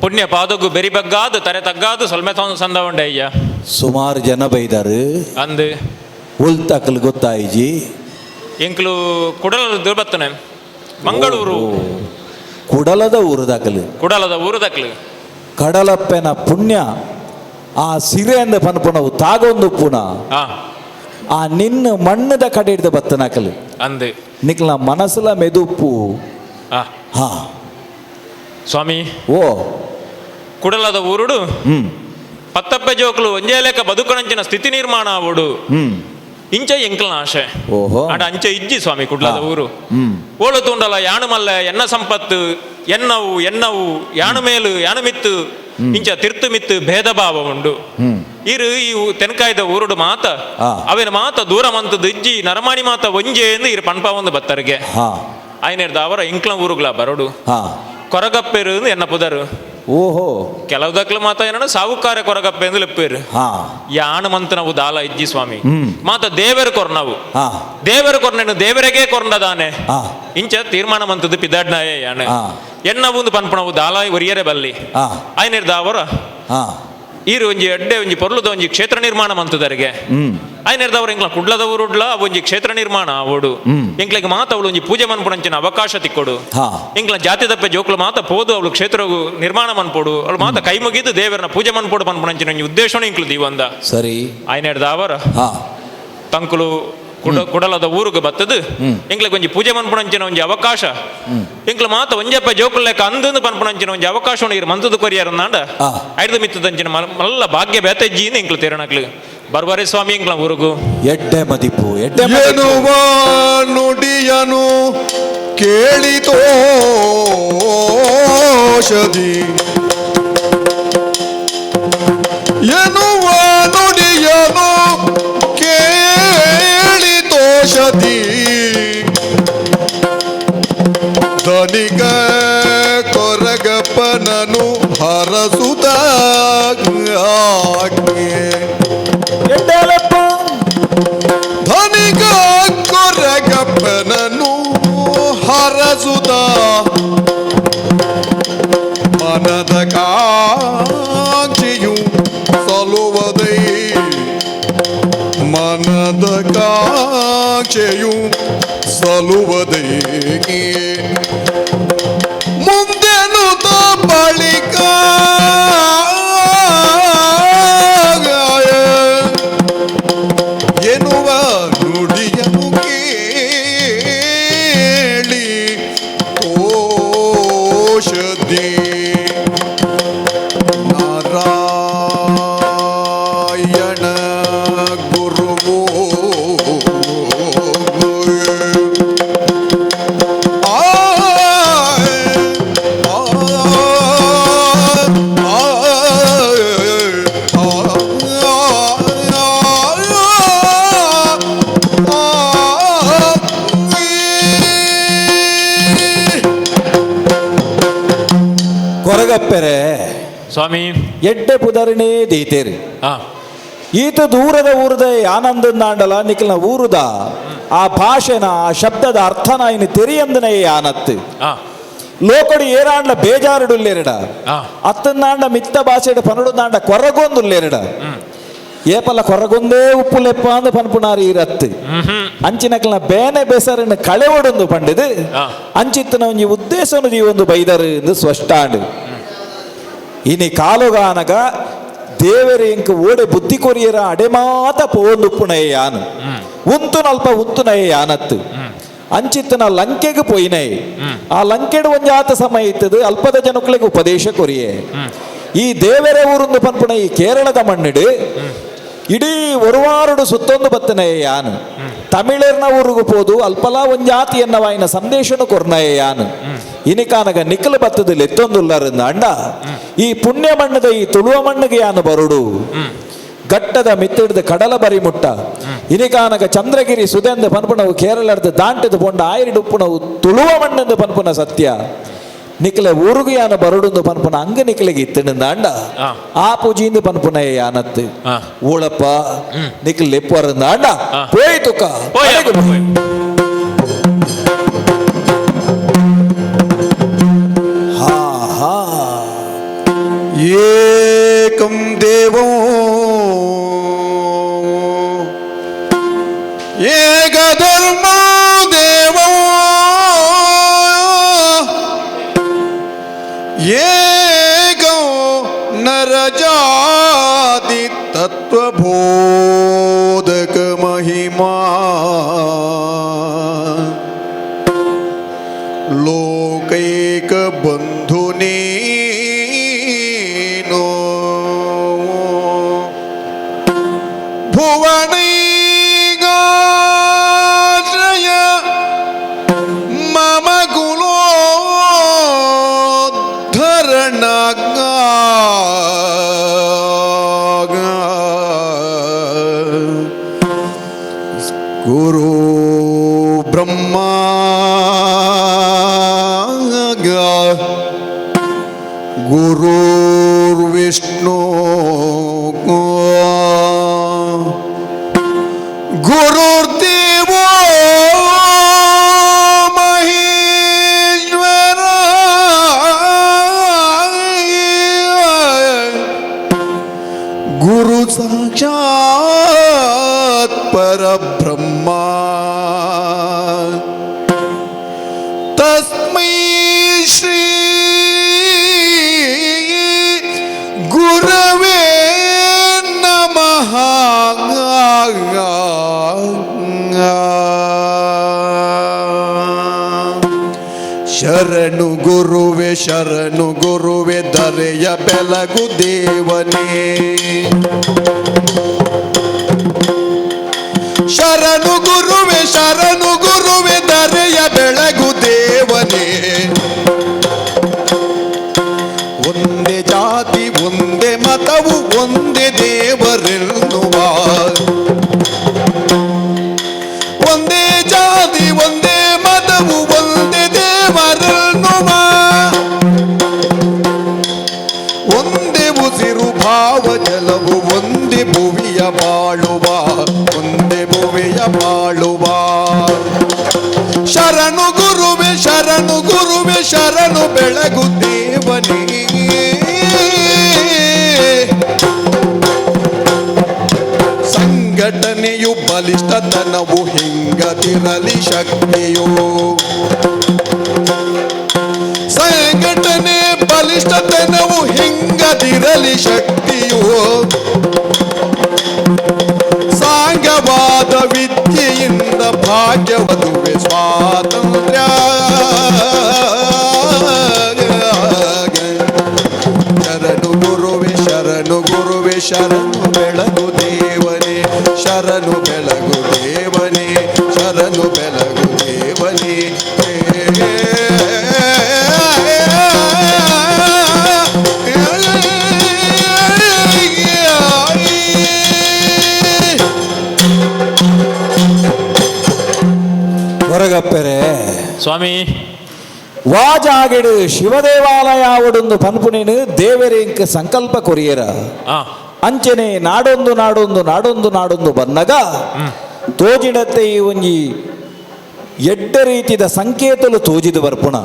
ಪುಣ್ಯ ಪಾದಗು ಬೆರಿ ಬಗ್ಗಾದು ತರೆ ತಗ್ಗಾದು ಸೊಲ್ಮೆ ಸಂದ ಉಂಡೆ ಅಯ್ಯ ಸುಮಾರು ಜನ ಬೈದಾರು ಅಂದು ಉಲ್ತಕಲ್ ಗೊತ್ತಾಯಿಜಿ ಎಂಕ್ಲು ಕುಡಲ ದುರ್ಬತ್ತನೆ ಮಂಗಳೂರು ಕುಡಲದ ಊರದಾಕಲು ಕುಡಲದ ಊರದಕ್ಲು ಕಡಲಪ್ಪನ ಪುಣ್ಯ ಆ ಸಿರೆಯಿಂದ ಪನ್ಪುಣವು ತಾಗೊಂದು ಪುಣ ಆ ಆ ನಿನ್ನ ಮಣ್ಣದ ಕಡೆ ಹಿಡಿದ ಬತ್ತನಾಕಲು ಅಂದು ನಿಕ್ಲ ಮನಸ್ಸುಲ ಮೆದುಪ್ಪು ಆ ಹಾ ಸ್ವಾಮಿ ಓ ಕುಡಲದ ಊರುಡು ಪತ್ತಪ್ಪೆ ಜೋಕುಲು ಒಂಜೇ ಲೆಕ್ಕ ಬದುಕಣಂಚಿನ ಸ್ಥಿತಿ ನಿರ್ಮಾಣ ಆವುಡು ಇಂಚ ಎಂಕಲ್ನ ಆಶೆ ಓಹೋ ಅಡ ಅಂಚೆ ಇಜ್ಜಿ ಸ್ವಾಮಿ ಕುಡ್ಲದ ಊರು ಓಳು ತುಂಡಲ ಯಾಣು ಮಲ್ಲ ಎನ್ನ ಸಂಪತ್ತು ಎನ್ನವು ಯಾಣು ಮೇಲು ಯಾಣು ಮಿತ್ತು ಇಂಚ ತಿರ್ತು ಮಿತ್ತು ಭೇದ ಭಾವ ಉಂಡು ಇರು ಈ ತೆನಕಾಯ್ದ ಊರುಡು ಮಾತ ಅವೇನ ಮಾತ ದೂರ ಮಂತದ್ದು ಇಜ್ಜಿ ನರಮಾಣಿ ಮಾತ ಒಂಜೆ ಎಂದು ಇರು ಪಣ್ಪ ಒಂದು ಬತ್ತರಿಗೆ ಆಯ್ನೇರ್ದ ಅವರ ಇಂಕ್ಲ ಊರುಗಳ ಬರೋಡು ಕೊರಗಪ್ಪೆರು ಎನ್ನ ಪುದರು ಓಹೋ ಕೆಲವುದಕ್ಲು ಮಾತ ಏನ ಸಾವುಕಾರ ಕೊರಗಪ್ಪೆ ಎಂದು ಲೆಪ್ಪೇರು ಯಾಣ ಮಂತ ನಾವು ದಾಲ ಇಜ್ಜಿ ಸ್ವಾಮಿ ಮಾತ ದೇವರು ಕೊರ್ ನಾವು ದೇವರು ಕೊರ್ನೇನು ದೇವರಿಗೆ ಕೊರ್ನದಾನೆ ಇಂಚ ತೀರ್ಮಾನ ಮಂತದ್ದು ಪಿದಾಡ್ನಾಯೇ ಯಾಣ ಎನ್ನ ಒಂದು ಪನ್ಪು ನಾವು ದಾಲ ಒರಿಯರೆ ಬಲ್ಲಿ ಆಯ್ನೇರ್ದ ಅವರ ಈರು ಒಂಜಿ ಎಡ್ಡೆ ಒಂಜಿ ಪೊರ್ಲುದ ಒಂಜಿ ಕ್ಷೇತ್ರ ನಿರ್ಮಾಣ ಮಂತದರಿಗೆ ಆಯ್ನೇರ್ದವ್ರು ಎಂಕ್ಲ ಕುಡ್ಲದ ಊರುಡ್ಲ ಒಂಜಿ ಕ್ಷೇತ್ರ ನಿರ್ಮಾಣ ಅವಡು ಎಂಕ್ಲಿಗೆ ಮಾತ ಅವಳು ಒಂಜಿ ಪೂಜೆ ಮನ್ಪುಣಂಚಿನ ಅವಕಾಶ ತಿಕ್ಕೊಡು ಎಂಕ್ಲ ಜಾತಿ ತಪ್ಪೆ ಜೋಕ್ಲು ಮಾತ ಪೋದು ಅವಳು ಕ್ಷೇತ್ರ ನಿರ್ಮಾಣ ಮನ್ಪೋಡು ಅವಳು ಮಾತ ಕೈ ಮುಗಿದು ದೇವರನ್ನ ಪೂಜೆ ಮನ್ಪೋಡು ಪನ್ಪುಣಂಚಿನ ಒಂಜಿ ಉದ್ದೇಶನೂ ಇಂಕ್ಲು ದೀವಂದ ಸರಿ ಆಯ್ನೇರ್ದ ಅವರ ತಂಕುಲು ಕುಡಲದ ಊರಿಗೆ ಬತ್ತದು ಎಂಕ್ಲಿಗೆ ಒಂಜಿ ಪೂಜೆ ಮನ್ಪುಣಂಚಿನ ಒಂಜಿ ಅವಕಾಶ ಎಂಕ್ಲ ಮಾತ ಒಂಜಪ್ಪ ಜೋಕುಲ್ ಲೆಕ್ಕ ಅಂದು ಪನ್ಪುಣಂಚಿನ ಒಂಜಿ ಅವಕಾಶ ಇರು ಮಂತದ ಕೊರಿಯರನ್ನಾಂಡ ಐದು ಮಿತ್ತದಂಚಿನ ಮಲ್ಲ ಭಾಗ್ಯ ಬೇತಜ್ಜಿಯಿಂದ ಎಂಕ್ಲು ತೀರಣಕ್ಲು ಬರ್ಬಾರಿ ಸ್ವಾಮಿ ಎಂಕ್ಲ ಊರುಗು ಎಡ್ಡೆ ಮದಿಪು ಎಡ್ಡೆ ಎನ್ನುವ ನುಡಿಯನು ಕೇಳಿತೋಷದಿ ಎನ್ನುವ ನುಡಿಯನು ಕೇಳಿತೋಷದಿ ಧನಿಕ ಕೊರಗಪ್ಪನನು ಹರಸುತ್ತ ಧನಿಕ ಕೊರಗಪ್ಪನನು ಹರಸುತ್ತ ಮನದ ಕಾಂಕ್ಷೆಯು ಸಲುವದೈ ಮನದ ಕಾಂಕ್ಷೆಯು ಸಲುವದೈ ಮುಂದೆನು ಬಳಿಕ ಎನ್ನುವ ನುಡಿಯನು ಕೇಳಿ ಓಷಧಿ ನಾರಾಯಣ ಗುರುವೋ ಕೊರಗಪ್ಪೆರೆ ಸ್ವಾಮಿ ಎಡ್ಡೆ ಪುದರಿನೇ ದೀತೇರಿ ಹಾ ಈತ ದೂರದ ಊರದ ಆನಂದನಾಂಡಲ ನಿಖಲ್ನ ಊರುದ ಆ ಭಾಷೆನ ಆ ಶಬ್ದದ ಅರ್ಥನ ಇನ್ನು ತೆರಿಯಂದನೇ ಆನತ್ತು ಲೋಕಡು ಏರಾಂಡ್ಲ ಬೇಜಾರುಡುಲ್ಲೆರಡ ಅತ್ತನಾಂಡ ಮಿತ್ತ ಭಾಷೆಡ ಪನಡುನಾಂಡ ಕೊರಗೊಂದುಲ್ಲೆರಡ ಏಪಲ ಕೊರಗೊಂದೇ ಉಪ್ಪು ಲೆಪ್ಪ ಅಂದು ಪನ್ಪುನಾರಿ ಇರತ್ತು ಅಂಚಿನಕ್ಲ ಬೇನೆ ಬೆಸರನ್ನು ಕಳೆ ಒಡೊಂದು ಪಂಡಿದು ಅಂಚಿತ್ತಿನ ಒಂಜಿ ಉದ್ದೇಶನು ಒಂದು ಬೈದರು ಎಂದು ಸ್ಪಷ್ಟಾಂಡು ಇನಿ ಕಾಲುಗಾನಗ ದೇವರ ಇಂಕ ಓಡೆ ಬುದ್ಧಿ ಕೊರಿಯರ ಅಡೆಮಾತ ಪೋಂದುಪ್ಪುನಯ್ಯಾನು ಉಂತು ನಲ್ಪ ಉಂತುನಯ್ಯ ಯಾನತ್ತು ಅಂಚಿತ್ತನ ಲಂಕೆಗೆ ಪೋಯಿನೈ ಆ ಲಂಕೆಡು ಒಂಜಾತ ಸಮಯ ಇತ್ತದು ಅಲ್ಪದ ಜನಕ್ಕಳಿಗೆ ಉಪದೇಶ ಕೊರಿಯೆ ಈ ದೇವರ ಊರೊಂದು ಪನ್ಪುಣ ಈ ಕೇರಳದ ಮಣ್ಣಿಡು ಇಡೀ ಒರುವಾರುಡು ಸುತ್ತೊಂದು ಬತ್ತನಯ್ಯ ಯಾನು ತಮಿಳರ್ನ ಊರಿಗೂ ಪೋದು ಅಲ್ಪಲ ಒಂಜಾತಿ ಎನ್ನವಾಯಿನ ಸಂದೇಶನು ಕೊರ್ನಯ್ಯ ಯಾನು ಇನಿಕಾನಗ ನಿಖಲು ಬತ್ತದಲ್ಲಿ ಎತ್ತೊಂದುಲ್ಲರಿಂದ ಅಂಡ ಈ ಪುಣ್ಯ ಮಣ್ಣದ ಈ ತುಳುವ ಮಣ್ಣಿಗೆ ಯಾನು ಬರುಡು ಗಟ್ಟದ ಮಿತ್ತಿಡ್ದು ಕಡಲ ಬರಿ ಮುಟ್ಟ ಇನಿಕಾನಗ ಚಂದ್ರಗಿರಿ ಸುದೆಂದು ಪನ್ಪುಣವು ಕೇರಳದ ದಾಂಟದ ಪೊಂಡ ಆಯಿರಿಡು ಉಪ್ಪುಣವು ತುಳುವ ಮಣ್ಣೆಂದು ಪನ್ಪುನ ಸತ್ಯ ನಿಖಲೆ ಊರುಗು ಯಾನ ಬರುಡು ಪನ್ಪುನ ಅಂಗ ನಿಖಲಿಗೆ ಇತ್ತಿಂದ ಅಂಡ ಆ ಪೂಜಿಯಿಂದ ಪನ್ಪುನ ಯಾನತ್ತು ಊಳಪ್ಪ ನಿಖಲ್ ಲೆಪ್ಪುವರಿಂದ ಅಂಡ ಪೋಯ್ತುಕ ಏಕಂ ದೇವೋ ಏಕಧರ್ಮ ದೇವೋ ಏಕೋ ನರಜಾತಿ ತತ್ವಬೋಧಕ ಮಹಿಮಾ ಲೋಕೈಕ ಬಂಧುನೇ ಭುವನೈಗಾಶ್ರಯ ಮಮ ಕುಲೋದ್ಧರಣ ಗುರು ಬ್ರಹ್ಮ ಗುರುರ್ವಿಷ್ಣು ಗುರುರ್ದೇವೋ ಮಹೇಶ್ವರ ಗುರು ಸಾಕ್ಷಾತ್ ಪರಬ್ರಹ್ಮ ತಸ್ಮೈ ಶ್ರೀ ಗುರವೇ ನಮಃ ಶರಣು ಗುರುವೆ ಧರೆಯ ಬೆಳಗು ದೇವನೇ ಶರಣು ಗುರುವೆ ಧರೆಯ ಬೆಳಗು ದೇವನೇ ಒಂದೇ ಜಾತಿ ಒಂದೇ ಮತವು ಒಂದೇ ದೇವರೆನ್ನುವ ಒಂದೇ ಜಾತಿ ಒಂದೇ ಮತವು ಒಂದೇ ದೇವರೆನ್ನುವ ಒಂದೇ ಉಸಿರು ಭಾವ ಜಲವು ಒಂದೇ ಭುವಿಯ ಬಾಳುವ ಒಂದೇ ಭುವಿಯ ಬಾಳುವ ಶರಣು ಗುರುವೆ ಶರಣು ಬೆಳಗು ದೇವನೇ ಸಂಘಟನೆಯು ಬಲಿಷ್ಠತನವು ಹಿಂಗದಿರಲಿ ಶಕ್ತಿಯು ಸಂಘಟನೆ ಬಲಿಷ್ಠತನವು ಹಿಂಗದಿರಲಿ ಶಕ್ತಿಯು ಸಾಂಗವಾದ ವಿದ್ಯೆಯಿಂದ ಭಾಗ್ಯವದುವೆ ಸ್ವಾತಂತ್ರ್ಯ ಶರಣು ಗುರುವೆ ಶರಣು ಬೆಳಗು ದೇವನೇ ಶರಣು ಬೆಳಗು ದೇವನೇ ಶರಣು ಬೆಳಗು ದೇವನೇ ಹೊರಗಪ್ಪರೆ ಸ್ವಾಮಿ ವಾಜಾಗಿಡು ಶಿವದೇವಾಲಯ ಅವಡೊಂದು ಪನ್ಪುನೇನು ದೇವರೇಂಕ ಸಂಕಲ್ಪ ಕೊರಿಯರ ಅಂಚನೆ ನಾಡೊಂದು ಬಂದಾಗ ತೋಜಿಡತ್ತೆ ಈ ಒಂಜಿ ಎಡ್ಡ ರೀತಿದ ಸಂಕೇತಲು ತೋಜಿದು ಬರ್ಪುಣ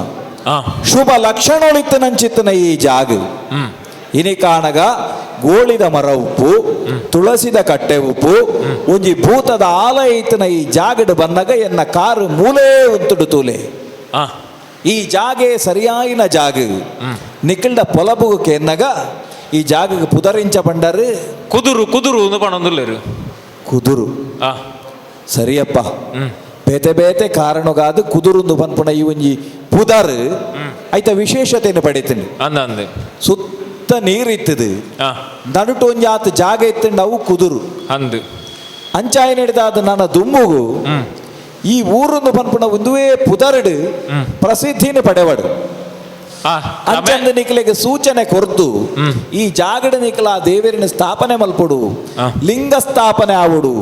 ಶುಭ ಲಕ್ಷಣೊಳಿತ್ತನಂಚಿತ್ತನ ಈ ಜಾಗ ಇನಿ ಕಾಣಗ ಗೋಳಿದ ಮರ ಉಪ್ಪು ತುಳಸಿದ ಕಟ್ಟೆ ಉಪ್ಪು ಒಂಜಿ ಭೂತದ ಆಲಯ ಇತ್ತನ ಈ ಜಾಗಡ್ ಬಂದಾಗ ಎನ್ನ ಕಾರು ಮೂಲೆ ಉಂತುಡು ತೂಲೆ ಈ ಜಾಗೆ ಸರಿಯಾಯಿನ ಜಾಗ ನಿಖಿಲ್ಡ ಪೊಲಬುಗಕ್ಕೆ ಎನ್ನಗ ಈ ಜಾಗಕ್ಕೆ ಪುದರಿಂಚ ಬಂಡರು ಕುದುರು ಕುದುರು ಪಣೊಂದುಲ್ಲೇರು ಕುದುರು ಸರಿಯಪ್ಪ ಬೇತೆ ಬೇತೆ ಕಾರಣಗಾದ ಕುದುರುಂದು ಪನ್ಪುಣ ಈ ಒಂಜಿ ಪುದರ್ ಐತ ವಿಶೇಷತೆಯನ್ನು ಪಡಿತೀನಿ ಅಂದ ಸುತ್ತ ನೀರಿತ್ತದು ನಡುಟು ಒಂಜಿ ಆತ ಜಾಗ ಇತ್ತಂಡು ಅವು ಕುದುರು ಅಂದು ಅಂಚಾಯಿ ನಡೆದಾದ ನನ್ನ ದುಮ್ಮುಗು ಈ ಊರೊಂದು ಪನ್ಪುಣ ಒಂದುವೇ ಪುದರ್ಡ್ ಪ್ರಸಿದ್ಧಿನ ಪಡೆವಡು ಅಂಚಂದು ನಿಖಿಲೆಗೆ ಸೂಚನೆ ಕೊರ್ತು ಈ ಜಾಗಡ ನಿಖಲ ಆ ದೇವರಿನ ಸ್ಥಾಪನೆ ಮಲ್ಪಡು ಲಿಂಗ ಸ್ಥಾಪನೆ ಆವಡು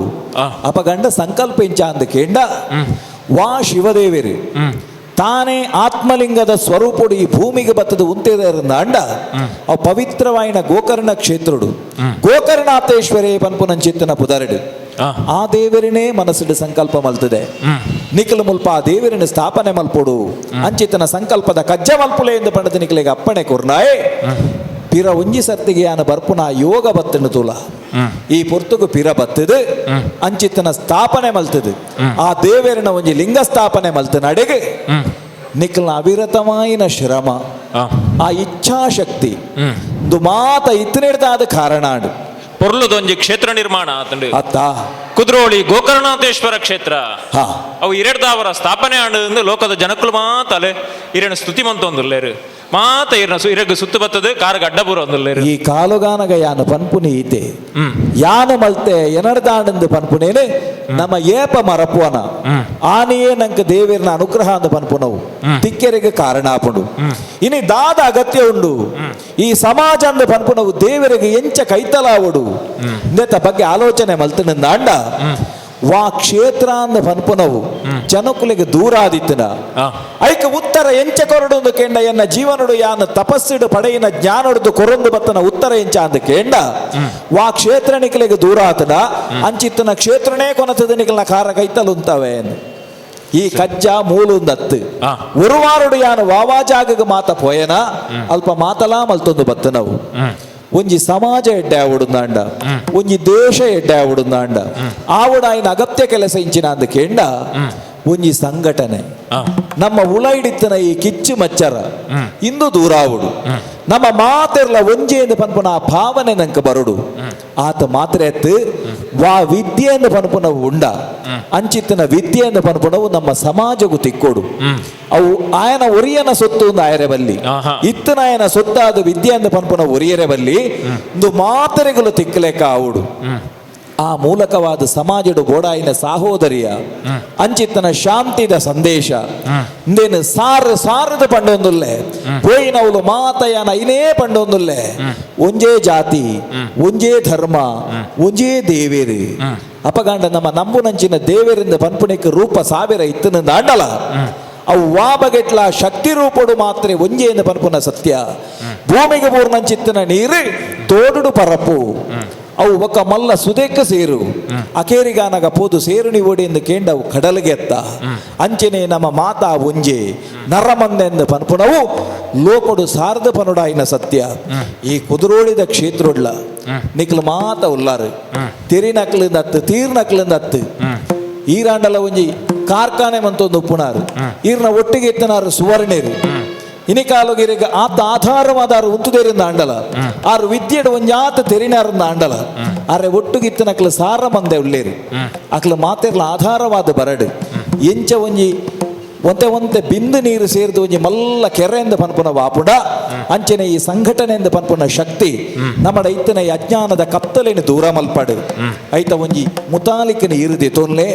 ಅಪಗಂಡ ಸಂಕಲ್ಪ ಇಂಚ ಅಂದ ಕೇಂಡ ವಾ ಶಿವದೇವರಿ ತಾನೇ ಆತ್ಮಲಿಂಗದ ಸ್ವರೂಪಡು ಈ ಭೂಮಿಗೆ ಬತ್ತದ ಉಂತೆದರಿಂದ ಅಂಡ ಅವು ಪವಿತ್ರವಾಯಿನ ಗೋಕರ್ಣ ಕ್ಷೇತ್ರಡು ಗೋಕರ್ಣಾಥೇಶ್ವರೇ ಪನ್ಪುನಂಚಿತ್ತನ ಪುದರಡು ಆ ದೇವರಿನೇ ಮನಸ್ಸಿಡು ಸಂಕಲ್ಪ ಮಲ್ತದೆ ನಿಖಿಲ ಮುಲ್ಪ ಆ ದೇವರಿನ ಸ್ಥಾಪನೆ ಮಲ್ಪೊಡು ಅಂಚಿತನ ಸಂಕಲ್ಪದ ಕಜ್ಜ ಮಲ್ಪುಲೆ ಎಂದು ಪಂಡದ ನಿಖಿಲಿಗೆ ಅಪ್ಪಣೆ ಕೊರ್ನಾಯೆ ಪಿರ ಒಂಜಿ ಸರ್ತಿಗೆ ಯಾನ ಬರ್ಪುನ ಯೋಗ ಬತ್ತನು ತೂಲ ಈ ಪೊರ್ತುಗು ಪಿರ ಬತ್ತದು ಅಂಚಿತನ ಸ್ಥಾಪನೆ ಮಲ್ತದು ಆ ದೇವರಿನ ಒಂಜಿ ಲಿಂಗ ಸ್ಥಾಪನೆ ಮಲ್ತ ನಡೆಗೆ ನಿಖಿಲ್ನ ಅವಿರತವಾಯಿನ ಶ್ರಮ ಆ ಇಚ್ಛಾಶಕ್ತಿ ಇದು ಮಾತ ಇತ್ತನೆಡ್ದಾದ ಕಾರಣ ಪೊರ್ಲುದೊಂಜಿ ಕ್ಷೇತ್ರ ನಿರ್ಮಾಣ ಆತಂಡು ಅತ್ತ ಕುದ್ರೋಳಿ ಗೋಕರ್ಣಾಥೇಶ್ವರ ಕ್ಷೇತ್ರ ಅವು ಇರೆಡ್ದಾವರ ಸ್ಥಾಪನೆ ಆಂಡು ಲೋಕದ ಜನಕ್ಕಳು ಮಾತಲೆ ಇರೆನ ಸ್ತುತಿ ಮಂತೊಂದುಲ್ಲೇರು ಮಾತ ಇರಗು ಸುತ್ತು ಬತ್ತದು ಕಾರಗ ಅಡ್ಡಬೂರ ಒಂದುಲ್ಲೇರು ಈ ಕಾಲುಗಾನಗ ಯಾನ ಪನ್ಪುನಿ ಈತೆ ಯಾನ ಮಲ್ತೆ ಎನರ್ದಾಂಡು ಪನ್ಪುನೇನೆ ನಮ್ಮ ಏಪ ಮರಪುವನ ಆನೆಯೇ ನಂಕ ದೇವರಿನ ಅನುಗ್ರಹ ಅಂದ ಪನ್ಪುನವು ತಿಕ್ಕೆರೆಗೆ ಕಾರಣ ಆಪುಂಡು ಇನಿ ದಾದ ಅಗತ್ಯ ಉಂಡು ಈ ಸಮಾಜ ಅಂದ ಪನ್ಪುನವು ದೇವರಿಗೆ ಎಂಚ ಕೈತಲಾವಡು ಇಂದೆತ ಬಗ್ಗೆ ಆಲೋಚನೆ ಮಲ್ತನಿಂದ ಅಂಡ ವಾ ಕ್ಷೇತ್ರ ಅಂದ ಪನ್ಪುನವು ಜನಕುಲಿಗೆ ದೂರ ಆದಿತ್ತನ ಐಕ ಉತ್ತರ ಎಂಚ ಕೊರಡೊಂದು ಕೆಂಡ ಎನ್ನ ಜೀವನಡು ಯಾನ ತಪಸ್ಸಿಡು ಪಡೆಯಿನ ಜ್ಞಾನೊಡ್ದು ಕೊರೊಂದು ಬತ್ತನ ಉತ್ತರ ಎಂಚ ಅಂದ ಕೆಂಡ ವಾ ಕ್ಷೇತ್ರ ನಿಖಿಲಿಗೆ ದೂರ ಆತನ ಅಂಚಿತ್ತನ ಕ್ಷೇತ್ರನೇ ಕೊನತದ ನಿಖಿಲ್ನ ಕಾರ ಕೈತಲುಂತವೆ ಈ ಕಜ್ಜ ಮೂಲುಂದತ್ತು ಉರುವಾರುಡು ಯಾನ ವಾವಾಜಾಗ ಮಾತ ಪೋಯನ ಅಲ್ಪ ಮಾತಲಾ ಮಲ್ತೊಂದು ಬತ್ತನವು ಒಂಜಿ ಸಮಾಜ ಎಡ್ಡೆ ಆವಡುಂದಾಂಡ ಒಂಜಿ ದೇಶ ಎಡ್ಡೆ ಆವಡುಂದಾಂಡ ಆವಡ ಆಯ್ನ ಅಗತ್ಯ ಕೆಲಸ ಇಂಚಿನ ಅಂದ ಕೇಂಡ ಒಂಜಿ ಸಂಘಟನೆ ನಮ್ಮ ಉಳೈಡಿತ್ತನ ಈ ಕಿಚ್ಚು ಮಚ್ಚರ ಇಂದು ದೂರಾವುಡು ನಮ್ಮ ಮಾತೆರ್ಲ ಒಂಜಿ ಎಂದು ಪನ್ಪುನ ಆ ಭಾವನೆ ನಂಗೆ ಬರುಡು ಆತ ಮಾತ್ರ ಎತ್ತು ವಾ ವಿದ್ಯೆ ಎಂದು ಪನ್ಪುನವು ಉಂಡ ಅಂಚಿತ್ತಿನ ವಿದ್ಯೆ ಎಂದು ಪನ್ಪುನವು ನಮ್ಮ ಸಮಾಜಗೂ ತಿಕ್ಕೋಡು ಅವು ಆಯನ ಒರಿಯನ ಸೊತ್ತು ಒಂದು ಆಯರೆ ಬಲ್ಲಿ ಇತ್ತನ ಆಯನ ಸೊತ್ತಾದ ವಿದ್ಯೆ ಎಂದು ಪನ್ಪುನ ಒರಿಯರೆ ಬಲ್ಲಿ ಒಂದು ಮಾತರೆಗಳು ತಿಕ್ಕಲೆಕ್ಕ ಆವುಡು ಆ ಮೂಲಕವಾದ ಸಮಾಜಡು ಬೋಡಾಯಿನ ಸಾಹೋದರಿಯ ಅಂಚಿತ್ತನ ಶಾಂತಿದ ಸಂದೇಶ ಇಂದೇನು ಸಾರದ ಪಂಡೊಂದುಲ್ಲೆ ಪೋಯಿನವಳು ಮಾತಯನ ಐನೇ ಪಂಡೊಂದುಲ್ಲೆ ಒಂಜೇ ಜಾತಿ ಒಂಜೇ ಧರ್ಮ ಒಂಜೇ ದೇವೇರು ಅಪಗಾಂಡ ನಮ್ಮ ನಂಬುನಂಚಿನ ದೇವರಿಂದ ಪನ್ಪುಣಿಕ ರೂಪ ಸಾವಿರ ಇತ್ತನಿಂದ ಅಂಡಲ ಅವು ವಾ ಬಗೆಟ್ಲ ಶಕ್ತಿ ರೂಪಡು ಮಾತ್ರ ಒಂಜೇಂದು ಪನ್ಪುನ ಸತ್ಯ ಭೂಮಿಗೆ ಪೂರ್ಣಂಚಿತ್ತನ ನೀರು ತೋಡುಡು ಪರಪು ಅವು ಒಕ್ಕ ಮಲ್ಲ ಸುದೇಕ ಸೇರು ಅಕೇರಿಗಾನಗ ಪೋದು ಸೇರುಣಿ ಓಡಿಂದು ಕೇಂಡವು ಕಡಲಿಗೆ ಎತ್ತ ಅಂಚನೆ ನಮ್ಮ ಮಾತಾ ಒಂಜೆ ನರಮಂದೆಂದು ಪನ್ಪುನವು ಲೋಕಡು ಸಾರ್ದ ಪನುಡಾಯಿನ ಸತ್ಯ ಈ ಕುದುರೋಳಿದ ಕ್ಷೇತ್ರೊಡ್ಲ ನಿಕ್ಲು ಮಾತ ಉಲ್ಲಾರು ತೆರಿನಕ್ಲಿಂದ ಹತ್ತು ತೀರ್ನಕ್ಲಿಂದ ಹತ್ತು ಈರಾಂಡಲ ಒಂಜಿ ಕಾರ್ಖಾನೆ ಮಂತೊಂದು ಉಪ್ಪುನಾರು ಈರ್ನ ಒಟ್ಟಿಗೆ ಎತ್ತನಾರು ಸುವರ್ಣೇರು ಇನಿಕಾಲಗಿರಿಗೆ ಆತ ಆಧಾರವಾದಾರು ಉಂತುದೇರಿಂದ ಆಂಡಲ ಆರು ವಿದ್ಯೆಡು ಒಂಜಾತ ತೆರಿನಾರಿಂದ ಆಂಡಲ ಆರೆ ಒಟ್ಟುಗಿತ್ತನಕ್ಲು ಸಾರ ಮಂದೆ ಉಳ್ಳೇರು ಅಕ್ಲು ಮಾತೆರ್ಲ ಆಧಾರವಾದ ಬರಡು ಎಂಚ ಒಂಜಿ ಒಂತೆ ಬಿಂದು ನೀರು ಸೇರಿದು ಒಂಜಿ ಮಲ್ಲ ಕೆರೆಯಿಂದ ಪನ್ಪುನ ವಾಪುಡ ಅಂಚನೆ ಈ ಸಂಘಟನೆಯಿಂದ ಪನ್ಪುನ ಶಕ್ತಿ ನಮ್ಮಡ ಇತ್ತನ ಈ ಅಜ್ಞಾನದ ಕತ್ತಲಿನ ದೂರ ಮಲ್ಪಡು ಐತ ಒಂಜಿ ಮುತಾಲಿಕನ ಇರುದಿ ತೊನ್ಲೆ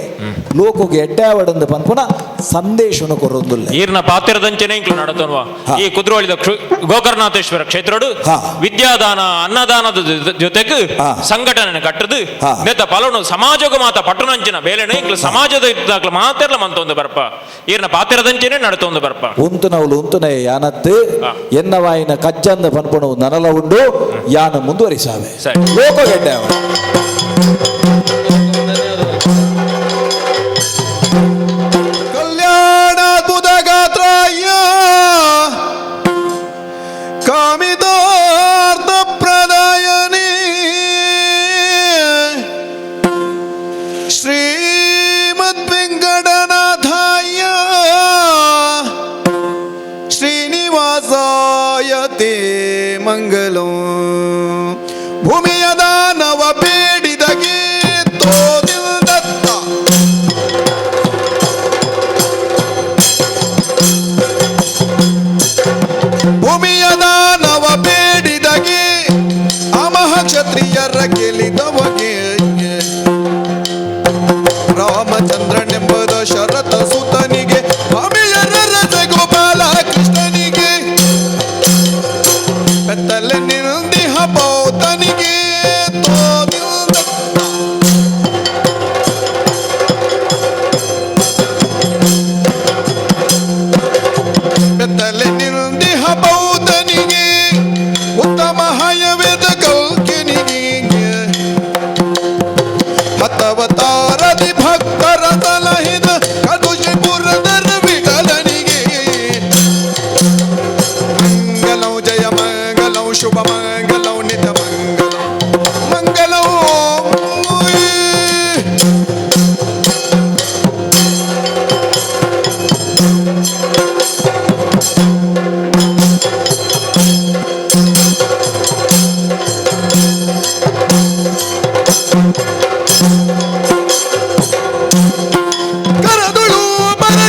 ಲೋಕಗೆ ಎಡ್ಡಾವಡಂದು ಪನ್ಪುನ ಸಂದೇಶನು ಕೊರೊಂದುಲ್ಲ ಈರ್ನ ಪಾತ್ರದಂಚನೆ ಇಂಕ್ಲು ನಡತನ್ವಾ ಈ ಕುದ್ರೋಳಿದ ಗೋಕರ್ಣಾಥೇಶ್ವರ ಕ್ಷೇತ್ರಡು ವಿದ್ಯಾದಾನ ಅನ್ನದಾನದ ಜೊತೆಗೆ ಸಂಘಟನೆ ಕಟ್ಟದು ನೆತ್ತ ಪಲನು ಸಮಾಜಗ ಮಾತ ಪಟ್ಟಣಂಚಿನ ಬೇಲೆನೆ ಇಂಕ್ಲು ಸಮಾಜದ ಇದ್ದಾಗ್ಲ ಮಾತೆರ್ಲ ಮಂತೊಂದು ಬರ್ಪ ಈರ್ನ ಪಾತ್ರದಂಚನೆ ನಡತೊಂದು ಬರ್ಪ ಉಂತುನವಳು ಉಂತುನೆ ಯಾನತ್ತು ಎನ್ನವಾಯಿನ ಕಜ್ಜಂದ ಪನ್ಪುಣವು ನನಲ ಉಂಡು ಯಾನ ಮುಂದುವರಿಸಾವೆ ಲೋಕಗೆಡ್ಡೆ ಕಲ್ಯಾಣ ತುದಗಾತ್ರಾಯ ಕಾಮಿದಾರ್ಥ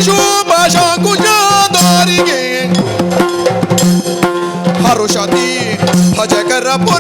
ಶುಭ ಶಾಂಕುಶಾದಾರಿಗೆ ಹರುಷತಿ ಭಜಕರ ಪುರ